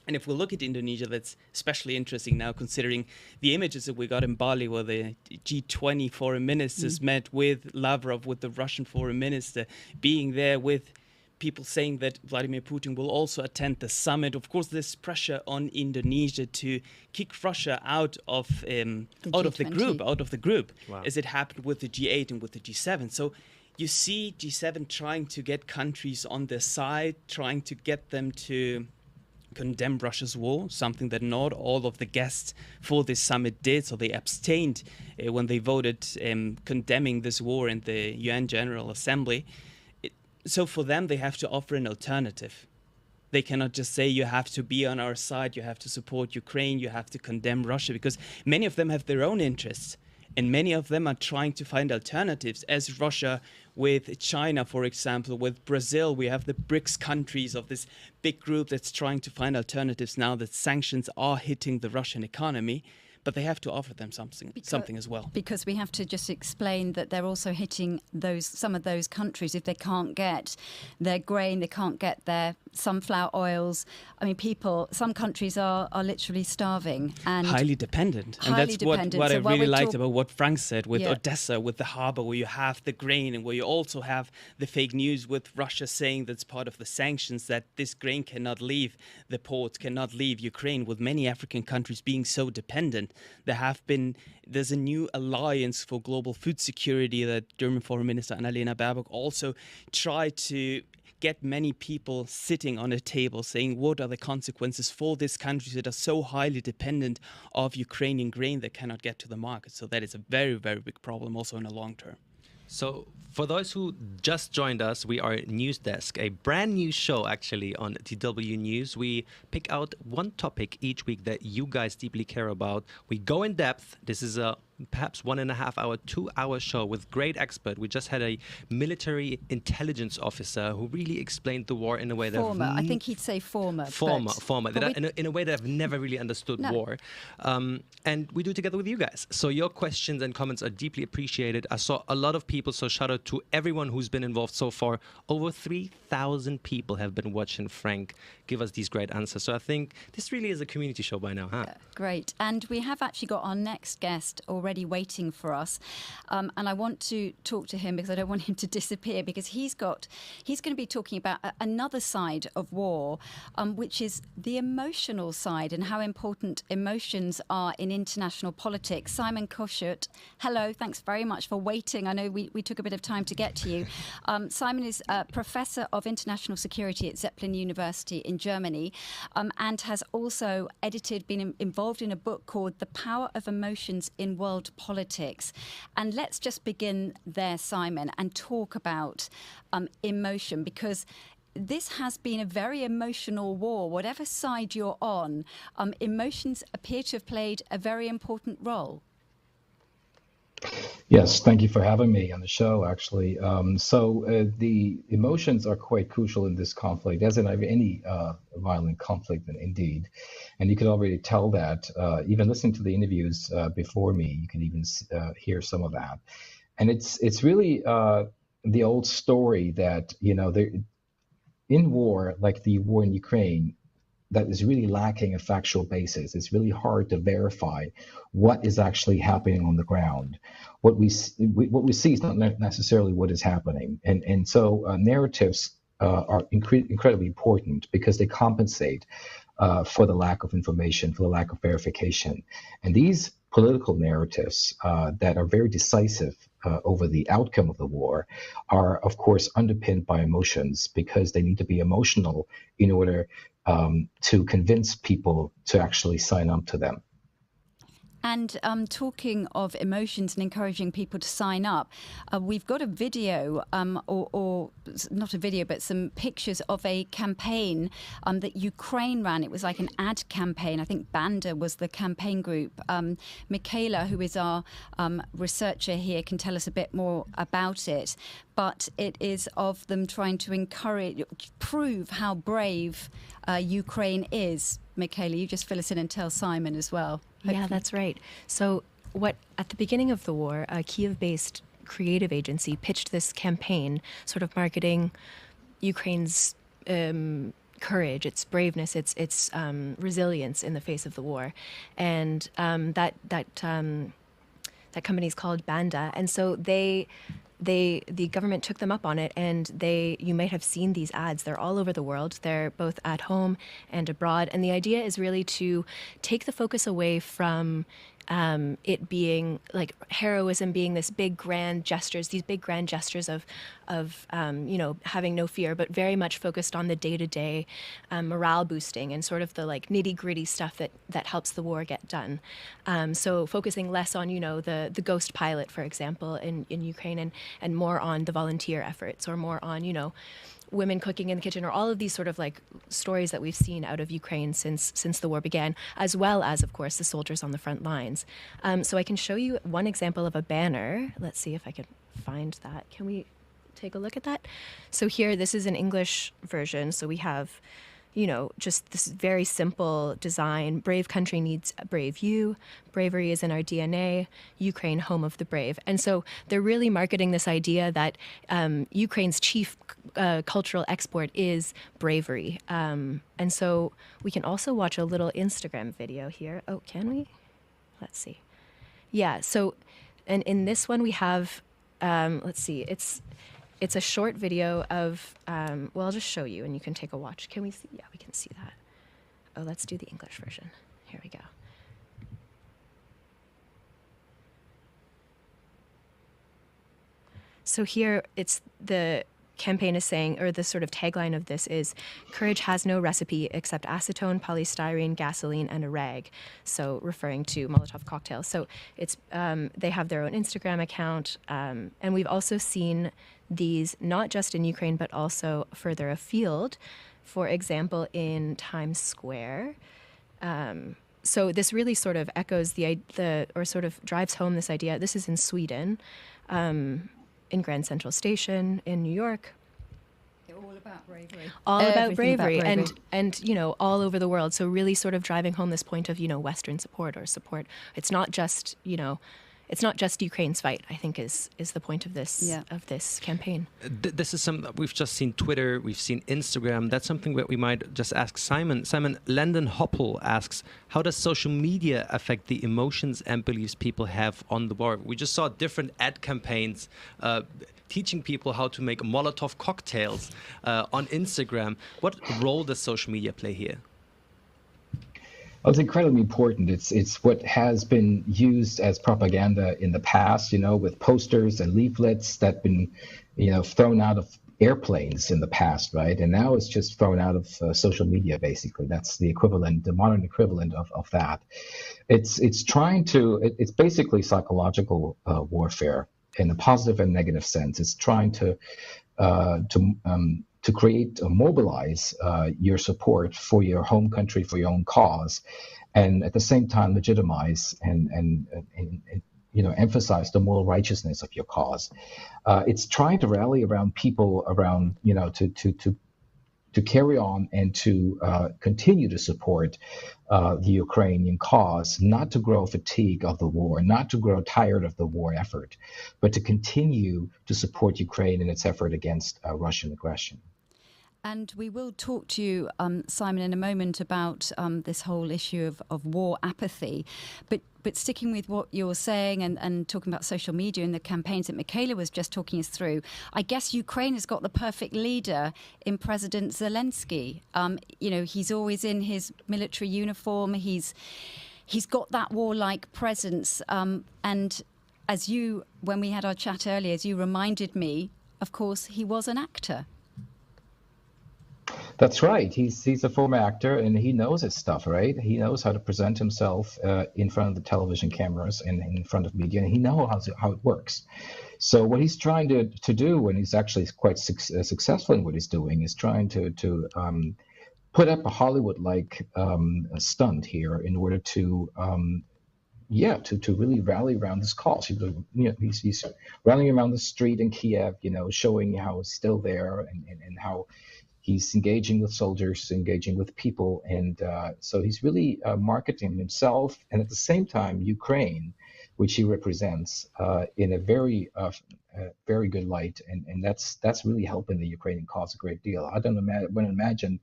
[SPEAKER 6] And if we look at Indonesia, that's especially interesting now, considering the images that we got in Bali, where the G20 foreign ministers met with Lavrov, with the Russian foreign minister, being there with people saying that Vladimir Putin will also attend the summit. Of course, there's pressure on Indonesia to kick Russia out of the group,
[SPEAKER 18] Wow.
[SPEAKER 6] as it happened with the G8 and with the G7. So you see G7 trying to get countries on their side, trying to get them to condemn Russia's war, something that not all of the guests for this summit did. So they abstained when they voted condemning this war in the UN General Assembly. So for them, they have to offer an alternative. They cannot just say, you have to be on our side, you have to support Ukraine, you have to condemn Russia, because many of them have their own interests. And many of them are trying to find alternatives, as Russia with China, for example, with Brazil. We have the BRICS countries of this big group that's trying to find alternatives now that sanctions are hitting the Russian economy. But they have to offer them something as well.
[SPEAKER 17] Because we have to just explain that they're also hitting some of those countries if they can't get their grain, they can't get their sunflower oils. I mean, some countries are literally starving and
[SPEAKER 6] highly dependent. And that's what I really liked about what Frank said with Odessa, with the harbor, where you have the grain and where you also have the fake news with Russia saying that's part of the sanctions, that this grain cannot leave the ports, cannot leave Ukraine, with many African countries being so dependent. There's a new alliance for global food security that German Foreign Minister Annalena Baerbock also tried to get many people sitting on a table saying what are the consequences for these countries that are so highly dependent of Ukrainian grain that cannot get to the market. So that is a very, very big problem also in the long term.
[SPEAKER 18] So for those who just joined us, we are News Desk, a brand new show actually on DW News. We pick out one topic each week that you guys deeply care about. We go in depth. This is a perhaps 1.5 hour, 2 hour show with great expert. We just had a military intelligence officer who really explained the war in a way that
[SPEAKER 17] I think he'd say former.
[SPEAKER 18] In a way that I've never really understood war. And we do it together with you guys. So your questions and comments are deeply appreciated. I saw a lot of people, so shout out to everyone who's been involved so far. Over 3,000 people have been watching Frank give us these great answers. So I think this really is a community show by now, huh?
[SPEAKER 17] Great. And we have actually got our next guest already waiting for us. And I want to talk to him because I don't want him to disappear, because he's going to be talking about another side of war, which is the emotional side and how important emotions are in international politics. Simon Koschut, hello. Thanks very much for waiting. I know we took a bit of time to get to you. Simon is a professor of international security at Zeppelin University in Germany, and has also been involved in a book called The Power of Emotions in World Politics. And let's just begin there, Simon, and talk about emotion, because this has been a very emotional war. Whatever side you're on, emotions appear to have played a very important role.
[SPEAKER 11] Yes, thank you for having me on the show, actually. The emotions are quite crucial in this conflict, as in any violent conflict, indeed. And you can already tell that, even listening to the interviews before me, you can even hear some of that. And it's really the old story that, in war, like the war in Ukraine, that is really lacking a factual basis. It's really hard to verify what is actually happening on the ground. What we see is not necessarily what is happening. And so narratives are incredibly important because they compensate for the lack of information, for the lack of verification. And these political narratives that are very decisive over the outcome of the war are, of course, underpinned by emotions, because they need to be emotional in order to convince people to actually sign up to them.
[SPEAKER 17] And talking of emotions and encouraging people to sign up, we've got a video, or not a video, but some pictures of a campaign that Ukraine ran. It was like an ad campaign. I think Banda was the campaign group. Michaela, who is our researcher here, can tell us a bit more about it. But it is of them trying to prove how brave Ukraine is. Michaela, you just fill us in and tell Simon as well.
[SPEAKER 5] Yeah, that's right. So at the beginning of the war, a Kiev-based creative agency pitched this campaign sort of marketing Ukraine's courage, its braveness, its resilience in the face of the war. And that company is called Banda. And so the government took them up on it, and you might have seen these ads. They're all over the world. They're both at home and abroad. And the idea is really to take the focus away from it being like heroism, being this big grand gestures, these big grand gestures of having no fear, but very much focused on the day-to-day morale boosting and sort of the like nitty-gritty stuff that helps the war get done. So focusing less on the ghost pilot, for example, in Ukraine, and more on the volunteer efforts, or more on women cooking in the kitchen, or all of these sort of like stories that we've seen out of Ukraine since the war began, as well as, of course, the soldiers on the front lines. So I can show you one example of a banner. Let's see if I can find that. Can we take a look at that? So here, this is an English version. So we have, just this very simple design. Brave country needs a brave you. Bravery is in our DNA. Ukraine, home of the brave. And so they're really marketing this idea that Ukraine's chief cultural export is bravery. And so we can also watch a little Instagram video here. Oh, can we? Let's see. Yeah, so, and in this one we have, let's see, it's a short video of, I'll just show you and you can take a watch. Can we see? Yeah, we can see that. Oh, let's do the English version. Here we go. So here it's the campaign is saying, or the sort of tagline of this is, courage has no recipe except acetone, polystyrene, gasoline, and a rag. So referring to Molotov cocktails. So it's they have their own Instagram account. And we've also seen these not just in Ukraine, but also further afield. For example, in Times Square. So this really sort of echoes or sort of drives home this idea. This is in Sweden. In Grand Central Station in New York.
[SPEAKER 17] All about bravery.
[SPEAKER 5] All about bravery. And all over the world. So really sort of driving home this point of, Western support or support. It's not just, it's not just Ukraine's fight, I think is the point of this campaign.
[SPEAKER 18] This is something we've just seen Twitter, we've seen Instagram. That's something that we might just ask Simon. Simon, Landon Hoppel asks, how does social media affect the emotions and beliefs people have on the war? We just saw different ad campaigns teaching people how to make Molotov cocktails on Instagram. What role does social media play here?
[SPEAKER 11] Well, it's incredibly important. It's what has been used as propaganda in the past, with posters and leaflets that have been, thrown out of airplanes in the past, right? And now it's just thrown out of social media, basically. That's the equivalent, the modern equivalent of that. It's basically psychological warfare in a positive and negative sense. It's trying to create or mobilize your support for your home country, for your own cause, and at the same time legitimize and emphasize the moral righteousness of your cause. It's trying to rally around people to carry on and to continue to support the Ukrainian cause, not to grow fatigue of the war, not to grow tired of the war effort, but to continue to support Ukraine in its effort against Russian aggression.
[SPEAKER 17] And we will talk to you, Simon, in a moment about this whole issue of war apathy. But sticking with what you're saying and talking about social media and the campaigns that Michaela was just talking us through, I guess Ukraine has got the perfect leader in President Zelenskyy. He's always in his military uniform. He's got that warlike presence. And when we had our chat earlier, as you reminded me, of course, he was an actor.
[SPEAKER 11] That's right. He's a former actor, and he knows his stuff, right? He knows how to present himself in front of the television cameras and in front of media, and he knows how it works. So what he's trying to do, and he's actually quite successful in what he's doing, is trying to put up a Hollywood-like stunt here in order to to really rally around this cause. He's rallying around the street in Kiev, showing how he's still there and how he's engaging with soldiers, engaging with people, and so he's really marketing himself and at the same time Ukraine, which he represents in a very very good light, and that's really helping the Ukrainian cause a great deal. I don't imagine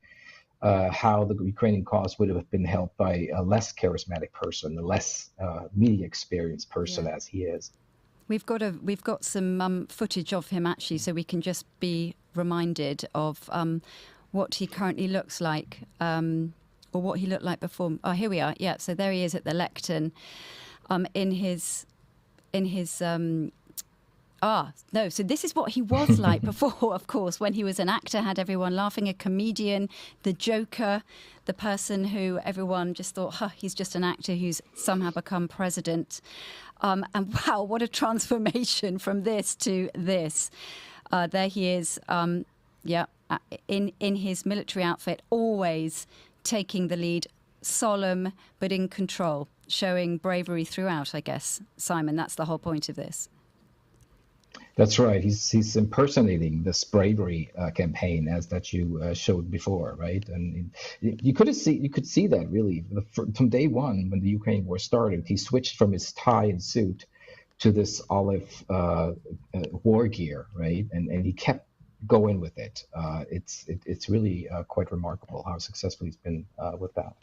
[SPEAKER 11] how the Ukrainian cause would have been helped by a less charismatic person, a less media experienced person as he is.
[SPEAKER 17] We've got some footage of him actually, so we can just be reminded of what he currently looks like, or what he looked like before. Oh, here we are. Yeah, so there he is at the lectern, in his. So this is what he was like before, of course, when he was an actor, had everyone laughing, a comedian, the joker, the person who everyone just thought, he's just an actor who's somehow become president. And wow, what a transformation from this to this. There he is, in his military outfit, always taking the lead, solemn but in control, showing bravery throughout, I guess. Simon, that's the whole point of this.
[SPEAKER 11] That's right. He's impersonating this bravery campaign as that you showed before, right? And you could see that really from day one when the Ukraine war started. He switched from his tie and suit to this olive war gear, right? And he kept going with it. It's really quite remarkable how successful he's been with that.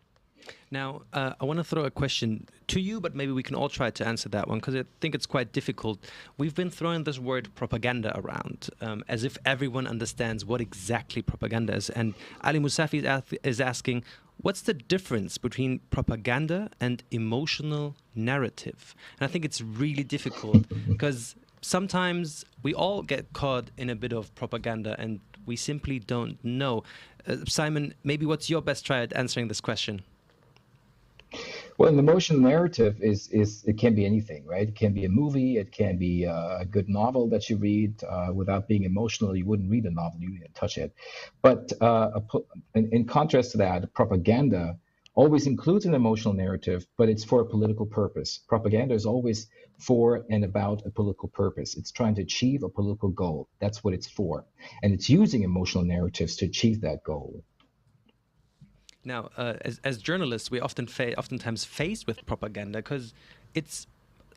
[SPEAKER 18] Now, I want to throw a question to you, but maybe we can all try to answer that one, because I think it's quite difficult. We've been throwing this word propaganda around as if everyone understands what exactly propaganda is. And Ali Musafi is asking, what's the difference between propaganda and emotional narrative? And I think it's really difficult because sometimes we all get caught in a bit of propaganda and we simply don't know. Simon, maybe what's your best try at answering this question?
[SPEAKER 11] Well, an emotional narrative is it can be anything, right? It can be a movie, it can be a good novel that you read. Without being emotional, you wouldn't read a novel, you wouldn't touch it. But in contrast to that, propaganda always includes an emotional narrative, but it's for a political purpose. Propaganda is always for and about a political purpose. It's trying to achieve a political goal. That's what it's for. And it's using emotional narratives to achieve that goal.
[SPEAKER 18] Now, as journalists, we're oftentimes faced with propaganda because it's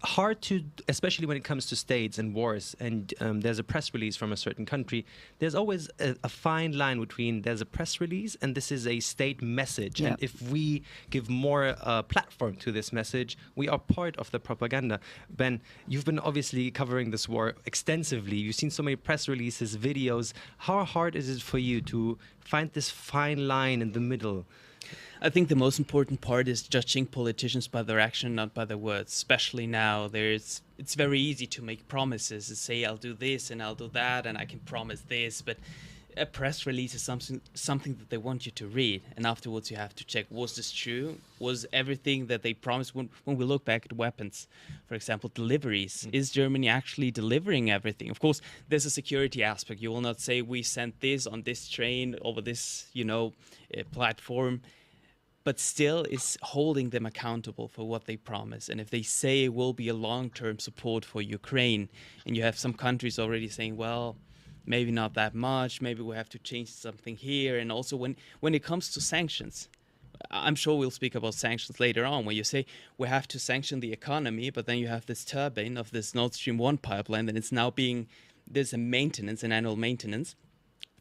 [SPEAKER 18] hard to, especially when it comes to states and wars, and there's a press release from a certain country, there's always a fine line between there's a press release and this is a state message.
[SPEAKER 17] Yep.
[SPEAKER 18] And if we give more platform to this message, we are part of the propaganda. Ben, you've been obviously covering this war extensively. You've seen so many press releases, videos. How hard is it for you to find this fine line in the middle?
[SPEAKER 6] I think the most important part is judging politicians by their action, not by their words. Especially now, it's very easy to make promises and say, I'll do this and I'll do that and I can promise this. But a press release is something that they want you to read. And afterwards you have to check, was this true? Was everything that they promised? When we look back at weapons, for example, deliveries, is Germany actually delivering everything? Of course, there's a security aspect. You will not say we sent this on this train over this, platform. But still is holding them accountable for what they promise. And if they say it will be a long-term support for Ukraine, and you have some countries already saying, well, maybe not that much, maybe we have to change something here. And also when it comes to sanctions, I'm sure we'll speak about sanctions later on, where you say we have to sanction the economy, but then you have this turbine of this Nord Stream 1 pipeline, and it's now there's an annual maintenance,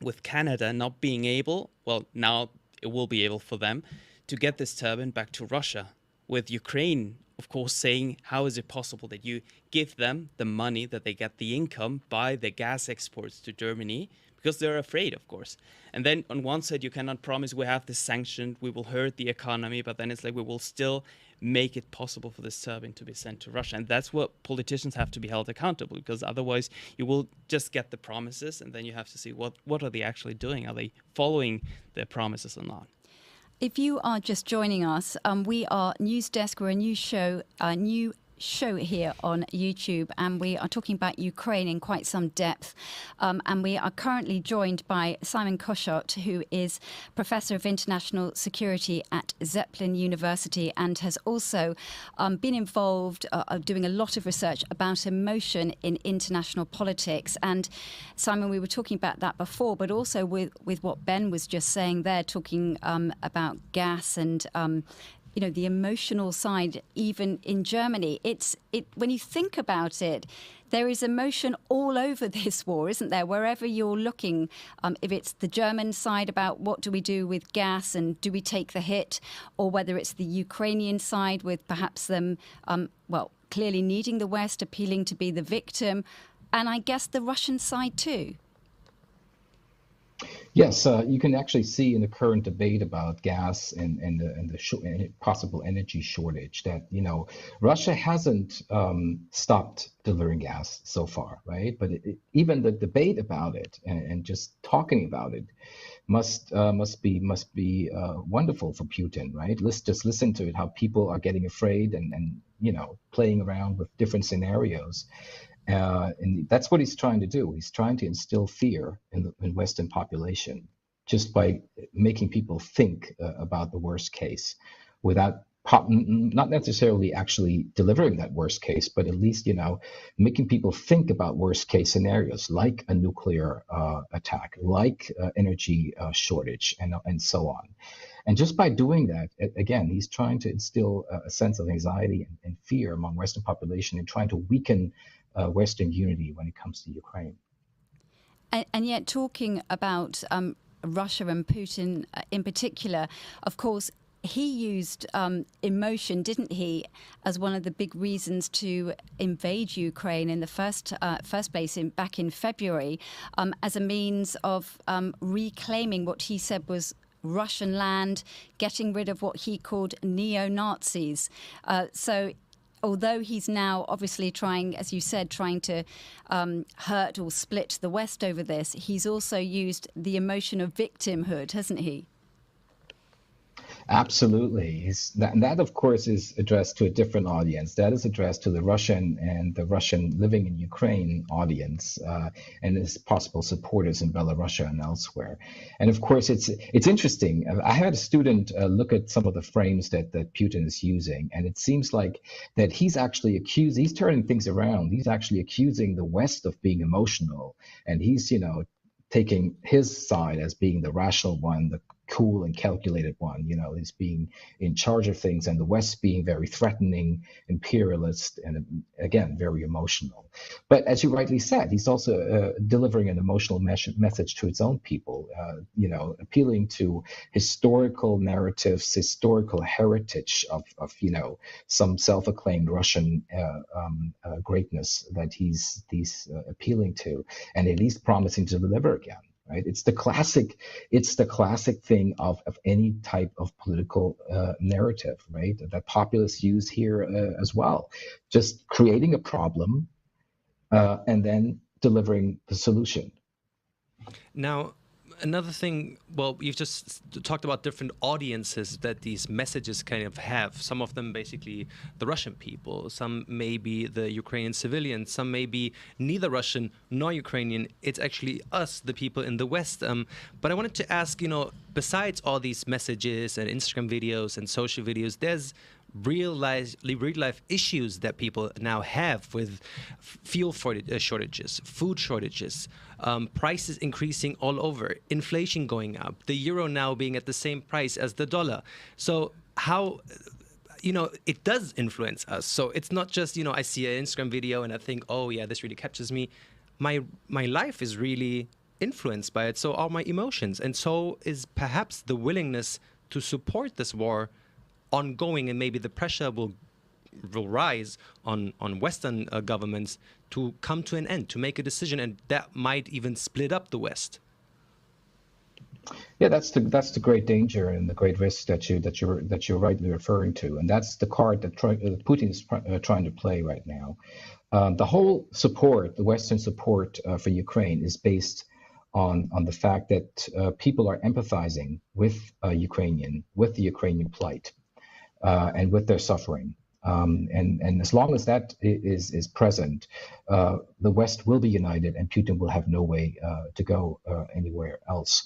[SPEAKER 6] with Canada not being able, well, now it will be able for them, to get this turbine back to Russia, with Ukraine, of course, saying, how is it possible that you give them the money, that they get the income by the gas exports to Germany, because they're afraid, of course. And then on one side, you cannot promise we have this sanction, we will hurt the economy, but then it's like we will still make it possible for this turbine to be sent to Russia. And that's what politicians have to be held accountable, because otherwise you will just get the promises and then you have to see what are they actually doing? Are they following their promises or not?
[SPEAKER 17] If you are just joining us, we are News Desk. We're a new show here on YouTube, and we are talking about Ukraine in quite some depth. And we are currently joined by Simon Koshot, who is Professor of International Security at Zeppelin University and has also been involved doing a lot of research about emotion in international politics. And Simon, we were talking about that before, but also with what Ben was just saying there, talking about gas and the emotional side, even in Germany. When you think about it, there is emotion all over this war, isn't there? Wherever you're looking, if it's the German side about what do we do with gas and do we take the hit, or whether it's the Ukrainian side with perhaps them, clearly needing the West, appealing to be the victim, and I guess the Russian side too.
[SPEAKER 11] Yes, you can actually see in the current debate about gas and the possible energy shortage that, Russia hasn't stopped delivering gas so far, right? But even the debate about it and just talking about it must be wonderful for Putin, right? Let's just listen to it, how people are getting afraid and playing around with different scenarios. And that's what he's trying to do. He's trying to instill fear in Western population just by making people think about the worst case without not necessarily actually delivering that worst case, but at least, making people think about worst case scenarios like a nuclear attack, like energy shortage, and so on. And just by doing that, again, he's trying to instill a sense of anxiety and fear among Western population and trying to weaken Western unity when it comes to Ukraine.
[SPEAKER 17] And yet, talking about Russia and Putin in particular, of course, he used emotion, didn't he, as one of the big reasons to invade Ukraine in the first place back in February, as a means of reclaiming what he said was Russian land, getting rid of what he called neo-Nazis. So although he's now obviously trying, as you said, trying to hurt or split the West over this, he's also used the emotion of victimhood, hasn't he?
[SPEAKER 11] Absolutely. That, of course, is addressed to a different audience. That is addressed to the Russian and the Russian living in Ukraine audience and its possible supporters in Belarus and elsewhere. And of course, it's interesting. I had a student look at some of the frames that Putin is using, and it seems like that he's turning things around. He's actually accusing the West of being emotional, and he's, taking his side as being the rational one, the cool and calculated one, he's being in charge of things, and the West being very threatening, imperialist, and again, very emotional. But as you rightly said, he's also delivering an emotional message to its own people, appealing to historical narratives, historical heritage of some self-acclaimed Russian greatness that he's appealing to, and at least promising to deliver again. Right? It's the classic thing of any type of political narrative, right? That populists use here as well. Just creating a problem and then delivering the solution.
[SPEAKER 18] Now, another thing, you've just talked about different audiences that these messages kind of have. Some of them basically the Russian people, some may be the Ukrainian civilians, some may be neither Russian nor Ukrainian. It's actually us, the people in the West. But I wanted to ask, besides all these messages and Instagram videos and social videos, there's real life issues that people now have with fuel shortages, food shortages, prices increasing all over, inflation going up, the euro now being at the same price as the dollar. So how, it does influence us. So it's not just, I see an Instagram video and I think, oh yeah, this really captures me. My life is really influenced by it. So are my emotions. And so is perhaps the willingness to support this war ongoing, and maybe the pressure will rise on Western governments to come to an end, to make a decision, and that might even split up the West.
[SPEAKER 11] Yeah, that's the great danger and the great risk that you're rightly referring to, and that's the card that Putin is trying to play right now. The whole support, the Western support for Ukraine, is based on the fact that people are empathizing with with the Ukrainian plight and with their suffering. And as long as that is present, the West will be united, and Putin will have no way to go anywhere else.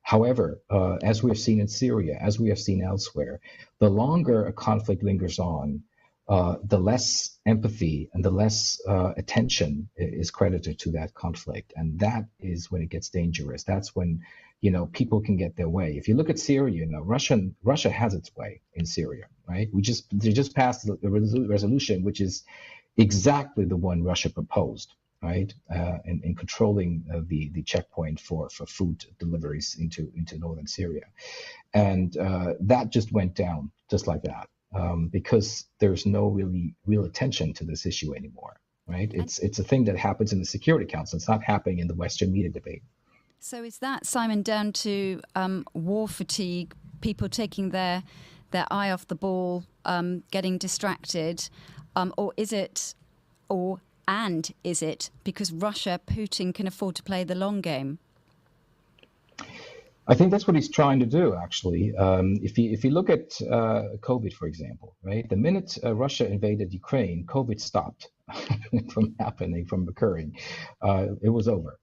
[SPEAKER 11] However, as we have seen in Syria, as we have seen elsewhere, the longer a conflict lingers on, the less empathy and the less attention is credited to that conflict, and that is when it gets dangerous. That's when people can get their way. If you look at Syria now, Russia has its way in Syria, right? They just passed a resolution which is exactly the one Russia proposed, right? In controlling the checkpoint for food deliveries into northern Syria, and that just went down just like that. Because there's no real attention to this issue anymore, right? It's a thing that happens in the Security Council. It's not happening in the Western media debate.
[SPEAKER 17] So is that, Simon, down to war fatigue, people taking their eye off the ball, getting distracted, or is it because Russia, Putin can afford to play the long game?
[SPEAKER 11] I think that's what he's trying to do, actually. If you look at COVID, for example, right? The minute Russia invaded Ukraine, COVID stopped from happening, from occurring. It was over,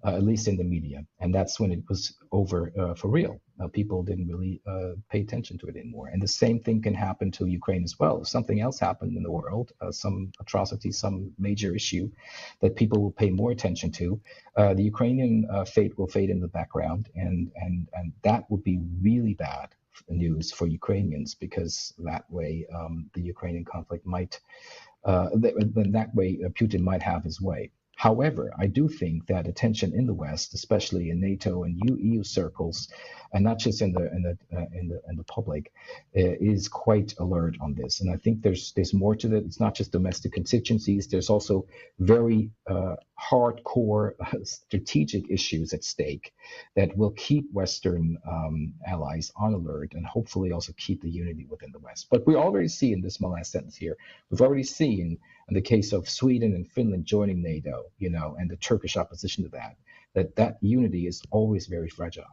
[SPEAKER 11] at least in the media. And that's when it was over for real. People didn't really pay attention to it anymore. And the same thing can happen to Ukraine as well. If something else happened in the world, some atrocity, some major issue that people will pay more attention to, the Ukrainian fate will fade in the background. And that would be really bad news for Ukrainians, because that way the Ukrainian conflict might, that way Putin might have his way. However, I do think that attention in the West, especially in NATO and EU circles, and not just in the public, is quite alert on this. And I think there's more to that. It's not just domestic constituencies. There's also very hardcore strategic issues at stake that will keep Western allies on alert, and hopefully also keep the unity within the West. But we already see in this, my last sentence here, we've already seen in the case of Sweden and Finland joining NATO, and the Turkish opposition to that unity is always very fragile.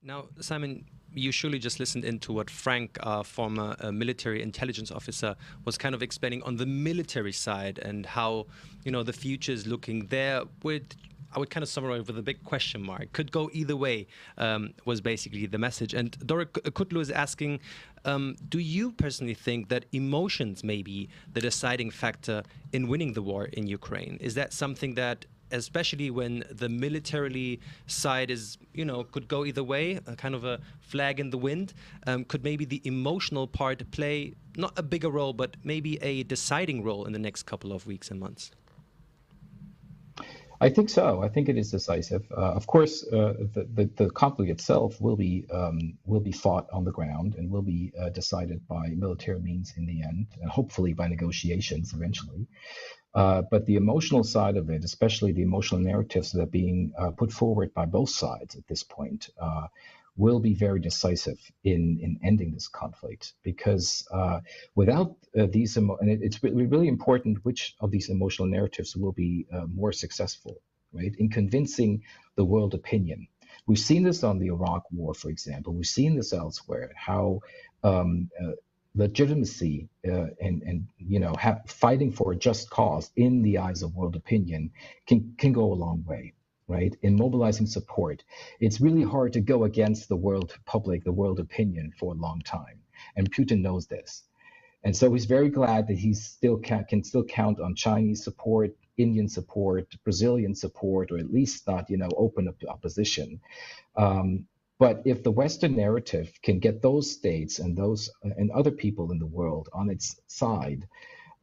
[SPEAKER 18] Now, Simon, you surely just listened into what Frank, former military intelligence officer, was kind of explaining on the military side, and how, the future is looking there with, I would kind of summarize with a big question mark. Could go either way, was basically the message. And Dora Kutlu is asking, do you personally think that emotions may be the deciding factor in winning the war in Ukraine? Is that something that, especially when the militarily side is, could go either way, a kind of a flag in the wind, could maybe the emotional part play not a bigger role, but maybe a deciding role in the next couple of weeks and months?
[SPEAKER 11] I think so. I think it is decisive. Of course, the conflict itself will be fought on the ground, and will be decided by military means in the end, and hopefully by negotiations eventually. But the emotional side of it, especially the emotional narratives that are being put forward by both sides at this point, will be very decisive in ending this conflict. Because without these, and it's really important which of these emotional narratives will be more successful, right, in convincing the world opinion. We've seen this on the Iraq War, for example. We've seen this elsewhere, how legitimacy and fighting for a just cause in the eyes of world opinion can go a long way, right? In mobilizing support. It's really hard to go against the world public, the world opinion for a long time, and Putin knows this. And so he's very glad that he still can still count on Chinese support, Indian support, Brazilian support, or at least not, open up opposition. But if the Western narrative can get those states and other people in the world on its side,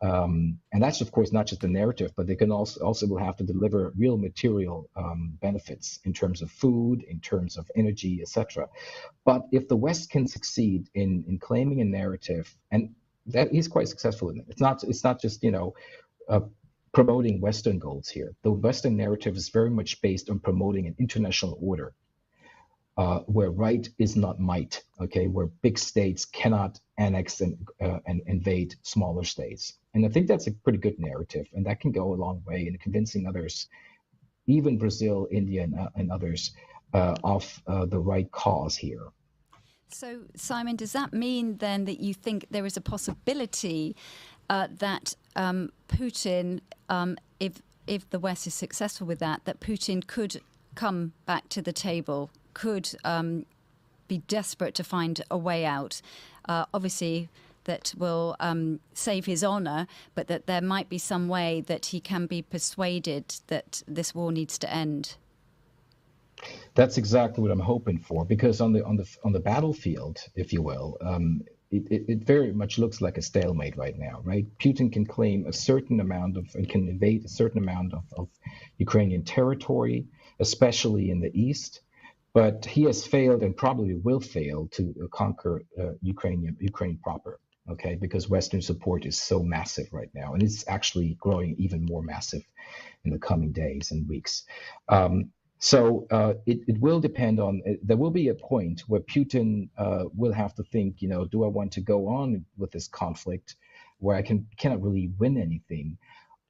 [SPEAKER 11] and that's of course not just the narrative, but they can also will have to deliver real material benefits in terms of food, in terms of energy, etc. But if the West can succeed in claiming a narrative, and that he's quite successful in it, it's not just promoting Western goals here. The Western narrative is very much based on promoting an international order. where right is not might, okay, where big states cannot annex and invade smaller states. And I think that's a pretty good narrative, and that can go a long way in convincing others, even Brazil, India, and others, of the right cause here.
[SPEAKER 17] So, Simon, does that mean then that you think there is a possibility that Putin, if the West is successful with that Putin could come back to the table, could be desperate to find a way out, obviously that will save his honour, but that there might be some way that he can be persuaded that this war needs to end?
[SPEAKER 11] That's exactly what I'm hoping for, because on the battlefield, if you will, it very much looks like a stalemate right now, right? Putin can claim a certain amount of and can invade a certain amount of Ukrainian territory, especially in the east, but he has failed and probably will fail to conquer Ukraine proper, okay? Because Western support is so massive right now, and it's actually growing even more massive in the coming days and weeks. So it will depend on, there will be a point where Putin will have to think, do I want to go on with this conflict where I cannot really win anything,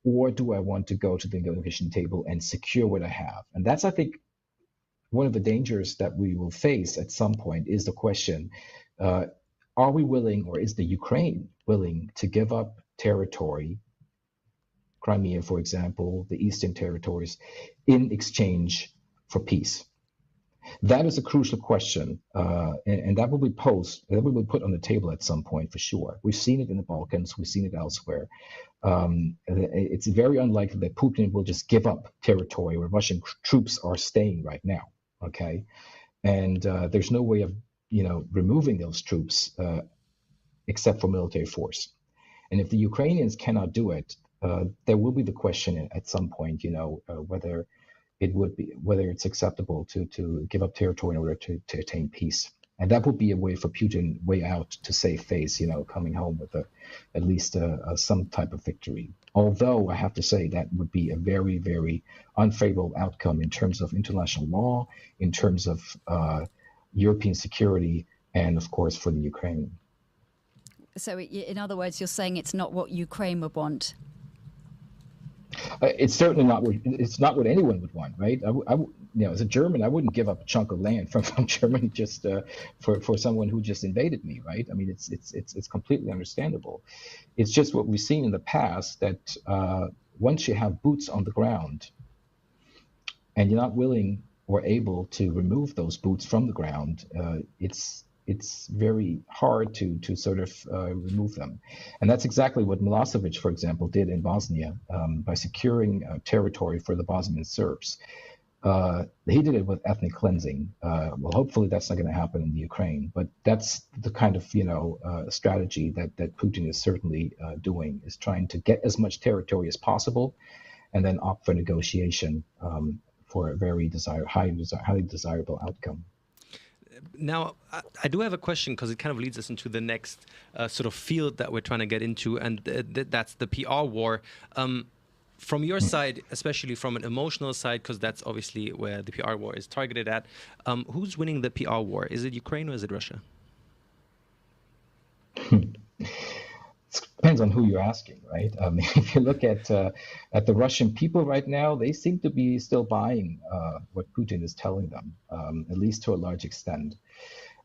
[SPEAKER 11] or do I want to go to the negotiation table and secure what I have? And that's, I think, one of the dangers that we will face at some point is the question, are we willing, or is the Ukraine willing to give up territory, Crimea, for example, the eastern territories, in exchange for peace? That is a crucial question, and that will be put on the table at some point for sure. We've seen it in the Balkans, we've seen it elsewhere. It's very unlikely that Putin will just give up territory where Russian troops are staying right now, okay? And there's no way of, removing those troops except for military force. And if the Ukrainians cannot do it, there will be the question at some point, whether it's acceptable to give up territory in order to attain peace. And that would be a way for Putin way out to save face, coming home with at least some type of victory. Although I have to say that would be a very, very unfavorable outcome in terms of international law, in terms of European security, and of course for the Ukraine.
[SPEAKER 17] So in other words, you're saying it's not what Ukraine would want?
[SPEAKER 11] It's certainly not what anyone would want, right? As a German, I wouldn't give up a chunk of land from Germany just for someone who just invaded me, right? I mean, it's completely understandable. It's just what we've seen in the past that once you have boots on the ground, and you're not willing or able to remove those boots from the ground, it's very hard to sort of remove them. And that's exactly what Milosevic, for example, did in Bosnia by securing territory for the Bosnian Serbs. He did it with ethnic cleansing. Well, hopefully that's not going to happen in the Ukraine, but that's the kind of, strategy that Putin is certainly doing, is trying to get as much territory as possible and then opt for negotiation for a very highly desirable outcome.
[SPEAKER 18] Now, I do have a question, because it kind of leads us into the next sort of field that we're trying to get into, and that's the PR war. From your side, especially from an emotional side, because that's obviously where the PR war is targeted at, who's winning the PR war? Is it Ukraine or is it Russia?
[SPEAKER 11] It depends on who you're asking, right? If you look at the Russian people right now, they seem to be still buying what Putin is telling them, at least to a large extent.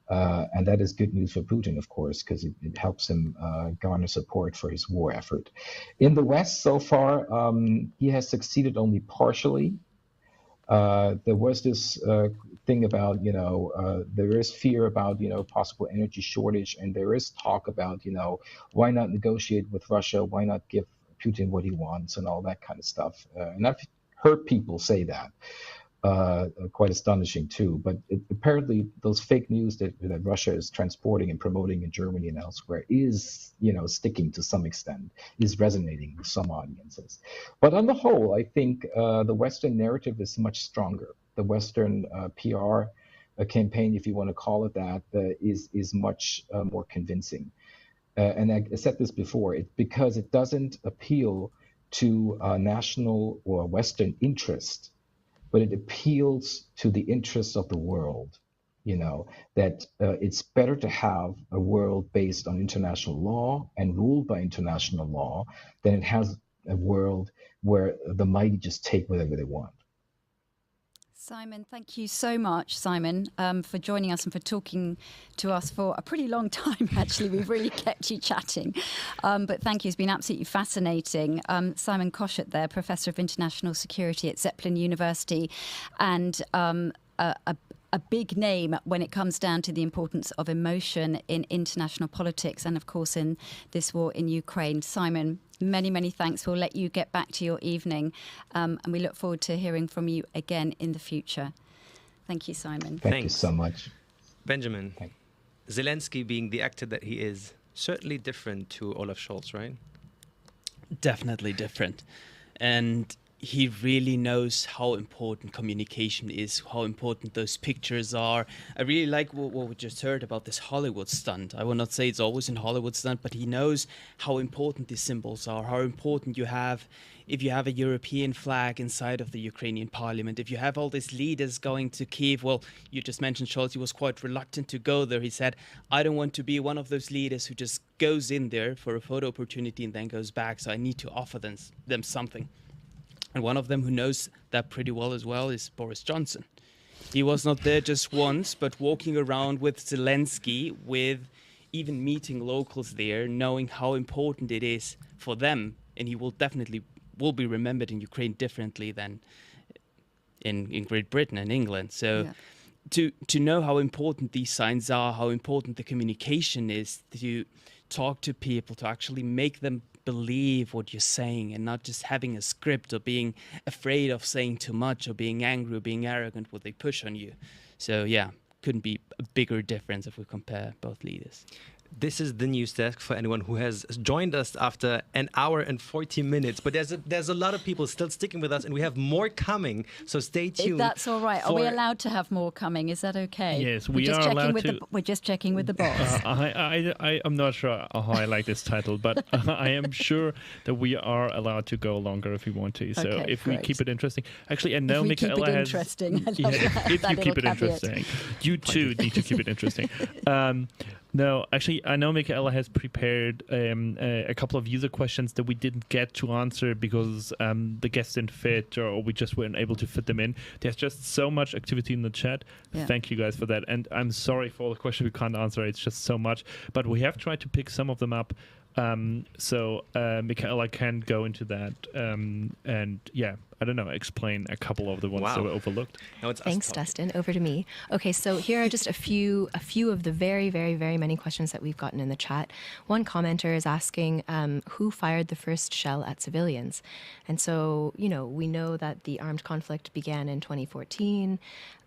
[SPEAKER 11] And that is good news for Putin, of course, because it helps him garner support for his war effort. In the West, so far, he has succeeded only partially. There was this thing about, there is fear about, possible energy shortage, and there is talk about, why not negotiate with Russia? Why not give Putin what he wants and all that kind of stuff? And I've heard people say that. Quite astonishing too, but apparently those fake news that Russia is transporting and promoting in Germany and elsewhere is, sticking to some extent, is resonating with some audiences. But on the whole, I think the Western narrative is much stronger. The Western PR campaign, if you want to call it that, is much more convincing. And I said this before, because it doesn't appeal to national or Western interest, but it appeals to the interests of the world. that it's better to have a world based on international law and ruled by international law than it has a world where the mighty just take whatever they want.
[SPEAKER 17] Simon, thank you so much, Simon, for joining us and for talking to us for a pretty long time, actually. We've really kept you chatting. But thank you. It's been absolutely fascinating. Simon Koschut there, Professor of International Security at Zeppelin University, and a big name when it comes down to the importance of emotion in international politics and, of course, in this war in Ukraine. Simon, many, many thanks. We'll let you get back to your evening, and we look forward to hearing from you again in the future. Thank you, Simon.
[SPEAKER 11] Thank you so much.
[SPEAKER 18] Benjamin, Zelenskyy being the actor that he is, certainly different to Olaf Scholz, right?
[SPEAKER 6] Definitely different. And he really knows how important communication is, how important those pictures are. I really like what we just heard about this Hollywood stunt. I will not say it's always in Hollywood stunt, but he knows how important these symbols are, how important you have, if you have a European flag inside of the Ukrainian parliament, if you have all these leaders going to Kyiv. Well, you just mentioned Scholz, he was quite reluctant to go there. He said, I don't want to be one of those leaders who just goes in there for a photo opportunity and then goes back, so I need to offer them something. And one of them who knows that pretty well as well is Boris Johnson. He was not there just once, but walking around with Zelenskyy, with even meeting locals there, knowing how important it is for them. And he will definitely be remembered in Ukraine differently than in Great Britain and England. So to know how important these signs are, how important the communication is, to talk to people, to actually make them believe what you're saying and not just having a script or being afraid of saying too much or being angry or being arrogant what they push on you. So yeah, couldn't be a bigger difference if we compare both leaders.
[SPEAKER 18] This is the news desk for anyone who has joined us after an hour and 40 minutes. But there's a lot of people still sticking with us, and we have more coming. So stay tuned.
[SPEAKER 17] That's all right. Are we allowed to have more coming? Is that okay?
[SPEAKER 19] Yes, we are allowed to.
[SPEAKER 17] We're just checking with the boss.
[SPEAKER 19] I'm not sure how I like this title, but I am sure that we are allowed to go longer if we want to. So if we keep it interesting. Actually, I know Michaela has...
[SPEAKER 17] Interesting.
[SPEAKER 19] If you keep it interesting. You too need to keep it interesting. No, actually, I know Michaela has prepared a couple of user questions that we didn't get to answer because the guests didn't fit or we just weren't able to fit them in. There's just so much activity in the chat. Yeah. Thank you guys for that. And I'm sorry for all the questions we can't answer. It's just so much. But we have tried to pick some of them up. So Michaela can go into that and yeah, I don't know, explain a couple of the ones that were overlooked.
[SPEAKER 5] Thanks, Dustin. Over to me. Okay, so here are just a few of the very, very, very many questions that we've gotten in the chat. One commenter is asking who fired the first shell at civilians. And so, we know that the armed conflict began in 2014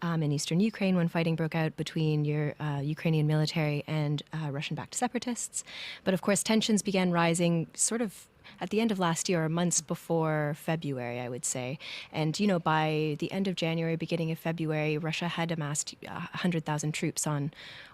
[SPEAKER 5] in eastern Ukraine when fighting broke out between Ukrainian military and Russian-backed separatists. But of course, tensions began rising sort of at the end of last year, or months before February, I would say. And, by the end of January, beginning of February, Russia had amassed 100,000 troops on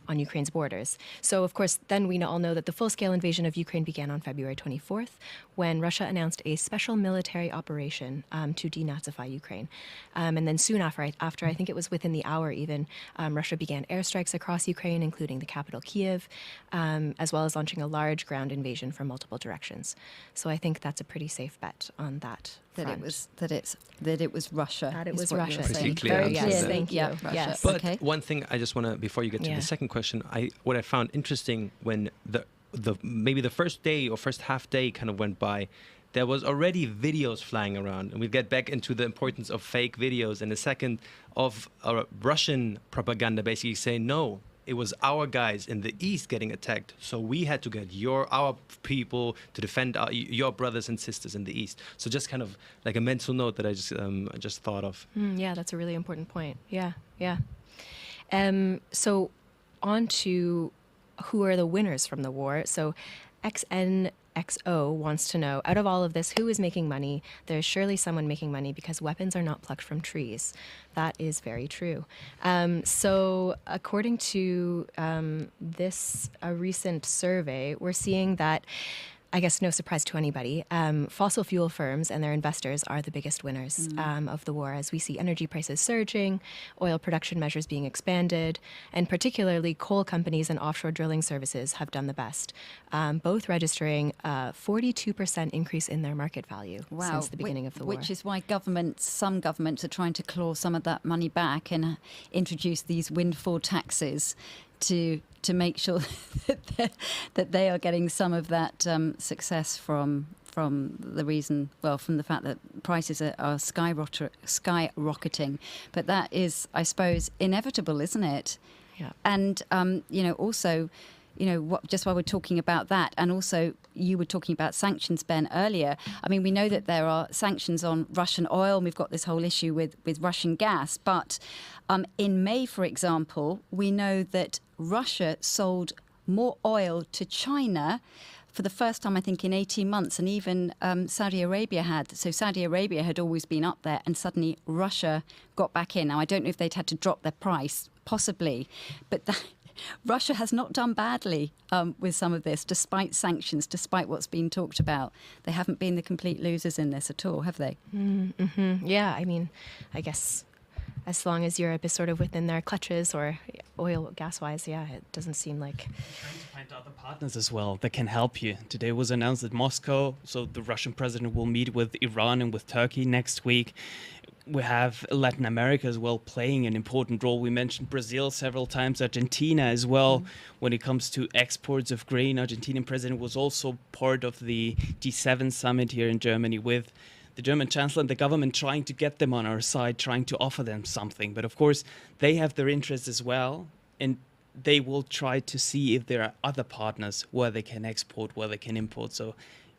[SPEAKER 5] Ukraine's borders. So, of course, then we all know that the full-scale invasion of Ukraine began on February 24th, when Russia announced a special military operation to denazify Ukraine. And then soon after, I think it was within the hour even, Russia began airstrikes across Ukraine, including the capital Kyiv, as well as launching a large ground invasion from multiple directions. So I think that's a pretty safe bet on that.
[SPEAKER 17] That it was Russia.
[SPEAKER 5] That it was Russia.
[SPEAKER 18] Pretty clear.
[SPEAKER 17] Very clear.
[SPEAKER 5] Yes, thank you.
[SPEAKER 17] Yeah, Russia.
[SPEAKER 5] Yes.
[SPEAKER 18] But
[SPEAKER 17] okay.
[SPEAKER 18] one thing I just want to, before you get to the second question, what I found interesting when maybe the first day or first half day kind of went by, there was already videos flying around, and we'll get back into the importance of fake videos in a second, of Russian propaganda basically saying, no, it was our guys in the east getting attacked, so we had to get our people to defend your brothers and sisters in the east. So just kind of like a mental note that I just thought of.
[SPEAKER 5] Yeah, that's a really important point. Yeah. So on to who are the winners from the war. So XNXO wants to know, out of all of this, who is making money? There's surely someone making money because weapons are not plucked from trees. That is very true. So according to this recent survey, we're seeing that I guess no surprise to anybody, fossil fuel firms and their investors are the biggest winners of the war, as we see energy prices surging, oil production measures being expanded, and particularly coal companies and offshore drilling services have done the best, both registering a 42% increase in their market value since the beginning of the war.
[SPEAKER 17] Which is why some governments are trying to claw some of that money back and introduce these windfall taxes to make sure that they are getting some of that success from the reason, from the fact that prices are skyrocketing. But that is, I suppose, inevitable, isn't it?
[SPEAKER 5] Yeah.
[SPEAKER 17] And, also, just while we're talking about that, and also you were talking about sanctions, Ben, earlier. I mean, we know that there are sanctions on Russian oil, and we've got this whole issue with Russian gas. But in May, for example, we know that Russia sold more oil to China for the first time, I think, in 18 months. And even Saudi Arabia had. So Saudi Arabia had always been up there, and suddenly Russia got back in. Now, I don't know if they'd had to drop their price, possibly, but Russia has not done badly with some of this, despite sanctions, despite what's been talked about. They haven't been the complete losers in this at all, have they?
[SPEAKER 5] Mm-hmm. Yeah, I mean, I guess as long as Europe is sort of within their clutches, or oil, gas-wise, it doesn't seem like...
[SPEAKER 6] Trying to find other partners as well that can help you. Today it was announced that Moscow, so the Russian president, will meet with Iran and with Turkey next week. We have Latin America as well playing an important role. We mentioned Brazil several times, Argentina as well. When it comes to exports of grain, Argentinian president was also part of the G7 summit here in Germany with the German chancellor and the government, trying to get them on our side, trying to offer them something. But of course, they have their interests as well, and they will try to see if there are other partners where they can export, where they can import. So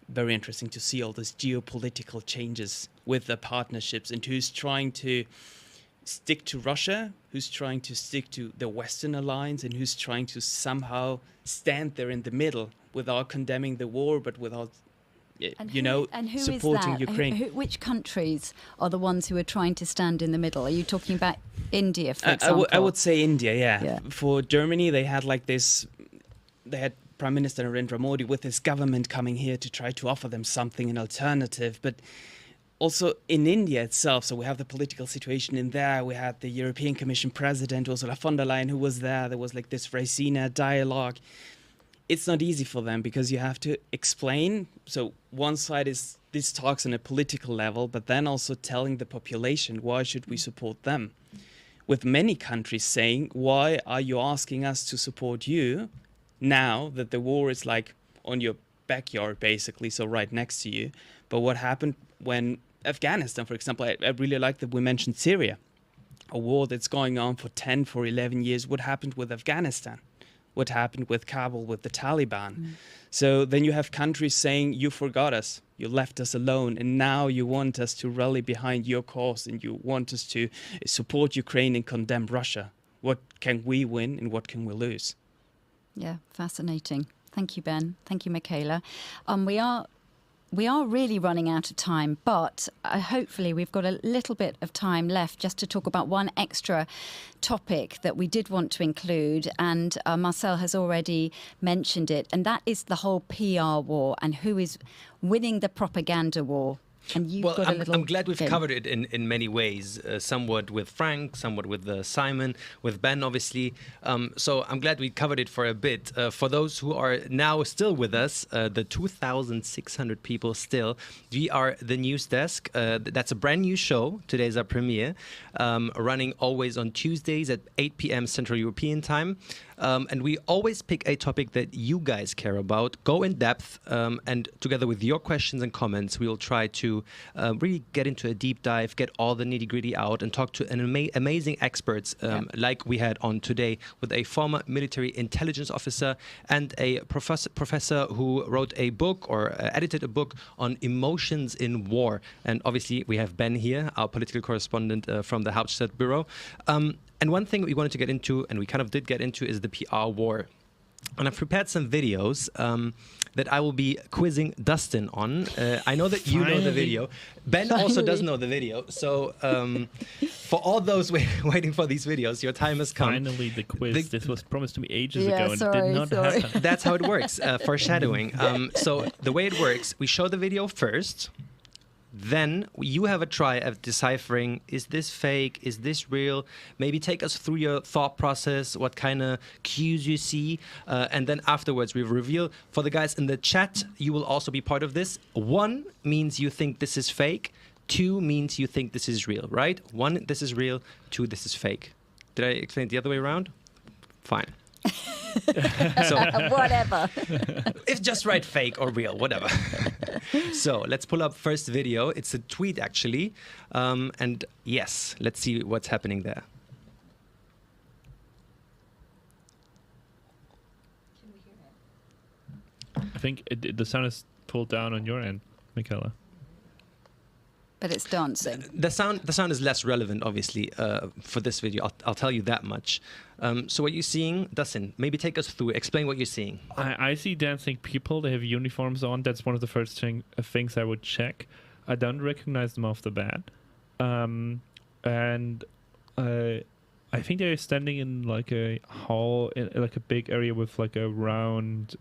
[SPEAKER 6] very interesting to see all these geopolitical changes with the partnerships, and who's trying to stick to Russia, who's trying to stick to the Western alliance, and who's trying to somehow stand there in the middle without condemning the war, but without supporting Ukraine.
[SPEAKER 17] Which countries are the ones who are trying to stand in the middle? Are you talking about India, for example?
[SPEAKER 6] I would say India, yeah. For Germany, they had Prime Minister Narendra Modi with his government coming here to try to offer them something, an alternative. But also in India itself, so we have the political situation in there. We had the European Commission President, Ursula von der Leyen, who was there. There was like this Raisina dialogue. It's not easy for them because you have to explain. So one side is these talks on a political level, but then also telling the population, why should we support them? With many countries saying, why are you asking us to support you now that the war is like on your backyard, basically, so right next to you? But what happened when Afghanistan, for example, I really like that we mentioned Syria, a war that's going on for 10, for 11 years. What happened with Afghanistan? What happened with Kabul, with the Taliban? So then you have countries saying, you forgot us, you left us alone, and now you want us to rally behind your cause, and you want us to support Ukraine and condemn Russia. What can we win and what can we lose?
[SPEAKER 17] Yeah, fascinating. Thank you, Ben. Thank you, Michaela. We are really running out of time, but hopefully we've got a little bit of time left just to talk about one extra topic that we did want to include, and Marcel has already mentioned it, and that is the whole PR war and who is winning the propaganda war. And you've got a little...
[SPEAKER 18] I'm glad we've covered it in many ways, somewhat with Frank, somewhat with Simon, with Ben, obviously. So I'm glad we covered it for a bit. For those who are now still with us, the 2,600 people still, we are the News Desk. That's a brand new show. Today's our premiere, running always on Tuesdays at 8 p.m. Central European Time. And we always pick a topic that you guys care about, go in depth, and together with your questions and comments, we will try to really get into a deep dive, get all the nitty-gritty out, and talk to an amazing experts like we had on today with a former military intelligence officer and a professor who wrote a book or edited a book on emotions in war. And obviously we have Ben here, our political correspondent from the Hauptstadt Bureau. And one thing we wanted to get into, and we kind of did get into, is the PR war. And I've prepared some videos that I will be quizzing Dustin on. I know that you know the video. Ben also does know the video. So for all those waiting for these videos, your time has come.
[SPEAKER 19] Finally, the quiz. This was promised to me ages ago and
[SPEAKER 17] sorry,
[SPEAKER 19] did not happen.
[SPEAKER 18] That's how it works, foreshadowing. So the way it works, we show the video first. Then you have a try at deciphering, is this fake? Is this real? Maybe take us through your thought process, what kind of cues you see. And then afterwards, we reveal. For the guys in the chat, you will also be part of this. 1 means you think this is fake. 2 means you think this is real, right? 1, this is real. 2, this is fake. Did I explain it the other way around? Fine. So,
[SPEAKER 17] whatever.
[SPEAKER 18] If just write fake or real, whatever. So let's pull up first video. It's a tweet actually, and yes, let's see what's happening there.
[SPEAKER 19] I think the sound is pulled down on your end, Michaela.
[SPEAKER 17] But it's dancing.
[SPEAKER 18] The sound is less relevant, obviously, for this video. I'll tell you that much. So what you're seeing, Dustin, maybe take us through. Explain what you're seeing.
[SPEAKER 19] I see dancing people. They have uniforms on. That's one of the first things I would check. I don't recognize them off the bat. And I think they're standing in like a hall, in like a big area with like a round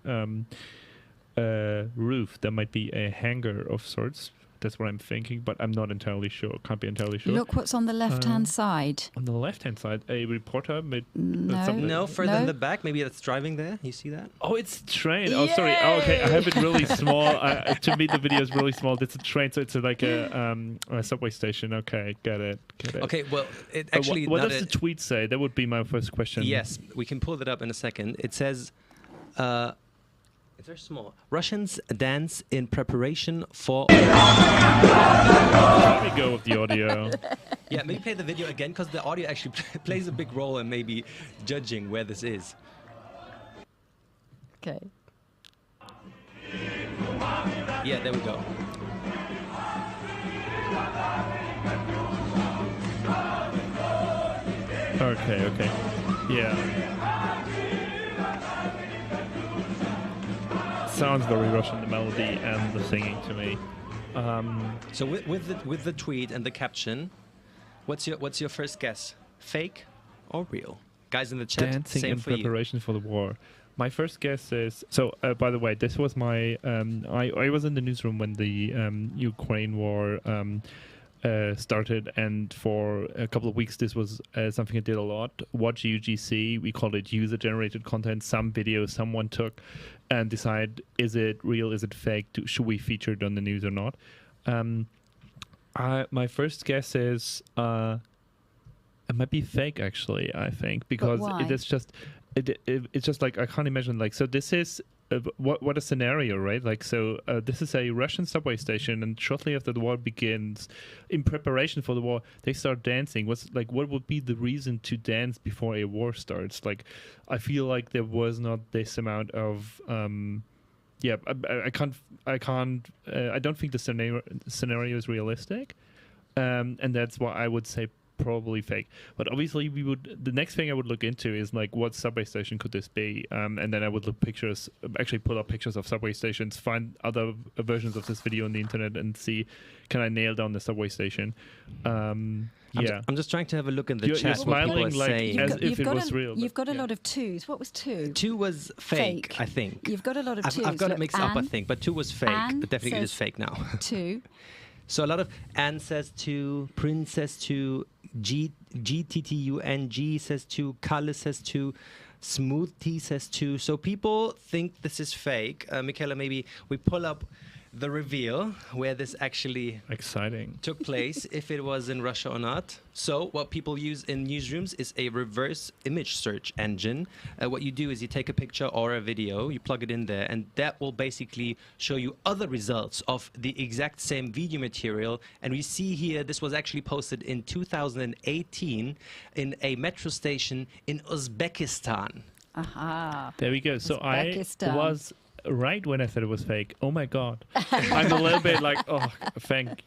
[SPEAKER 19] roof. That might be a hangar of sorts. That's what I'm thinking, but I'm not entirely sure. Can't be entirely sure.
[SPEAKER 17] Look what's on the left-hand side.
[SPEAKER 19] On the left-hand side, a reporter made
[SPEAKER 18] No, further in the back. Maybe that's driving there. You see that?
[SPEAKER 19] Oh, it's train. Oh, sorry. Oh, okay, I have it really small. To me, the video is really small. It's a train, so it's like a subway station. Okay, get it.
[SPEAKER 18] Okay, well, it actually...
[SPEAKER 19] What does the tweet say? That would be my first question.
[SPEAKER 18] Yes, we can pull that up in a second. It says... It's very small. Russians dance in preparation for...
[SPEAKER 19] Let me go with the audio.
[SPEAKER 18] Yeah, maybe play the video again, because the audio actually plays a big role in maybe judging where this is.
[SPEAKER 17] Okay.
[SPEAKER 18] Yeah, there we go.
[SPEAKER 19] Okay. Yeah. Sounds very Russian, the melody and the singing to me.
[SPEAKER 18] So with the tweet and the caption, what's your first guess? Fake or real? Guys in the chat,
[SPEAKER 19] dancing
[SPEAKER 18] same
[SPEAKER 19] in
[SPEAKER 18] for
[SPEAKER 19] preparation for the war. My first guess is by the way, this was my I was in the newsroom when the Ukraine war started, and for a couple of weeks this was something I did a lot. Watch UGC, we called it user-generated content. Some video someone took and decide, is it real, is it fake, should we feature it on the news or not? My first guess is it might be fake, actually, I think, because it's just like, I can't imagine, like, so this is what a scenario, right? Like, so this is a Russian subway station, and shortly after the war begins, in preparation for the war, they start dancing. What would be the reason to dance before a war starts? Like, I feel like there was not this amount of I don't think the scenario is realistic, and that's why I would say probably fake. But obviously the next thing I would look into is like, what subway station could this be, and then I would pull up pictures of subway stations, find other versions of this video on the internet, and see, can I nail down the subway station. I'm
[SPEAKER 18] just trying to have a look in the chat.
[SPEAKER 19] You're smiling like as if it was real.
[SPEAKER 17] You've got a lot of 2s. What was 2?
[SPEAKER 18] 2 was fake, I think.
[SPEAKER 17] You've got a lot of 2s.
[SPEAKER 18] I've got it mixed up, I think, but 2 was fake. But definitely it is fake now.
[SPEAKER 17] 2.
[SPEAKER 18] So a lot of Anne says 2, Prince says 2, GTTUNG says 2, Kalle says 2, Smooth Tea says 2. So people think this is fake. Michaela, maybe we pull up the reveal where this actually took place, if it was in Russia or not. So what people use in newsrooms is a reverse image search engine. What you do is you take a picture or a video, you plug it in there, and that will basically show you other results of the exact same video material. And we see here, this was actually posted in 2018 in a metro station in Uzbekistan.
[SPEAKER 17] Aha.
[SPEAKER 19] There we go. So I was right when I said it was fake, oh my God, I'm a little bit like, oh, thank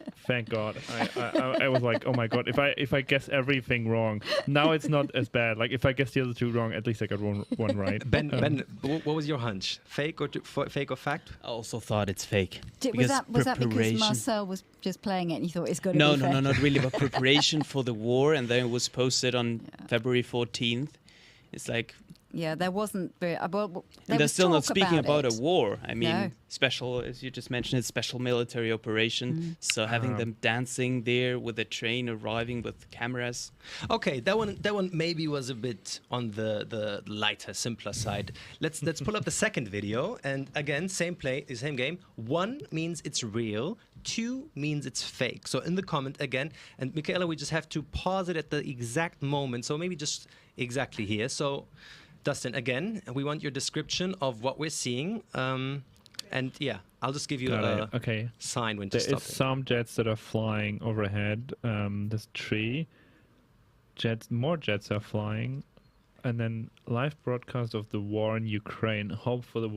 [SPEAKER 19] God. I was like, oh my God, if I guess everything wrong, now it's not as bad. Like if I guess the other two wrong, at least I got one right.
[SPEAKER 18] Ben, what was your hunch? Fake or fact?
[SPEAKER 6] I also thought it's fake.
[SPEAKER 17] Was that because Marcel was just playing it and you thought it's got to be fake?
[SPEAKER 6] No, not really. But preparation for the war, and then it was posted on February 14th. It's like.
[SPEAKER 17] Yeah, there wasn't very... Well,
[SPEAKER 6] they're still not speaking about a war. I mean,
[SPEAKER 17] no.
[SPEAKER 6] Special, as you just mentioned, it's special military operation. So having them dancing there with a train arriving with cameras.
[SPEAKER 18] Okay, that one maybe was a bit on the lighter, simpler side. Let's pull up the second video, and again, same game. 1 means it's real. 2 means it's fake. So in the comment again, and Michaela, we just have to pause it at the exact moment. So maybe just exactly here. So. Dustin, again, we want your description of what we're seeing. And yeah, I'll just give you a sign when to stop.
[SPEAKER 19] There is some jets that are flying overhead. This tree. More jets are flying. And then live broadcast of the war in Ukraine. Hope for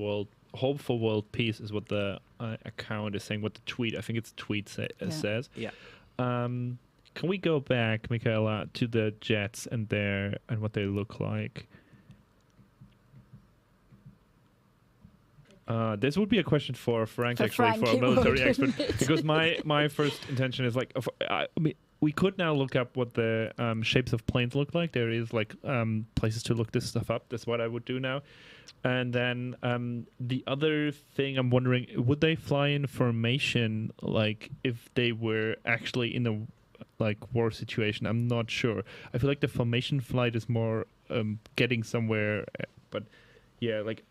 [SPEAKER 19] world peace is what the account is saying. What the tweet, I think it's a tweet says.
[SPEAKER 18] Yeah.
[SPEAKER 19] Can we go back, Michaela, to the jets and what they look like? This would be a question for Frank, for a military expert, because my first intention is like, I mean, we could now look up what the shapes of planes look like. There is like places to look this stuff up. That's what I would do now. And then the other thing I'm wondering, would they fly in formation like if they were actually in a war situation? I'm not sure. I feel like the formation flight is more getting somewhere, but yeah, like.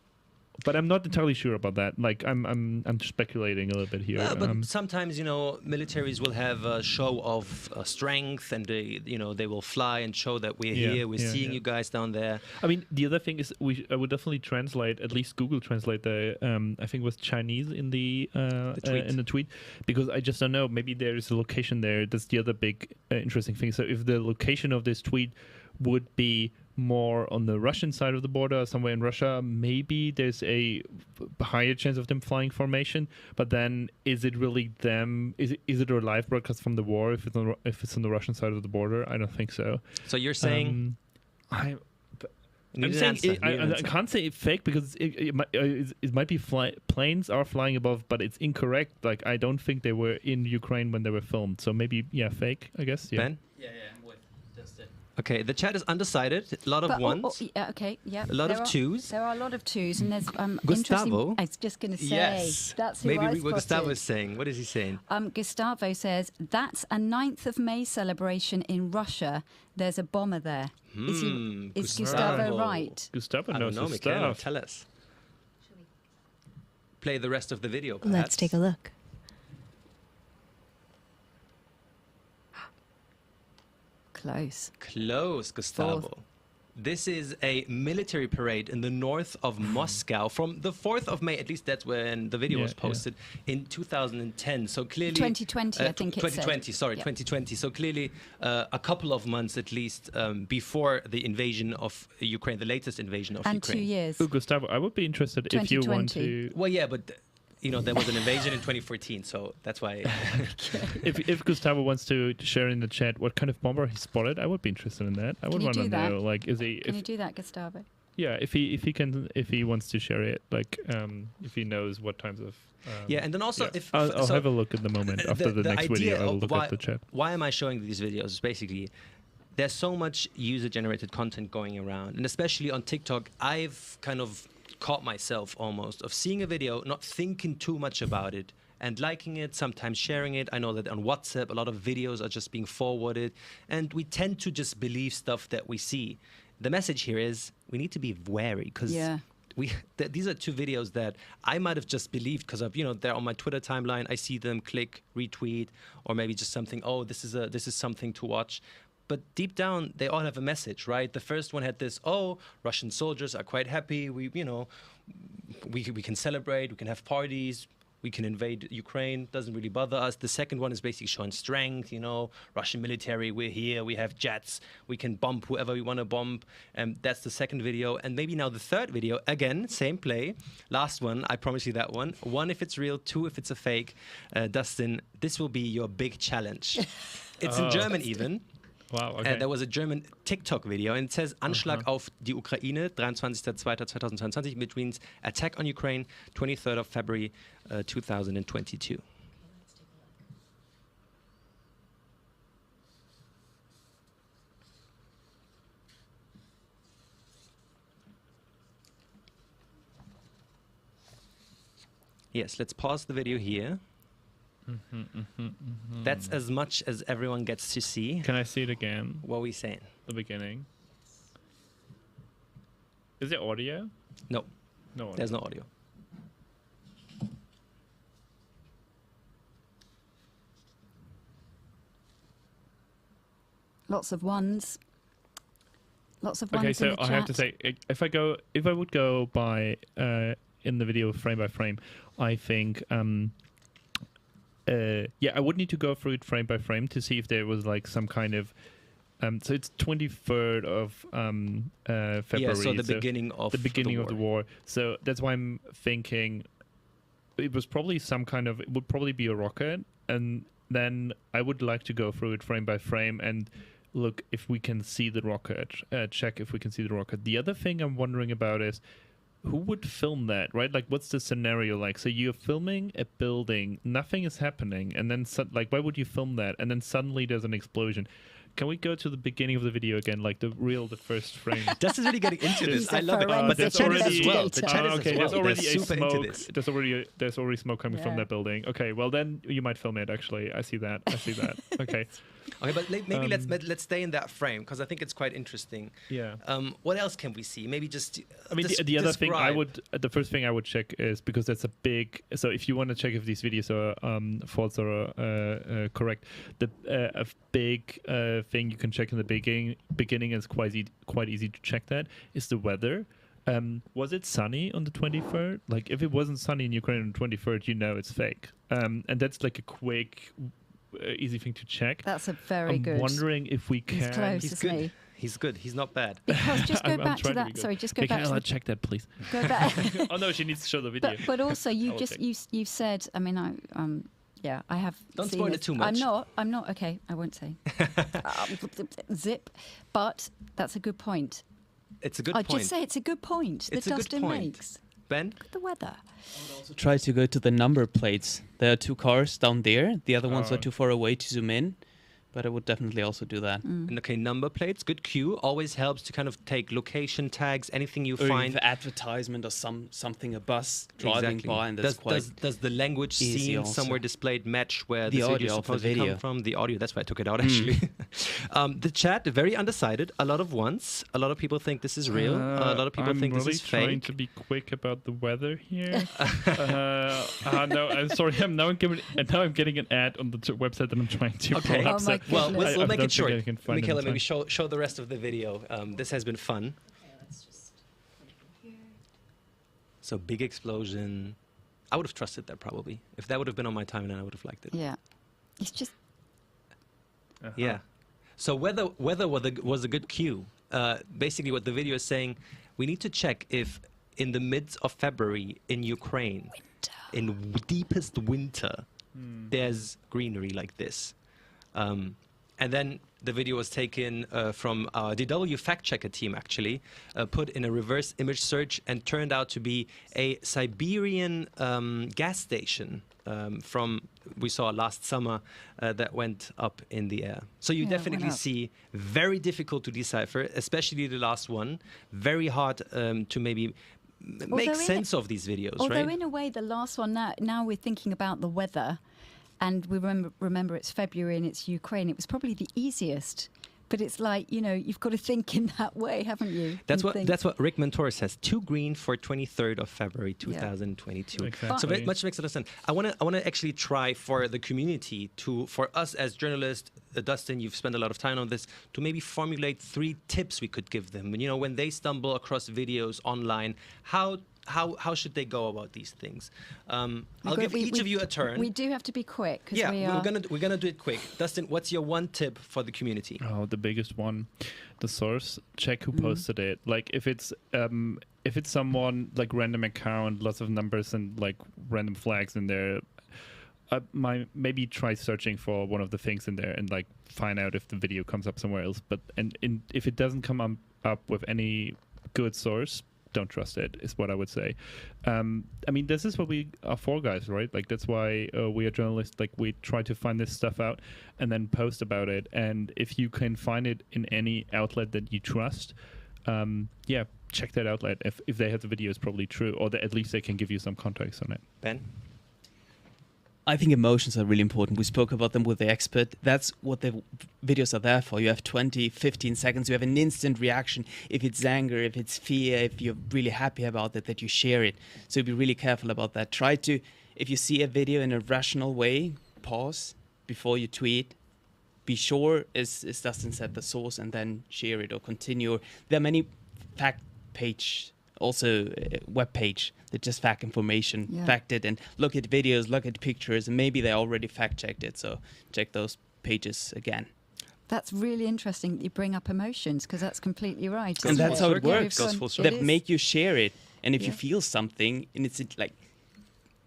[SPEAKER 19] But I'm not entirely sure about that. Like I'm speculating a little bit here.
[SPEAKER 18] But sometimes militaries will have a show of strength, and they will fly and show that we're here. We're seeing you guys down there.
[SPEAKER 19] I mean, the other thing is I would definitely translate, at least Google Translate the I think it was Chinese in the tweet, because I just don't know. Maybe there is a location there. That's the other big interesting thing. So if the location of this tweet would be more on the Russian side of the border, somewhere in Russia, maybe there's a higher chance of them flying formation. But then, is it really them? Is it a live broadcast from the war if it's on the Russian side of the border? I don't think so.
[SPEAKER 18] So you're saying?
[SPEAKER 19] I'm saying I can't say it's fake because it might be planes are flying above, but it's incorrect. Like I don't think they were in Ukraine when they were filmed. So maybe fake. I guess. Yeah.
[SPEAKER 18] Ben?
[SPEAKER 6] Yeah, I'm with Dustin.
[SPEAKER 18] Okay, the chat is undecided. A lot of ones.
[SPEAKER 17] A
[SPEAKER 18] lot of twos.
[SPEAKER 17] There are a lot of twos, and there's
[SPEAKER 18] Gustavo.
[SPEAKER 17] I was just going to say.
[SPEAKER 18] Yes.
[SPEAKER 17] That's who
[SPEAKER 18] maybe
[SPEAKER 17] I
[SPEAKER 18] what Gustavo is saying. What is he saying?
[SPEAKER 17] Gustavo says that's a 9th of May celebration in Russia. There's a bomber there. Is Gustavo right?
[SPEAKER 19] Gustavo knows his
[SPEAKER 18] stuff. Tell us. Play the rest of the video, perhaps.
[SPEAKER 5] Let's take a look.
[SPEAKER 17] Close,
[SPEAKER 18] Gustavo.
[SPEAKER 17] 4th.
[SPEAKER 18] This is a military parade in the north of Moscow from the 4th of May. At least that's when the video was posted in 2010. So clearly
[SPEAKER 17] 2020, I think it said.
[SPEAKER 18] 2020, sorry, 2020. So clearly a couple of months at least before the invasion of Ukraine, the latest invasion of
[SPEAKER 17] and
[SPEAKER 18] Ukraine.
[SPEAKER 17] 2 years.
[SPEAKER 19] Ooh, Gustavo, I would be interested if you want to.
[SPEAKER 18] Well, yeah, but. There was an invasion in 2014, so that's why.
[SPEAKER 19] If Gustavo wants to share in the chat what kind of bomber he spotted, I would be interested in that. I would want to know, like, is he?
[SPEAKER 17] Can you do that, Gustavo?
[SPEAKER 19] Yeah, if he wants to share it, like, if he knows what types of.
[SPEAKER 18] And then also
[SPEAKER 19] I'll have a look at the moment after the next video. I'll look at the chat.
[SPEAKER 18] Why am I showing these videos? Basically, there's so much user-generated content going around, and especially on TikTok, I've kind of caught myself almost of seeing a video, not thinking too much about it, and liking it, sometimes sharing it. I know that on WhatsApp, a lot of videos are just being forwarded, and we tend to just believe stuff that we see. The message here is we need to be wary, because these are 2 videos that I might have just believed because of, they're on my Twitter timeline. I see them, click, retweet, or maybe just something, this is something to watch. But deep down, they all have a message, right? The first one had this, Russian soldiers are quite happy. We can celebrate, we can have parties, we can invade Ukraine, doesn't really bother us. The second one is basically showing strength, you know, Russian military, we're here, we have jets, we can bomb whoever we want to bomb. That's the second video. And maybe now the third video, again, same play. Last one, I promise you that one. One, if it's real, two, if it's a fake. Dustin, this will be your big challenge. It's in German even.
[SPEAKER 19] Wow, okay.
[SPEAKER 18] There was a German TikTok video, and it says Anschlag auf die Ukraine, 23.02.2022, which means attack on Ukraine, 23rd of February 2022. Yes, let's pause the video here. That's as much as everyone gets to see.
[SPEAKER 19] Can I see it again?
[SPEAKER 18] What are we saying?
[SPEAKER 19] The beginning. Is it audio?
[SPEAKER 18] No.
[SPEAKER 19] No audio.
[SPEAKER 18] There's no audio.
[SPEAKER 17] Lots of ones. Lots of ones.
[SPEAKER 19] Okay, so
[SPEAKER 17] in the
[SPEAKER 19] I have to
[SPEAKER 17] chat.
[SPEAKER 19] say, if I would go by in the video frame by frame, I think yeah, I would need to go through it frame by frame to see if there was like some kind of so it's 23rd of February.
[SPEAKER 18] Yeah, so the beginning of
[SPEAKER 19] the war. So that's why I'm thinking it was probably some kind of, it would probably be a rocket, and then I would like to go through it frame by frame and look if we can see the rocket, check if we can see the rocket. The other thing I'm wondering about is who would film that, right? Like, what's the scenario like? So you're filming a building, nothing is happening, and then like, why would you film that? And then suddenly there's an explosion. Can we go to the beginning of the video again, like the first frame?
[SPEAKER 18] Dustin's really getting into this. I love it. But the chat is as well. The chat is as well.
[SPEAKER 19] There's already
[SPEAKER 18] super
[SPEAKER 19] smoke.
[SPEAKER 18] into this.
[SPEAKER 19] There's already smoke coming from that building. Okay, well then you might film it. Actually, I see that. Okay.
[SPEAKER 18] Okay, but maybe let's stay in that frame because I think it's quite interesting.
[SPEAKER 19] Yeah.
[SPEAKER 18] What else can we see? Maybe just.
[SPEAKER 19] I mean, the other thing the first thing I would check is, because that's a big. So if you want to check if these videos are false or correct, a big thing you can check in the beginning is quite easy to check. That is the weather. Was it sunny on the 23rd? Like, if it wasn't sunny in Ukraine on the 23rd, you know it's fake. And that's like a quick, easy thing to check.
[SPEAKER 17] That's a very good.
[SPEAKER 19] I'm wondering if we can.
[SPEAKER 17] He's close,
[SPEAKER 18] He's
[SPEAKER 17] isn't
[SPEAKER 18] good.
[SPEAKER 17] he?
[SPEAKER 18] He's good. He's not bad.
[SPEAKER 17] Because just go back to that. Sorry, just go back to
[SPEAKER 19] check that, please.
[SPEAKER 17] Go back.
[SPEAKER 19] Oh no, she needs to show the video.
[SPEAKER 17] But also, you said. I mean, yeah, I have.
[SPEAKER 18] Don't
[SPEAKER 17] seen
[SPEAKER 18] spoil
[SPEAKER 17] this.
[SPEAKER 18] it too much.
[SPEAKER 17] I'm not. Okay, I won't say. Zip. But that's a good point.
[SPEAKER 18] It's a good point.
[SPEAKER 17] I'd just say it's a good point that Dustin makes.
[SPEAKER 18] Ben?
[SPEAKER 17] Look at the weather.
[SPEAKER 6] Try to go to the number plates. There are 2 cars down there. The other ones are too far away to zoom in. But I would definitely also do that.
[SPEAKER 18] And okay, number plates, good cue. Always helps to kind of take location tags, anything you
[SPEAKER 6] or
[SPEAKER 18] find.
[SPEAKER 6] The advertisement or something, a bus driving by, and that's
[SPEAKER 18] does the language seen somewhere displayed match where the audio is supposed to come from? The audio, that's why I took it out actually. The chat, very undecided. A lot of ones. A lot of people think this is real. A lot of people think this is fake.
[SPEAKER 19] I'm really trying to be quick about the weather here. No, I'm sorry. Now I'm getting an ad on the website that I'm trying to pull up.
[SPEAKER 18] Oh well, we'll make it short.
[SPEAKER 19] Michaela,
[SPEAKER 18] maybe show the rest of the video. This has been fun. So big explosion. I would have trusted that probably. If that would have been on my timeline, I would have liked it.
[SPEAKER 17] Yeah, it's just.
[SPEAKER 18] Yeah. So weather was a good cue. Basically, what the video is saying, we need to check if in the midst of February in Ukraine, in deepest winter, there's greenery like this. And then the video was taken from our DW fact-checker team, actually, put in a reverse image search and turned out to be a Siberian gas station we saw last summer that went up in the air. So you definitely see very difficult to decipher, especially the last one. Very hard to maybe make sense of these videos, right?
[SPEAKER 17] Although in a way, the last one, now we're thinking about the weather. And we remember it's February and it's Ukraine. It was probably the easiest. But it's like, you've got to think in that way, haven't you?
[SPEAKER 18] That's what Rick Mentor says. 2 green for 23rd of February 2022.
[SPEAKER 19] Yeah. Exactly.
[SPEAKER 18] So very much makes a lot of sense. I want to actually try for the community for us as journalists, Dustin, you've spent a lot of time on this, to maybe formulate 3 tips we could give them. When they stumble across videos online, how how should they go about these things? I'll give each of you a turn.
[SPEAKER 17] We do have to be quick.
[SPEAKER 18] Yeah, we're gonna do it quick. Dustin, what's your one tip for the community?
[SPEAKER 19] Oh, the biggest one, the source. Check who posted it. Like if it's someone like random account, lots of numbers and like random flags in there. Maybe try searching for one of the things in there and like find out if the video comes up somewhere else. But if it doesn't come up with any good source, don't trust it, is what I would say. I mean, this is what we are for, guys, right? Like that's why we are journalists. Like we try to find this stuff out and then post about it. And if you can find it in any outlet that you trust, check that outlet. If they have the video, it's probably true, or at least they can give you some context on it.
[SPEAKER 18] Ben?
[SPEAKER 6] I think emotions are really important. We spoke about them with the expert. That's what the videos are there for. You have 20, 15 seconds. You have an instant reaction. If it's anger, if it's fear, if you're really happy about it, that you share it. So be really careful about that. Try to, if you see a video in a rational way, pause before you tweet. Be sure, as Dustin said, the source, and then share it or continue. There are many fact page, also web page, that just fact information, fact it, and look at videos, look at pictures, and maybe they already fact checked it. So check those pages again.
[SPEAKER 17] That's really interesting that you bring up emotions, because that's completely right.
[SPEAKER 6] And that's how it works. That make you share it. And if you
[SPEAKER 17] Yeah.
[SPEAKER 6] feel something, and it's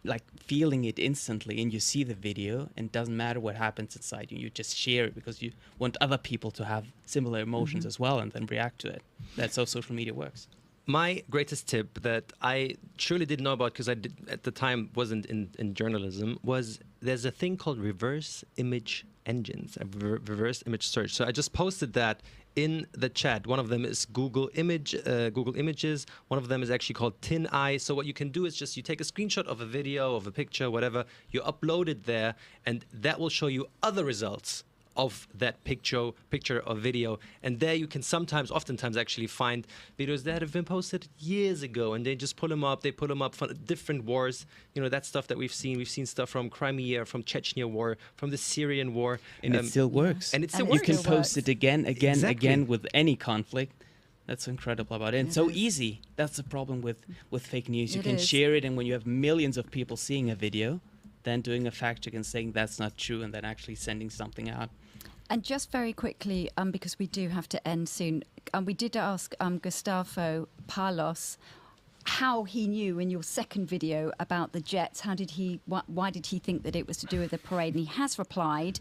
[SPEAKER 6] like feeling it instantly, and you see the video, and it doesn't matter what happens inside you, you just share it because you want other people to have similar emotions as well and then react to it. That's how social media works.
[SPEAKER 18] My greatest tip that I truly didn't know about, because I did, at the time wasn't in journalism, was there's a thing called reverse image engines, a reverse image search. So I just posted that in the chat. One of them is Google Images. One of them is actually called Tin Eye. So what you can do is just you take a screenshot of a video, of a picture, whatever, you upload it there, and that will show you other results of that picture or video. And there you can oftentimes actually find videos that have been posted years ago, and they just pull them up. They put them up for different wars. You know, that stuff that we've seen. We've seen stuff from Crimea, from Chechnya war, from the Syrian war.
[SPEAKER 6] And it still works.
[SPEAKER 18] And it still
[SPEAKER 6] You
[SPEAKER 18] works.
[SPEAKER 6] can post it again
[SPEAKER 18] Exactly.
[SPEAKER 6] with any conflict. That's incredible about it. And so easy. That's the problem with fake news. You
[SPEAKER 17] It
[SPEAKER 6] can
[SPEAKER 17] is.
[SPEAKER 6] share it, and when you have millions of people seeing a video, then doing a fact check and saying that's not true, and then actually sending something out.
[SPEAKER 17] And just very quickly, because we do have to end soon, we did ask Gustavo Palos how he knew in your second video about the jets. Why did he think that it was to do with the parade? And he has replied,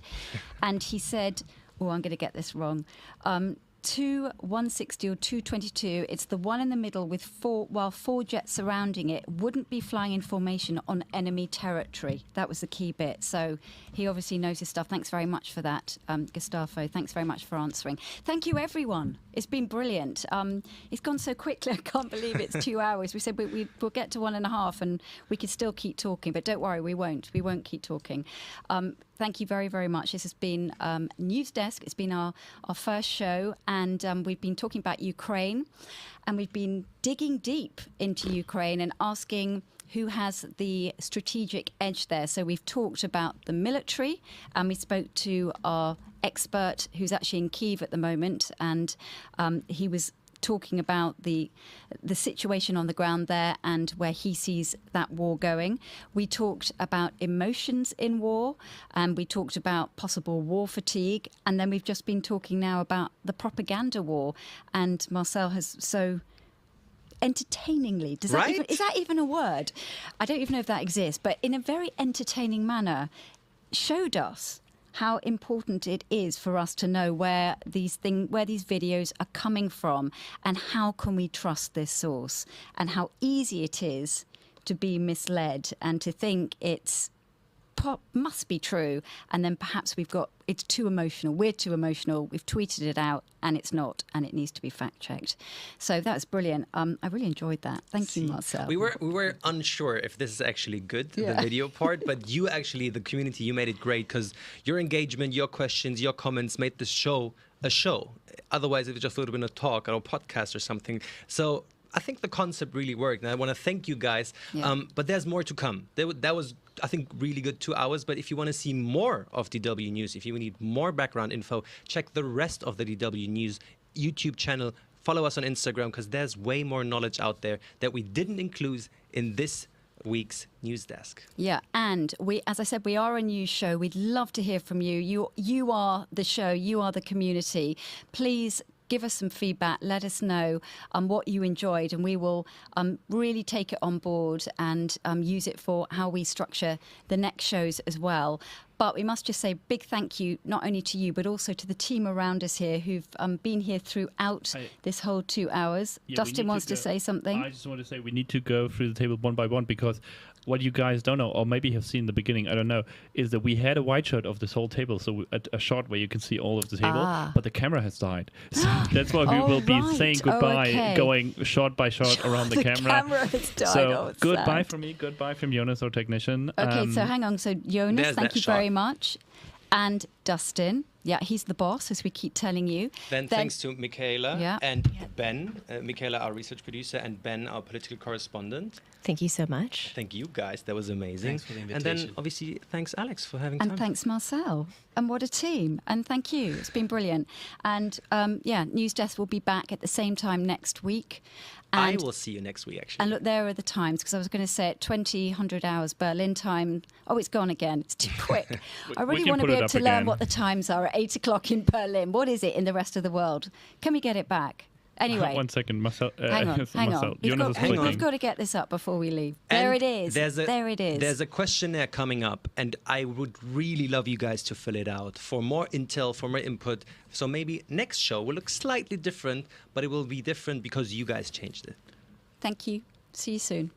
[SPEAKER 17] and he said, I'm going to get this wrong, 160 or 222, it's the one in the middle with four jets surrounding it wouldn't be flying in formation on enemy territory. That was the key bit. So he obviously knows his stuff. Thanks very much for that, Gustavo. Thanks very much for answering. Thank you, everyone. It's been brilliant. It's gone so quickly, I can't believe it's 2 hours. We said we'll get to 1.5 and we could still keep talking, but don't worry, we won't. We won't keep talking. Thank you very, very much. This has been News Desk. It's been our first show, and we've been talking about Ukraine, and we've been digging deep into Ukraine and asking who has the strategic edge there. So we've talked about the military, and we spoke to our expert who's actually in Kyiv at the moment, and he was talking about the situation on the ground there and where he sees that war going. We talked about emotions in war, and we talked about possible war fatigue, and then we've just been talking now about the propaganda war, and Marcel has so entertainingly, is that even a word? I don't even know if that exists, but in a very entertaining manner showed us how important it is for us to know where these videos are coming from, and how can we trust this source, and how easy it is to be misled and to think must be true, and then perhaps it's too emotional, we're too emotional, we've tweeted it out and it's not, and it needs to be fact checked. So that's brilliant. I really enjoyed that. Thank you, Marcel.
[SPEAKER 18] We were unsure if this is actually good, the video part, but you actually, the community, you made it great, because your engagement, your questions, your comments made this show a show. Otherwise, it just would have been a talk or a podcast or something. So I think the concept really worked, and I want to thank you guys. But there's more to come. That was, I think, really good 2 hours. But if you want to see more of DW News, if you need more background info, check the rest of the DW News YouTube channel follow us on Instagram because there's way more knowledge out there that we didn't include in this week's news desk.
[SPEAKER 17] Yeah, and we, as I said, we are a news show. We'd love to hear from you. You are the show. You are the community. Please give us some feedback. Let us know what you enjoyed, and we will really take it on board and use it for how we structure the next shows as well. But we must just say big thank you, not only to you, but also to the team around us here who've been here throughout this whole 2 hours.
[SPEAKER 19] Yeah,
[SPEAKER 17] Dustin wants to say something.
[SPEAKER 19] I just want to say we need to go through the table one by one, because what you guys don't know, or maybe have seen in the beginning, I don't know, is that we had a wide shot of this whole table, so a shot where you can see all of the table, but the camera has died. So that's why we will be saying goodbye, going shot by shot around the camera.
[SPEAKER 17] Camera has died.
[SPEAKER 19] So goodbye from me, goodbye from Jonas, our technician.
[SPEAKER 17] Okay, so hang on. So Jonas, thank you very much. And Dustin, yeah, he's the boss, as we keep telling you.
[SPEAKER 18] Then thanks to Michaela and Ben, Michaela, our research producer, and Ben, our political correspondent.
[SPEAKER 5] Thank you so much.
[SPEAKER 18] Thank you, guys. That was amazing.
[SPEAKER 6] Thanks for the
[SPEAKER 18] And
[SPEAKER 6] invitation.
[SPEAKER 18] then, obviously, thanks, Alex, for having time.
[SPEAKER 17] And thanks, Marcel. And what a team. And thank you. It's been brilliant. And News Desk will be back at the same time next week.
[SPEAKER 18] I will see you next week, actually.
[SPEAKER 17] And look, there are the times, because I was going to say at 100 hours Berlin time. Oh, it's gone again. It's too quick. I really want to be able to learn what the times are at 8 o'clock in Berlin. What is it in the rest of the world? Can we get it back? Anyway.
[SPEAKER 19] 1 second, Marcel.
[SPEAKER 17] Hang on. We've got to get this up before we leave. There it is. There it is.
[SPEAKER 18] There's a questionnaire coming up, and I would really love you guys to fill it out for more intel, for more input. So maybe next show will look slightly different, but it will be different because you guys changed it.
[SPEAKER 17] Thank you. See you soon.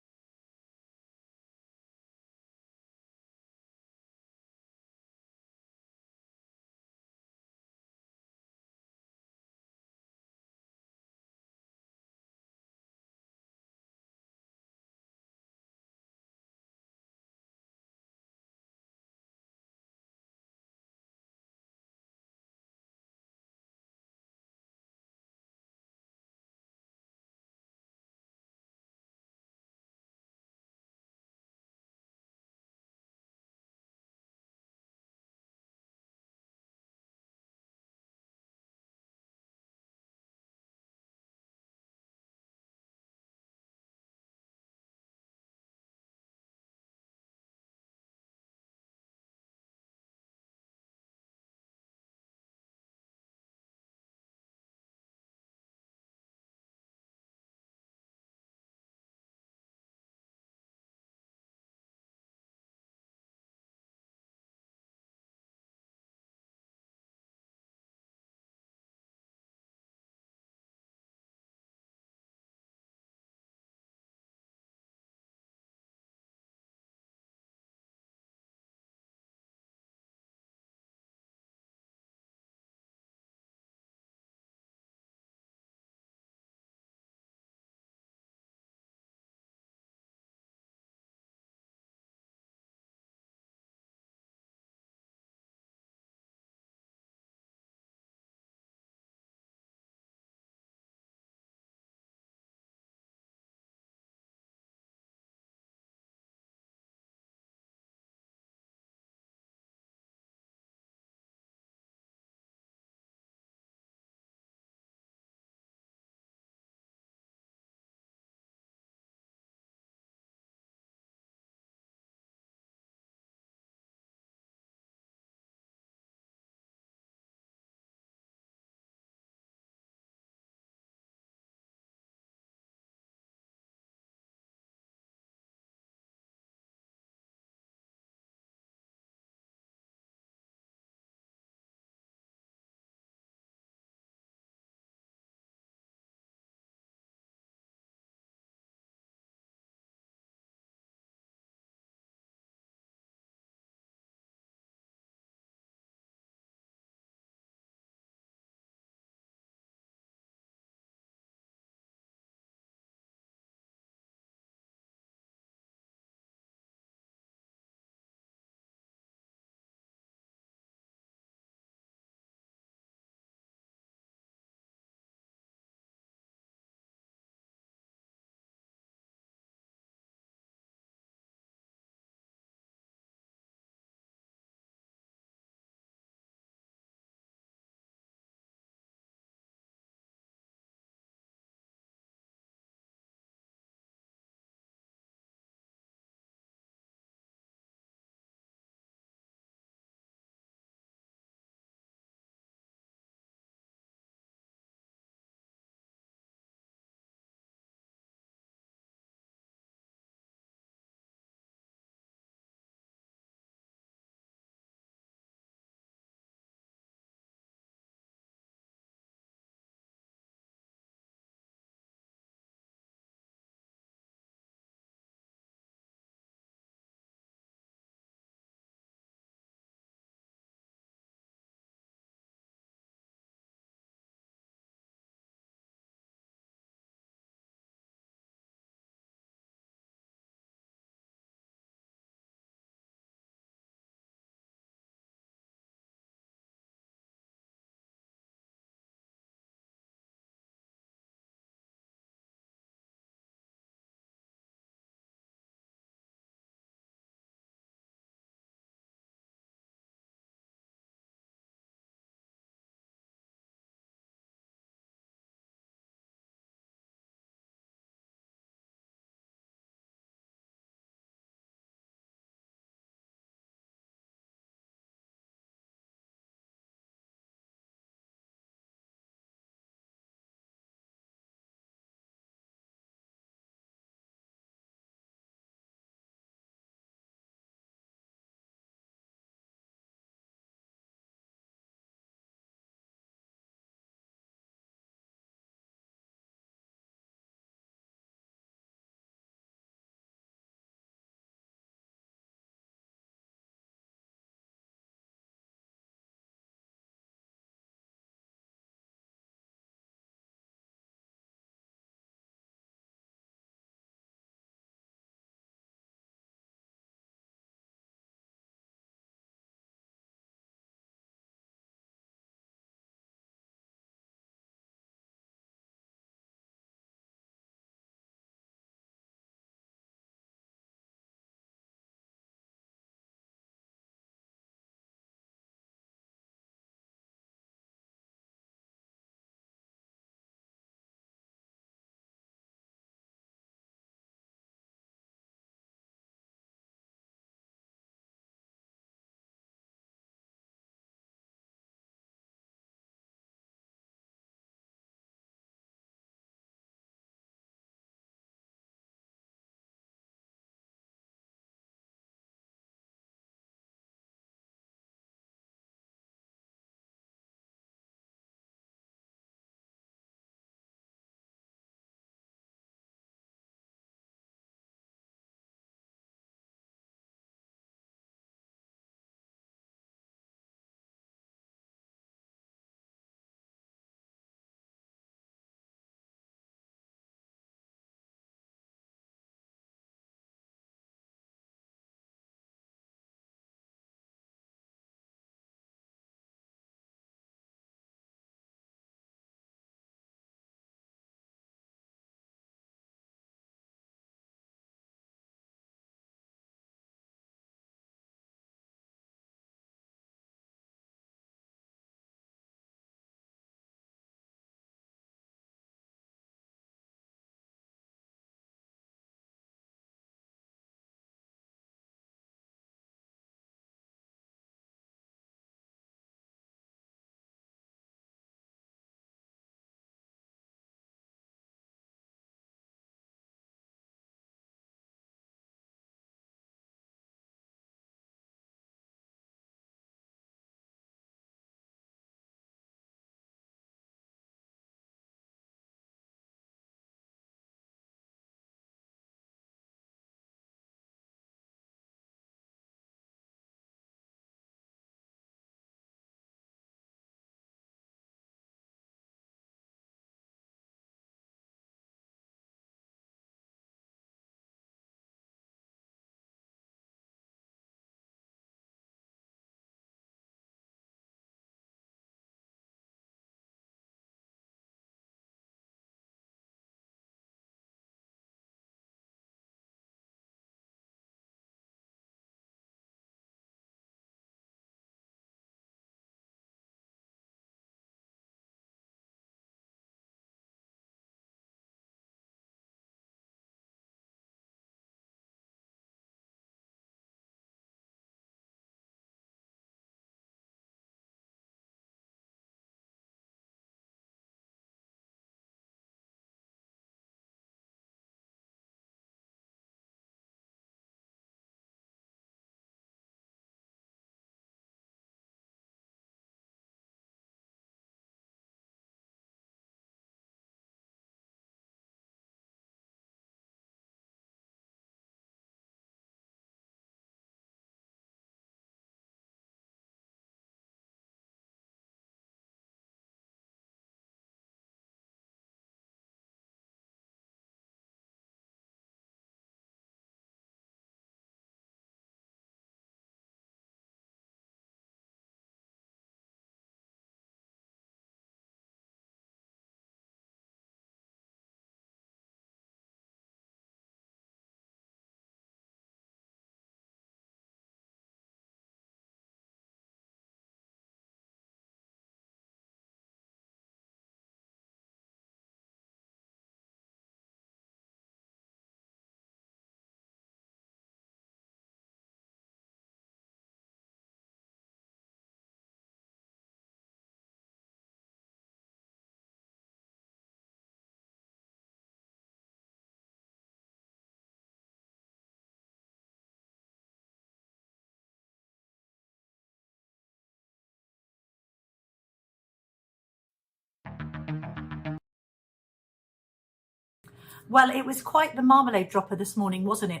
[SPEAKER 14] Well, it was quite the marmalade dropper this morning, wasn't it?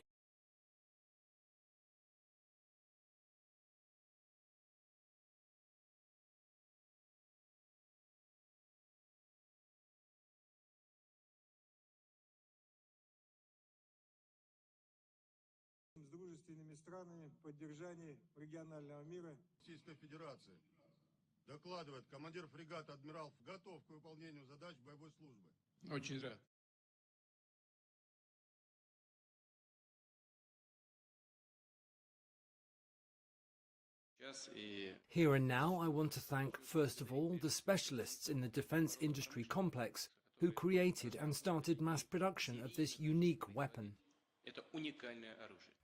[SPEAKER 22] с дружественными странами в поддержании регионального мира. Российской Федерации. Докладывает командир фрегата «Адмирал» готов к выполнению задач боевой службы. Очень рад.
[SPEAKER 23] Here and now, I want to thank, first of all, the specialists in the defence industry complex who created and started mass production of this unique weapon.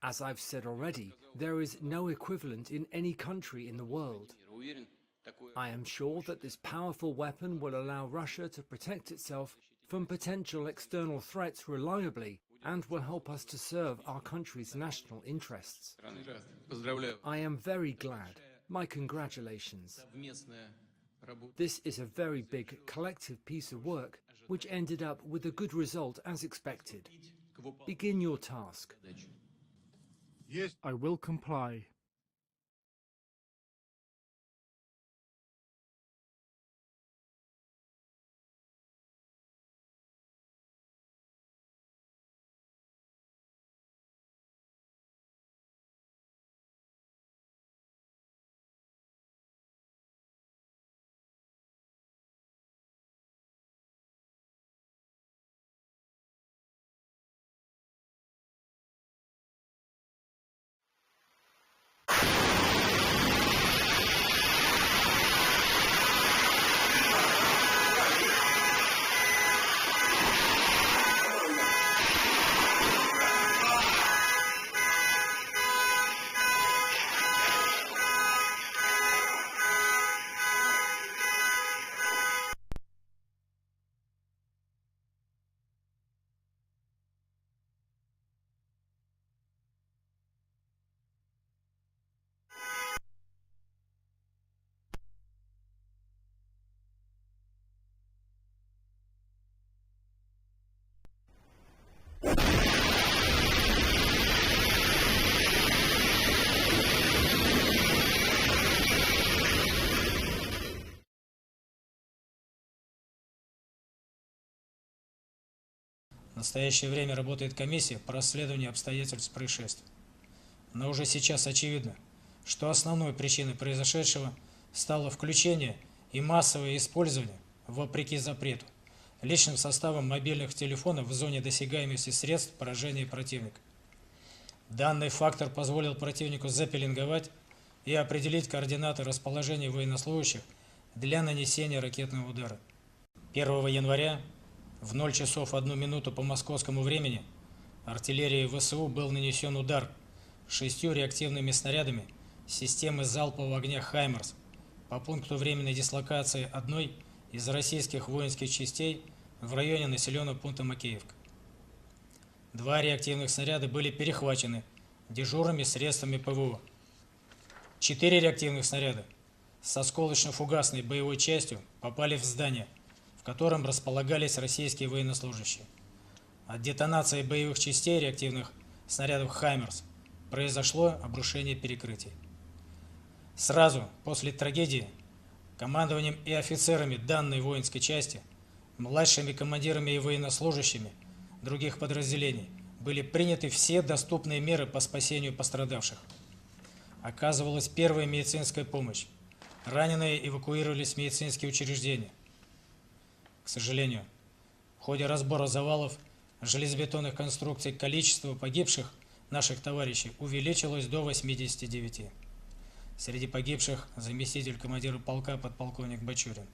[SPEAKER 23] As I've said already, there is no equivalent in any country in the world. I am sure that this powerful weapon will allow Russia to protect itself from potential external threats reliably and will help us to serve our country's national interests. I am very glad. My congratulations. This is a very big collective piece of work which ended up with a good result as expected. Begin your task.
[SPEAKER 24] I will comply.
[SPEAKER 25] В настоящее время работает комиссия по расследованию обстоятельств происшествия. Но уже сейчас очевидно, что основной причиной произошедшего стало включение и массовое использование, вопреки запрету, личным составом мобильных телефонов в зоне досягаемости средств поражения противника. Данный фактор позволил противнику запеленговать и определить координаты расположения военнослужащих для нанесения ракетного удара. 1 января в 0 часов 1 минуту по московскому времени артиллерией ВСУ был нанесен удар 6 реактивными снарядами системы залпового огня «Хаймерс» по пункту временной дислокации одной из российских воинских частей в районе населенного пункта Макеевка. 2 реактивных снаряда были перехвачены дежурными средствами ПВО. 4 реактивных снаряда с осколочно-фугасной боевой частью попали в здание, в котором располагались российские военнослужащие. От детонации боевых частей реактивных снарядов «Хаймерс» произошло обрушение перекрытий. Сразу после трагедии командованием и офицерами данной воинской части, младшими командирами и военнослужащими других подразделений были приняты все доступные меры по спасению пострадавших. Оказывалась первая медицинская помощь. Раненые эвакуировались в медицинские учреждения. К сожалению, в ходе разбора завалов железобетонных конструкций количество погибших наших товарищей увеличилось до 89. Среди погибших заместитель командира полка подполковник Бачурин.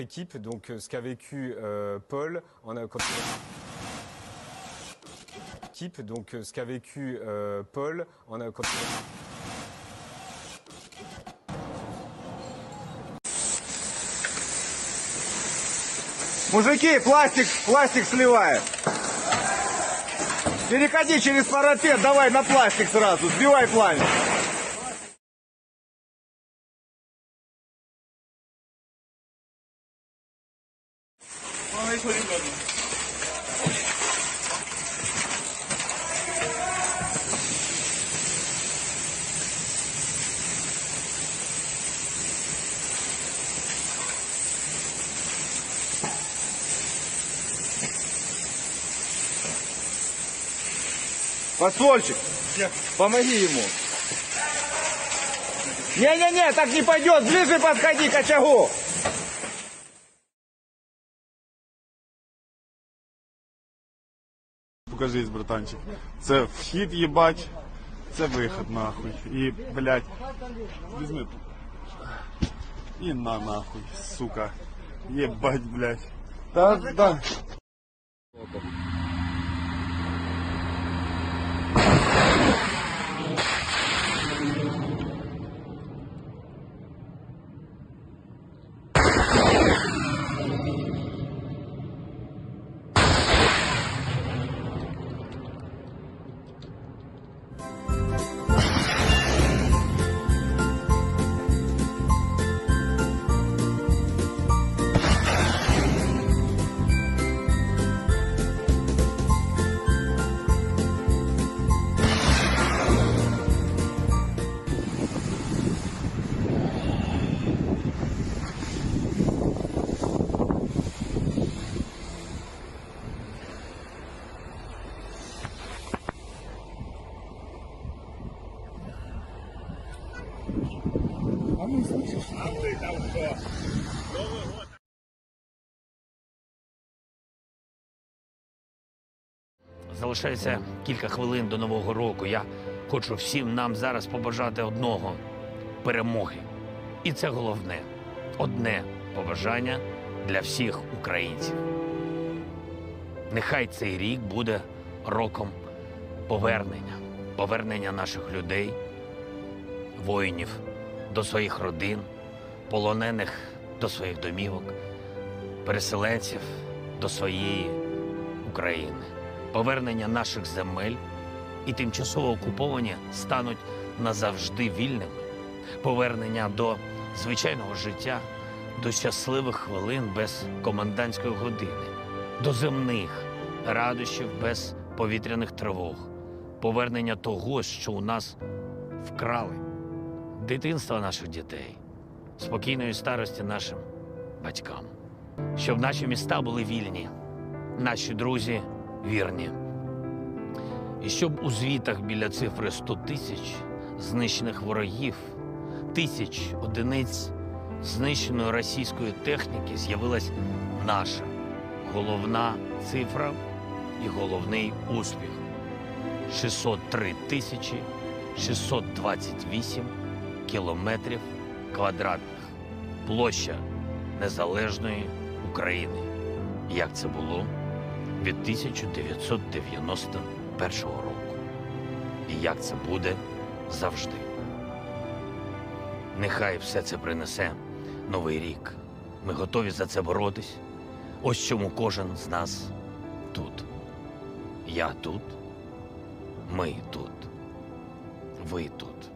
[SPEAKER 1] équipe, donc ce qu'a vécu Paul en a équipe, donc ce qu'a vécu Paul en a
[SPEAKER 2] Мужики, пластик сливает. Переходи через парапет, давай на пластик сразу, сбивай пламя. Подствольчик, помоги ему. Не-не-не, так не пойдет, ближе подходи к очагу.
[SPEAKER 22] Покажись, братанчик. Це вхід, їбать, це вихід, нахуй. І, блядь, візьми. І нахуй, сука. Єбать, блядь. Да.
[SPEAKER 3] Залишається кілька хвилин до Нового року. Я хочу всім нам зараз побажати одного – перемоги. І це головне. Одне побажання для всіх українців. Нехай цей рік буде роком повернення. Повернення наших людей, воїнів до своїх родин, полонених до своїх домівок, переселенців до своєї України. Повернення наших земель і тимчасово окуповані стануть назавжди вільними. Повернення до звичайного життя, до щасливих хвилин без комендантської години, до земних радощів без повітряних тривог. Повернення того, що у нас вкрали. Дитинства наших дітей, спокійної старості нашим батькам. Щоб наші міста були вільні, наші друзі вірні. І щоб у звітах біля цифри 100 тисяч знищених ворогів, тисяч одиниць знищеної російської техніки з'явилась наша головна цифра і головний успіх. 603 тисячі 628 кілометрів квадратних. Площа незалежної України. Як це було від 1991 року. І як це буде завжди. Нехай все це принесе новий рік. Ми готові за це боротись. Ось чому кожен з нас тут. Я тут. Ми тут. Ви тут.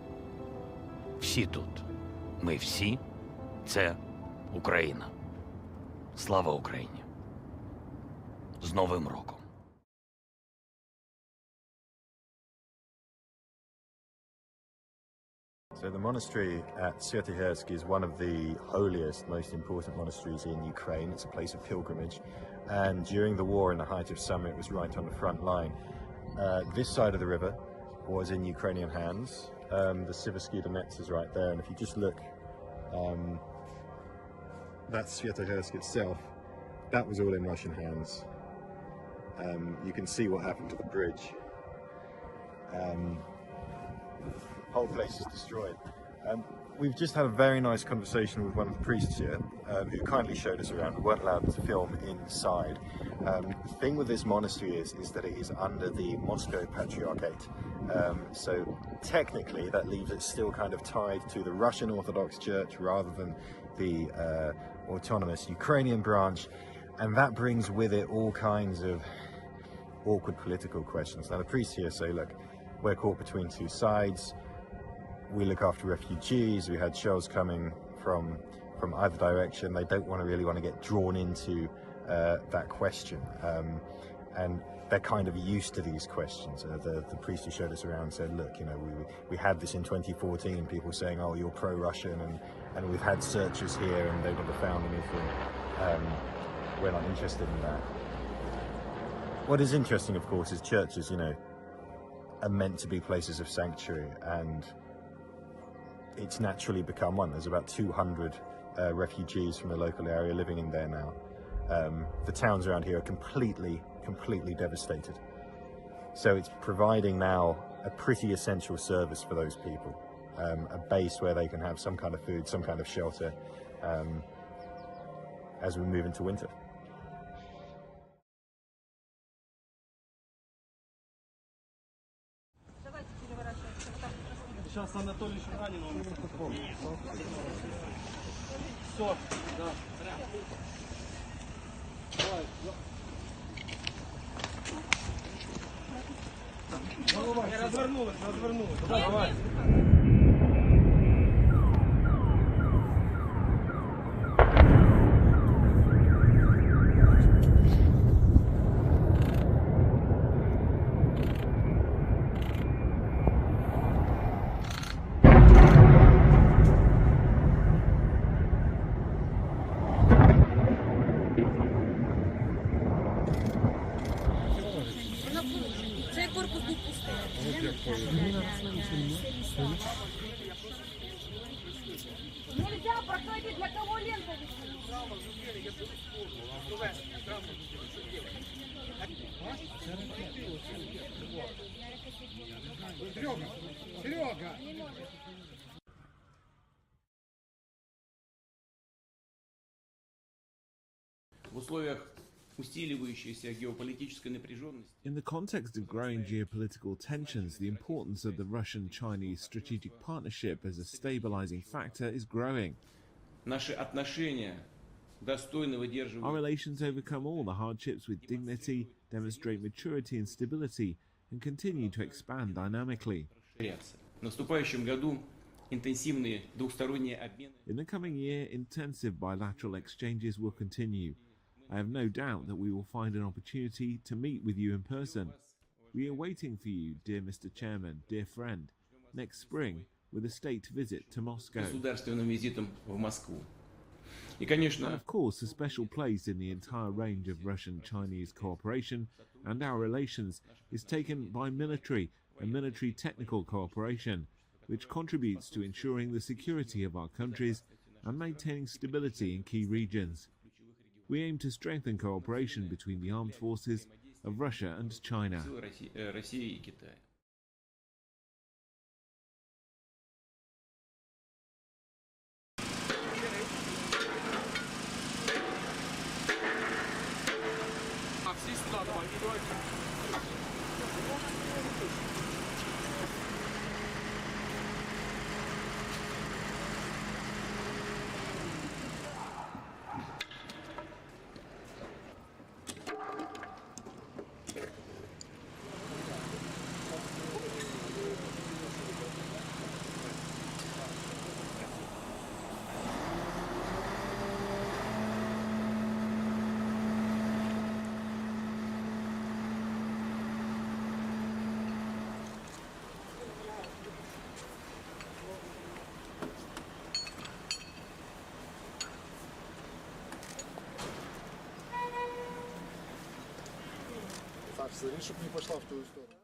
[SPEAKER 3] Всі тут. Ми всі. Це Україна. Слава Україні. З Новим роком.
[SPEAKER 12] So the monastery at Sviatohirsk is one of the holiest, most important monasteries in Ukraine. It's a place of pilgrimage. And during the war, in the height of summer, it was right on the front line. This side of the river was in Ukrainian hands. The Siversky Donets is right there. And if you just look, that's Sviatohirsk itself. That was all in Russian hands. You can see what happened to the bridge. Whole place is destroyed. we've just had a very nice conversation with one of the priests here, who kindly showed us around. We weren't allowed to film inside. The thing with this monastery is that it is under the Moscow Patriarchate. So technically that leaves it still kind of tied to the Russian Orthodox Church rather than the autonomous Ukrainian branch. And that brings with it all kinds of awkward political questions. Now the priests here say, look, we're caught between two sides. We look after refugees. We had shells coming from either direction. They don't really want to get drawn into that question. And they're kind of used to these questions. The priest who showed us around said, look, you know, we had this in 2014, people saying, oh, you're pro-Russian, and we've had searches here and they've never found anything. We're not interested in that. What is interesting, of course, is churches, you know, are meant to be places of sanctuary, and it's naturally become one. There's about 200 refugees from the local area living in there now. The towns around here are completely devastated. So it's providing now a pretty essential service for those people, a base where they can have some kind of food, some kind of shelter as we move into winter.
[SPEAKER 2] Сейчас Анатолий Шуганин, он все, да. Давай. Развернулась. Давай.
[SPEAKER 4] Нельзя проходить, для кого лента Серега!
[SPEAKER 10] В условиях усиливающейся геополитической напряженности.
[SPEAKER 13] In the context of growing geopolitical tensions, the importance of the Russian-Chinese strategic partnership as a stabilizing factor is growing.
[SPEAKER 10] Наши отношения достойно выдерживают.
[SPEAKER 13] Our relations overcome all the hardships with dignity, demonstrate maturity and stability, and continue to expand dynamically.
[SPEAKER 10] В наступающем году интенсивные двухсторонние обмены.
[SPEAKER 13] In the coming year, intensive bilateral exchanges will continue. I have no doubt that we will find an opportunity to meet with you in person. We are waiting for you, dear Mr. Chairman, dear friend, next spring with a state visit to Moscow.
[SPEAKER 10] Государственным визитом в Москву. И, конечно,
[SPEAKER 13] and of course, a special place in the entire range of Russian-Chinese cooperation and our relations is taken by military and military technical cooperation, which contributes to ensuring the security of our countries and maintaining stability in key regions. We aim to strengthen cooperation between the armed forces of Russia and China.
[SPEAKER 10] России и Китая.
[SPEAKER 22] Так, смотри, чтобы не пошла в ту сторону.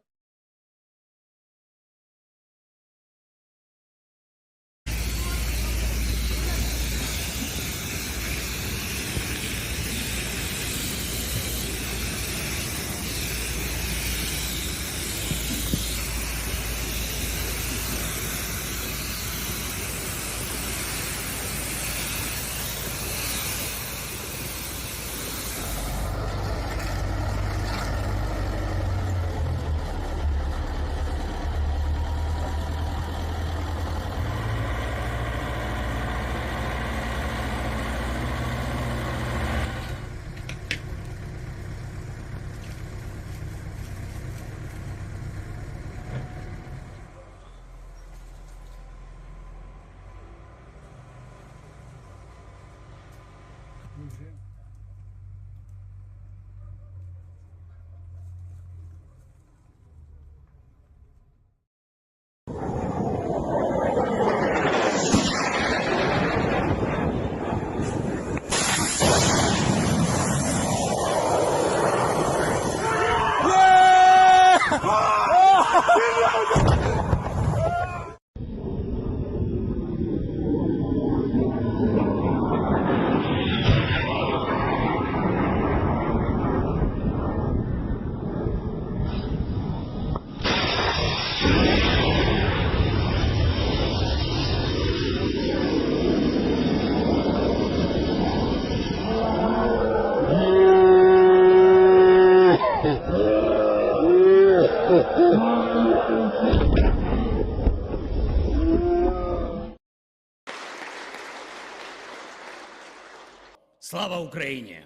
[SPEAKER 3] Слава Україні!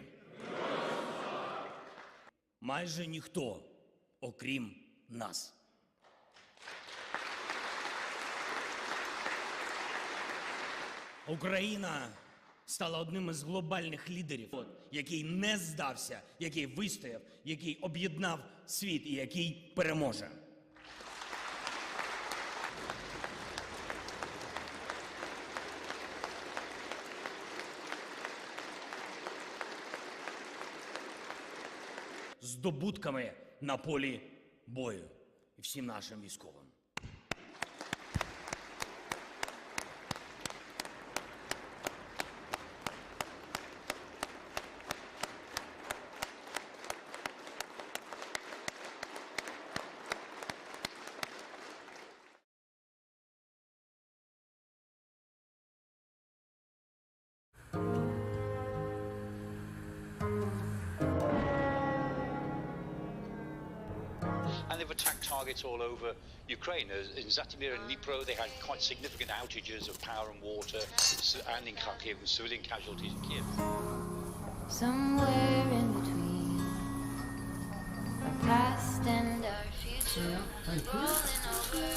[SPEAKER 3] Майже ніхто, окрім нас. Україна стала одним із глобальних лідерів, який не здався, який вистояв, який об'єднав світ і який переможе. Здобутками на полі бою і всім нашим військовим.
[SPEAKER 9] And they've attacked targets all over Ukraine. In Zhytomyr and Dnipro, they had quite significant outages of power and water, and in Kharkiv, and civilian casualties in Kiev.
[SPEAKER 15] Somewhere in between our past and our future, rolling over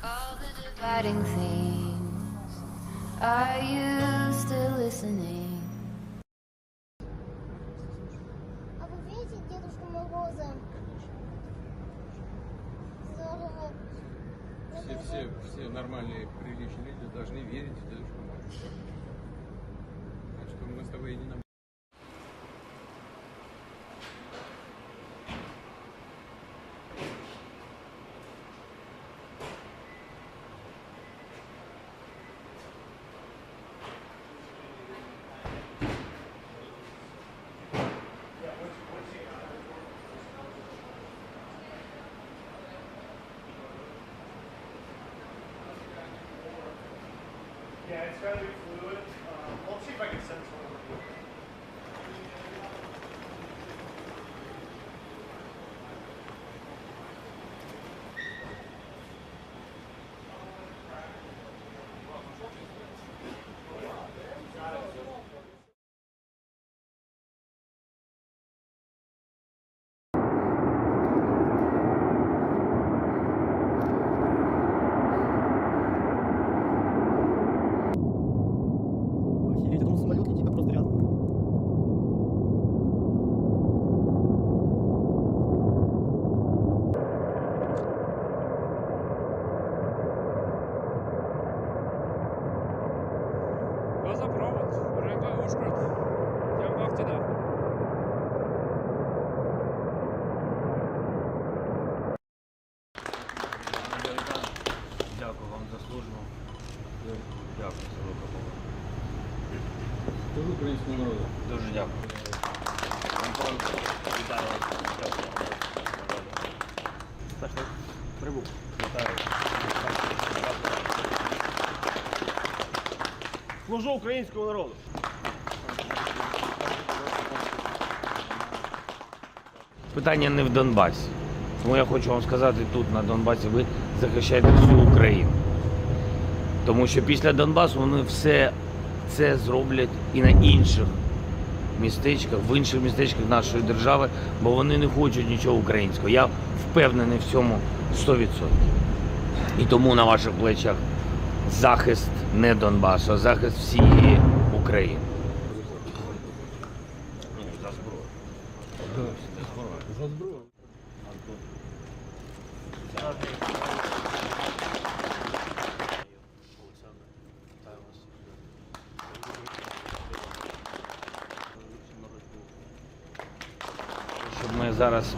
[SPEAKER 15] all the dividing things. Are you still listening?
[SPEAKER 16] Все нормальные, приличные люди должны верить в Дедушку Мороза. Так что мы с тобой едином.
[SPEAKER 20] Yeah, it's gotta be fluid. We'll see if I can send someone with you.
[SPEAKER 3] Дякую вам за службу. Дякую за допомогу.
[SPEAKER 16] Дуже українському народу.
[SPEAKER 3] Дуже дякую. Вітаю вас. Дякую. Прибув. Вітаю.
[SPEAKER 20] Служу українському народу.
[SPEAKER 3] Питання не в Донбасі. Тому я хочу вам сказати, тут на Донбасі ви захищаєте всю Україну. Тому що після Донбасу вони все це зроблять і на інших містечках, в інших містечках нашої держави, бо вони не хочуть нічого українського. Я впевнений в цьому 100%. І тому на ваших плечах захист не Донбасу, а захист всієї України. За зброю.
[SPEAKER 16] За зброю.
[SPEAKER 3] Щоб ми зараз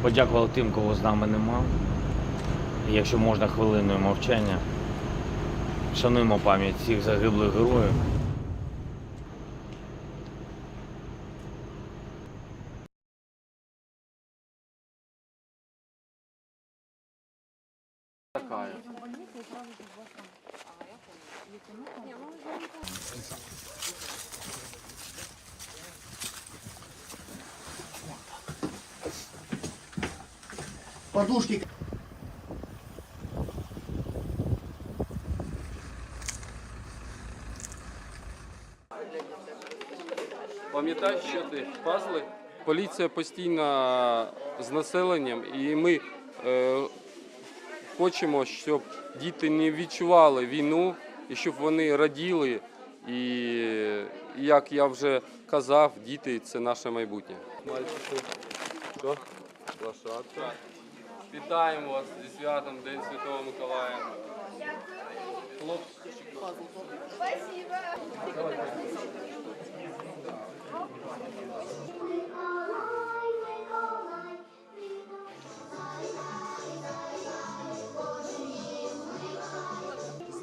[SPEAKER 3] подякували тим, кого з нами нема. І якщо можна, хвилиною мовчання. Шануємо пам'ять всіх загиблих героїв.
[SPEAKER 2] подушки.
[SPEAKER 5] Пам'ятаєш, що ти? Пазли? Поліція постійно з населенням, і ми хочемо, щоб діти не відчували війну, і щоб вони раділи. І, як я вже казав, діти – це наше майбутнє. Мальчики, що? Лошадка. Вітаємо вас зі святом День Святого Миколая. Хлопці.
[SPEAKER 4] Спасибо.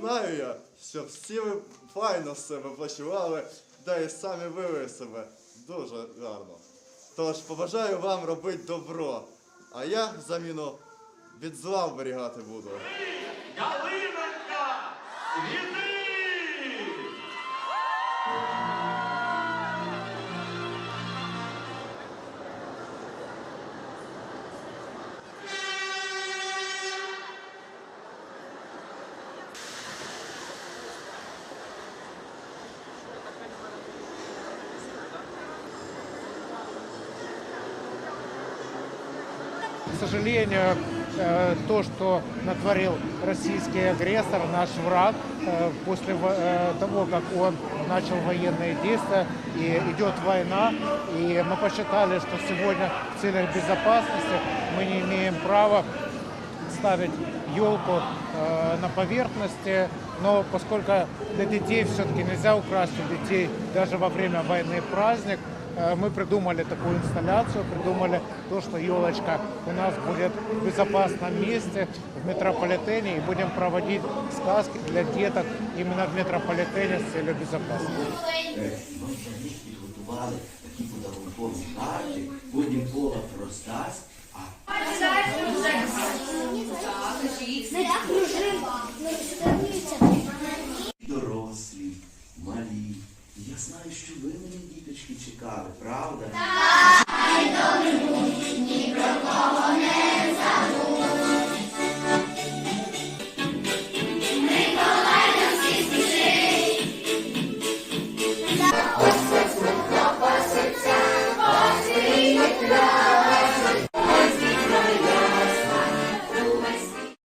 [SPEAKER 2] Знаю я, що всі ви файно себе почували, да і самі вивели себе дуже гарно. Тож побажаю вам робити добро, а я заміну від зла оберігати буду.
[SPEAKER 20] Ялинонька, світи!
[SPEAKER 7] К сожалению, то, что натворил российский агрессор, наш враг, после того, как он начал военные действия, и идет война, и мы посчитали, что сегодня в целях безопасности мы не имеем права ставить елку на поверхности, но поскольку для детей все-таки нельзя украсть у детей даже во время войны праздник, мы придумали такую инсталляцию, придумали то, что елочка у нас будет в безопасном месте, в метрополитене, и будем проводить сказки для деток именно в метрополитене с целью безопасности.
[SPEAKER 8] Підготували такі подарункові карти, потім Пола роздасть, дорослі, малі. Я знаю, що ви мене, діточки, чекали, правда? Так! Хай добре будуть, ні про кого не забудь. Миколай на всі спішить. Ось смутно поситься, посвітить льос. Ось вітро ясна, увесь світ.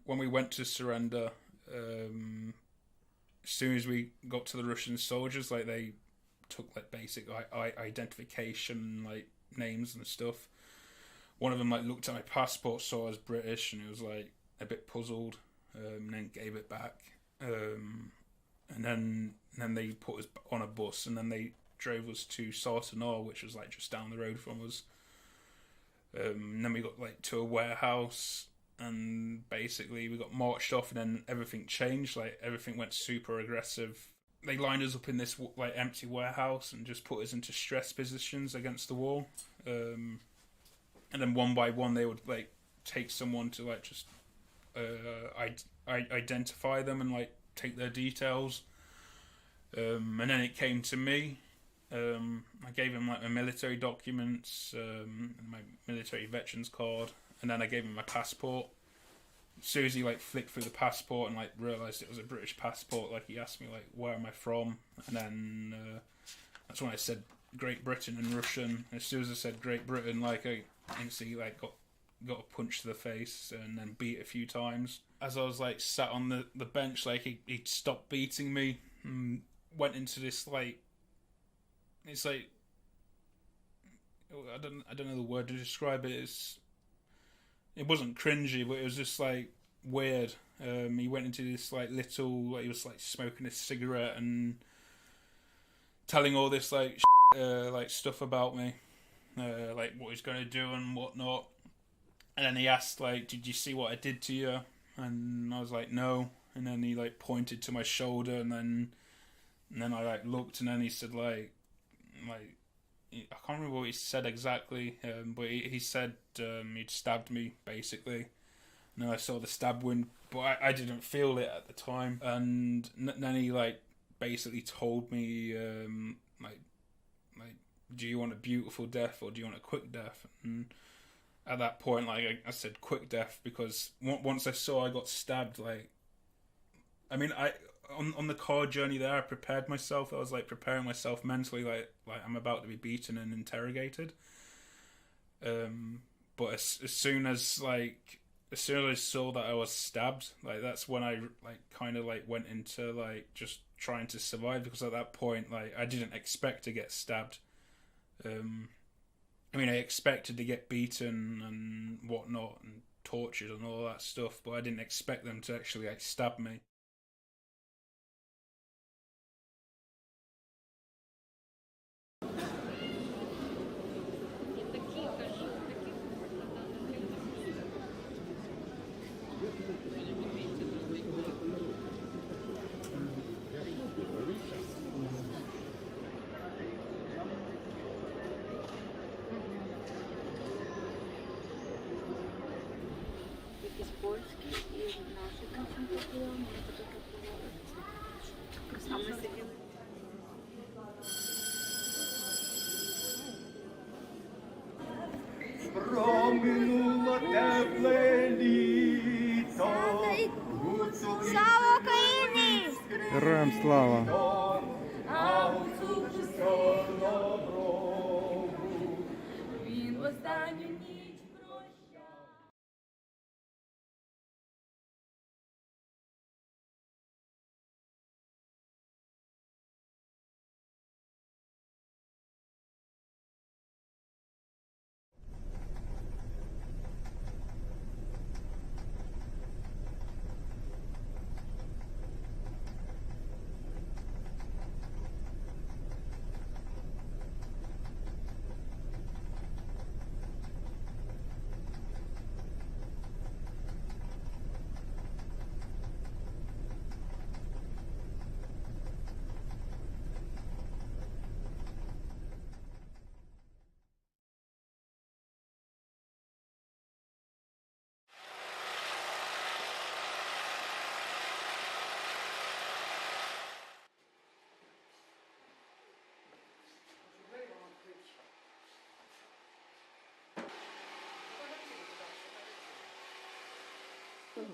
[SPEAKER 11] When we went to surrender, as soon as we got to the Russian soldiers, like they took like basic identification, like names and stuff. one of them like looked at my passport, saw I was British, and he was like a bit puzzled, and then gave it back. And then they put us on a bus, and then they drove us to Sartanor, which was like just down the road from us. And then we got like to a warehouse, and basically we got marched off, and then everything changed. Like everything went super aggressive. They lined us up in this like empty warehouse and just put us into stress positions against the wall. And then one by one they would like take someone to like just identify them and like take their details. And then it came to me. I gave him like my military documents, my military veterans card, and then I gave him my passport. As soon as he like flicked through the passport and like realised it was a British passport, like he asked me like where am I from, and then that's when I said Great Britain in Russian. As soon as I said Great Britain, like I instantly like got a punch to the face and then beat a few times. As I was like sat on the bench, like he stopped beating me and went into this like, it's like, I don't know the word to describe it. It wasn't cringy, but it was just like weird. He went into this like little, he was like smoking a cigarette and telling all this like like stuff about me, like what he's gonna do and whatnot. And then he asked like, "Did you see what I did to you?" And I was like, "No." And then he like pointed to my shoulder, and then I like looked, and then he said like I can't remember what he said exactly, but he said he'd stabbed me basically. And then I saw the stab wound, but I didn't feel it at the time. And then he like basically told me like do you want a beautiful death or do you want a quick death? And at that point, like I said quick death, because once I saw I got stabbed, like I mean on the car journey there, I prepared myself. I was like preparing myself mentally, like I'm about to be beaten and interrogated. But as soon as I saw that I was stabbed, like that's when I like kind of like went into like just trying to survive, because at that point like I didn't expect to get stabbed. I mean, I expected to get beaten and whatnot and tortured and all that stuff, but I didn't expect them to actually like stab me.
[SPEAKER 6] Проминуло тепле літо.
[SPEAKER 17] Слава Україні!
[SPEAKER 6] Героям слава!
[SPEAKER 17] Він в останню ніч прощав.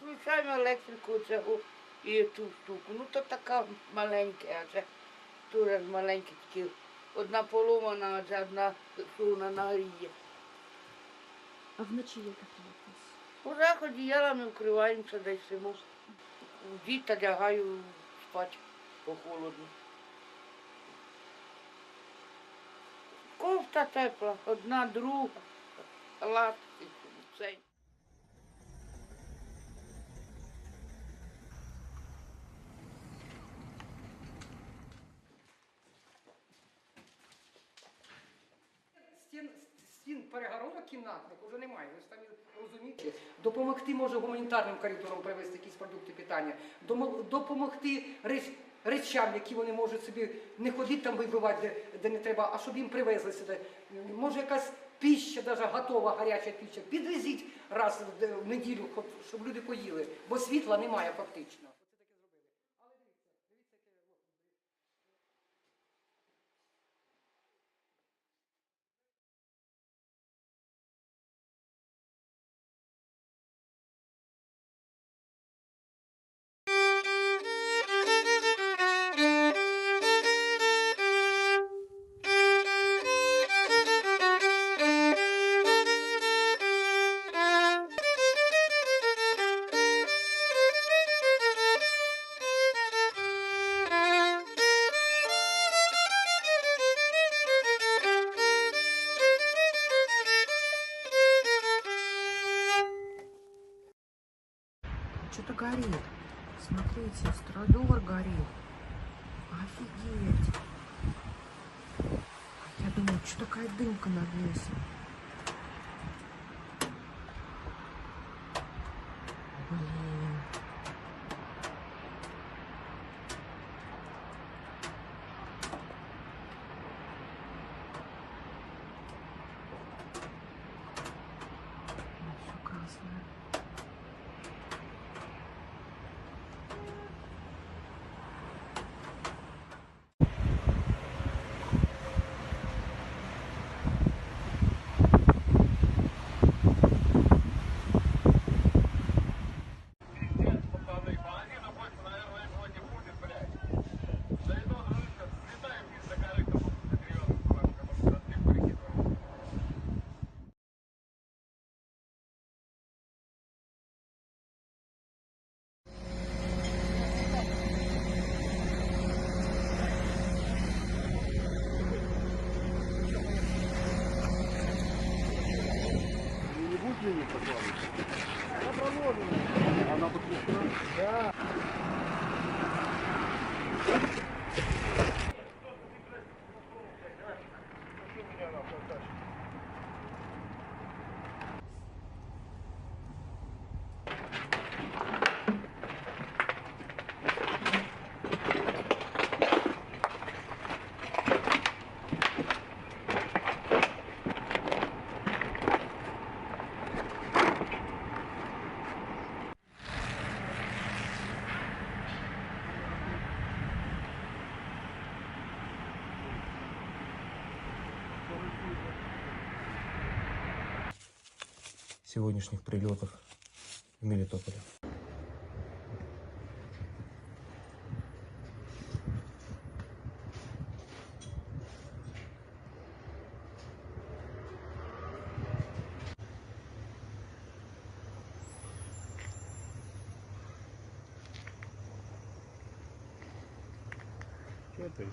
[SPEAKER 18] Включаємо електрику цього і ту штуку. Ну то така маленька, а це дуже маленькі такі. Одна поломана, а це одна суна нагріє.
[SPEAKER 19] А вночі як грієтесь?
[SPEAKER 18] У заході ялами вкриваємося, десь симо. Діта лягаю спати похолодно. Кофта тепла, одна, друга, латки. все.
[SPEAKER 14] Стін перегородок кімнатних вже немає, ви ж самі розумієте. Допомогти може гуманітарним коридорам привезти якісь продукти питання, допомогти речам, які вони можуть собі не ходити там вибивати, де не треба, а щоб їм привезли сюди. Може якась пища, навіть готова гаряча пища, підвезіть раз в неділю, щоб люди поїли, бо світла немає фактично.
[SPEAKER 21] Что-то горит. Смотрите, страдор горит. Офигеть. Я думаю, что такая дымка над лесом. Блин. Все красное.
[SPEAKER 6] Она подключена? Да.
[SPEAKER 23] Сегодняшних прилетов в Мелитополе.
[SPEAKER 6] Что это?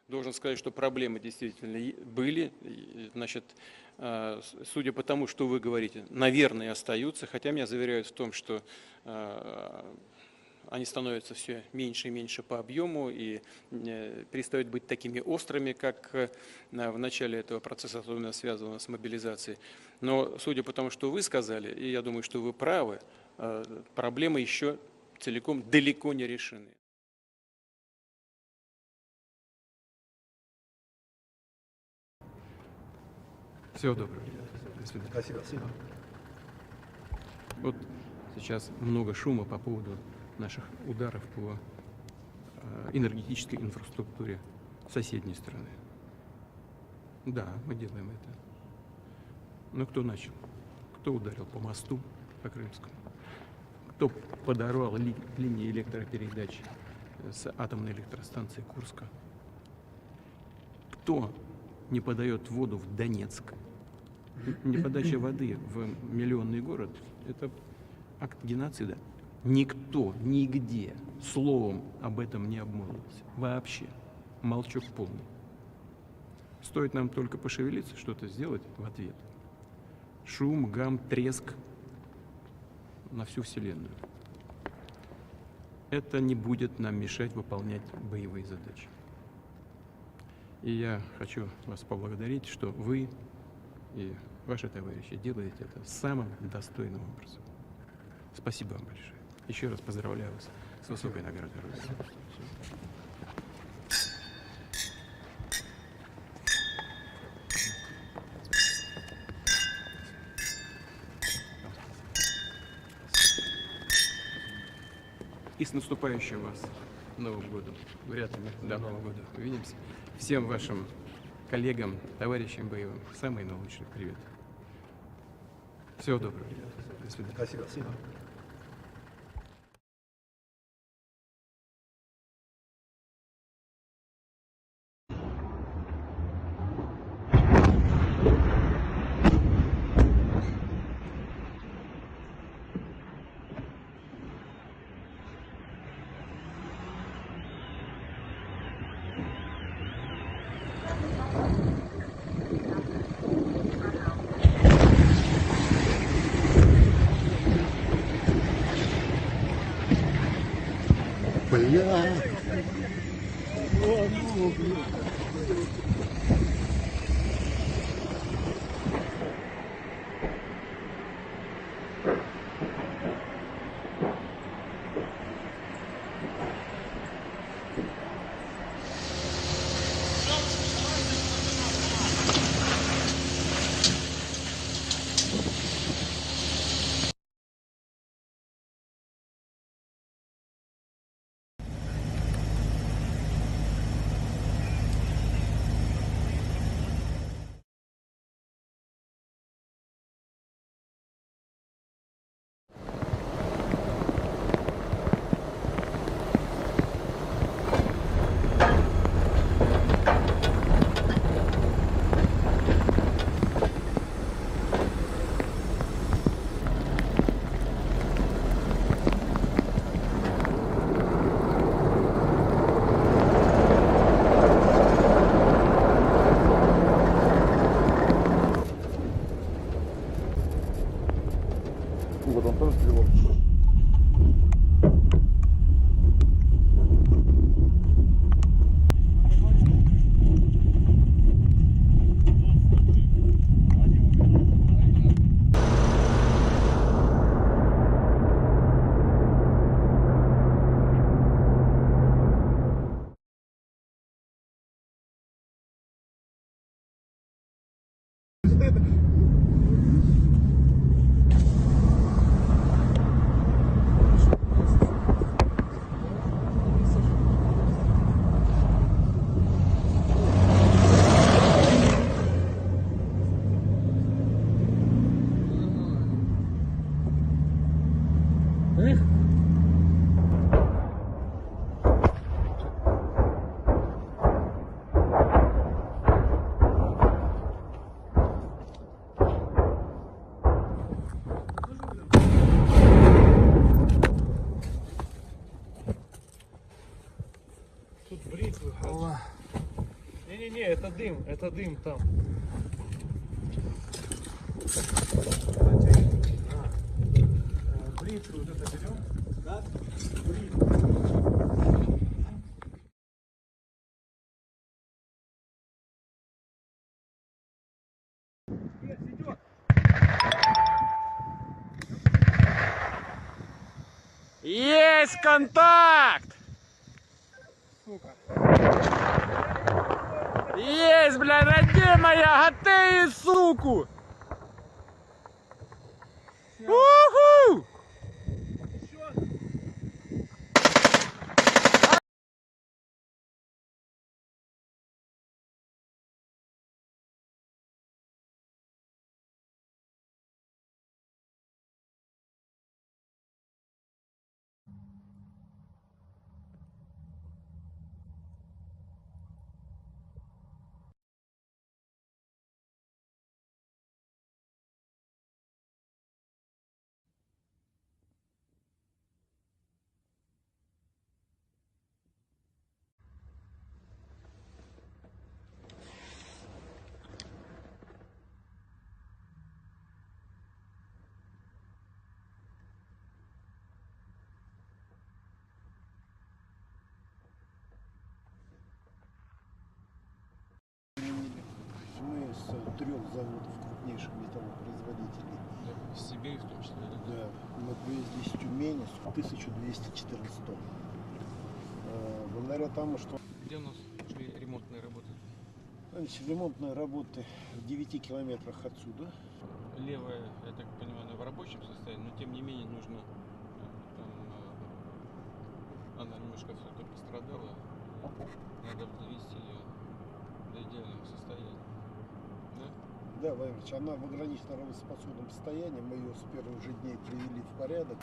[SPEAKER 16] Должен сказать, что проблемы действительно были. Значит, судя по тому, что вы говорите, наверное, остаются, хотя меня заверяют в том, что они становятся все меньше и меньше по объему и перестают быть такими острыми, как в начале этого процесса, особенно связанного с мобилизацией. Но судя по тому, что вы сказали, и я думаю, что вы правы, проблемы еще целиком далеко не решены. Всего доброго. До свидания.
[SPEAKER 6] Спасибо.
[SPEAKER 16] Вот сейчас много шума по поводу наших ударов по энергетической инфраструктуре соседней страны. Да, мы делаем это. Но кто начал? Кто ударил по мосту, по Крымскому? кто подорвал линии электропередач с атомной электростанции Курска, кто не подает воду в Донецк. Неподача воды в миллионный город – это акт геноцида. Никто, нигде словом об этом не обмолвился. Вообще. Молчок полный. Стоит нам только пошевелиться, что-то сделать в ответ. Шум, гам, треск на всю Вселенную. Это не будет нам мешать выполнять боевые задачи. И я хочу вас поблагодарить, что вы и ваши товарищи делаете это самым достойным образом. Спасибо вам большое. Еще раз поздравляю вас с высокой наградой Родины. И с наступающим вас Новым годом. Вряд ли мы до Нового года увидимся. Всем вашим коллегам, товарищам боевым самый наилучший привет. Всего доброго, ребята. До свидания.
[SPEAKER 6] Спасибо. Бля. Вот он тоже перевод.
[SPEAKER 20] Тут бритвы. Не-не-не, это дым там. Бритвы вот это берем, да?
[SPEAKER 16] Есть контакт!
[SPEAKER 20] Сука.
[SPEAKER 16] Есть, бля, родимая, готы, суку! Уху!
[SPEAKER 1] мы с 3 заводов крупнейших металлопроизводителей.
[SPEAKER 16] Да, в Сибири в том числе, да?
[SPEAKER 1] Да, мы привезли с Тюмени 1214 тонн. Благодаря тому, что...
[SPEAKER 16] Где у нас шли ремонтные работы?
[SPEAKER 1] Значит, ремонтные работы в 9 километрах отсюда.
[SPEAKER 16] Левая, я так понимаю, она в рабочем состоянии, но тем не менее нужно, она немножко все-таки пострадала, надо довести ее до идеального состояния. Да?
[SPEAKER 1] Да, Владимир Ильич, она в ограниченно работоспособном состоянии, мы ее с первых же дней привели в порядок.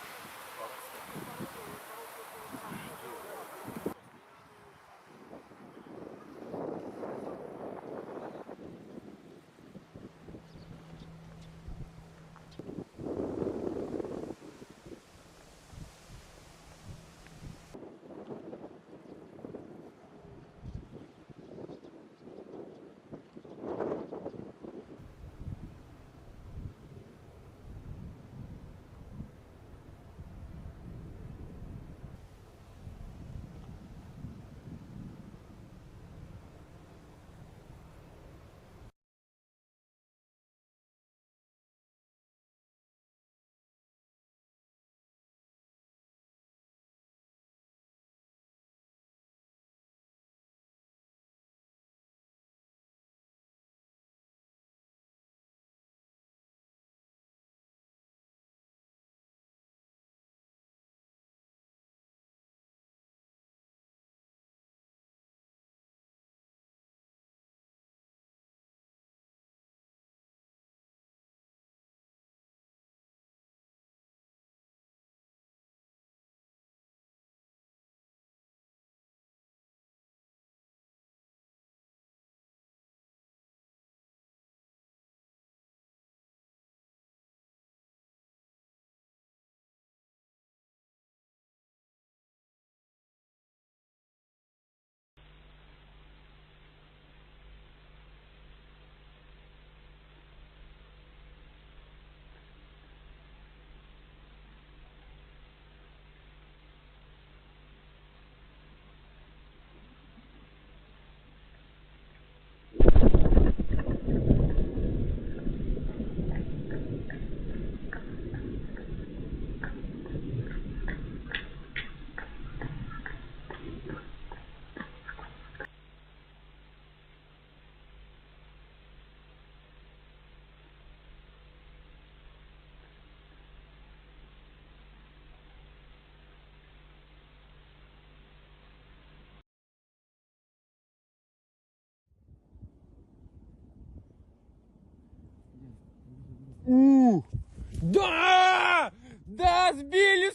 [SPEAKER 5] Да! Да, сбили!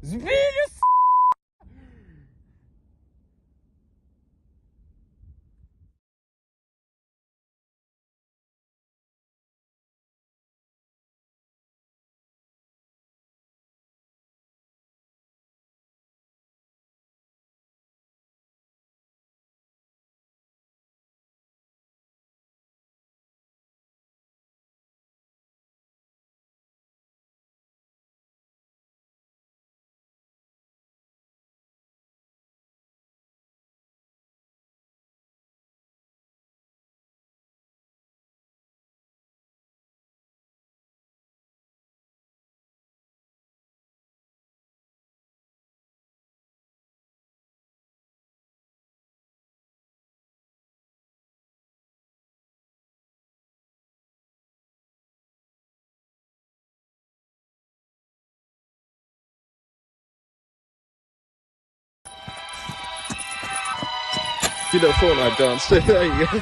[SPEAKER 5] Сбили!
[SPEAKER 6] You know, Fortnite dance. There you go.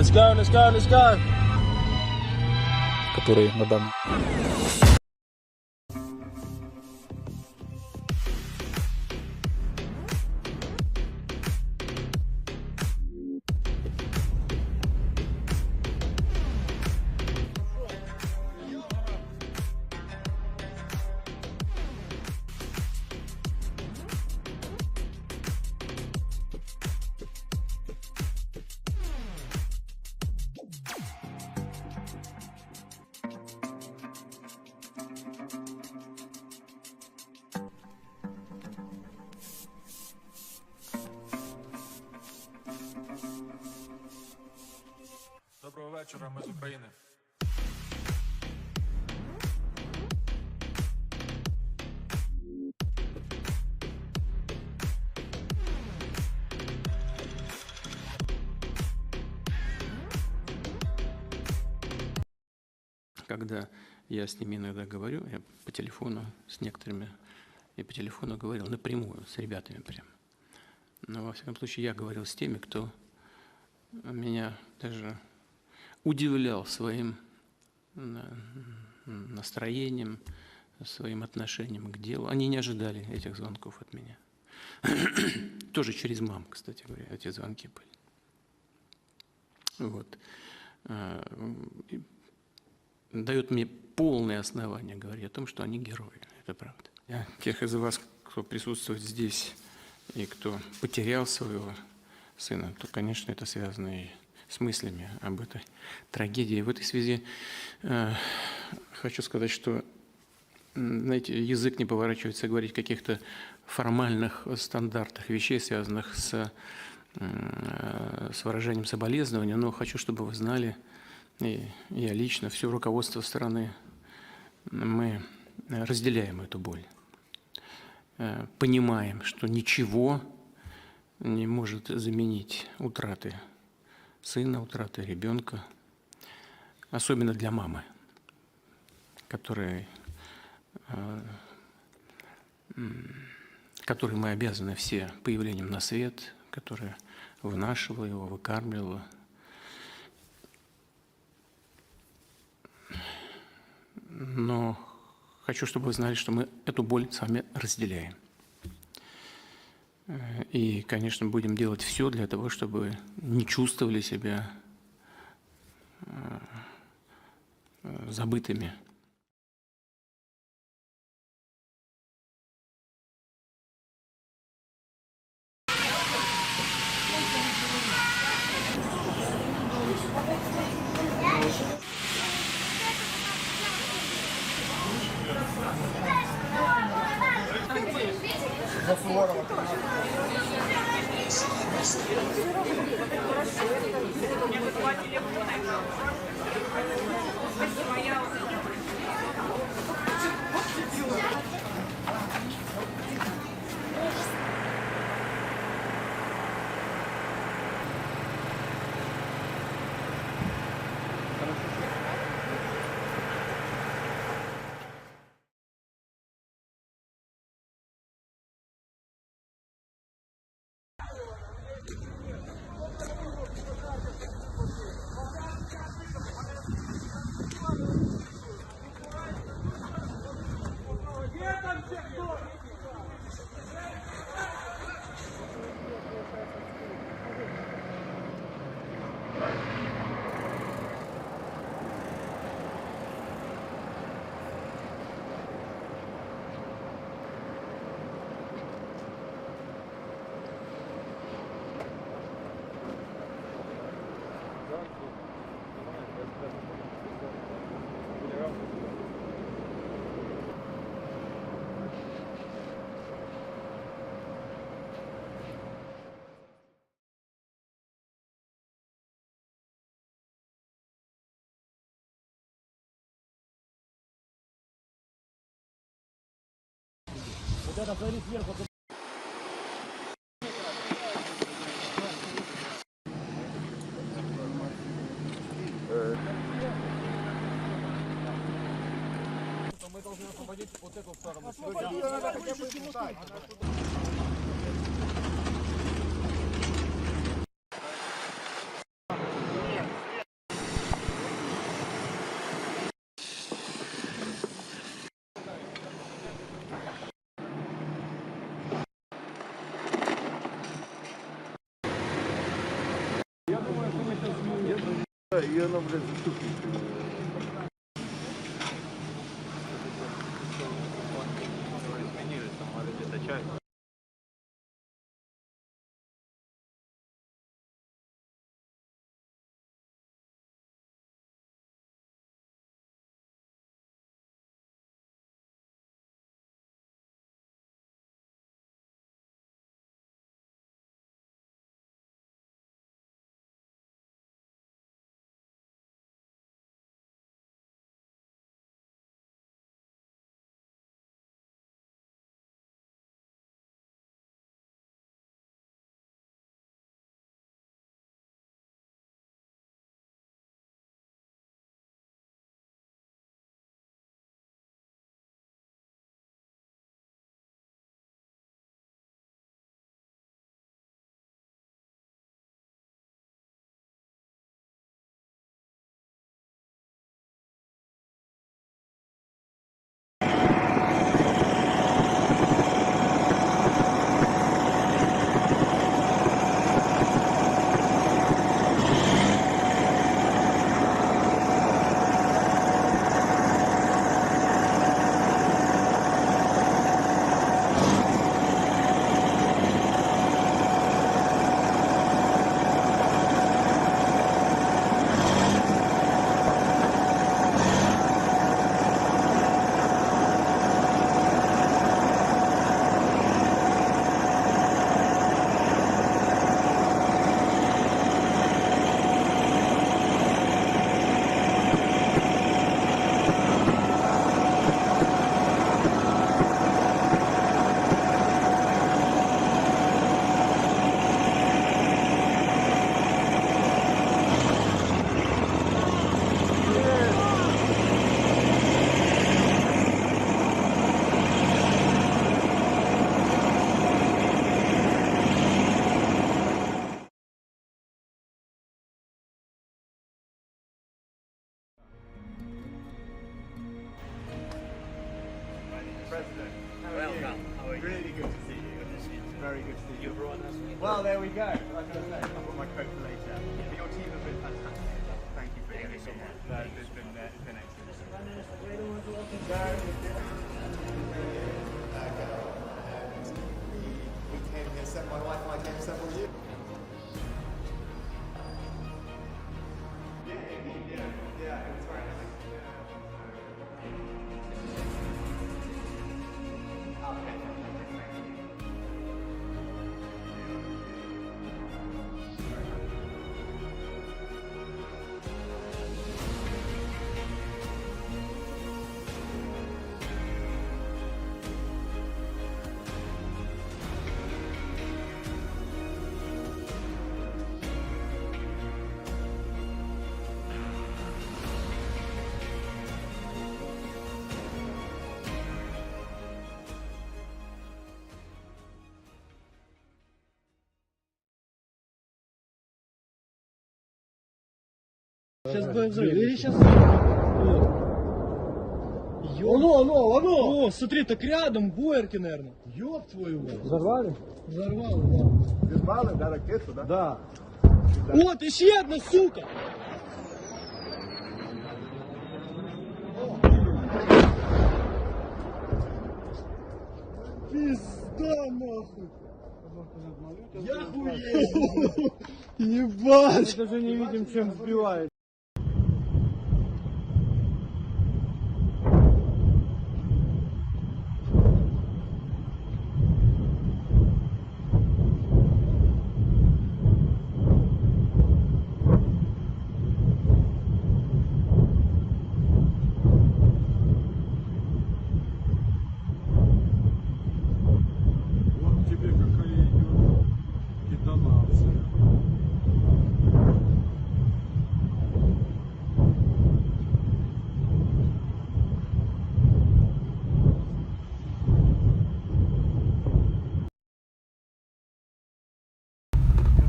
[SPEAKER 6] Let's go, let's go, let's go.
[SPEAKER 23] Которые на данный...
[SPEAKER 6] Доброго вечора, ми з України.
[SPEAKER 16] Когда я с ними иногда говорю, я по телефону с некоторыми, и по телефону говорил напрямую, с ребятами прям. Но, во всяком случае, я говорил с теми, кто меня даже удивлял своим настроением, своим отношением к делу. Они не ожидали этих звонков от меня. Тоже через маму, кстати говоря, эти звонки были. Вот. Дает мне полное основание говорить о том, что они герои. Это правда. Тех из вас, кто присутствует здесь и кто потерял своего сына, то, конечно, это связано и с мыслями об этой трагедии. В этой связи хочу сказать, что, знаете, язык не поворачивается говорить о каких-то формальных стандартах вещей, связанных с выражением соболезнования, но хочу, чтобы вы знали, и я лично, все руководство страны, мы разделяем эту боль, понимаем, что ничего не может заменить утраты сына, утраты ребенка, особенно для мамы, которой мы обязаны все появлением на свет, которая вынашивала его, выкармливала. Но хочу, чтобы вы знали, что мы эту боль с вами разделяем. И, конечно, будем делать все для того, чтобы не чувствовали себя забытыми.
[SPEAKER 6] Вот это смотри сверху. Мы должны освободить вот эту сторону.
[SPEAKER 1] И оно, блядь, затухнет.
[SPEAKER 10] President. Welcome. How are you? Really good to see you. Good to see you. Very good to see you. You brought us.
[SPEAKER 6] Well, there we go. I was going to say, I've got my coat for later. But your team have been fantastic. Thank you for getting so much. It's been excellent.
[SPEAKER 2] We came here, sent my wife and I came several years. Yeah, it was very nice.
[SPEAKER 6] Сейчас бы взрыв. Или сейчас... Оно! О, смотри, так рядом, буерки, наверное. Ёб твою мать. Взорвали? Взорвали, да.
[SPEAKER 1] Взорвали, да, ракету, да?
[SPEAKER 6] Да. Вот, еще одна, сука! Пизда, нахуй! Я хуею! Ебать! Мы даже не видим, чем сбивает.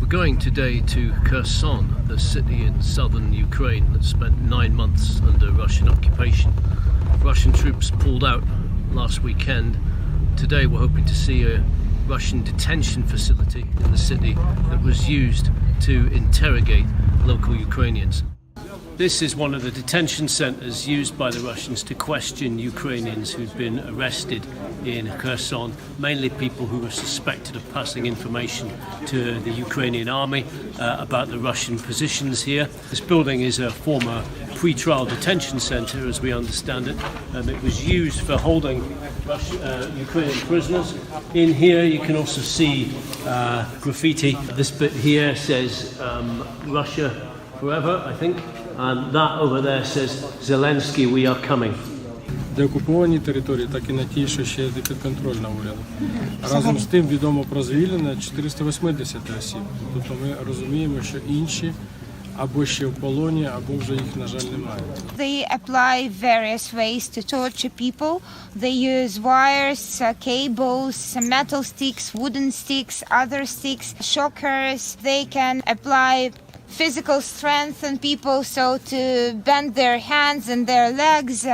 [SPEAKER 12] Going today to Kherson, the city in southern Ukraine that spent 9 months under Russian occupation. Russian troops pulled out last weekend. Today we're hoping to see a Russian detention facility in the city that was used to interrogate local Ukrainians. This is one of the detention centres used by the Russians to question Ukrainians who'd been arrested in Kherson, mainly people who were suspected of passing information to the Ukrainian Army about the Russian positions here. This building is a former pre-trial detention centre, as we understand it. It was used for holding Ukrainian prisoners. In here you can also see graffiti. This bit here says Russia forever, I think. And that over there says Zelenskyy, we are coming.
[SPEAKER 9] Деокуповані території, так і на ті, що ще підконтрольна уряду. Разом з тим відомо про звільнення 480 осіб. Тобто ми розуміємо, що інші або ще в полоні, або вже їх, на жаль, немає.
[SPEAKER 13] They apply various ways to torture people. They use wires, cables, metal sticks, wooden sticks, other sticks, shockers. They can apply physical strength on people, so to bend their hands and their legs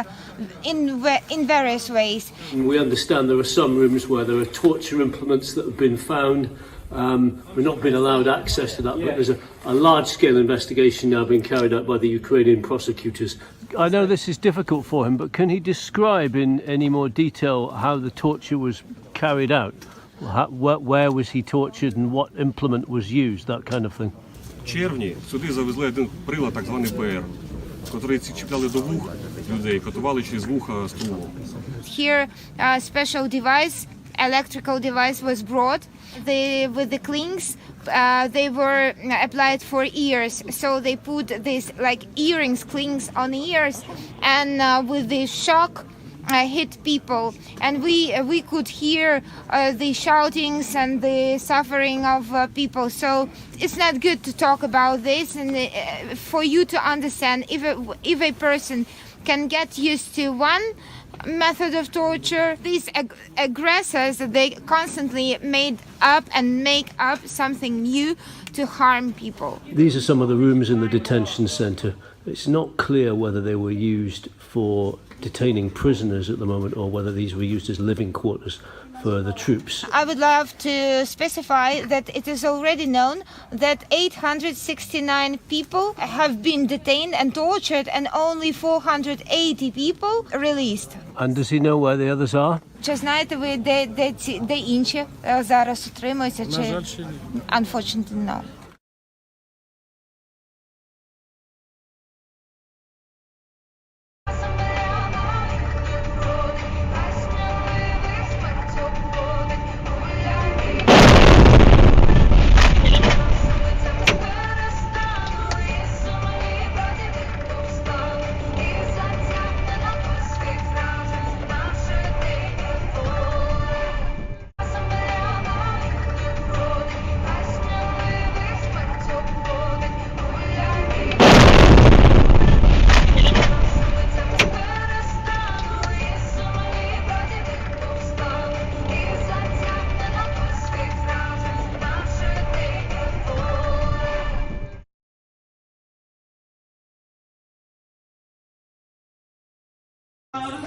[SPEAKER 13] in various ways.
[SPEAKER 12] We understand there are some rooms where there are torture implements that have been found. We've not been allowed access to that, but there's a large-scale investigation now being carried out by the Ukrainian prosecutors. I know this is difficult for him, but can he describe in any more detail how the torture was carried out? Where was he tortured and what implement was used, that kind of thing?
[SPEAKER 22] В червні сюди завезли один прилад, так званий ПР, який чіпляли до вух людей, катували через вуха струмом.
[SPEAKER 13] Here a special device, electrical device was brought. With the clings, they were applied for ears. So they put these like earrings, clings on ears, and with the shock hit people, and we could hear the shoutings and the suffering of people. So it's not good to talk about this, and for you to understand, if a person can get used to one method of torture, these aggressors, they constantly made up and make up something new to harm people.
[SPEAKER 12] These are some of the rooms in the detention centre. It's not clear whether they were used for detaining prisoners at the moment or whether these were used as living quarters for the troops.
[SPEAKER 13] I would love to specify that it is already known that 869 people have been detained and tortured and only 480 people released.
[SPEAKER 12] And does he know where the others are?
[SPEAKER 13] Чи знаєте ви, де інші зараз утримуються? Unfortunately, no.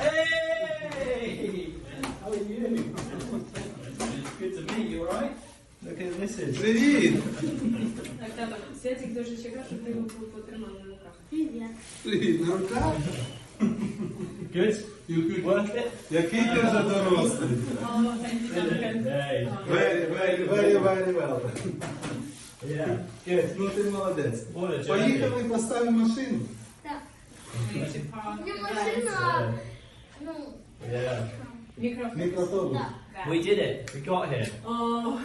[SPEAKER 24] Hey! How are you? Good to meet you, alright? Look who this is. Привіт!
[SPEAKER 19] Святик дуже чекав, щоб ти його потримала на руках. Привіт.
[SPEAKER 24] Привіт, на руках? Good? You could work it? Який ти вже дорослий?
[SPEAKER 19] Oh, thank you.
[SPEAKER 24] Hey. Very well. Yeah. Good. Ну ти молодець. Поїхали, поставимо машину. Yeah. Microphone. We did it. We got here.
[SPEAKER 19] Oh.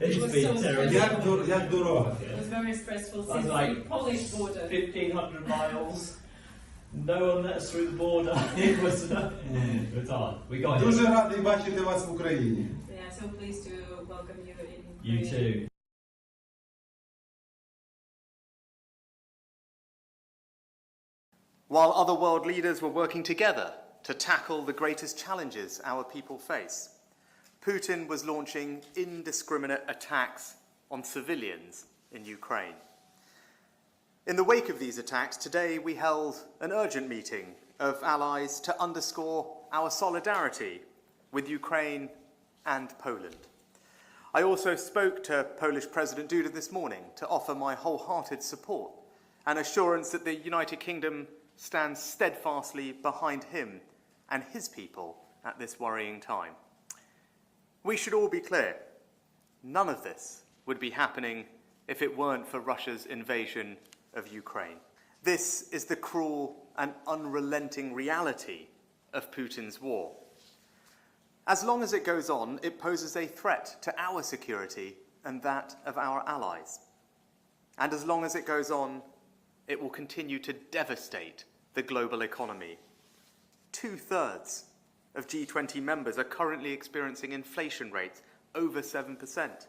[SPEAKER 24] It's been terrible. Як дорога?
[SPEAKER 19] It was very stressful since
[SPEAKER 24] like
[SPEAKER 19] the Polish border.
[SPEAKER 24] 1,500 miles. No one let us through the border. It was hard. We got here. Дуже радий бачити вас в Україні.
[SPEAKER 19] Yeah, so pleased to welcome you in Ukraine.
[SPEAKER 24] You too.
[SPEAKER 25] While other world leaders were working together to tackle the greatest challenges our people face, Putin was launching indiscriminate attacks on civilians in Ukraine. In the wake of these attacks, today we held an urgent meeting of allies to underscore our solidarity with Ukraine and Poland. I also spoke to Polish President Duda this morning to offer my wholehearted support an assurance that the United Kingdom stands steadfastly behind him and his people at this worrying time. We should all be clear, none of this would be happening if it weren't for Russia's invasion of Ukraine. This is the cruel and unrelenting reality of Putin's war. As long as it goes on, it poses a threat to our security and that of our allies. And as long as it goes on, it will continue to devastate the global economy. 2/3 of G20 members are currently experiencing inflation rates over 7%.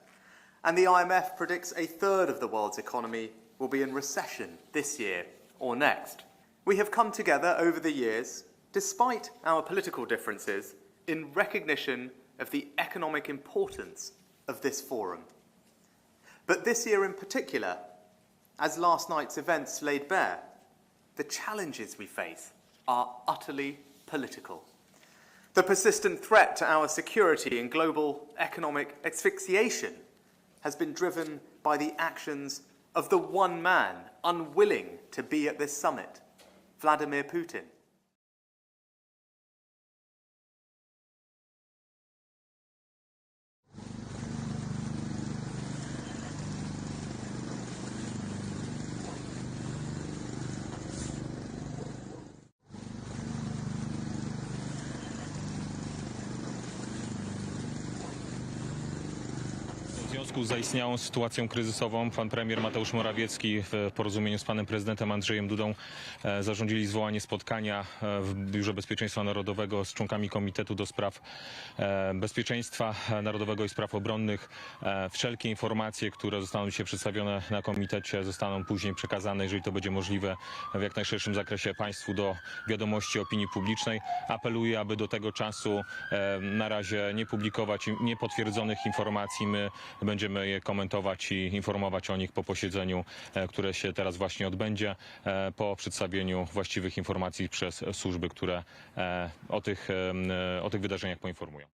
[SPEAKER 25] And the IMF predicts 1/3 of the world's economy will be in recession this year or next. We have come together over the years, despite our political differences, in recognition of the economic importance of this forum. But this year in particular, as last night's events laid bare, the challenges we face are utterly political. The persistent threat to our security and global economic asphyxiation has been driven by the actions of the one man unwilling to be at this summit, Vladimir Putin.
[SPEAKER 3] W związku z zaistniałą sytuacją kryzysową pan premier Mateusz Morawiecki w porozumieniu z panem prezydentem Andrzejem Dudą zarządzili zwołanie spotkania w Biurze Bezpieczeństwa Narodowego z członkami Komitetu do Spraw Bezpieczeństwa Narodowego i Spraw Obronnych. Wszelkie informacje, które zostaną dzisiaj przedstawione na komitecie, zostaną później przekazane, jeżeli to będzie możliwe, w jak najszerszym zakresie państwu do wiadomości opinii publicznej. Apeluję, aby do tego czasu na razie nie publikować niepotwierdzonych informacji. My będziemy je komentować i informować o nich po posiedzeniu, które się teraz właśnie odbędzie, po przedstawieniu właściwych informacji przez służby, które o tych wydarzeniach poinformują.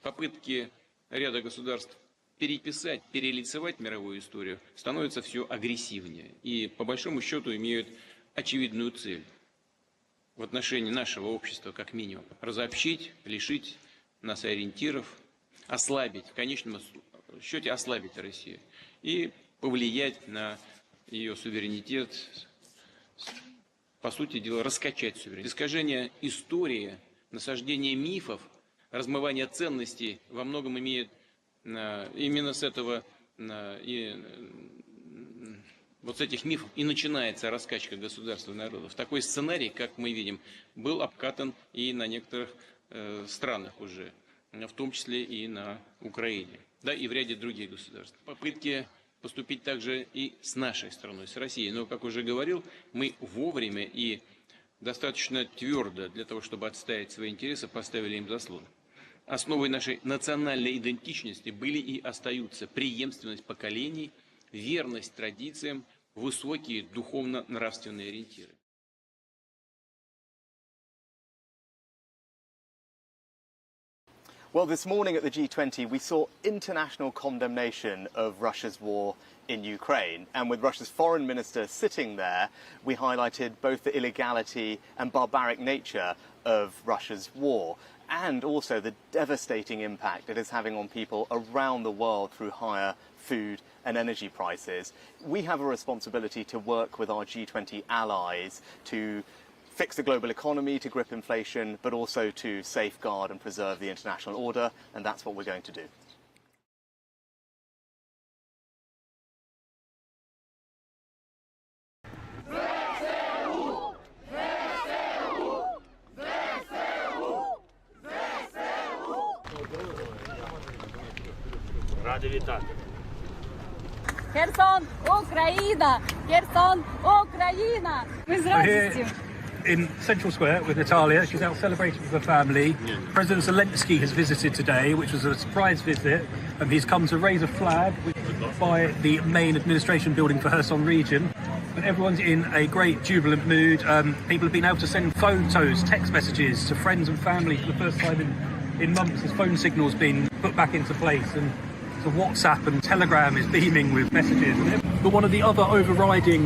[SPEAKER 16] Попытки ряда государств переписать, перелицевать мировую историю становятся все агрессивнее и, по большому счету, имеют очевидную цель в отношении нашего общества, как минимум. Разобщить, лишить нас ориентиров, ослабить, в конечном счете ослабить Россию и повлиять на ее суверенитет, по сути дела, раскачать суверенитет. Искажение истории, насаждение мифов, размывание ценностей во многом имеет именно с этого вот с этих мифов и начинается раскачка государства и народов. Такой сценарий, как мы видим, был обкатан и на некоторых странах уже, в том числе и на Украине, да и в ряде других государств. Попытки поступить также и с нашей страной, с Россией. Но, как уже говорил, мы вовремя и достаточно твердо для того, чтобы отстоять свои интересы, поставили им заслон. Основой нашей национальной идентичности были и остаются преемственность поколений, верность традициям, высокие духовно-нравственные ориентиры.
[SPEAKER 25] Well, this morning at the G20, we saw international condemnation of Russia's war in Ukraine. And with Russia's foreign minister sitting there, we highlighted both the illegality and barbaric nature of Russia's war, and also the devastating impact it is having on people around the world through higher food and energy prices. We have a responsibility to work with our G20 allies to fix the global economy, to grip inflation, but also to safeguard and preserve the international order, and that's what we're going to do.
[SPEAKER 4] Ради вітати.
[SPEAKER 7] Херсон, Україна! Херсон, Україна! Ми з радістю.
[SPEAKER 8] In Central Square with Natalia. She's out celebrating with her family. President Zelenskyy has visited today, which was a surprise visit. He's come to raise a flag by the main administration building for Kherson region. But everyone's in a great jubilant mood. People have been able to send photos, text messages to friends and family for the first time in months as phone signals been put back into place. And so WhatsApp and Telegram is beaming with messages. But one of the other overriding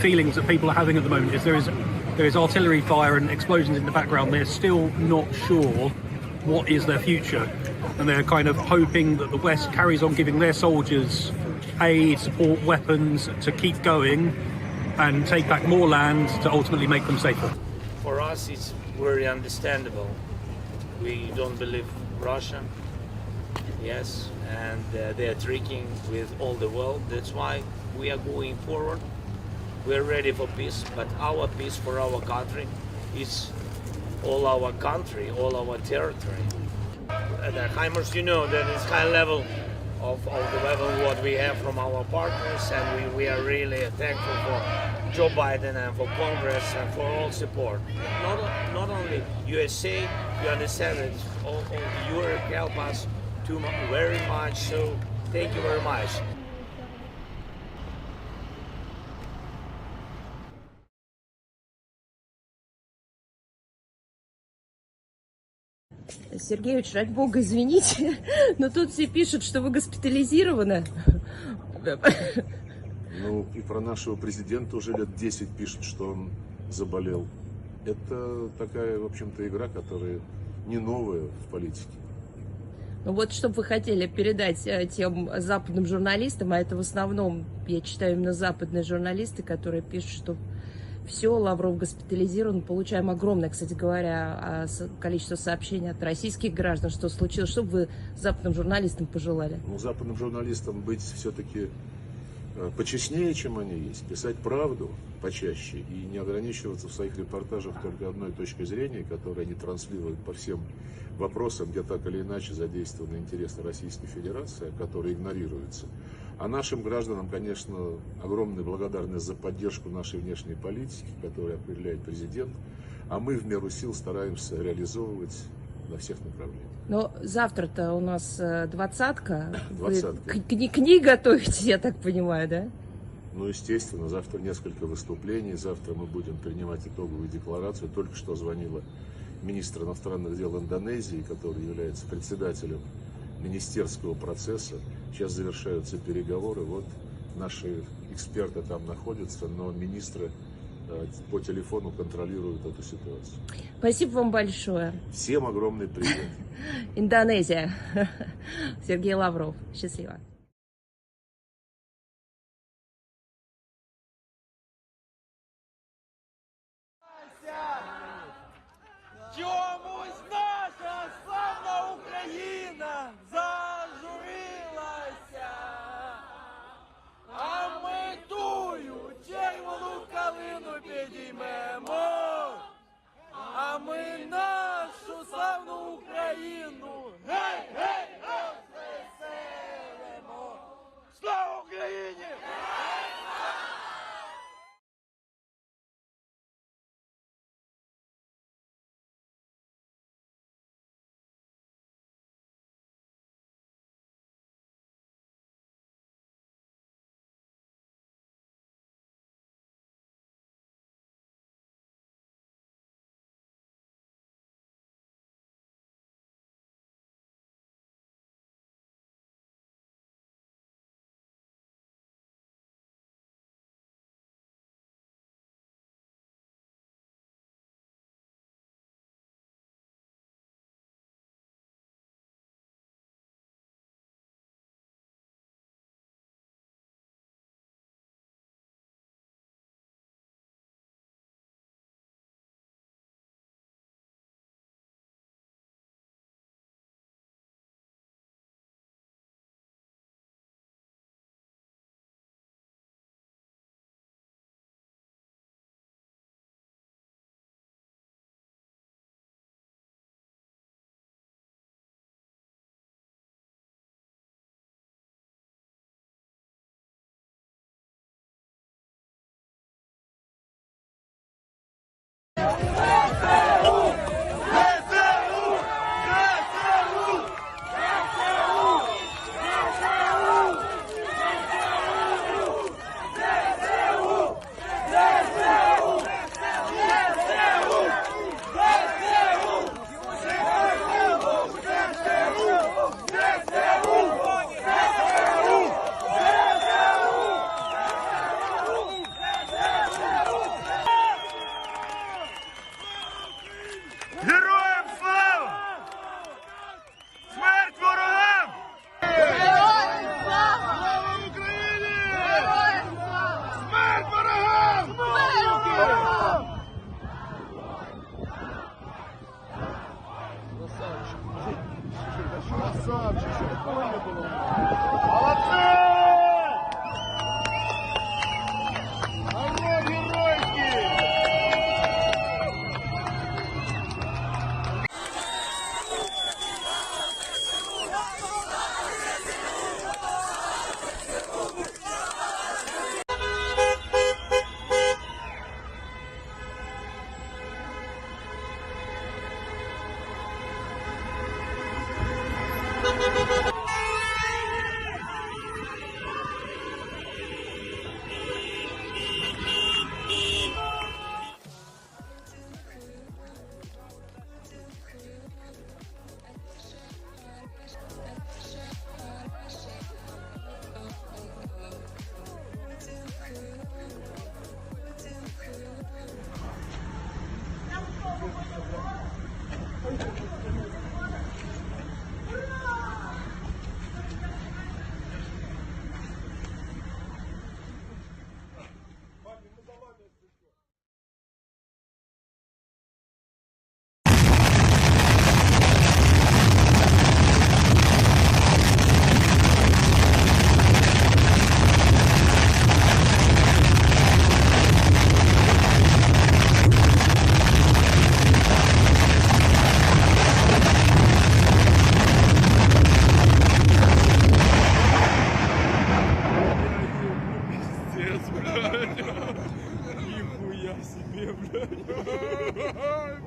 [SPEAKER 8] feelings that people are having at the moment is there is artillery fire and explosions in the background. They're still not sure what is their future. And they're kind of hoping that the West carries on giving their soldiers aid, support, weapons to keep going and take back more land to ultimately make them safer.
[SPEAKER 4] For us, it's very understandable. We don't believe Russia, yes, and they're tricking with all the world. That's why we are going forward. We're ready for peace, but our peace for our country is all our country, all our territory. The HIMARS, you know, that is high level of the level what we have from our partners, and we are really thankful for Joe Biden and for Congress and for all support. Not only USA, you understand that all Europe help us too very much, so thank you very much.
[SPEAKER 21] Сергеевич, ради бога, извините, но тут все пишут, что вы госпитализированы.
[SPEAKER 11] Ну, и про нашего президента уже лет 10 пишут, что он заболел. Это такая, в общем-то, игра, которая не новая в политике.
[SPEAKER 21] Ну вот, что бы вы хотели передать тем западным журналистам, а это в основном, я читаю именно западные журналисты, которые пишут, что все, Лавров госпитализирован. Получаем огромное, кстати говоря, количество сообщений от российских граждан, что случилось. Что бы вы западным журналистам пожелали?
[SPEAKER 11] Ну, западным журналистам быть все-таки почестнее, чем они есть, писать правду почаще и не ограничиваться в своих репортажах только одной точкой зрения, которую они транслируют по всем вопросам, где так или иначе задействованы интересы Российской Федерации, которые игнорируются. А нашим гражданам, конечно, огромная благодарность за поддержку нашей внешней политики, которую определяет президент, а мы в меру сил стараемся реализовывать на всех направлениях.
[SPEAKER 21] Но завтра-то у нас 20-ка.
[SPEAKER 11] 20-ка.
[SPEAKER 21] Вы к ней готовитесь, я так понимаю, да?
[SPEAKER 11] Ну, естественно, завтра несколько выступлений, завтра мы будем принимать итоговую декларацию. Только что звонила министр иностранных дел Индонезии, который является председателем министерского процесса. Сейчас завершаются переговоры. Вот наши эксперты там находятся, но министры по телефону контролируют эту ситуацию.
[SPEAKER 21] Спасибо вам большое.
[SPEAKER 11] Всем огромный привет.
[SPEAKER 21] Индонезия. Сергей Лавров. Счастливо.
[SPEAKER 24] Чомусь наша славна Україна зажурилася, а ми тую червону калину підіймемо, а ми нашу славну Україну гей, гей, розвеселимо.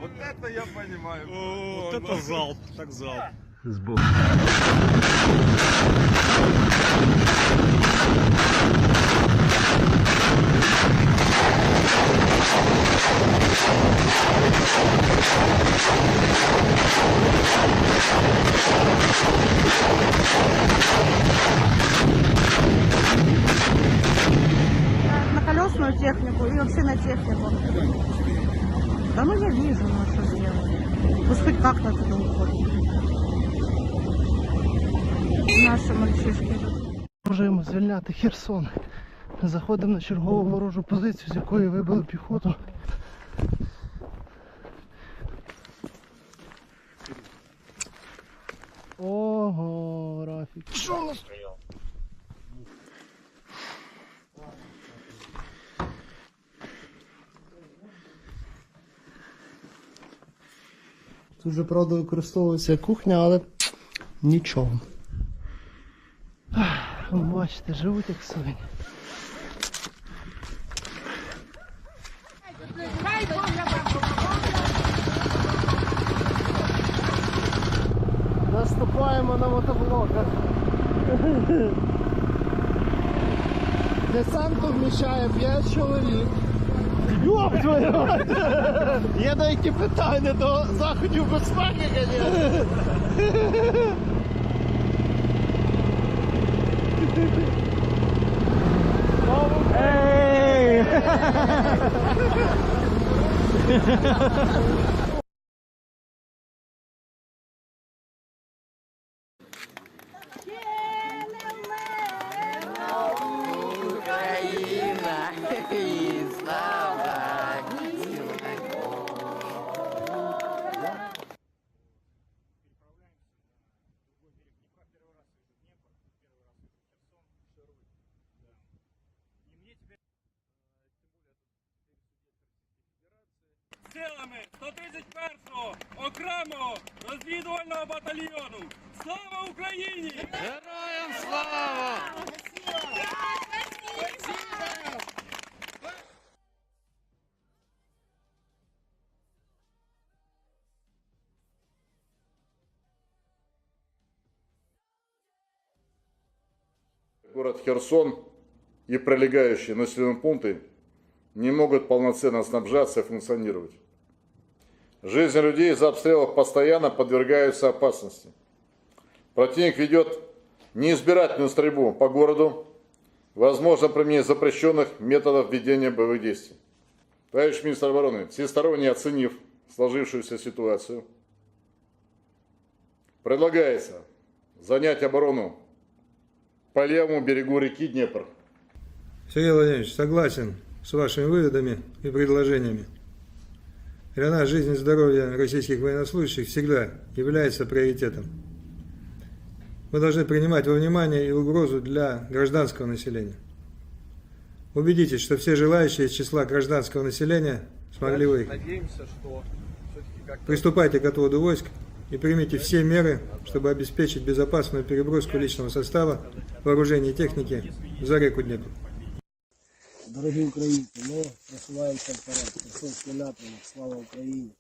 [SPEAKER 2] Вот это я понимаю.
[SPEAKER 14] Вот это залп, так залп.
[SPEAKER 23] Сбоку.
[SPEAKER 15] На колесную технику и вообще на технику. Да ну я вижу, ну что сделать. Пусть хоть как-то туда уходит. Наші мальчишки.
[SPEAKER 17] Продовжуємо звільняти Херсон. Заходимо на чергову ворожу позицію, з якої вибили піхоту. Ого, Рафік. Що у нас? Тут же, правда, використовується кухня, але нічого. Бачите, живуть як свині. Наступаємо на мотоблоках. Десанту вміщає 5 чоловік. Йоп твою! Є деякі питання до заходів безпеки, звісно. Ей!
[SPEAKER 18] Україна і слава!
[SPEAKER 14] Силами 131-го окремого розвідувального батальйону. Слава Україні! Героям слава!
[SPEAKER 11] Город Херсон и прилегающие населенные пункты не могут полноценно снабжаться и функционировать. Жизни людей из-за обстрелов постоянно подвергаются опасности. Противник ведет неизбирательную стрельбу по городу, возможно применение запрещенных методов ведения боевых действий. Товарищ министр обороны, всесторонне оценив сложившуюся ситуацию, предлагается занять оборону по левому берегу реки Днепр.
[SPEAKER 20] Сергей Владимирович, согласен с вашими выводами и предложениями.
[SPEAKER 1] Для нас жизнь и здоровье российских военнослужащих всегда является приоритетом. Мы должны принимать во внимание и угрозу для гражданского населения. Убедитесь, что все желающие из числа гражданского населения смогли выехать.
[SPEAKER 24] Надеемся, что все-таки как-то...
[SPEAKER 1] Приступайте к отводу войск и примите все меры, чтобы обеспечить безопасную переброску личного состава, вооружения и техники за реку Днепр.
[SPEAKER 5] Дорогі українці, ми просуваємося вперед. Херсонський напрямок. Слава Україні!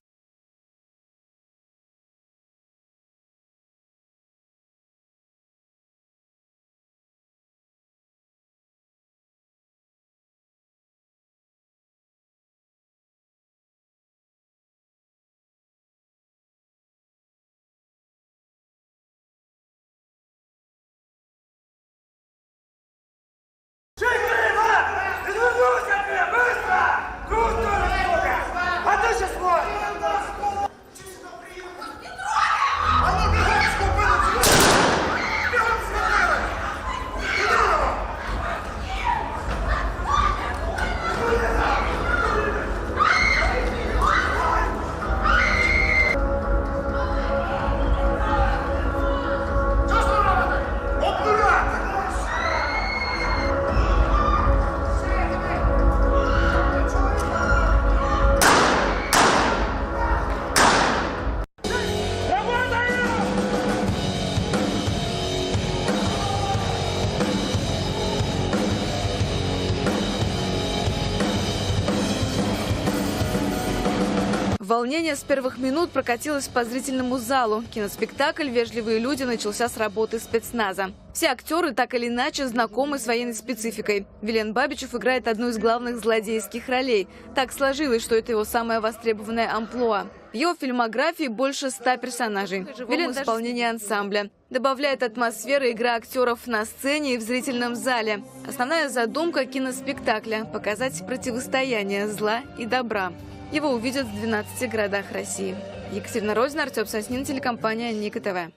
[SPEAKER 6] Волнение с первых минут прокатилось по зрительному залу. Киноспектакль «Вежливые люди» начался с работы спецназа. Все актеры так или иначе знакомы с военной спецификой. Вилен Бабичев играет одну из главных злодейских ролей. Так сложилось, что это его самая востребованная амплуа. В его фильмографии больше 100 персонажей. Вилен в исполнении ансамбля. Добавляет атмосферы игра актеров на сцене и в зрительном зале. Основная задумка киноспектакля – показать противостояние зла и добра. Его увидят в 12 городах России. Екатерина Розина, Артем Соснин, телекомпания Ника ТВ.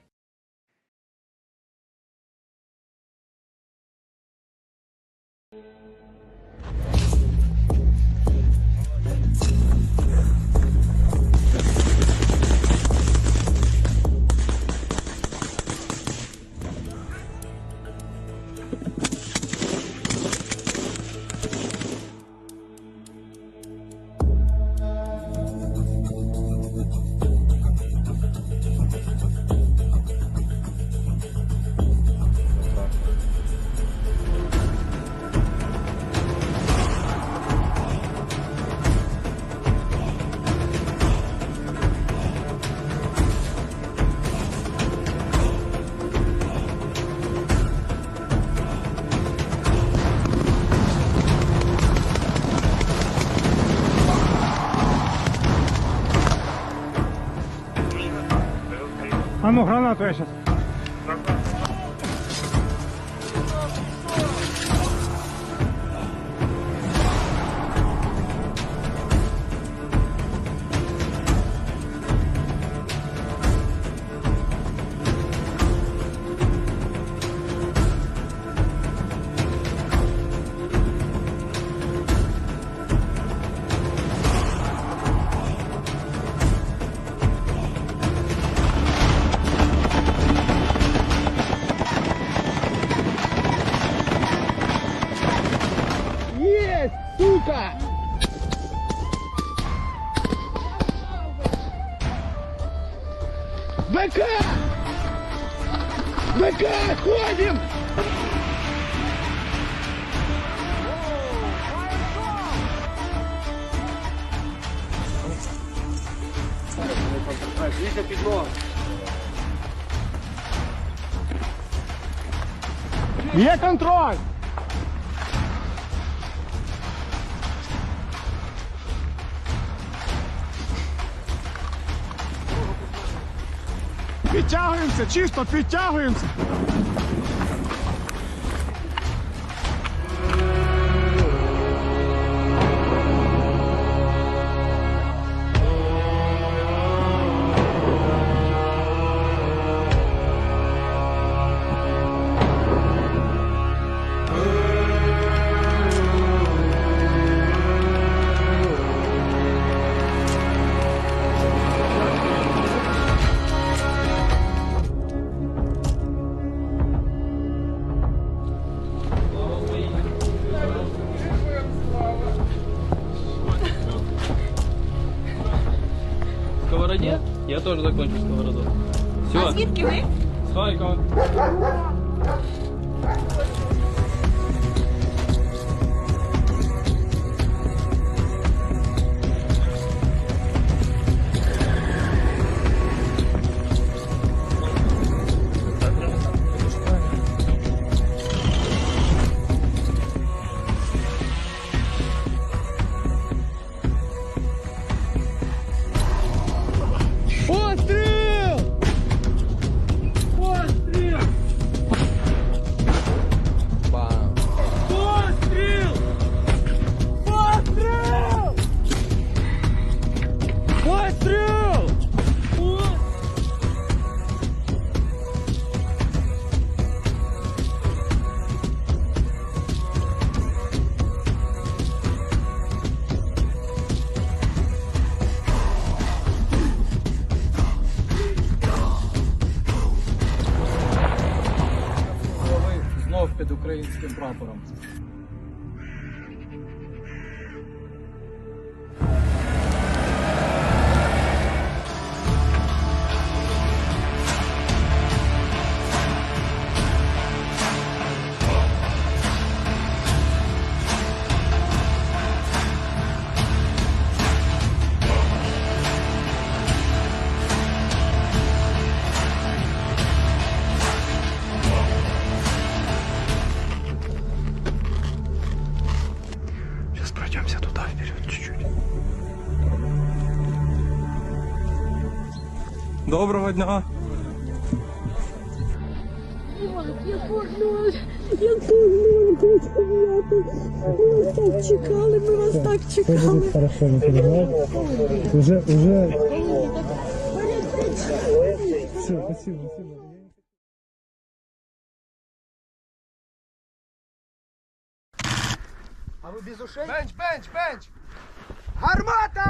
[SPEAKER 10] А ну, гранату я сейчас.
[SPEAKER 17] Сука! БК! БК! Ходим!
[SPEAKER 24] Віка підлога.
[SPEAKER 17] Є контроль! Підтягуємося, чисто підтягуємося.
[SPEAKER 24] тоже закончу сковороду. Все.
[SPEAKER 7] А звідки ви?
[SPEAKER 24] С Харькова. Знов під українським прапором. Доброго дня!
[SPEAKER 15] Ми вас так чекали, ми вас так чекали.
[SPEAKER 10] Все хорошо, не переживайте. Уже. Все, спасибо.
[SPEAKER 17] А вы без ушей? Бенч! Гармата!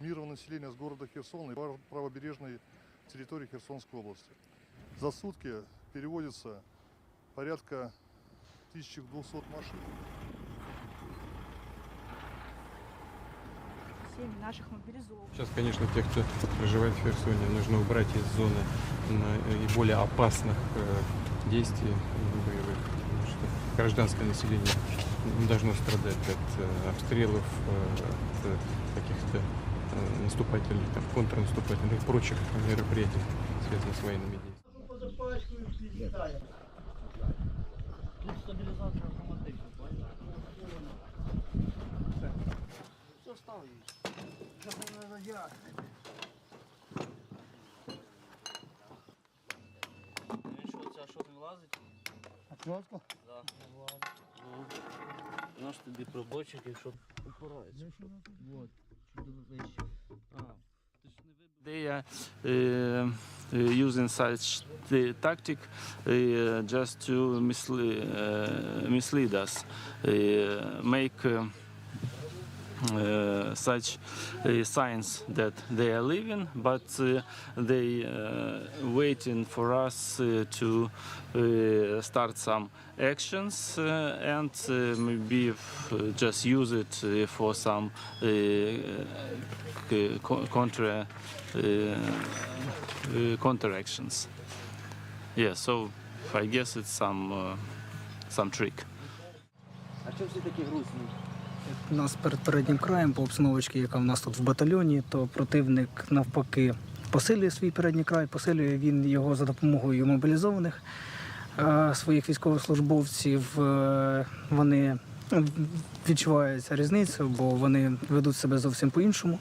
[SPEAKER 9] мирного населения с города Херсон и правобережной территории Херсонской области. За сутки переводится порядка 1200 машин.
[SPEAKER 15] Наших мобилизованных.
[SPEAKER 12] Сейчас, конечно, тех, кто проживает в Херсоне, нужно убрать из зоны и более опасных действий боевых, потому что гражданское население не должно страдать от обстрелов, от каких-то наступательных, там, контрнаступательных и прочих мероприятий, связанных с военными действиями.
[SPEAKER 17] Отвертка?
[SPEAKER 4] Да. Наш тобі пробочок, якщо упорається. Вот. They are using such tactic just to mislead us, make such signs that they are leaving, but they waiting for us to start some actions and maybe just use it for some counter actions. Yeah, so I guess it's some trick.
[SPEAKER 13] А чому всі такі грустні?
[SPEAKER 20] У нас перед переднім краєм по обстановочці, яка в нас тут в батальйоні, то противник навпаки посилює свій передній край, посилює він його за допомогою мобілізованих. своїх військовослужбовців, вони відчувають різницю, бо вони ведуть себе зовсім по-іншому.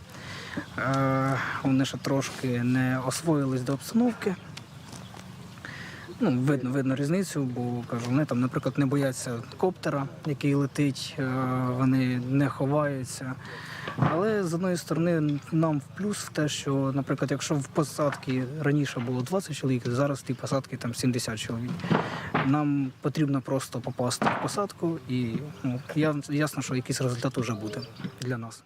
[SPEAKER 20] Вони ще трошки не освоїлись до обстановки. Видно різницю, бо кажу, вони там, наприклад, не бояться коптера, який летить, вони не ховаються. Але з одної сторони нам в плюс в те, що, наприклад, якщо в посадці раніше було 20 чоловік, зараз в тій посадці там 70 чоловік. Нам потрібно просто попасти в посадку і ясно, що якийсь результат вже буде для нас.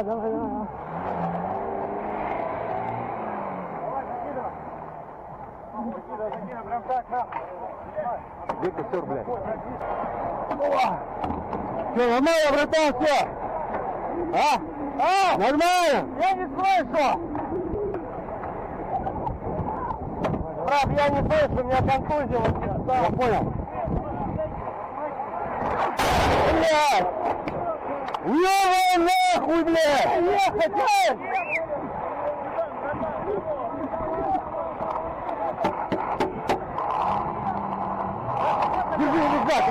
[SPEAKER 17] Давай. Прям так, на. Где костер, блядь? Все, нормально, братан, все? Нормально? Я не слышу! Брат, я не слышу, у меня контузия вот сейчас. Я понял. Блядь! Ё-моё, нахуй, блядь! Ехать, блядь! Держи, рюкзак!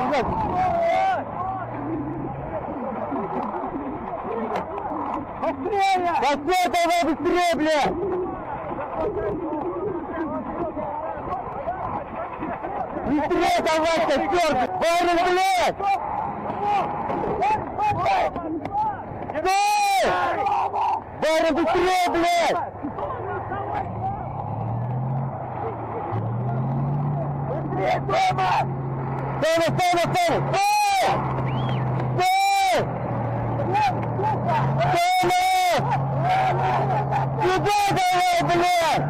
[SPEAKER 17] Быстрее! Быстрее, давай, быстрее, блядь! Быстрее, давай, костер! Варим, блядь! Стой! Варим, быстрее, блядь! Быстрее, Тома! Тома! Стой! Стой! Тома! Сюда давай, блядь!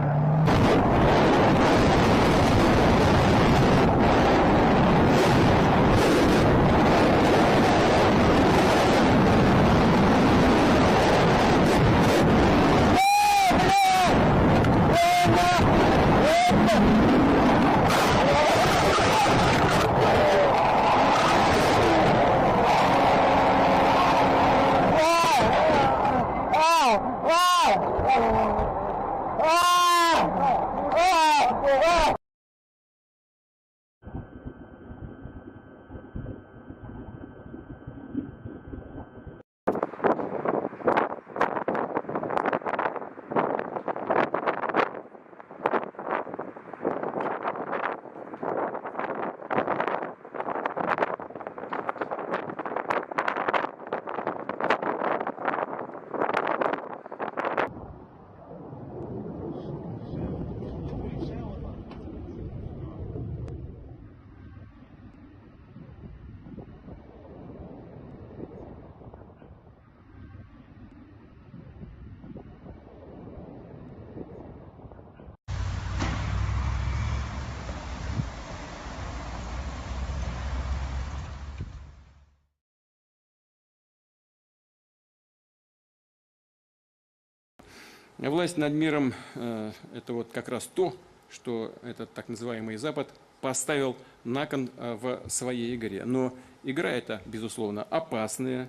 [SPEAKER 12] Власть над миром – это вот как раз то, что этот так называемый Запад поставил на кон в своей игре. Но игра эта, безусловно, опасная,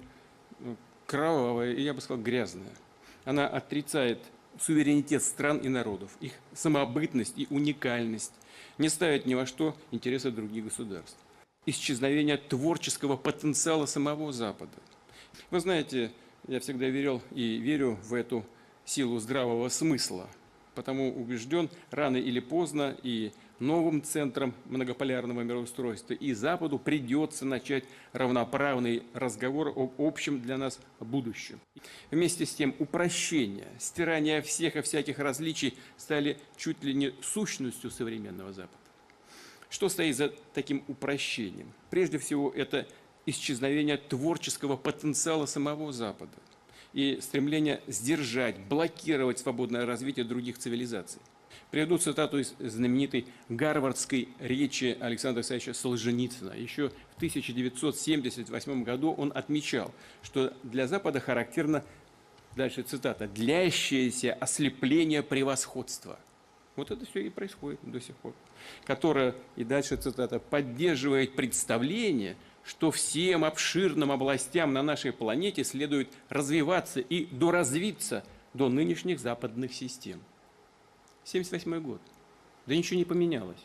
[SPEAKER 12] кровавая и, я бы сказал, грязная. Она отрицает суверенитет стран и народов, их самобытность и уникальность, не ставит ни во что интересы других государств. Исчезновение творческого потенциала самого Запада. Вы знаете, я всегда верил и верю в эту силу здравого смысла, потому убежден, рано или поздно и новым центрам многополярного мироустройства и Западу придется начать равноправный разговор об общем для нас будущем. Вместе с тем упрощение, стирание всех и всяких различий стали чуть ли не сущностью современного Запада. Что стоит за таким упрощением? Прежде всего, это исчезновение творческого потенциала самого Запада и стремление сдержать, блокировать свободное развитие других цивилизаций. Приведу цитату из знаменитой гарвардской речи Александра Александровича Солженицына. Еще в 1978 году он отмечал, что для Запада характерно, дальше цитата, «длящееся ослепление превосходства». Вот это все и происходит до сих пор. Которое, и дальше цитата, «поддерживает представление, что всем обширным областям на нашей планете следует развиваться и доразвиться до нынешних западных систем». 1978 год. Да ничего не поменялось.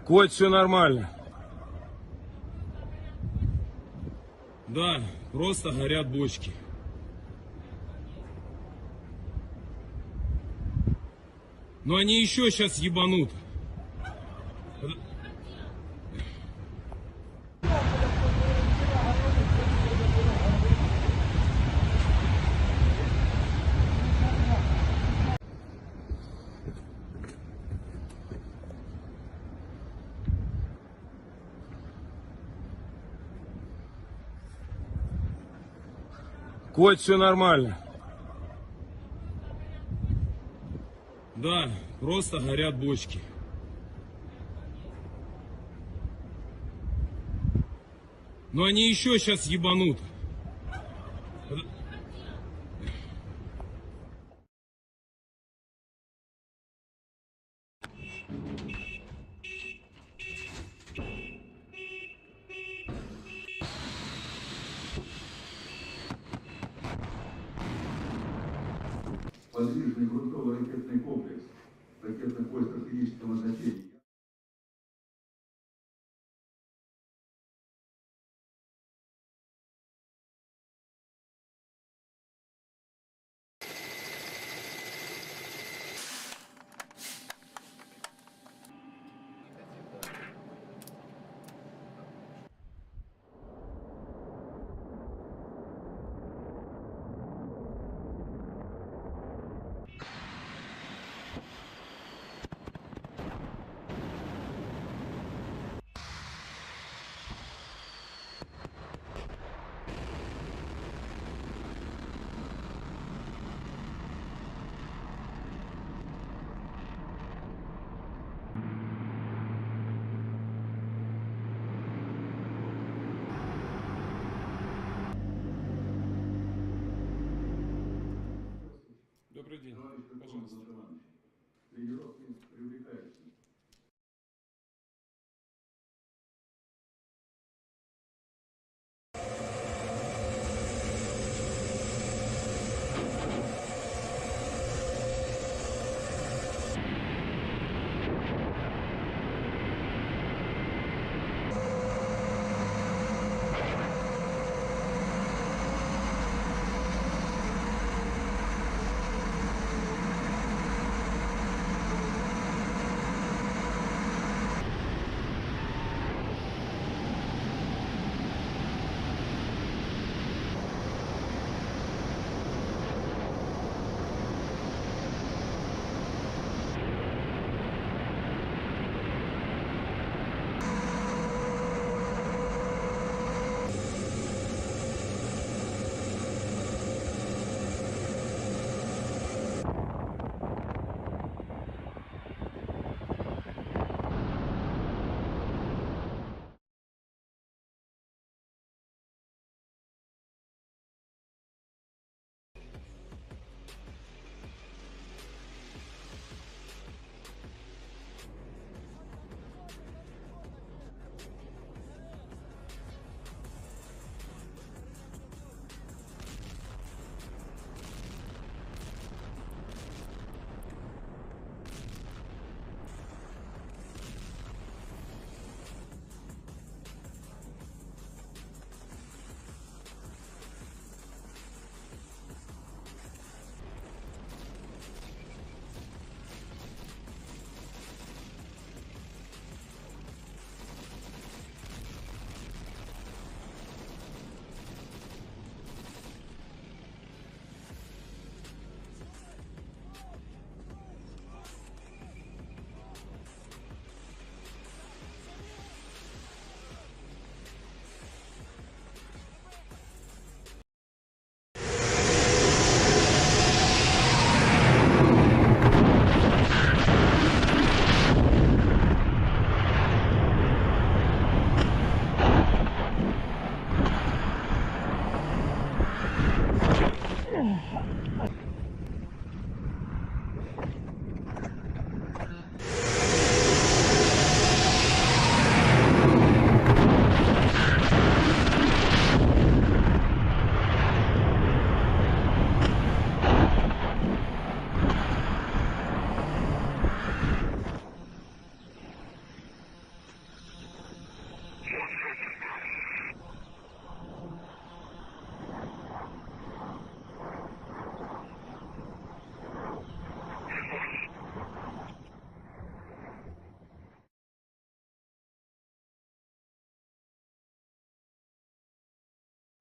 [SPEAKER 14] Коть, все нормально. Да, просто горят бочки. Но они еще сейчас ебанут. Коть, все нормально. Да, просто горят бочки. Но они еще сейчас ебанут.
[SPEAKER 3] Подвижный грунтовый ракетный комплекс ракетных войск стратегического значения.
[SPEAKER 12] Добрый день, пожалуйста.
[SPEAKER 3] Тренировки привлекающие.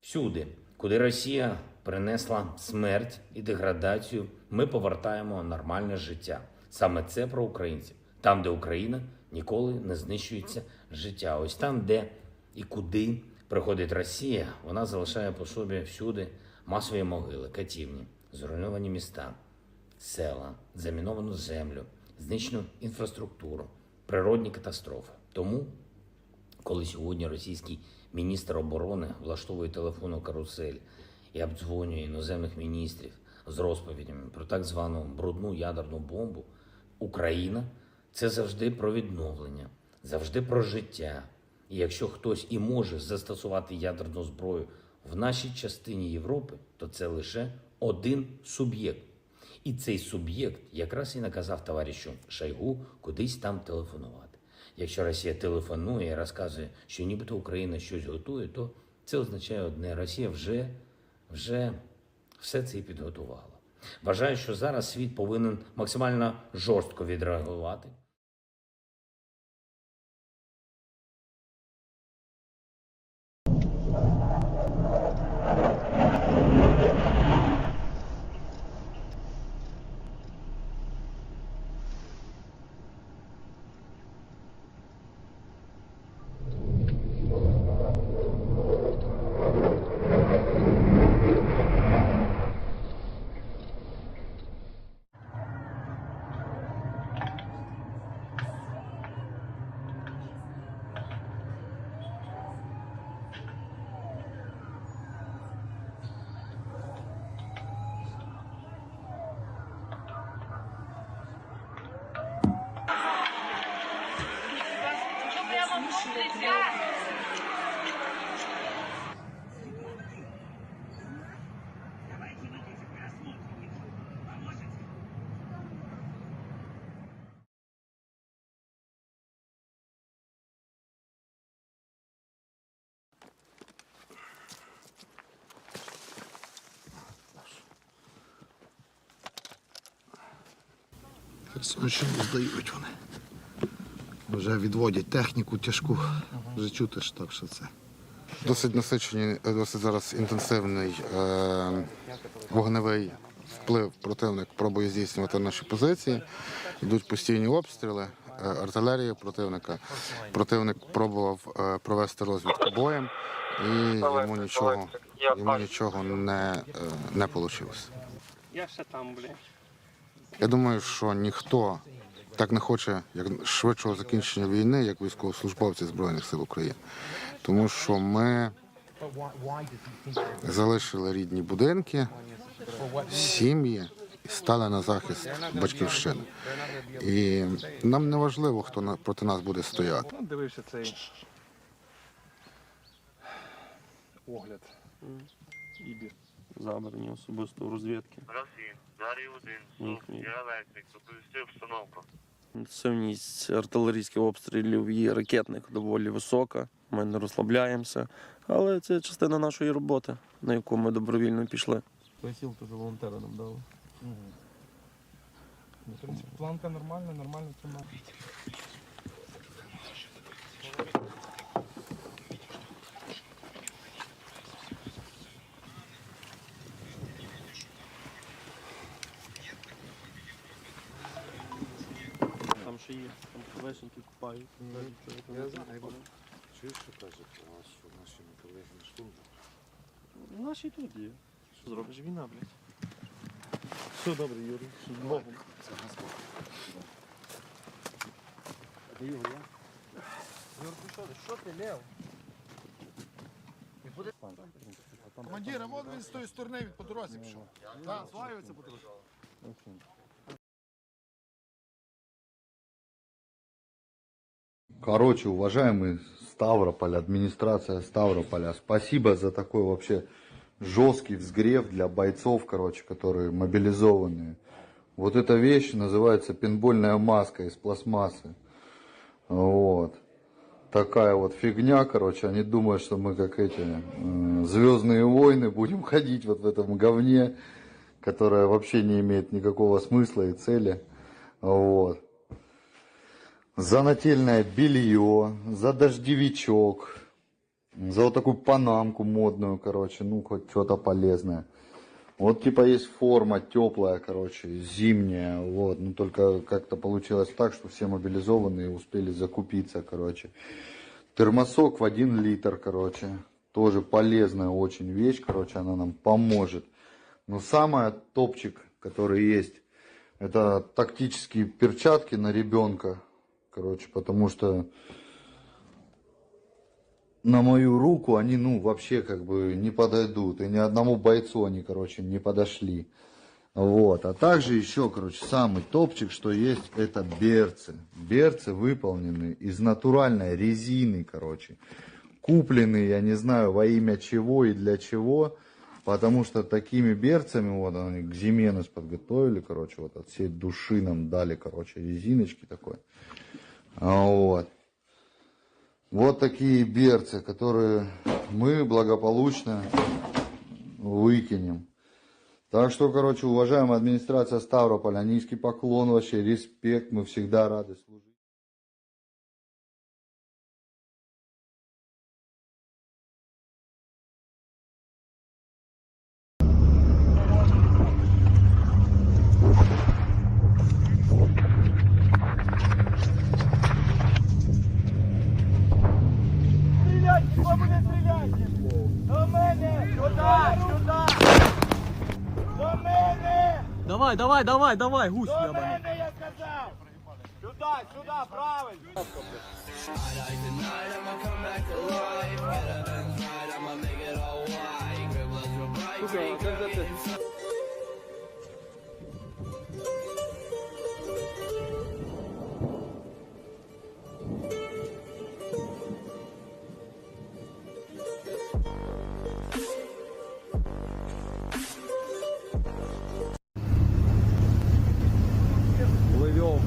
[SPEAKER 8] Всюди, куди Росія принесла смерть і деградацію, ми повертаємо нормальне життя. Саме це про українців. Там, де Україна, ніколи не знищується життя. Ось там, де і куди приходить Росія, вона залишає по собі всюди масові могили, катівні, зруйновані міста, села, заміновану землю, знищену інфраструктуру, природні катастрофи. Тому, коли сьогодні російський міністр оборони влаштовує телефонну карусель і обдзвонює іноземних міністрів з розповідями про так звану брудну ядерну бомбу, Україна – це завжди про відновлення, завжди про життя. І якщо хтось і може застосувати ядерну зброю в нашій частині Європи, то це лише один суб'єкт. І цей суб'єкт якраз і наказав товаришу Шойгу кудись там телефонувати. Якщо Росія телефонує і розказує, що нібито Україна щось готує, то це означає одне – Росія вже все це і підготувала. Вважаю, що зараз світ повинен максимально жорстко відреагувати.
[SPEAKER 17] Херсонщину здають вони. Вже відводять техніку тяжку. Вже чути ж так, що це.
[SPEAKER 16] Досить насичений, досить зараз інтенсивний вогневий вплив. Противник пробує здійснювати наші позиції. Йдуть постійні обстріли, артилерія противника. Противник пробував провести розвідку боєм, і йому нічого не вийшло.
[SPEAKER 19] Я ще там, блядь.
[SPEAKER 16] Я думаю, що ніхто так не хоче як швидшого закінчення війни, як військовослужбовці Збройних сил України. Тому що ми залишили рідні будинки, сім'ї і стали на захист батьківщини. І нам не важливо, хто проти нас буде стояти.
[SPEAKER 19] Дивився цей огляд. Ібір. Забрані особисто розвідки. Інтенсивність артилерійських обстрілів і ракетних доволі висока. Ми не розслабляємося. Але це частина нашої роботи, на яку ми добровільно пішли.
[SPEAKER 12] Сил теж волонтери нам дали. В принципі, планка нормально тримає.
[SPEAKER 19] Там ще є, там вишеньки купають.
[SPEAKER 16] Я знаю. Чуєш, що каже, що наші не повезені штурм?
[SPEAKER 19] Наші тут є. Що зробиш? Війна, блядь. Все добре, Юрій. З Богом.
[SPEAKER 16] Це Господь.
[SPEAKER 19] А де Юр, я? Юр, що ти, Лев?
[SPEAKER 17] Командира, вон він з тої сторони по дорозі пішов. Так, зваюється по дорозі.
[SPEAKER 22] Короче, уважаемый Ставрополь, администрация Ставрополя, спасибо за такой вообще жесткий взгрев для бойцов, короче, которые мобилизованные. Вот эта вещь называется пейнтбольная маска из пластмассы. Вот. Такая вот фигня, короче, они думают, что мы как эти Звездные войны будем ходить вот в этом говне, которое вообще не имеет никакого смысла и цели. Вот. За нательное белье, за дождевичок, За вот такую панамку модную, короче, ну хоть что-то полезное. Вот типа есть форма теплая, короче, зимняя, вот, ну только как-то получилось так, что все мобилизованные успели закупиться, короче. Термосок в 1 литр, короче, тоже полезная очень вещь, короче, она нам поможет. Но самое топчик, который есть, это тактические перчатки на ребенка, короче, потому что на мою руку они, ну, вообще как бы не подойдут. И ни одному бойцу они, короче, не подошли. Вот. А также еще, короче, самый топчик, что есть, это берцы. Берцы выполнены из натуральной резины, короче. Купленные, я не знаю, во имя чего и для чего. Потому что такими берцами, вот они к зиме нас подготовили, короче, вот от всей души нам дали, короче, резиночки такой. Вот. Вот такие берцы, которые мы благополучно выкинем. Так что, короче, уважаемая администрация Ставрополя, низкий поклон вообще, респект, мы всегда рады служить.
[SPEAKER 24] Давай, давай, давай, давай, гусь ебаный. Я сказал! Сюда, сюда, правильно! Сука, когда ты... Плывем.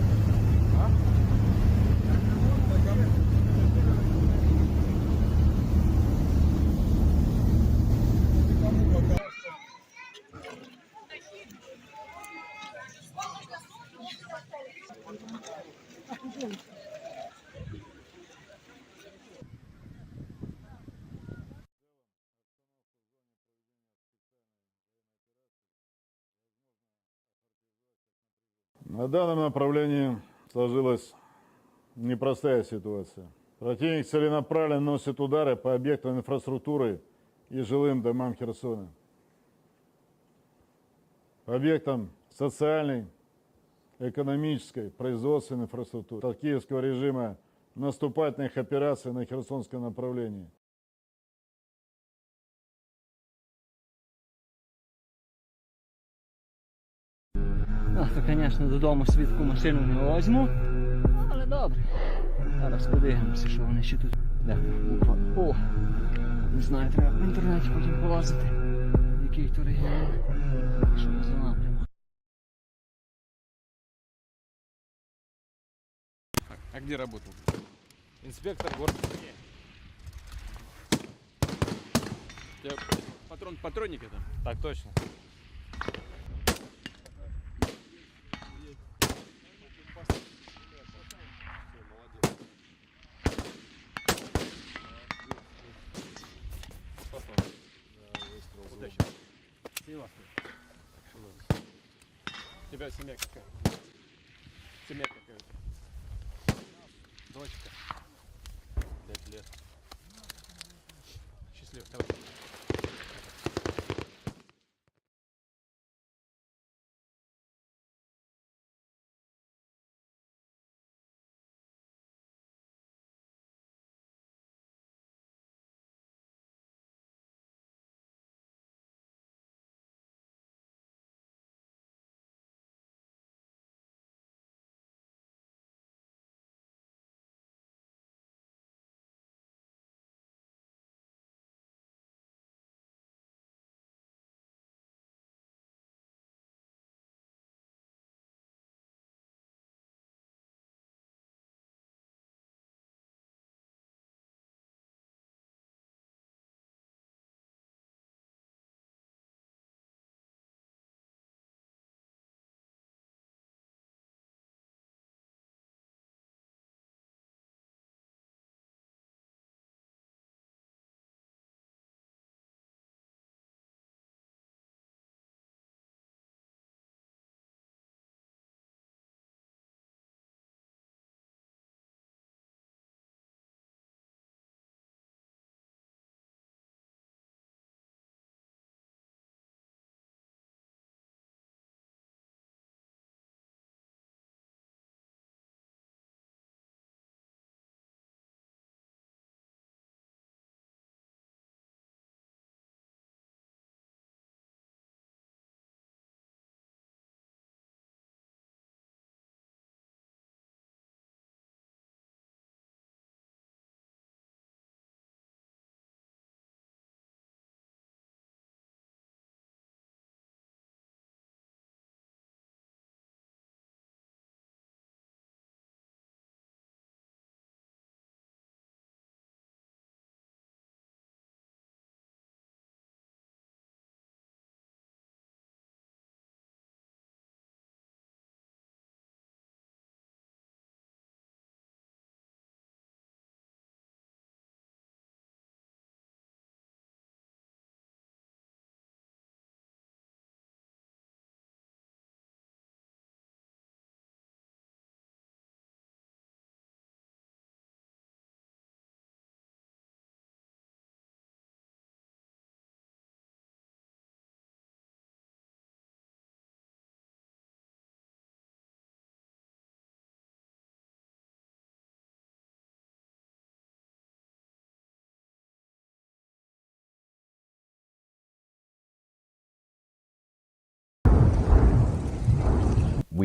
[SPEAKER 2] На данном направлении сложилась непростая ситуация. Противник целенаправленно наносит удары по объектам инфраструктуры и жилым домам Херсона. По объектам социальной, экономической, производственной инфраструктуры. От киевского режима наступательных операций на Херсонском направлении.
[SPEAKER 13] Ну, то, звісно, додому свідку машину не візьму, але добре. Зараз подивимося, що вони ще тут. Де? О, не знаю, треба в інтернеті потім полазити. Який то регіон, що за напрямок.
[SPEAKER 12] А где работал? Инспектор города. У тебя патронник это? Так точно. Удачи. У тебя семья какая? Семья какая? Дочка. 5 лет. Счастливо.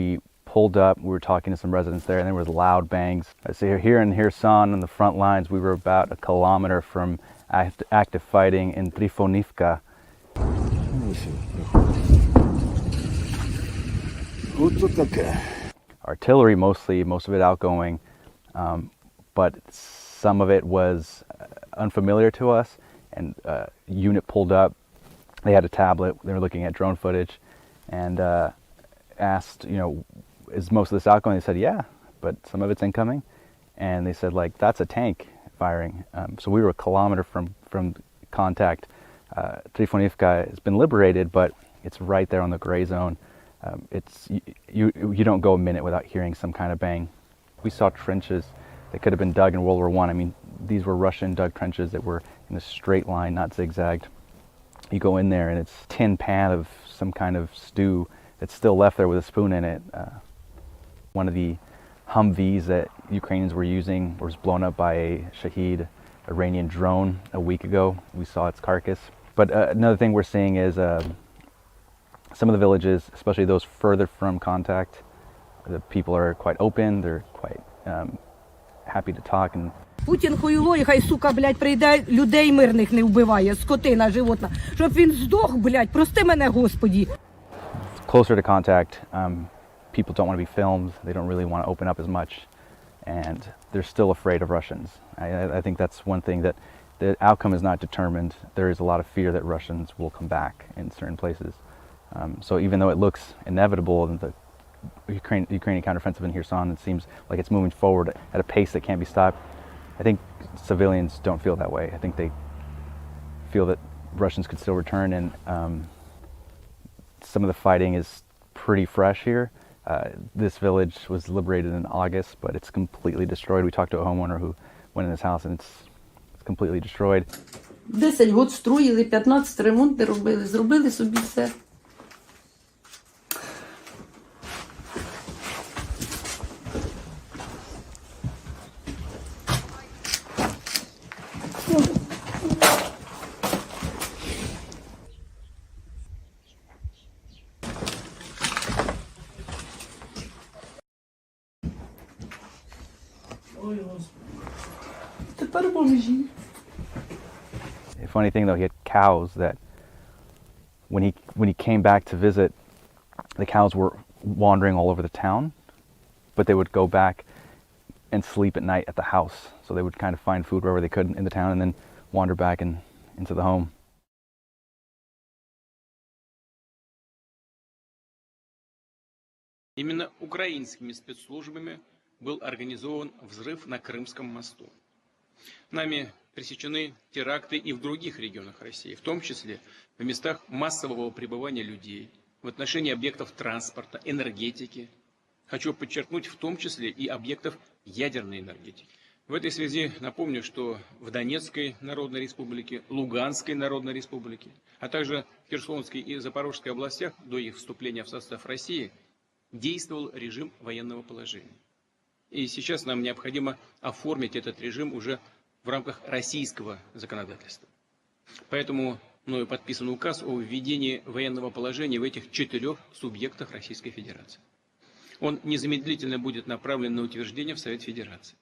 [SPEAKER 11] we pulled up, we were talking to some residents there, and there was loud bangs. So here in Kherson on the front lines, we were about a kilometer from active fighting in Trifonivka. Artillery mostly, most of it outgoing, but some of it was unfamiliar to us, and a unit pulled up. They had a tablet, they were looking at drone footage, and asked, you know, is most of this outgoing? They said, yeah, but some of it's incoming. And they said, like, that's a tank firing. So we were a kilometer from contact. Trifonivka has been liberated, but it's right there on the gray zone. It's you don't go a minute without hearing some kind of bang. We saw trenches that could have been dug in World War I. I mean, these were Russian dug trenches that were in a straight line, not zigzagged. You go in there and it's a tin pan of some kind of stew that's still left there with a spoon in it. One of the Humvees that Ukrainians were using was blown up by a Shahed Iranian drone a week ago. We saw its carcass. But another thing we're seeing is some of the villages, especially those further from contact, the people are quite open, they're quite happy to talk. And
[SPEAKER 18] Путін хуйло, і хай, сука, блядь, прийде, людей мирних не вбиває, скотина, животна. Щоб він здох, блядь, прости мене, Господі.
[SPEAKER 11] Closer to contact, people don't want to be filmed, they don't really want to open up as much, and they're still afraid of Russians. I think that's one thing, that the outcome is not determined. There is a lot of fear that Russians will come back in certain places. So even though it looks inevitable, the Ukrainian counteroffensive in Kherson, it seems like it's moving forward at a pace that can't be stopped. I think civilians don't feel that way. I think they feel that Russians could still return, and some of the fighting is pretty fresh here. This village was liberated in August, but it's completely destroyed. We talked to a homeowner who went in his house, and it's completely destroyed.
[SPEAKER 21] 10 років строїли, 15 ремонти робили, зробили собі все. Ой, Господи. Тепер бомжі.
[SPEAKER 11] The funny thing though, he had cows that when he came back to visit, the cows were wandering all over the town, but they would go back and sleep at night at the house. So they would kind of find food wherever they could in the town and then wander back into the home.
[SPEAKER 23] Именно украинскими спецслужбами был организован взрыв на Крымском мосту. Нами пресечены теракты и в других регионах России, в том числе в местах массового пребывания людей, в отношении объектов транспорта, энергетики. Хочу подчеркнуть, в том числе и объектов ядерной энергетики. В этой связи напомню, что в Донецкой Народной Республике, Луганской Народной Республике, а также в Херсонской и Запорожской областях до их вступления в состав России действовал режим военного положения. И сейчас нам необходимо оформить этот режим уже в рамках российского законодательства. Поэтому мною подписан указ о введении военного положения в этих 4 субъектах Российской Федерации. Он незамедлительно будет направлен на утверждение в Совет Федерации.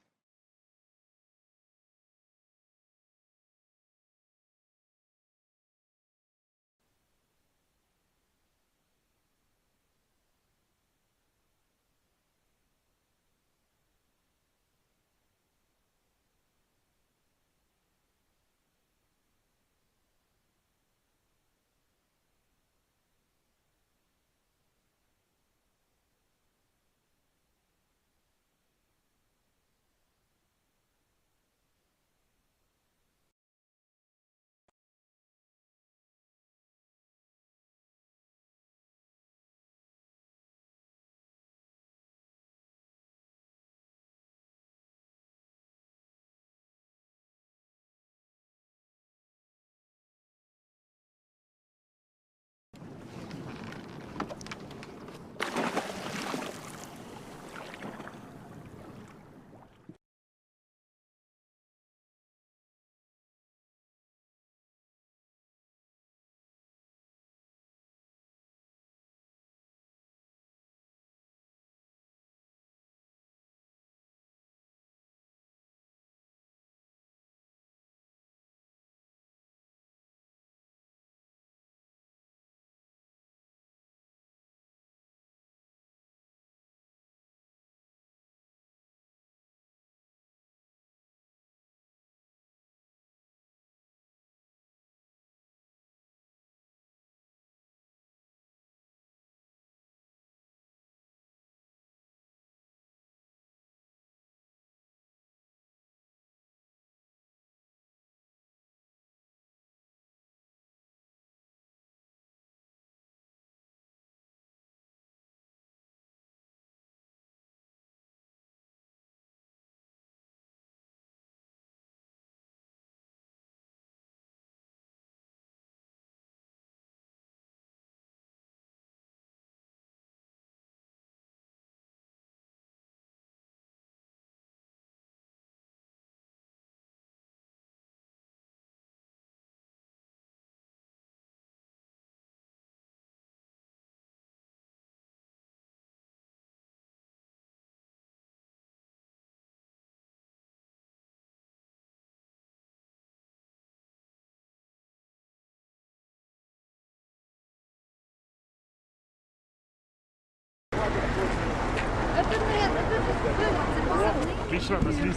[SPEAKER 1] Отлично, наслись.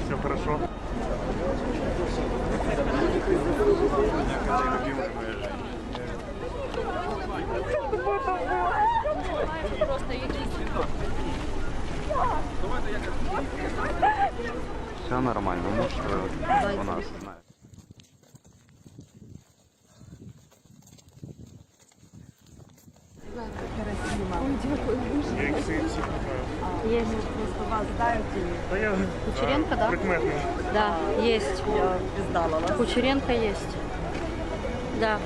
[SPEAKER 1] Все хорошо.
[SPEAKER 5] Просто якісь.
[SPEAKER 11] Все нормально, муж у нас знает.
[SPEAKER 5] Я просто вас знаю. Кучеренко, да? Да, есть. Кучеренко есть. Да.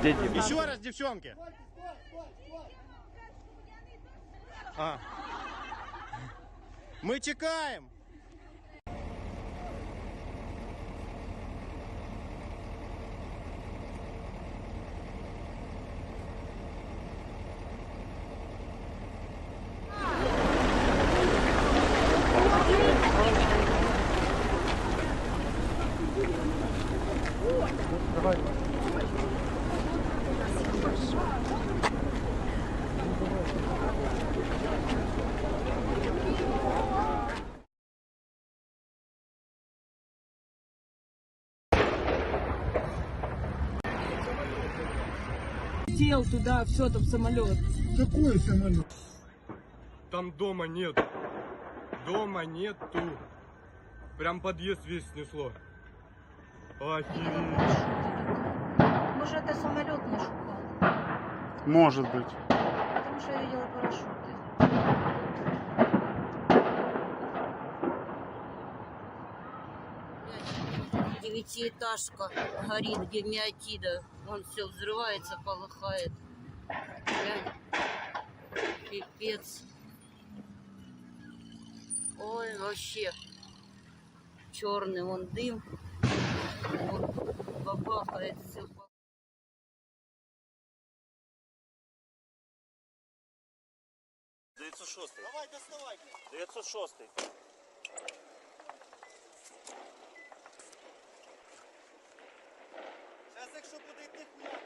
[SPEAKER 17] Еще раз, девчонки. Мы чекаем.
[SPEAKER 1] Давай.
[SPEAKER 18] Летел туда, все, там самолет.
[SPEAKER 1] Какой самолет?
[SPEAKER 12] Там дома нет. Дома нету. Прям подъезд весь снесло. Охереть.
[SPEAKER 5] Может, это самолет наш упал?
[SPEAKER 1] Может быть.
[SPEAKER 5] Потому что я видела парашюты.
[SPEAKER 6] Девятиэтажка горит, где Миотида. Вон все взрывается, полыхает. Глянь. Пипец. Ой, вообще. Черный вон дым. Вот бабахает все.
[SPEAKER 17] Давай, доставай.
[SPEAKER 7] 906.
[SPEAKER 17] Зараз, якщо буде йти хуя.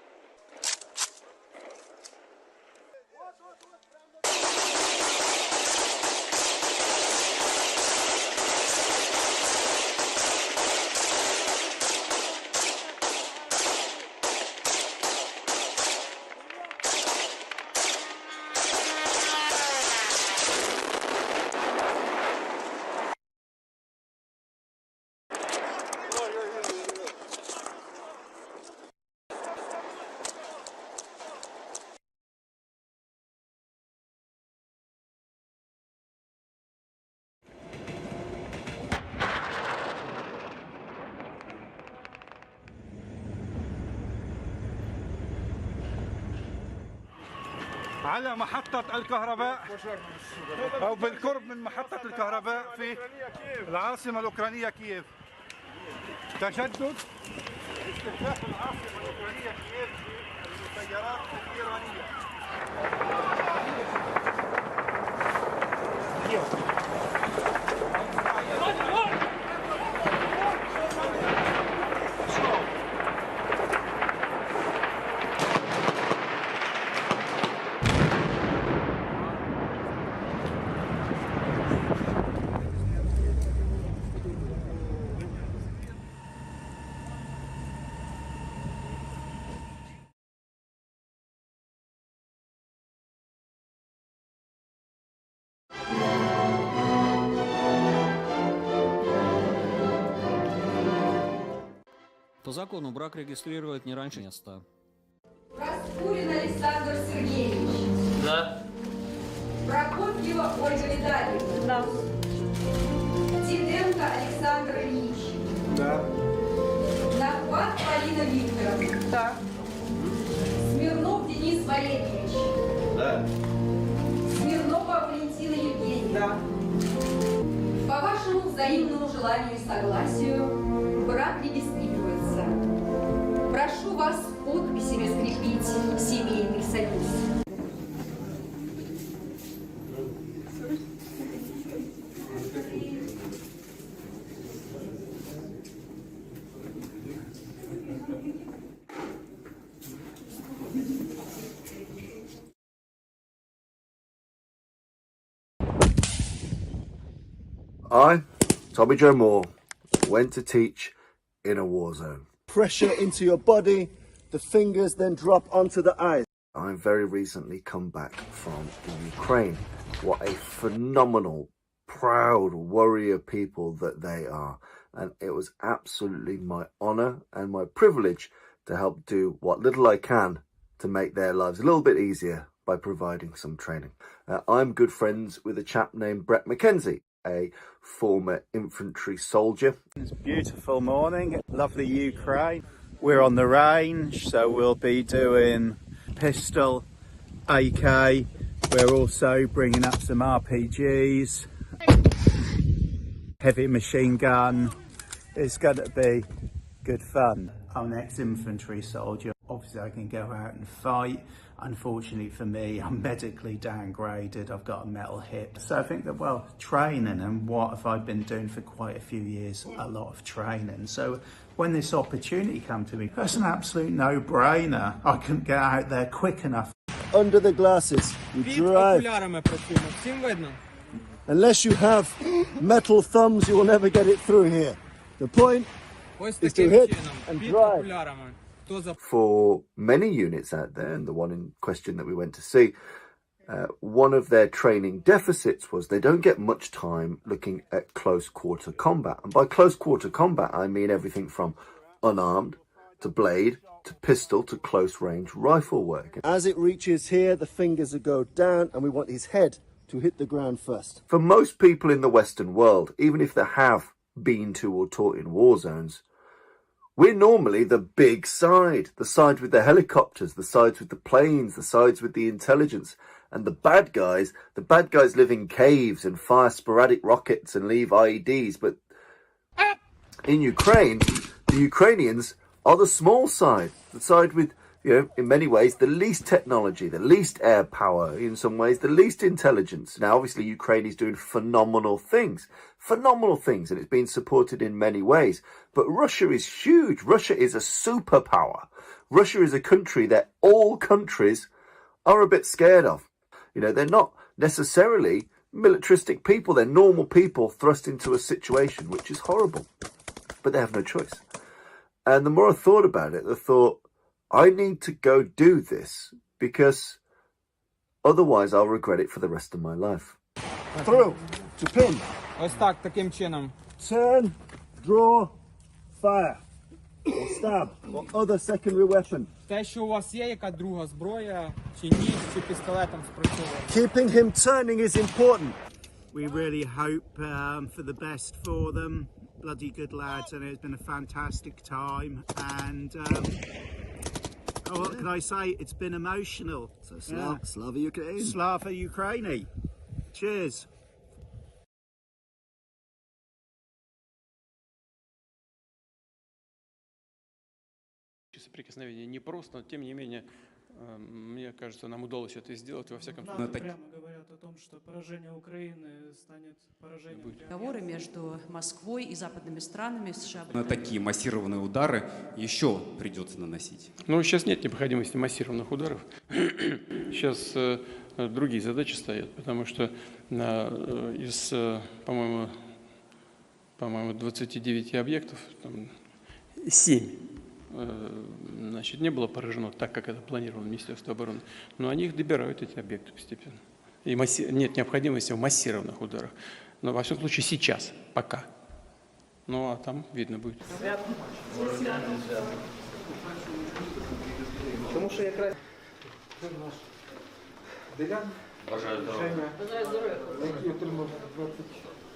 [SPEAKER 25] على محطة الكهرباء أو بالقرب من محطة الكهرباء في العاصمة الأوكرانية كييف. تجدد استهداف العاصمة الأوكرانية كييف بالمسيرات الإيرانية.
[SPEAKER 26] По закону брак регистрируют не раньше места.
[SPEAKER 27] Проскурин Александр Сергеевич.
[SPEAKER 4] Да.
[SPEAKER 27] Прокопьева Ольга Витальевна.
[SPEAKER 18] Да.
[SPEAKER 27] Тиденко Александр Ильич.
[SPEAKER 1] Да.
[SPEAKER 27] Нахват Полина Викторовна.
[SPEAKER 18] Да.
[SPEAKER 27] Смирнов Денис Валерьевич.
[SPEAKER 1] Да.
[SPEAKER 27] Смирнова Валентина Евгеньевна.
[SPEAKER 18] Да.
[SPEAKER 27] По вашему взаимному желанию и согласию брак регистрируется. Прошу вас подписями скрепить семейный союз.
[SPEAKER 3] I, Tommy Joe Moore, went to teach in a war zone.
[SPEAKER 17] Pressure into your body, the fingers then drop onto the eyes.
[SPEAKER 3] I've very recently come back from the Ukraine. What a phenomenal, proud warrior people that they are. And it was absolutely my honour and my privilege to help do what little I can to make their lives a little bit easier by providing some training. I'm good friends with a chap named Brett McKenzie, a former infantry soldier.
[SPEAKER 7] It's a beautiful morning, lovely Ukraine. We're on the range, so we'll be doing pistol, AK. We're also bringing up some RPGs, heavy machine gun. It's going to be good fun. I'm an ex-infantry soldier. Obviously I can go out and fight. Unfortunately for me, I'm medically downgraded. I've got a metal hip. So I think that, well, training, and what have I been doing for quite a few years? A lot of training. So when this opportunity came to me, that's an absolute no-brainer. I couldn't get out there quick enough.
[SPEAKER 17] Under the glasses, you drive. Unless you have metal thumbs, you will never get it through here. The point is to hit and drive.
[SPEAKER 3] For many units out there, and the one in question that we went to see, one of their training deficits was they don't get much time looking at close quarter combat. And by close quarter combat, I mean everything from unarmed to blade to pistol to close range rifle work.
[SPEAKER 17] As it reaches here, the fingers will go down, and we want his head to hit the ground first.
[SPEAKER 3] For most people in the Western world, even if they have been to or taught in war zones, we're normally the big side, the side with the helicopters, the sides with the planes, the sides with the intelligence. And the bad guys live in caves and fire sporadic rockets and leave IEDs. But in Ukraine, the Ukrainians are the small side, the side with, in many ways, the least technology, the least air power, in some ways, the least intelligence. Now, obviously, Ukraine is doing phenomenal things, and it's being supported in many ways. But Russia is huge. Russia is a superpower. Russia is a country that all countries are a bit scared of. They're not necessarily militaristic people. They're normal people thrust into a situation which is horrible, but they have no choice. And the more I thought about it, I thought, I need to go do this because otherwise I'll regret it for the rest of my life.
[SPEAKER 17] Through, to pin.
[SPEAKER 9] Ось так, таким чином.
[SPEAKER 17] Turn, draw, fire. Or stab, or other secondary weapon.
[SPEAKER 9] Те, що у вас є, яка друга зброя, чи ніж, чи пістолетом спрацьовує.
[SPEAKER 17] Keeping him turning is important.
[SPEAKER 7] We really hope for the best for them. Bloody good lads, and it's been a fantastic time. And what can I say? It's been emotional.
[SPEAKER 17] So Slava Ukraine.
[SPEAKER 7] Slava Ukraini. Cheers.
[SPEAKER 23] Соприкосновение непросто, но тем не менее, мне кажется, нам удалось это сделать во всяком случае.
[SPEAKER 10] Прямо говорят о том, что поражение Украины станет поражением.
[SPEAKER 14] Переговоры между Москвой и западными странами США.
[SPEAKER 15] На такие массированные удары еще придется наносить.
[SPEAKER 23] Ну, сейчас нет необходимости массированных ударов. Сейчас другие задачи стоят, потому что из, по-моему, 29 объектов, 7 не было поражено так, как это планировало Министерство обороны. Но они их добирают, эти объекты, постепенно. И нет необходимости в массированных ударах. Но, во всяком случае, сейчас, пока. Ну, а там видно будет.
[SPEAKER 10] Тому що якраз Делян,
[SPEAKER 8] Бажаю здоров'я.
[SPEAKER 10] Бажаю здоров'я. Який отримав 20.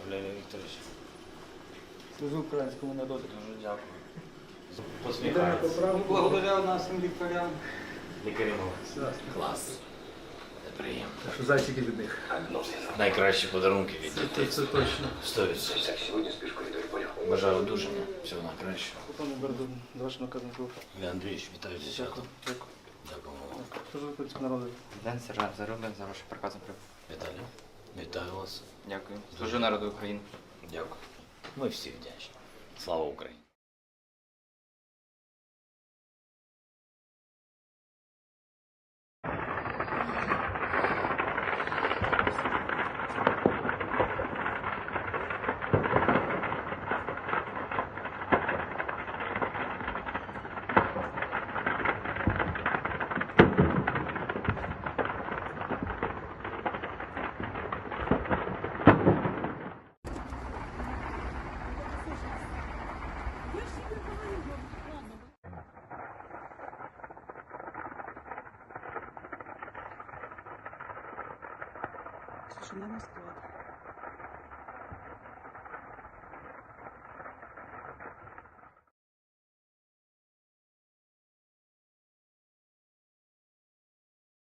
[SPEAKER 8] Валерій Вікторович.
[SPEAKER 10] Служу українському народу.
[SPEAKER 8] Дуже дякую. Посміхається.
[SPEAKER 10] Благодаря нашим лікарям.
[SPEAKER 8] Лікарі молодці. Клас. Це приємно.
[SPEAKER 10] Що зайчики від них.
[SPEAKER 8] Найкращі подарунки від дітей.
[SPEAKER 10] Це точно.
[SPEAKER 8] 100%. Бажаю одужання. Всього найкращого.
[SPEAKER 10] Пане Бердун, ваш наказ на рух.
[SPEAKER 8] Іван Андрійович, вітаю зі святом.
[SPEAKER 10] Дякую.
[SPEAKER 8] Дякую вам.
[SPEAKER 10] Служу українському народу.
[SPEAKER 20] День сержант Зарубин за вашим приказом прибув.
[SPEAKER 8] Віталій, вітаю вас.
[SPEAKER 20] Дякую. Служу народу України.
[SPEAKER 8] Дякую. Ми всі вдячні. Слава Україні.
[SPEAKER 14] Запрошуємо на склад.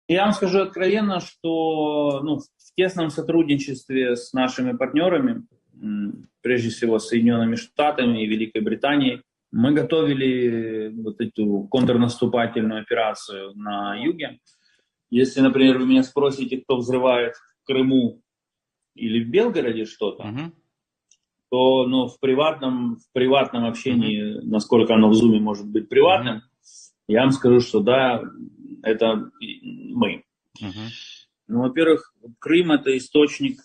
[SPEAKER 2] Я вам скажу откровенно, что в тесном сотрудничестве с нашими партнерами, прежде всего с Соединенными Штатами и Великой Британией, мы готовили вот эту контрнаступательную операцию на юге. Если, например, вы меня спросите, кто взрывает в Крыму или в Белгороде что-то, то в приватном общении, насколько оно в Зуме может быть приватным, я вам скажу, что да, это мы. Во-первых, Крым — это источник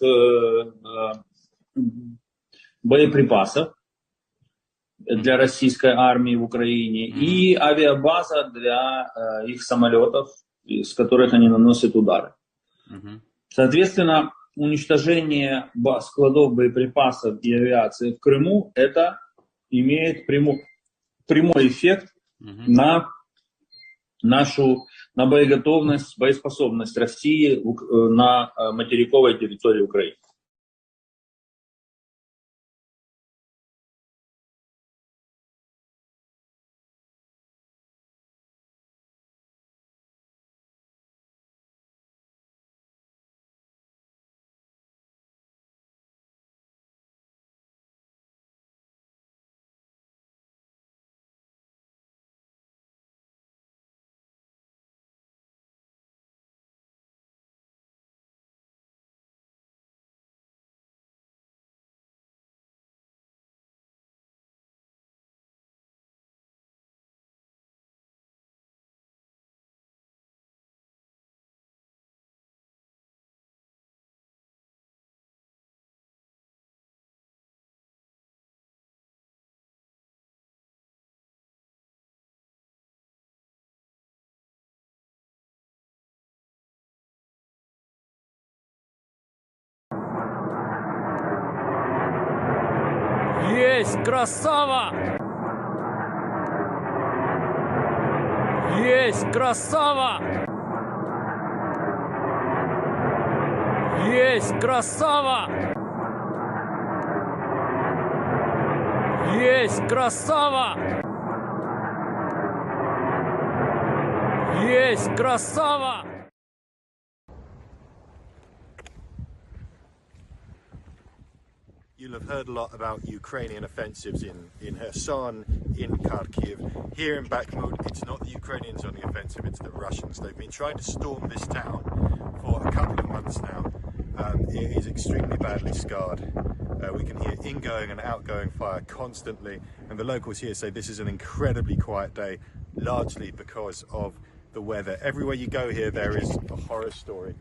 [SPEAKER 2] боеприпасов для российской армии в Украине и авиабаза для их самолетов, с которых они наносят удары. Соответственно, уничтожение складов боеприпасов и авиации в Крыму это имеет прямой эффект на боеготовность, боеспособность России на материковой территории Украины.
[SPEAKER 26] Есть, красава! Есть, красава! Есть, красава! Есть, красава! Есть, красава!
[SPEAKER 17] You'll have heard a lot about Ukrainian offensives in Kherson, in Kharkiv. Here in Bakhmut, it's not the Ukrainians on the offensive, it's the Russians. They've been trying to storm this town for a couple of months now. It is extremely badly scarred. We can hear ingoing and outgoing fire constantly, and the locals here say this is an incredibly quiet day, largely because of the weather. Everywhere you go here, there is a horror story.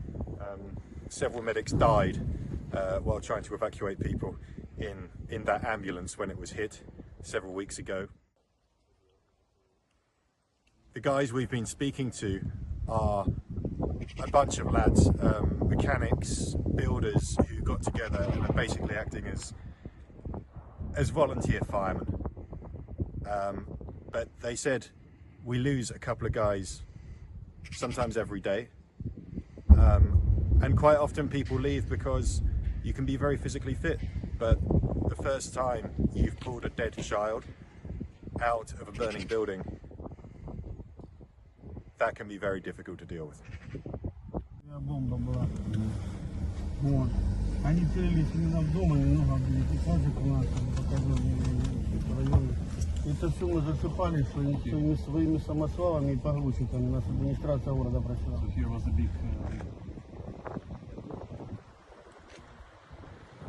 [SPEAKER 17] Several medics died while trying to evacuate people in that ambulance when it was hit several weeks ago. The guys we've been speaking to are a bunch of lads, mechanics, builders who got together and are basically acting as volunteer firemen. But they said we lose a couple of guys sometimes every day, and quite often people leave because you can be very physically fit, but the first time you've pulled a dead child out of a burning building, that can be very difficult to deal with.
[SPEAKER 25] Бомба была. Вот. Они целились именно в дом, немного экипажей у нас показали в районе. Это все мы засыпали своими самосвалами и погрузчиками. Наша администрация города просила.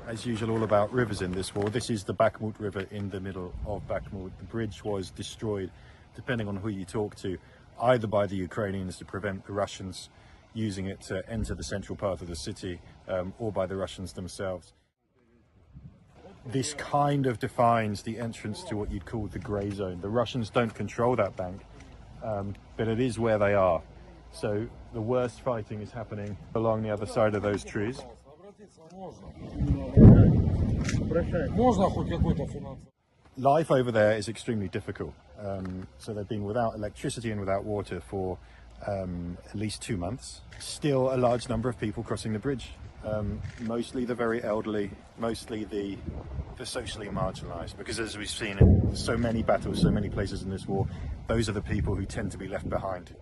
[SPEAKER 17] As usual, all about rivers in this war. This is the Bakhmut River in the middle of Bakhmut. The bridge was destroyed, depending on who you talk to, either by the Ukrainians to prevent the Russians using it to enter the central part of the city, or by the Russians themselves. This kind of defines the entrance to what you'd call the grey zone. The Russians don't control that bank, but it is where they are. So the worst fighting is happening along the other side of those trees. Life over there is extremely difficult. So they've been without electricity and without water for at least 2 months. Still a large number of people crossing the bridge. mostly the very elderly, mostly the socially marginalised, because as we've seen in so many battles, so many places in this war, those are the people who tend to be left behind.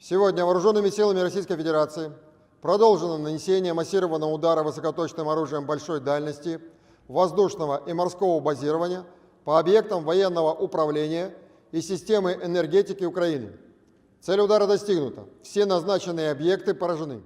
[SPEAKER 11] Сегодня вооруженными силами Российской Федерации продолжено нанесение массированного удара высокоточным оружием большой дальности, воздушного и морского базирования по объектам военного управления и системы энергетики Украины. Цель удара достигнута. Все назначенные объекты поражены.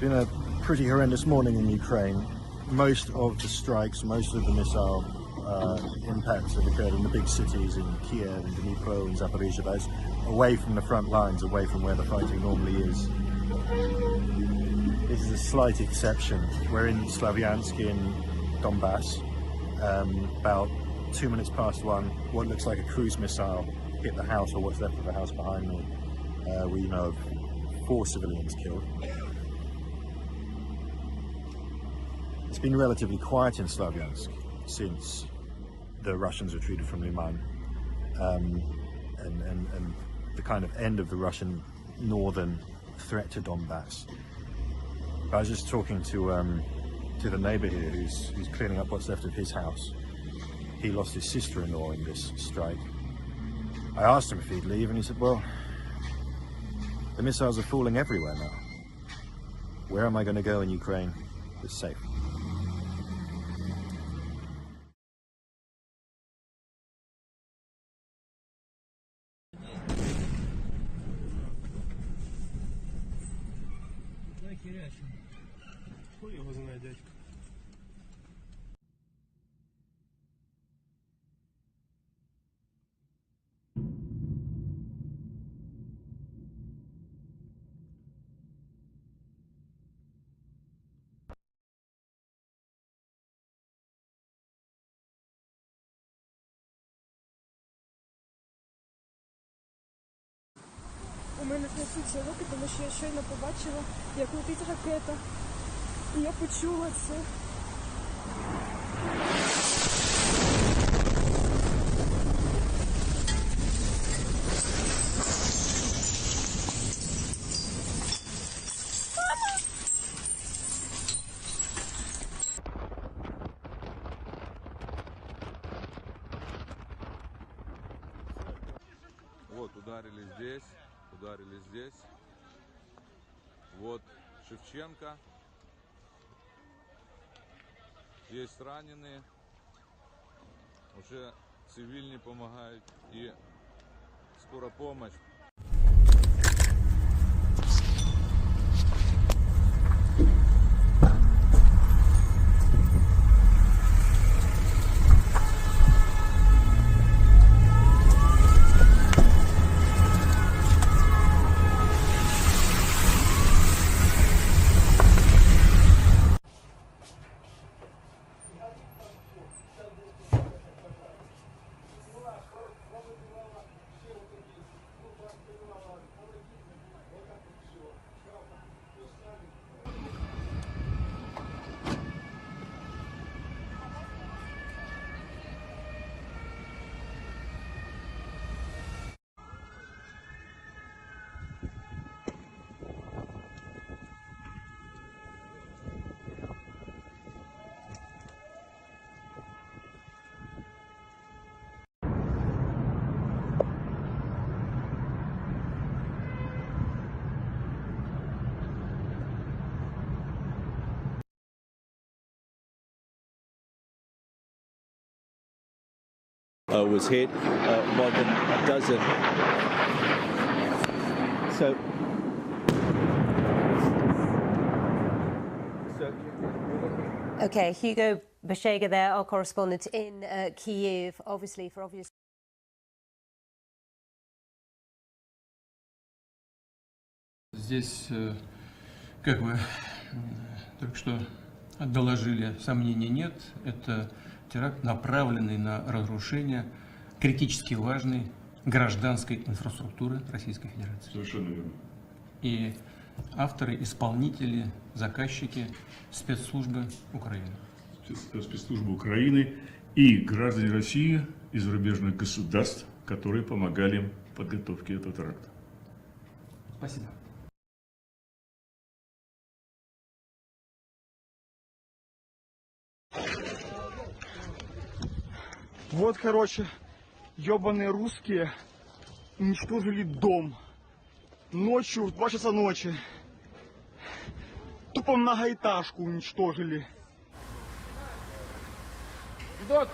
[SPEAKER 17] Been a pretty horrendous morning in Ukraine. Most of the strikes, most of the missile impacts have occurred in the big cities in Kiev and Nemico and Zaporizhzhia, those away from the front lines, away from where the fighting normally is. This is a slight exception. We're in Slavyansk in Donbass. About 2 minutes past 1, what looks like a cruise missile hit the house, or what's left of the house behind me. We know of 4 civilians killed. It's been relatively quiet in Slavyansk since the Russians retreated from Liman, and the kind of end of the Russian northern threat to Donbass. I was just talking to the neighbor here who's cleaning up what's left of his house. He lost his sister-in-law in this strike. I asked him if he'd leave, and he said, well, the missiles are falling everywhere now. Where am I going to go in Ukraine that's safe?
[SPEAKER 25] Хуй его знает, дядька.
[SPEAKER 12] У мене трясуться руки, тому що я щойно побачила, як летить ракета. І я почула це.
[SPEAKER 13] Вот, ударили здесь. Вот Шевченко. Есть раненые. Уже цивильные помогают. И скорая помощь.
[SPEAKER 16] Was hit, more than a dozen. So
[SPEAKER 19] Okay, Hugo Bashega there, our correspondent in Kyiv, obviously for obvious.
[SPEAKER 23] Здесь, как вы только что доложили, сомнений нет. Это теракт, направленный на разрушение критически важной гражданской инфраструктуры Российской Федерации.
[SPEAKER 21] Совершенно верно.
[SPEAKER 23] И авторы, исполнители, заказчики спецслужбы Украины.
[SPEAKER 21] Спецслужбы Украины и граждане России и зарубежных государств, которые помогали им в подготовке этого теракта.
[SPEAKER 23] Спасибо.
[SPEAKER 25] Вот, короче, Ёбаные русские уничтожили дом. Ночью, в 2 часа ночи. Тупо многоэтажку уничтожили.
[SPEAKER 26] Док,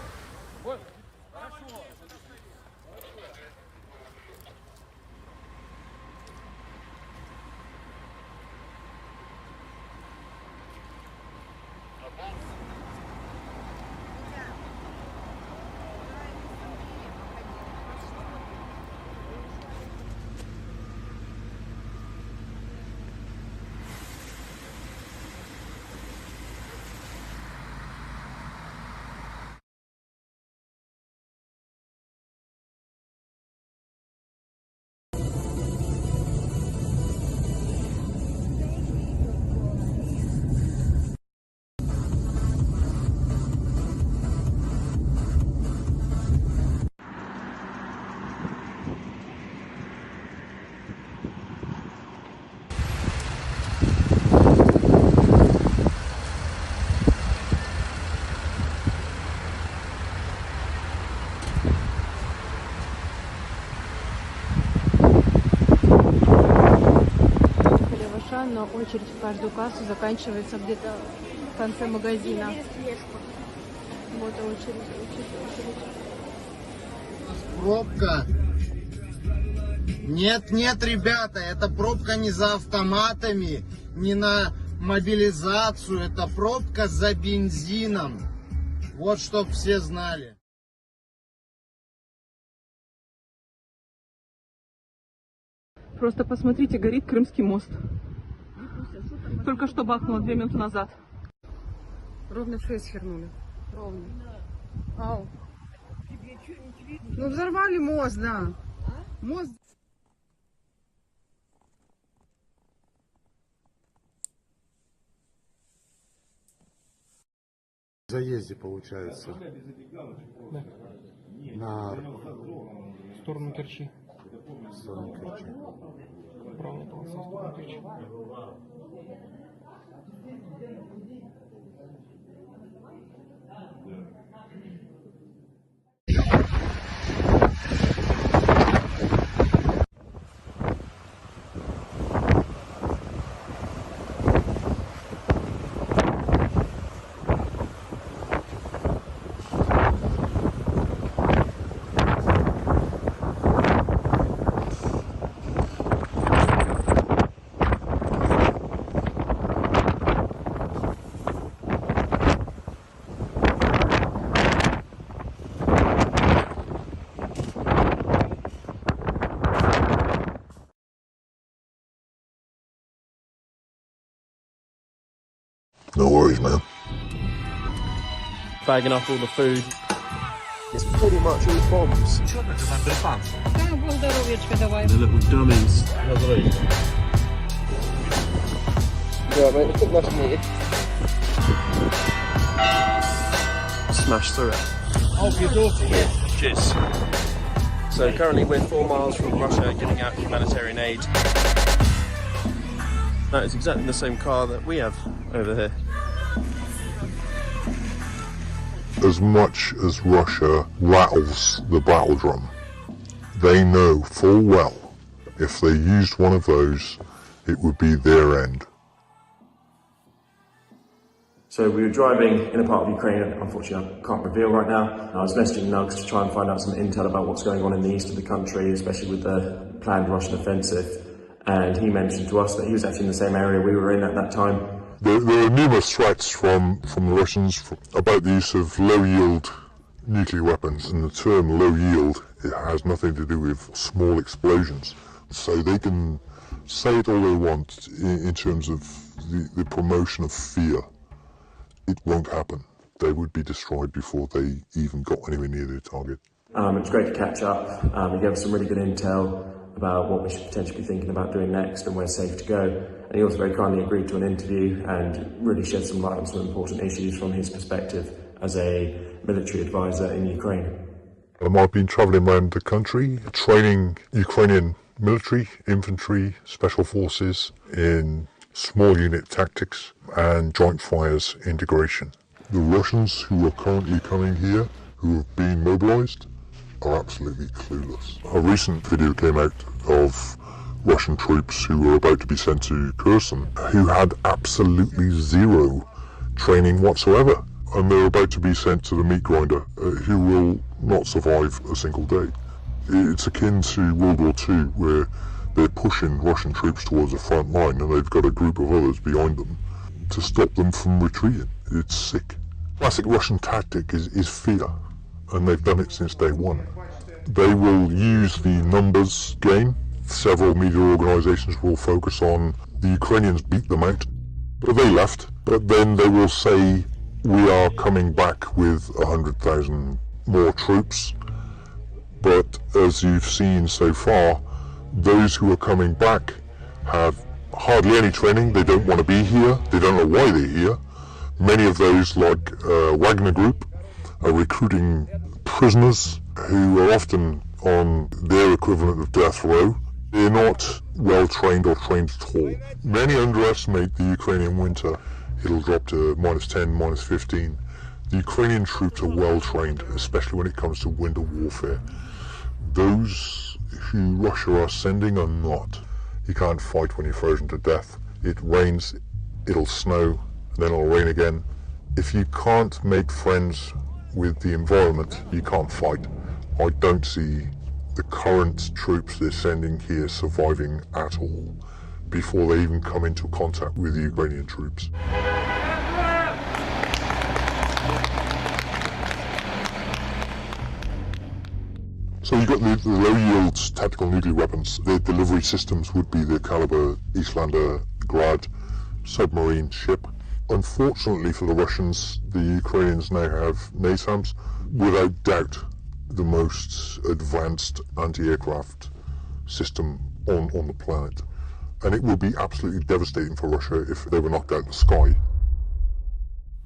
[SPEAKER 12] но очередь в каждую кассу заканчивается где-то в конце магазина. Вот очередь.
[SPEAKER 1] Пробка. Нет, ребята, это пробка не за автоматами, не на мобилизацию, это пробка за бензином. Вот чтоб все знали.
[SPEAKER 4] Просто посмотрите, горит Крымский мост. Только что бахнуло 2 минуты назад.
[SPEAKER 5] Ровно в 6 хернули. Ровно. Ау. Ну взорвали мост, да. Мост.
[SPEAKER 6] В заезде получается.
[SPEAKER 5] Да.
[SPEAKER 6] На
[SPEAKER 5] сторону Керчи.
[SPEAKER 6] Сторону Керчи.
[SPEAKER 5] Правильно, полоса, сторону Керчи.
[SPEAKER 6] No worries, man.
[SPEAKER 26] Bagging up all the food.
[SPEAKER 6] It's pretty much all bombs.
[SPEAKER 5] Бог здоровьячка, давай.
[SPEAKER 26] The little dummies.
[SPEAKER 6] Yeah, mate, it's nice and neat.
[SPEAKER 26] Smash through it. Cheers. So currently we're 4 miles from Russia getting out humanitarian aid. That is exactly the same car that we have over here.
[SPEAKER 6] As much as Russia rattles the battle drum, they know full well if they used one of those, it would be their end.
[SPEAKER 26] So we were driving in a part of Ukraine, unfortunately I can't reveal right now. I was messaging Nugs to try and find out some intel about what's going on in the east of the country, especially with the planned Russian offensive. And he mentioned to us that he was actually in the same area we were in at that time.
[SPEAKER 6] There are numerous threats from the Russians about the use of low-yield nuclear weapons, and the term low-yield, it has nothing to do with small explosions. So they can say it all they want in terms of the promotion of fear. It won't happen. They would be destroyed before they even got anywhere near their target.
[SPEAKER 26] It was great to catch up. He gave us some really good intel about what we should potentially be thinking about doing next and where it's safe to go. And he also very kindly agreed to an interview and really shed some light on some important issues from his perspective as a military advisor in Ukraine.
[SPEAKER 6] I've been travelling around the country, training Ukrainian military, infantry, special forces in small unit tactics and joint fires integration. The Russians who are currently coming here, who have been mobilised, are absolutely clueless. A recent video came out of Russian troops who were about to be sent to Kherson, who had absolutely zero training whatsoever. And they're about to be sent to the meat grinder, who will not survive a single day. It's akin to World War II, where they're pushing Russian troops towards the front line and they've got a group of others behind them to stop them from retreating. It's sick. Classic Russian tactic is fear, and they've done it since day one. They will use the numbers game. Several media organisations will focus on the Ukrainians beat them out, but they left. But then they will say, we are coming back with 100,000 more troops. But as you've seen so far, those who are coming back have hardly any training. They don't want to be here. They don't know why they're here. Many of those, like Wagner Group, are recruiting prisoners who are often on their equivalent of death row. They're not well trained or trained at all. Many underestimate the Ukrainian winter. It'll drop to -10, -15. The Ukrainian troops are well trained, especially when it comes to winter warfare. Those who Russia are sending are not. You can't fight when you're frozen to death. It rains, it'll snow, then it'll rain again. If you can't make friends with the environment, you can't fight. I don't see the current troops they're sending here surviving at all before they even come into contact with the Ukrainian troops. So you've got the low-yield tactical nuclear weapons. Their delivery systems would be the caliber Islander Grad submarine ship. Unfortunately for the Russians, the Ukrainians now have NASAMS, without doubt the most advanced anti-aircraft system on the planet. And it will be absolutely devastating for Russia if they were knocked out of the sky.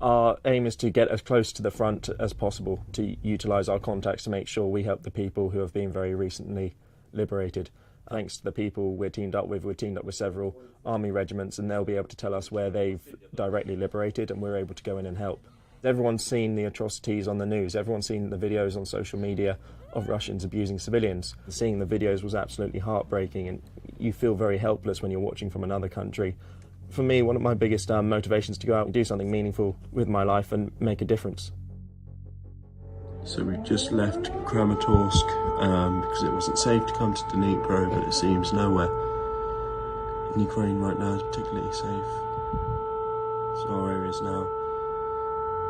[SPEAKER 3] Our aim is to get as close to the front as possible, to utilise our contacts to make sure we help the people who have been very recently liberated. Thanks to the people we're teamed up with several army regiments, and they'll be able to tell us where they've directly liberated, and we're able to go in and help. Everyone's seen the atrocities on the news, everyone's seen the videos on social media of Russians abusing civilians. Seeing the videos was absolutely heartbreaking, and you feel very helpless when you're watching from another country. For me, one of my biggest motivations to go out and do something meaningful with my life and make a difference.
[SPEAKER 7] So we've just left Kramatorsk because it wasn't safe to come to Dnipro, but it seems nowhere in Ukraine right now is particularly safe. So our area is now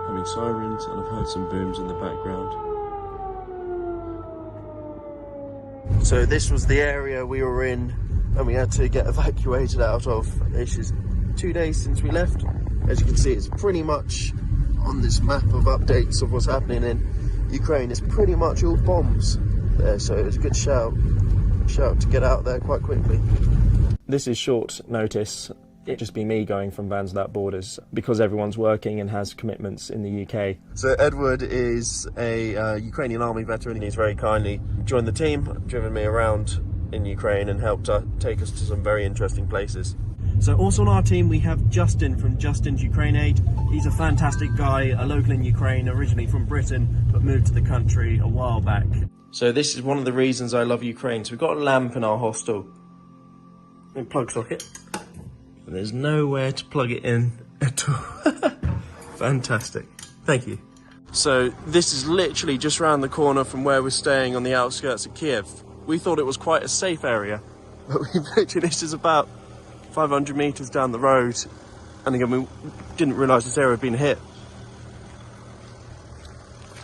[SPEAKER 7] having sirens, and I've heard some booms in the background. So this was the area we were in and we had to get evacuated out of. This is 2 days since we left. As you can see, it's pretty much on this map of updates of what's happening in Ukraine. It's pretty much all bombs there, so it's a good shout to get out there quite quickly.
[SPEAKER 3] This is short notice. It'd just be me going from Vans Without Borders because everyone's working and has commitments in the UK.
[SPEAKER 7] So Edward is a Ukrainian Army veteran. He's very kindly joined the team, driven me around in Ukraine and helped take us to some very interesting places. So also on our team we have Justin from Justin's Ukraine Aid. He's a fantastic guy, a local in Ukraine, originally from Britain, but moved to the country a while back. So this is one of the reasons I love Ukraine. So we've got a lamp in our hostel. And plug socket. And there's nowhere to plug it in at all. Fantastic. Thank you. So this is literally just around the corner from where we're staying on the outskirts of Kiev. We thought it was quite a safe area, but this is about 500 metres down the road, and again we didn't realise this area had been hit.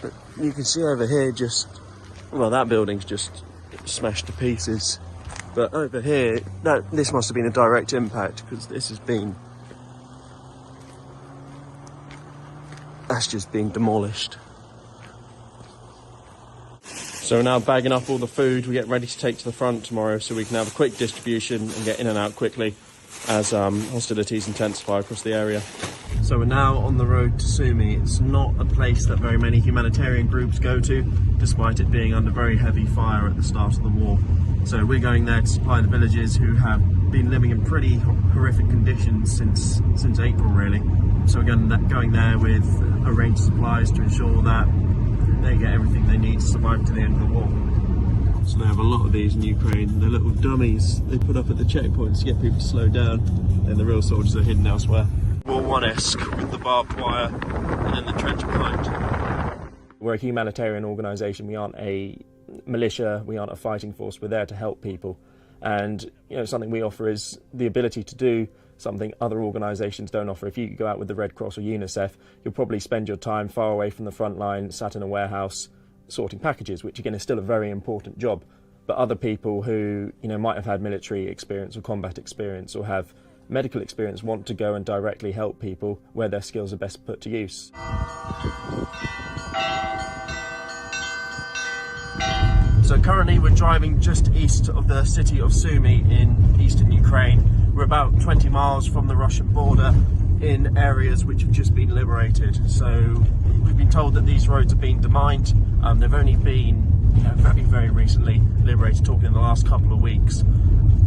[SPEAKER 7] But you can see over here that building's just smashed to pieces. But over here, this must have been a direct impact, because that's just being demolished. So we're now bagging up all the food we get ready to take to the front tomorrow, so we can have a quick distribution and get in and out quickly as hostilities intensify across the area. So we're now on the road to Sumy. It's not a place that very many humanitarian groups go to, despite it being under very heavy fire at the start of the war. So we're going there to supply the villagers who have been living in pretty horrific conditions since April, really. So we're going there with a range of supplies to ensure that they get everything they need to survive to the end of the war. So they have a lot of these in Ukraine. They're little dummies they put up at the checkpoints to get people to slow down, and the real soldiers are hidden elsewhere. War One-esque with the barbed wire and then the trench behind.
[SPEAKER 3] We're a humanitarian organisation. We aren't a militia. We aren't a fighting force. We're there to help people. And something we offer is the ability to do something other organisations don't offer. If you go out with the Red Cross or UNICEF, you'll probably spend your time far away from the front line, sat in a warehouse, sorting packages, which again is still a very important job. But other people who might have had military experience or combat experience or have medical experience want to go and directly help people where their skills are best put to use.
[SPEAKER 7] So currently we're driving just east of the city of Sumy in eastern Ukraine. We're about 20 miles from the Russian border in areas which have just been liberated. So we've been told that these roads have been demined. They've only been very, very recently liberated, talking in the last couple of weeks.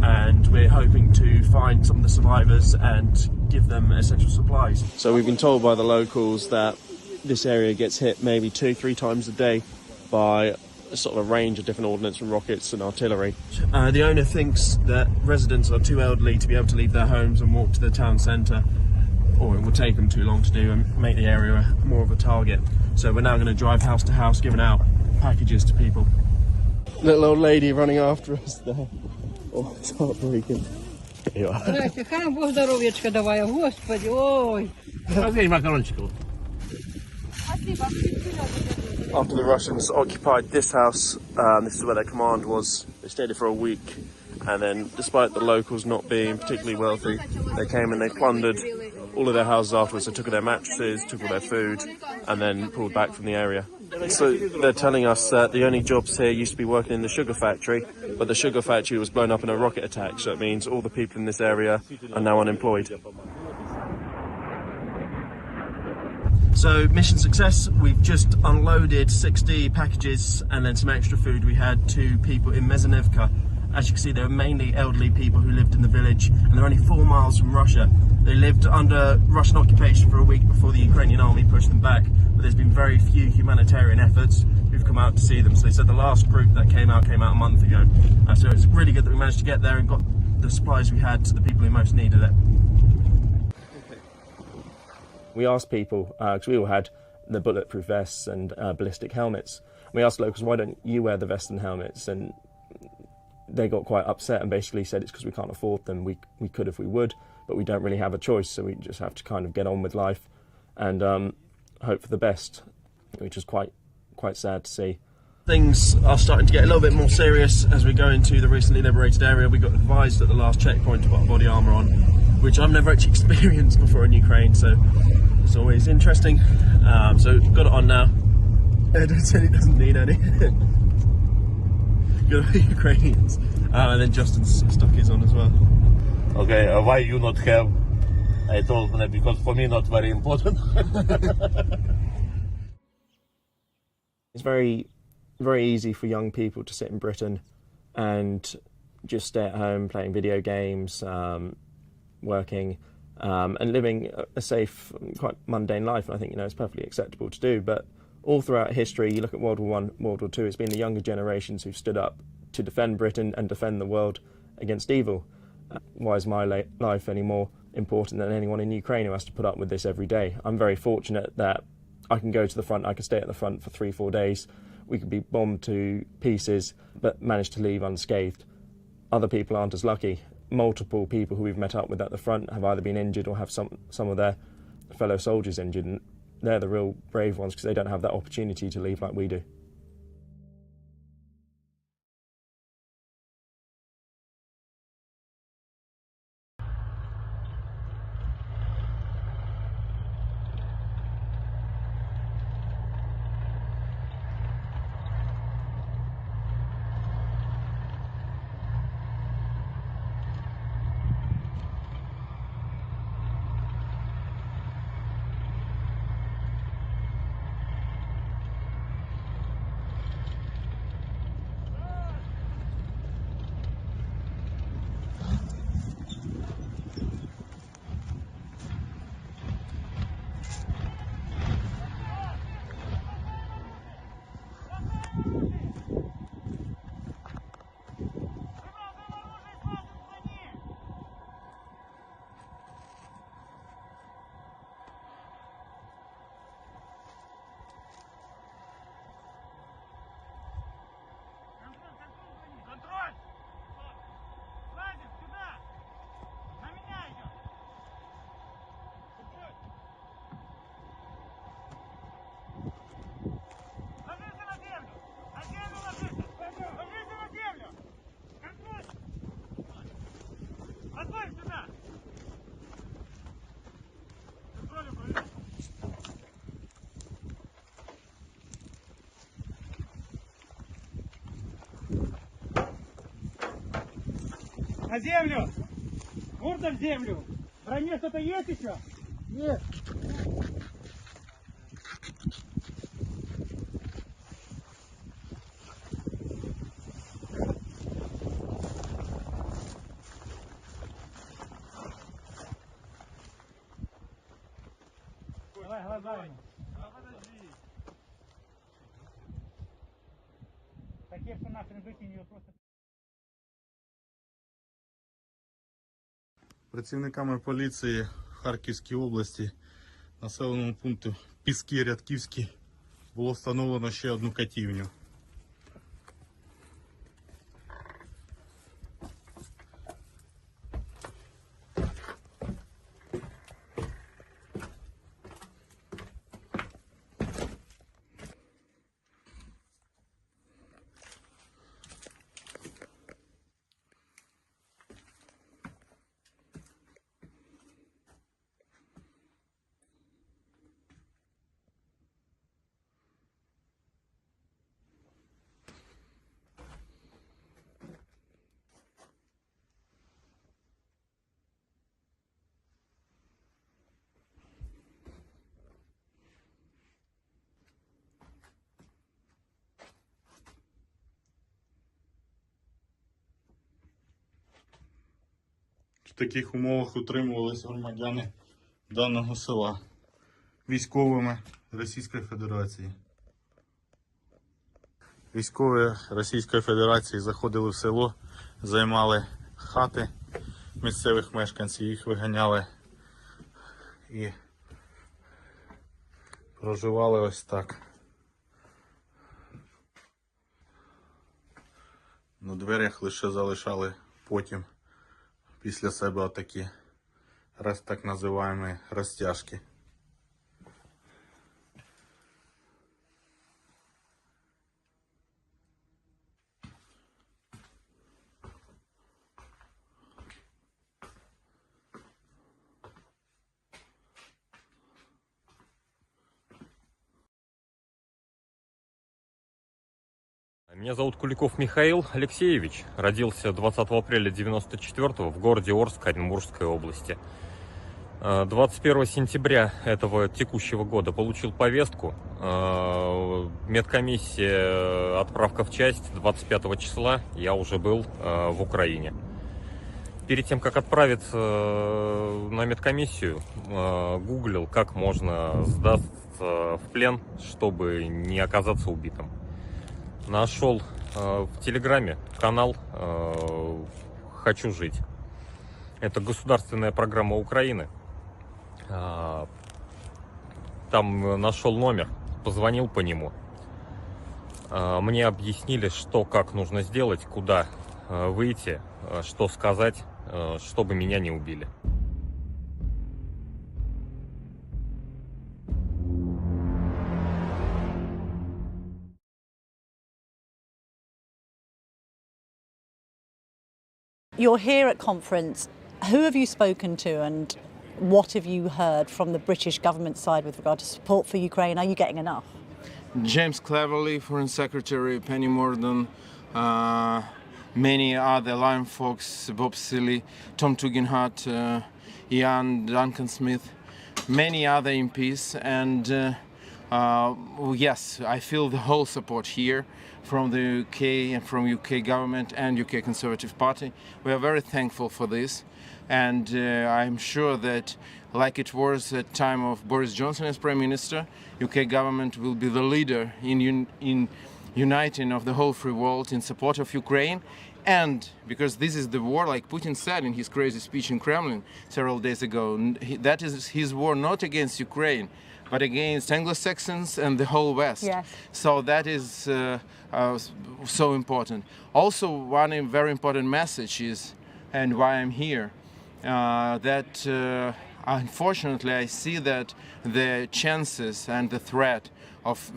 [SPEAKER 7] And we're hoping to find some of the survivors and give them essential supplies. So we've been told by the locals that this area gets hit maybe 2-3 times a day by sort of a range of different ordnance and rockets and artillery. The owner thinks that residents are too elderly to be able to leave their homes and walk to the town centre, or it will take them too long to do and make the area more of a target. So we're now going to drive house to house giving out packages to people. Little old lady running after us there. Oh, it's heartbreaking. Here you are.
[SPEAKER 4] Здрасте, хай Бог здоров'ячка давай, Господи, ой.
[SPEAKER 7] After the Russians occupied this house, this is where their command was. They stayed there for a week, and then despite the locals not being particularly wealthy, they came and they plundered all of their houses afterwards. They took all their mattresses, took all their food, and then pulled back from the area. So they're telling us that the only jobs here used to be working in the sugar factory, but the sugar factory was blown up in a rocket attack, so it means all the people in this area are now unemployed. So mission success, we've just unloaded 60 packages and then some extra food we had to people in Mezanevka. As you can see, they were mainly elderly people who lived in the village, and they're only 4 miles from Russia. They lived under Russian occupation for a week before the Ukrainian army pushed them back, but there's been very few humanitarian efforts who've come out to see them. So they said the last group that came out a month ago. So it's really good that we managed to get there and got the supplies we had to the people who most needed it.
[SPEAKER 3] We asked people, because we all had the bulletproof vests and ballistic helmets. We asked locals, why don't you wear the vests and helmets? And they got quite upset and basically said it's because we can't afford them. We could if we would, but we don't really have a choice, so we just have to kind of get on with life and hope for the best, which was quite sad to see.
[SPEAKER 7] Things are starting to get a little bit more serious as we go into the recently liberated area. We got advised at the last checkpoint to put body armour on, which I've never actually experienced before in Ukraine, so it's always interesting. So got it on now. Ed said he doesn't need any. Good Ukrainians. And then Justin's stuck his on as well.
[SPEAKER 9] Okay, why you not have? I told them because for me not very important.
[SPEAKER 3] It's very easy for young people to sit in Britain and just stay at home playing video games, working, and living a safe, quite mundane life. And I think it's perfectly acceptable to do. But all throughout history, you look at World War I, World War II, it's been the younger generations who've stood up to defend Britain and defend the world against evil. Why is my life any more important than anyone in Ukraine who has to put up with this every day? I'm very fortunate that I can go to the front, I can stay at the front for 3-4 days. We could be bombed to pieces, but manage to leave unscathed. Other people aren't as lucky. Multiple people who we've met up with at the front have either been injured or have some of their fellow soldiers injured, and they're the real brave ones because they don't have that opportunity to leave like we do.
[SPEAKER 25] На землю! Морда в землю! В броне что-то есть еще? Нет. Давай глазами. Подожди. Такие, что нахрен выкинь ее просто.
[SPEAKER 10] Працівниками поліції в Харківській області, населеному пункту Піски Рядківські, було встановлено ще одну катівню. В таких умовах утримувалися громадяни даного села військовими Російської Федерації. Військові Російської Федерації заходили в село, займали хати місцевих мешканців, їх виганяли і проживали ось так. На дверях лише залишали потім після себе отакі так називаємо розтяжки.
[SPEAKER 15] Меня зовут Куликов Михаил Алексеевич. Родился 20 апреля 1994 в городе Орск, Оренбургской области. 21 сентября этого текущего года получил повестку. Медкомиссия, отправка в часть 25 числа. Я уже был в Украине. Перед тем, как отправиться на медкомиссию, гуглил, как можно сдаться в плен, чтобы не оказаться убитым. Нашел в Телеграме канал «Хочу жить». Это государственная программа Украины. Там нашел номер, позвонил по нему. Мне объяснили, что, как нужно сделать, куда выйти, что сказать, чтобы меня не убили.
[SPEAKER 18] You're here at conference. Who have you spoken to and what have you heard from the British government side with regard to support for Ukraine? Are you getting enough?
[SPEAKER 20] James Cleverly, Foreign Secretary, Penny Mordaunt, many other Lion Fox, Bob Seeley, Tom Tugendhat, Ian Duncan Smith, many other MPs, and yes, I feel the whole support here from the UK and from UK government and UK Conservative Party. We are very thankful for this, and I'm sure that, like it was at the time of Boris Johnson as Prime Minister, UK government will be the leader in uniting of the whole free world in support of Ukraine. And because this is the war, like Putin said in his crazy speech in Kremlin several days ago, that is his war not against Ukraine, but against Anglo-Saxons and the whole West.
[SPEAKER 18] Yes.
[SPEAKER 20] So that is so important. Also, one very important message is, and why I'm here, that unfortunately I see that the chances and the threat of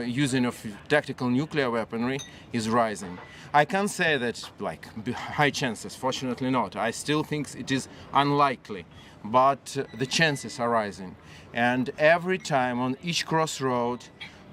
[SPEAKER 20] using of tactical nuclear weaponry is rising. I can't say that like high chances, fortunately not. I still think it is unlikely, but the chances are rising. And every time on each crossroad,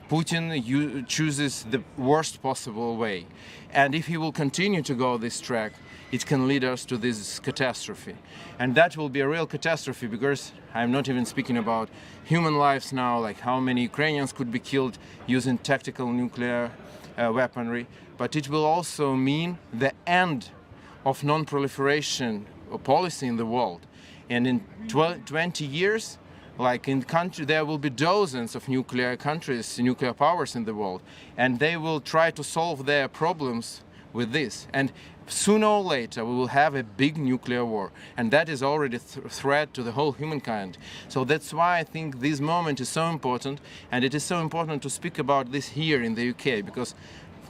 [SPEAKER 20] Putin chooses the worst possible way. And if he will continue to go this track, it can lead us to this catastrophe. And that will be a real catastrophe, because I'm not even speaking about human lives now, like how many Ukrainians could be killed using tactical nuclear weaponry, but it will also mean the end of non-proliferation policy in the world. And in 20 years, like in country, there will be dozens of nuclear countries, nuclear powers in the world, and they will try to solve their problems with this. And sooner or later, we will have a big nuclear war, and that is already a threat to the whole humankind. So that's why I think this moment is so important, and it is so important to speak about this here in the UK, because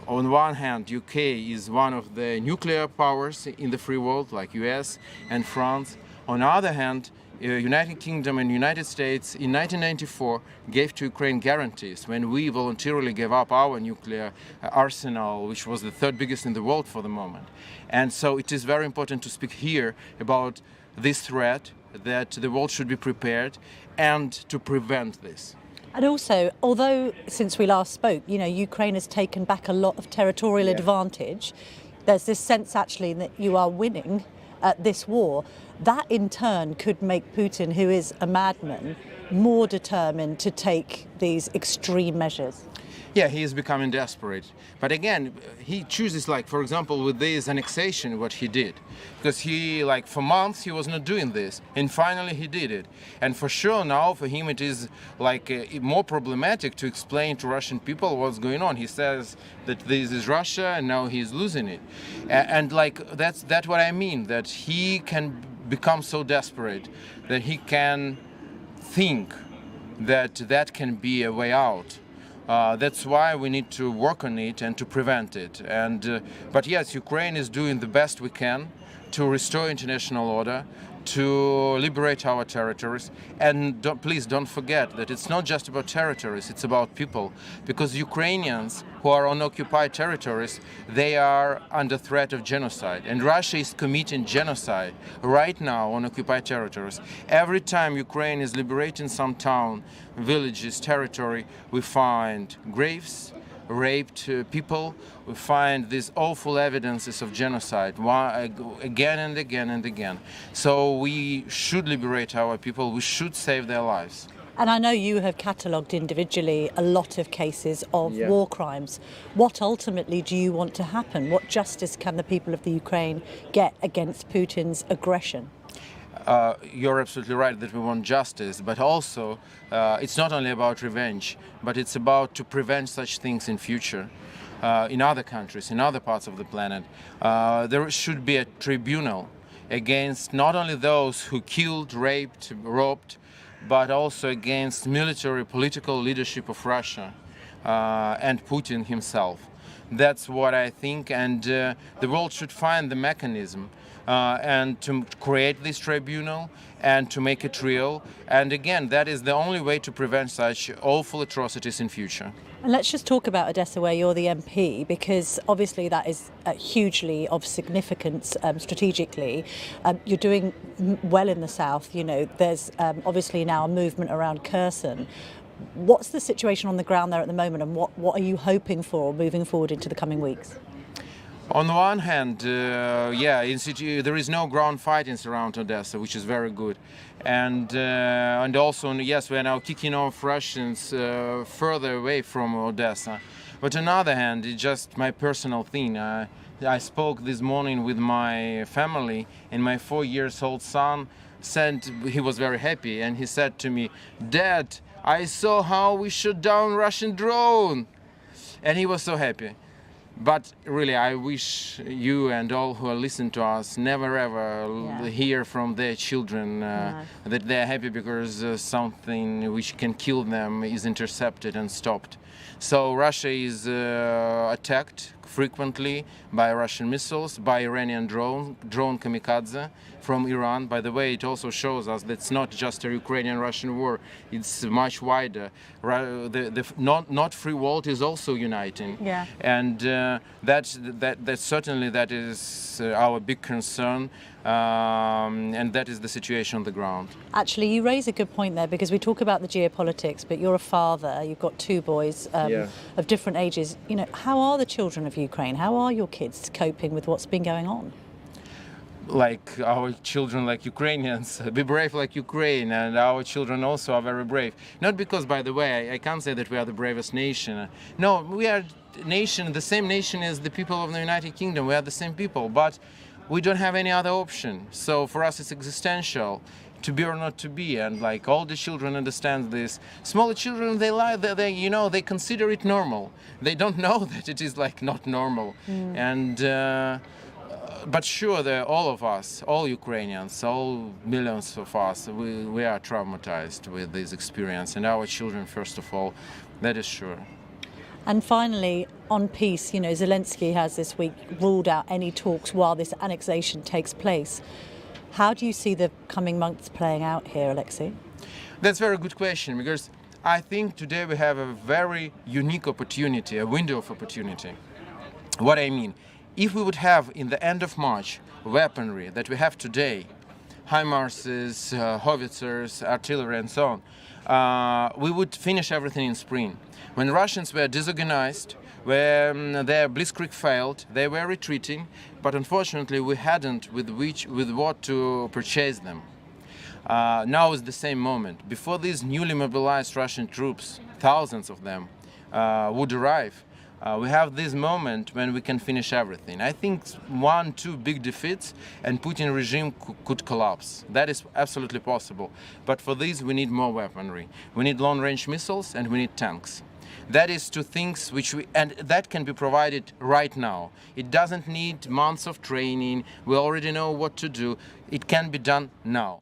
[SPEAKER 20] on one hand, UK is one of the nuclear powers in the free world, like US and France. On the other hand, United Kingdom and United States in 1994 gave to Ukraine guarantees when we voluntarily gave up our nuclear arsenal, which was the third biggest in the world for the moment. And so it is very important to speak here about this threat, that the world should be prepared and to prevent this.
[SPEAKER 18] And also, although since we last spoke, Ukraine has taken back a lot of territorial advantage, there's this sense actually that you are winning this war. That in turn could make Putin, who is a madman, more determined to take these extreme measures.
[SPEAKER 20] Yeah, he is becoming desperate. But again, he chooses, like, for example, with this annexation, what he did. Because he, like, for months he was not doing this. And finally he did it. And for sure now for him it is, like, more problematic to explain to Russian people what's going on. He says that this is Russia and now he's losing it. And like, that's what I mean, that he can become so desperate that he can think that that can be a way out. That's why we need to work on it and to prevent it. But yes, Ukraine is doing the best we can to restore international order, to liberate our territories. And please don't forget that it's not just about territories, it's about people. Because Ukrainians who are on occupied territories, they are under threat of genocide. And Russia is committing genocide right now on occupied territories. Every time Ukraine is liberating some town, villages, territory, we find graves, raped people, we find these awful evidences of genocide again and again and again. So we should liberate our people, we should save their lives.
[SPEAKER 18] And I know you have catalogued individually a lot of cases of war crimes. What ultimately do you want to happen? What justice can the people of the Ukraine get against Putin's aggression?
[SPEAKER 20] You're absolutely right that we want justice, but also it's not only about revenge, but it's about to prevent such things in future in other countries, in other parts of the planet. There should be a tribunal against not only those who killed, raped, robbed, but also against military, political leadership of Russia and Putin himself. That's what I think, and the world should find the mechanism and to create this tribunal and to make it real. And again, that is the only way to prevent such awful atrocities in future.
[SPEAKER 18] And let's just talk about Odessa, where you're the MP, because obviously that is hugely of significance strategically. You're doing well in the south. There's obviously now a movement around Kherson. What's the situation on the ground there at the moment, and what are you hoping for moving forward into the coming weeks?
[SPEAKER 20] On the one hand, there is no ground fighting around Odessa, which is very good. And also, yes, we are now kicking off Russians further away from Odessa. But on the other hand, it's just my personal thing. I spoke this morning with my family, and my 4-year-old son said he was very happy, and he said to me, "Dad, I saw how we shot down Russian drone," and he was so happy. But really, I wish you and all who are listening to us never ever hear from their children that they're happy because something which can kill them is intercepted and stopped. So Russia is attacked frequently by Russian missiles, by Iranian drone kamikaze from Iran. By the way, it also shows us that it's not just a Ukrainian-Russian war, it's much wider. The not free world is also uniting.
[SPEAKER 18] Yeah.
[SPEAKER 20] And that certainly that is our big concern, and that is the situation on the ground.
[SPEAKER 18] Actually, you raise a good point there, because we talk about the geopolitics, but you're a father, you've got 2 boys of different ages. How are the children of Ukraine? How are your kids coping with what's been going on?
[SPEAKER 20] like our children, like Ukrainians, be brave like Ukraine, and our children also are very brave. Not because, by the way, I can't say that we are the bravest nation. No, we are nation, the same nation as the people of the United Kingdom. We are the same people, but we don't have any other option. So for us, it's existential, to be or not to be, and like all the children understand this. Smaller children, they lie, they consider it normal. They don't know that it is like not normal, and. But sure, all of us, all Ukrainians, all millions of us, we are traumatized with this experience, and our children, first of all, that is sure.
[SPEAKER 18] And finally, on peace, Zelenskyy has this week ruled out any talks while this annexation takes place. How do you see the coming months playing out here, Alexei?
[SPEAKER 20] That's a very good question, because I think today we have a very unique opportunity, a window of opportunity. What I mean, if we would have, in the end of March, weaponry that we have today, HIMARSs, howitzers, artillery, and so on, we would finish everything in spring. When Russians were disorganized, when their blitzkrieg failed, they were retreating, but unfortunately we hadn't with what to purchase them. Now is the same moment. Before these newly mobilized Russian troops, thousands of them, would arrive, we have this moment when we can finish everything. I think 1-2 big defeats and Putin regime could collapse. That is absolutely possible. But for this we need more weaponry. We need long-range missiles and we need tanks. That is two things and that can be provided right now. It doesn't need months of training. We already know what to do. It can be done now.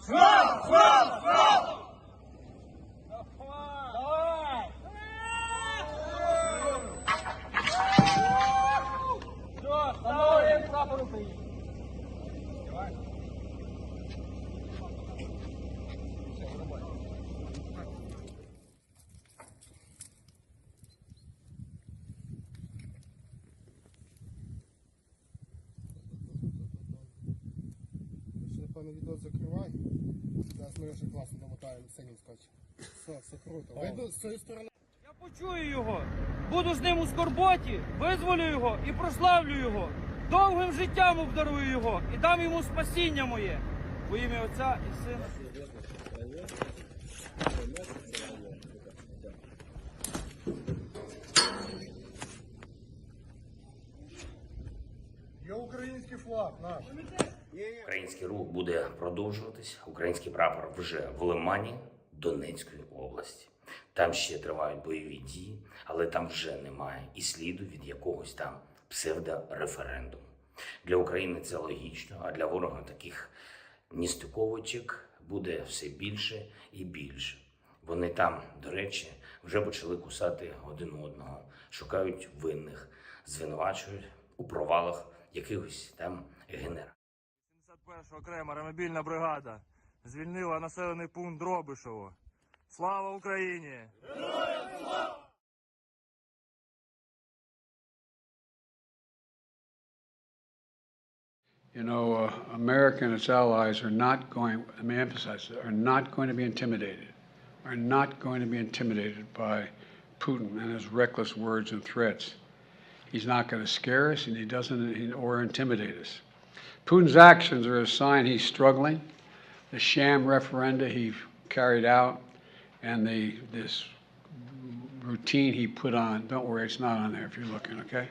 [SPEAKER 2] Фронт! Фронт! Фронт! Давай! Все, становим прапор України. Давай.
[SPEAKER 8] Напевно, відео закривай. Зараз ми вже класно домотаємо, синім скотчем. Все круто. Вийду з цієї сторони.
[SPEAKER 2] Я почую його, буду з ним у скорботі, визволю його і прославлю його. Довгим життям обдарую його і дам йому спасіння моє. Во ім'я Отця і Сина.
[SPEAKER 8] Є український флаг наш.
[SPEAKER 11] Український рух буде продовжуватись. Український прапор вже в Лимані Донецької області. Там ще тривають бойові дії, але там вже немає і сліду від якогось там псевдореферендуму. Для України це логічно, а для ворога таких нестиковочок буде все більше і більше. Вони там, до речі, вже почали кусати один одного, шукають винних, звинувачують у провалах якихось там генералів.
[SPEAKER 2] 71-ша окрема ремобільна бригада звільнила населений пункт Дробишево. Слава Україні! Героям слава!
[SPEAKER 13] You know, America and its allies are not going, let me emphasize, are not going to be intimidated, by Putin and his reckless words and threats. He's not going to scare us, and he doesn't, or intimidate us. Putin's actions are a sign he's struggling. The sham referenda he carried out and this routine he put on, don't worry, it's not on there if you're looking, okay?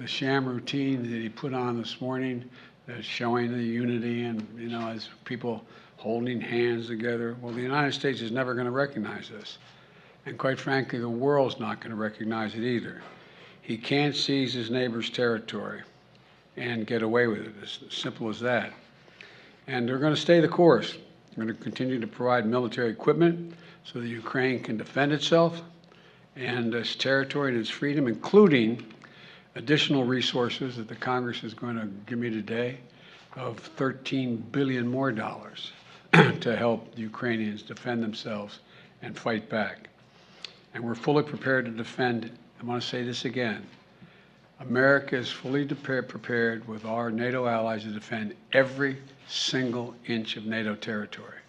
[SPEAKER 13] The sham routine that he put on this morning, that's showing the unity and, you know, as people holding hands together. Well, the United States is never going to recognize this. And quite frankly, the world's not going to recognize it either. He can't seize his neighbor's territory and get away with it. It's as simple as that. And they're going to stay the course. They're going to continue to provide military equipment so that Ukraine can defend itself and its territory and its freedom, including additional resources that the Congress is going to give me today of $13 billion more to help the Ukrainians defend themselves and fight back. And we're fully prepared to defend. I want to say this again. America is fully prepared with our NATO allies to defend every single inch of NATO territory.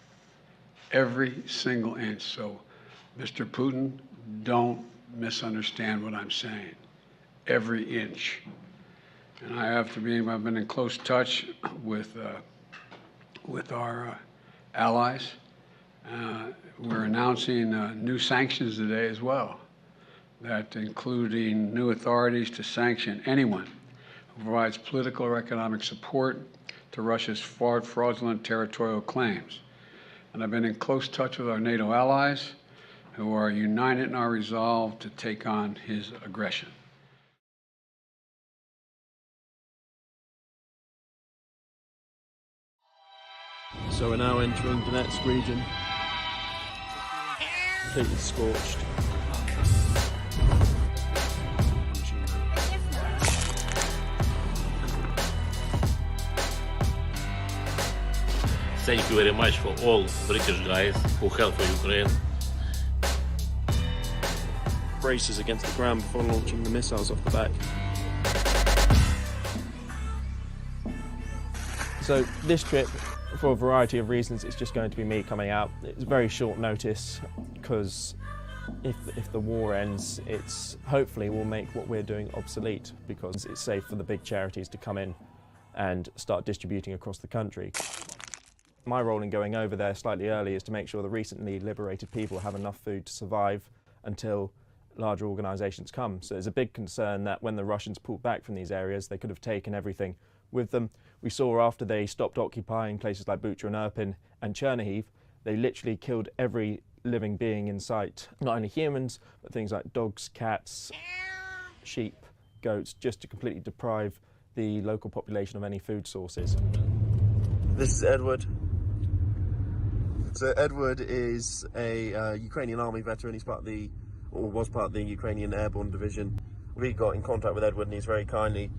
[SPEAKER 13] Every single inch. So, Mr. Putin, don't misunderstand what I'm saying. Every inch. And I've been in close touch with our allies. We're announcing new sanctions today as well, that including new authorities to sanction anyone who provides political or economic support to Russia's fraudulent territorial claims. And I've been in close touch with our NATO allies who are united in our resolve to take on his aggression.
[SPEAKER 26] So we're now entering Donetsk region. Completely scorched.
[SPEAKER 9] Thank you very much for all British guys who help for Ukraine.
[SPEAKER 26] Braces against the ground before launching the missiles off the back.
[SPEAKER 3] So this trip, for a variety of reasons, it's just going to be me coming out. It's very short notice because if the war ends, it's hopefully will make what we're doing obsolete because it's safe for the big charities to come in and start distributing across the country. My role in going over there slightly early is to make sure the recently liberated people have enough food to survive until larger organisations come. So there's a big concern that when the Russians pulled back from these areas, they could have taken everything with them. We saw after they stopped occupying places like Bucha and Irpin and Chernihiv, they literally killed every living being in sight. Not only humans, but things like dogs, cats, sheep, goats, just to completely deprive the local population of any food sources.
[SPEAKER 7] This is Edward. So Edward is a Ukrainian Army veteran. He's was part of the Ukrainian Airborne Division. We got in contact with Edward and he's very kindly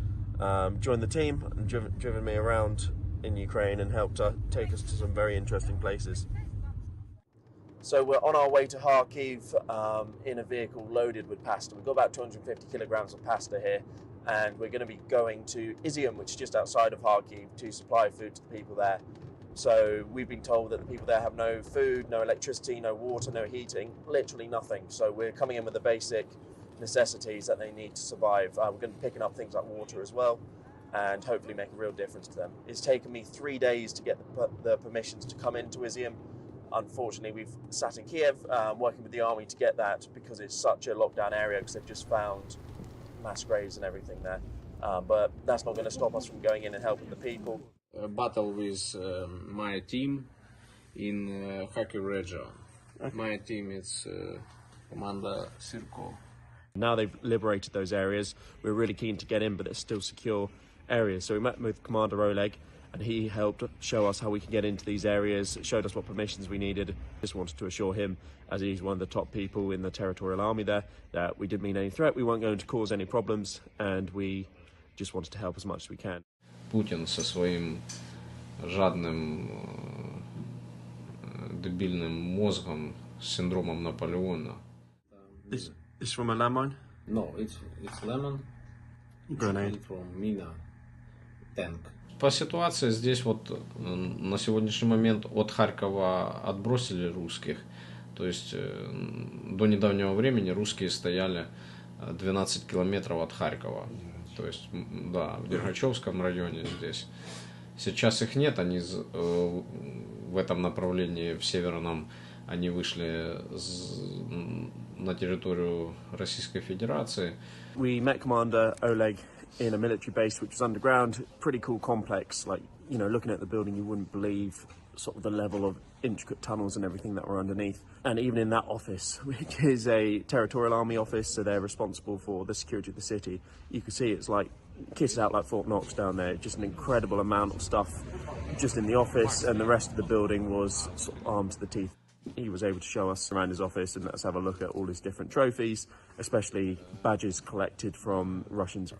[SPEAKER 7] joined the team and driven me around in Ukraine and helped take us to some very interesting places. So we're on our way to Kharkiv in a vehicle loaded with pasta. We've got about 250 kilograms of pasta here, and we're going to be going to Izium, which is just outside of Kharkiv, to supply food to the people there. So we've been told that the people there have no food, no electricity, no water, no heating, literally nothing. So we're coming in with the basic necessities that they need to survive. We're going to be picking up things like water as well, and hopefully make a real difference to them. It's taken me 3 days to get the permissions to come into Izium. Unfortunately, we've sat in Kiev working with the army to get that because it's such a lockdown area, because they've just found mass graves and everything there. But that's not going to stop us from going in and helping the people.
[SPEAKER 14] Battle with my team in Kharkiv region. Okay. My team is Commander Sirko.
[SPEAKER 3] Now they've liberated those areas, we're really keen to get in, but they're still secure areas. So we met with Commander Oleg, and he helped show us how we can get into these areas, showed us what permissions we needed. Just wanted to assure him, as he's one of the top people in the territorial army there, that we didn't mean any threat, we weren't going to cause any problems, and we just wanted to help as much as we can.
[SPEAKER 14] Путин со своим жадным, дебильным мозгом с синдромом Наполеона.
[SPEAKER 3] This is from a landmine?
[SPEAKER 14] No, it's lemon.
[SPEAKER 3] Grenade.
[SPEAKER 14] From mina tank. По ситуации здесь вот на сегодняшний момент от Харькова отбросили русских. То есть до недавнего времени русские стояли 12 километров от Харькова. То есть, да, в Дергачевском районе здесь. Сейчас их нет, они в этом направлении, в северном, они вышли на территорию Российской Федерации.
[SPEAKER 3] We met Commander Oleg in a military base which was underground, pretty cool complex. Like, you know, looking at the building, you wouldn't believe sort of the level of intricate tunnels and everything that were underneath. And even in that office, which is a territorial army office, so they're responsible for the security of the city, you can see it's like kitted out like Fort Knox down there. Just an incredible amount of stuff just in the office, and the rest of the building was sort of armed to the teeth. He was able to show us around his office and let us have a look at all his different trophies, especially badges collected from Russians.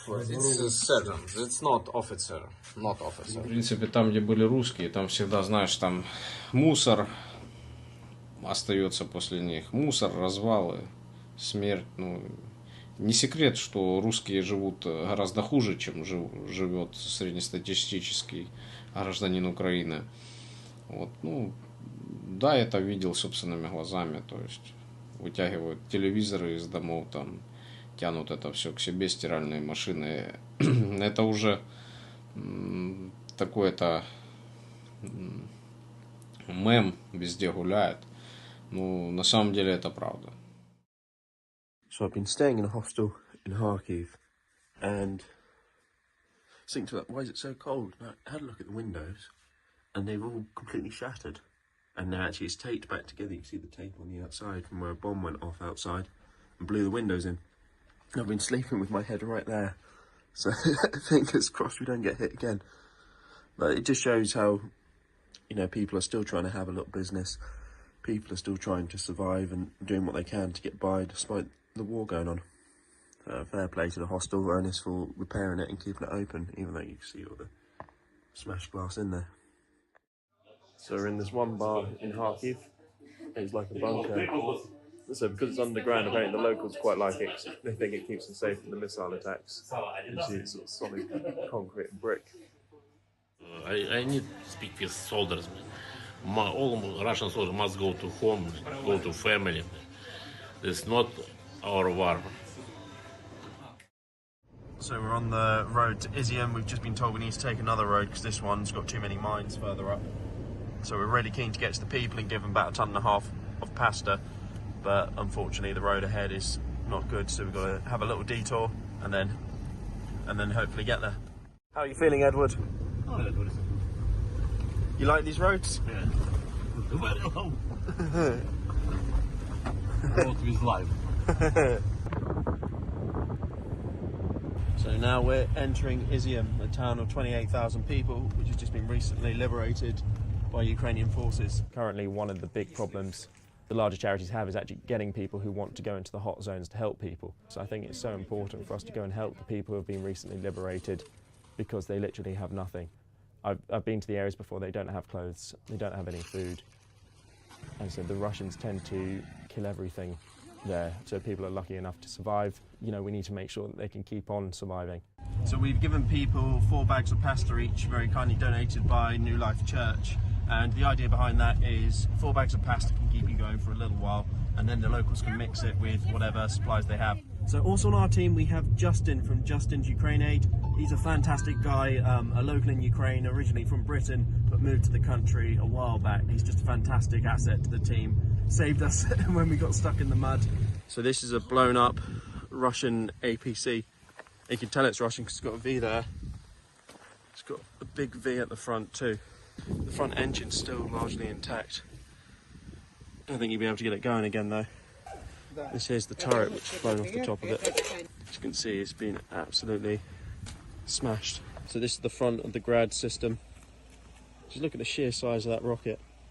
[SPEAKER 14] It's sergeant, it's not officer, not officer. В принципе, там, где были русские, там всегда, знаешь, там мусор остается после них. Мусор, развалы, смерть. Ну, не секрет, что русские живут гораздо хуже, чем живет среднестатистический гражданин Украины. Вот, ну, да, это видел собственными глазами, то есть вытягивают телевизоры из домов, там, тянут это все к себе, стиральные машины. Это уже такой-то мем везде гуляет. Ну, на самом деле это правда.
[SPEAKER 3] So I've been staying in a hostel in Kharkiv, and thinking to that, why is it so cold? And I had a look at the windows, and they've all completely shattered. And now actually it's taped back together. You can see the tape on the outside from where a bomb went off outside and blew the windows in. And I've been sleeping with my head right there. So fingers crossed we don't get hit again. But it just shows how, you know, people are still trying to have a little business. People are still trying to survive and doing what they can to get by despite the war going on. Fair play to the hostel owners for repairing it and keeping it open, even though you can see all the smashed glass in there. So we're in this one bar in Kharkiv. It's like a bunker. So because it's underground, apparently the locals quite like it. They think it keeps them safe from the missile attacks. You see it's sort of solid concrete and brick.
[SPEAKER 9] I need to speak with soldiers. All Russian soldiers must go to home, go to family. It's not our war.
[SPEAKER 3] So we're on the road to Izium. We've just been told we need to take another road because this one's got too many mines further up. So we're really keen to get to the people and give them about 1.5 tons of pasta, but unfortunately the road ahead is not good, so we've got to have a little detour and then hopefully get there. How are you feeling, Edward?
[SPEAKER 9] Oh, Edward.
[SPEAKER 3] You like these roads?
[SPEAKER 9] Yeah. Very long. Road with life.
[SPEAKER 3] So now we're entering Izium, a town of 28,000 people, which has just been recently liberated by Ukrainian forces. Currently, one of the big problems the larger charities have is actually getting people who want to go into the hot zones to help people. So I think it's so important for us to go and help the people who have been recently liberated because they literally have nothing. I've been to the areas before, they don't have clothes, they don't have any food. And so the Russians tend to kill everything there, so people are lucky enough to survive. You know, we need to make sure that they can keep on surviving. So we've given people 4 bags of pasta each, very kindly donated by New Life Church. And the idea behind that is 4 bags of pasta can keep you going for a little while.
[SPEAKER 7] and then the locals can mix it with whatever supplies they have. So also on our team we have Justin from Justin's Ukraine Aid. He's a fantastic guy, a local in Ukraine, originally from Britain, but moved to the country a while back. He's just a fantastic asset to the team. Saved us when we got stuck in the mud. So this is a blown up Russian APC. You can tell it's Russian because it's got a V there. It's got a big V at the front too. The front engine's still largely intact. I don't think you'll be able to get it going again though. This here's the turret which is blown off the top of it. As you can see, it's been absolutely smashed. So this is the front of the Grad system. Just look at the sheer size of that rocket.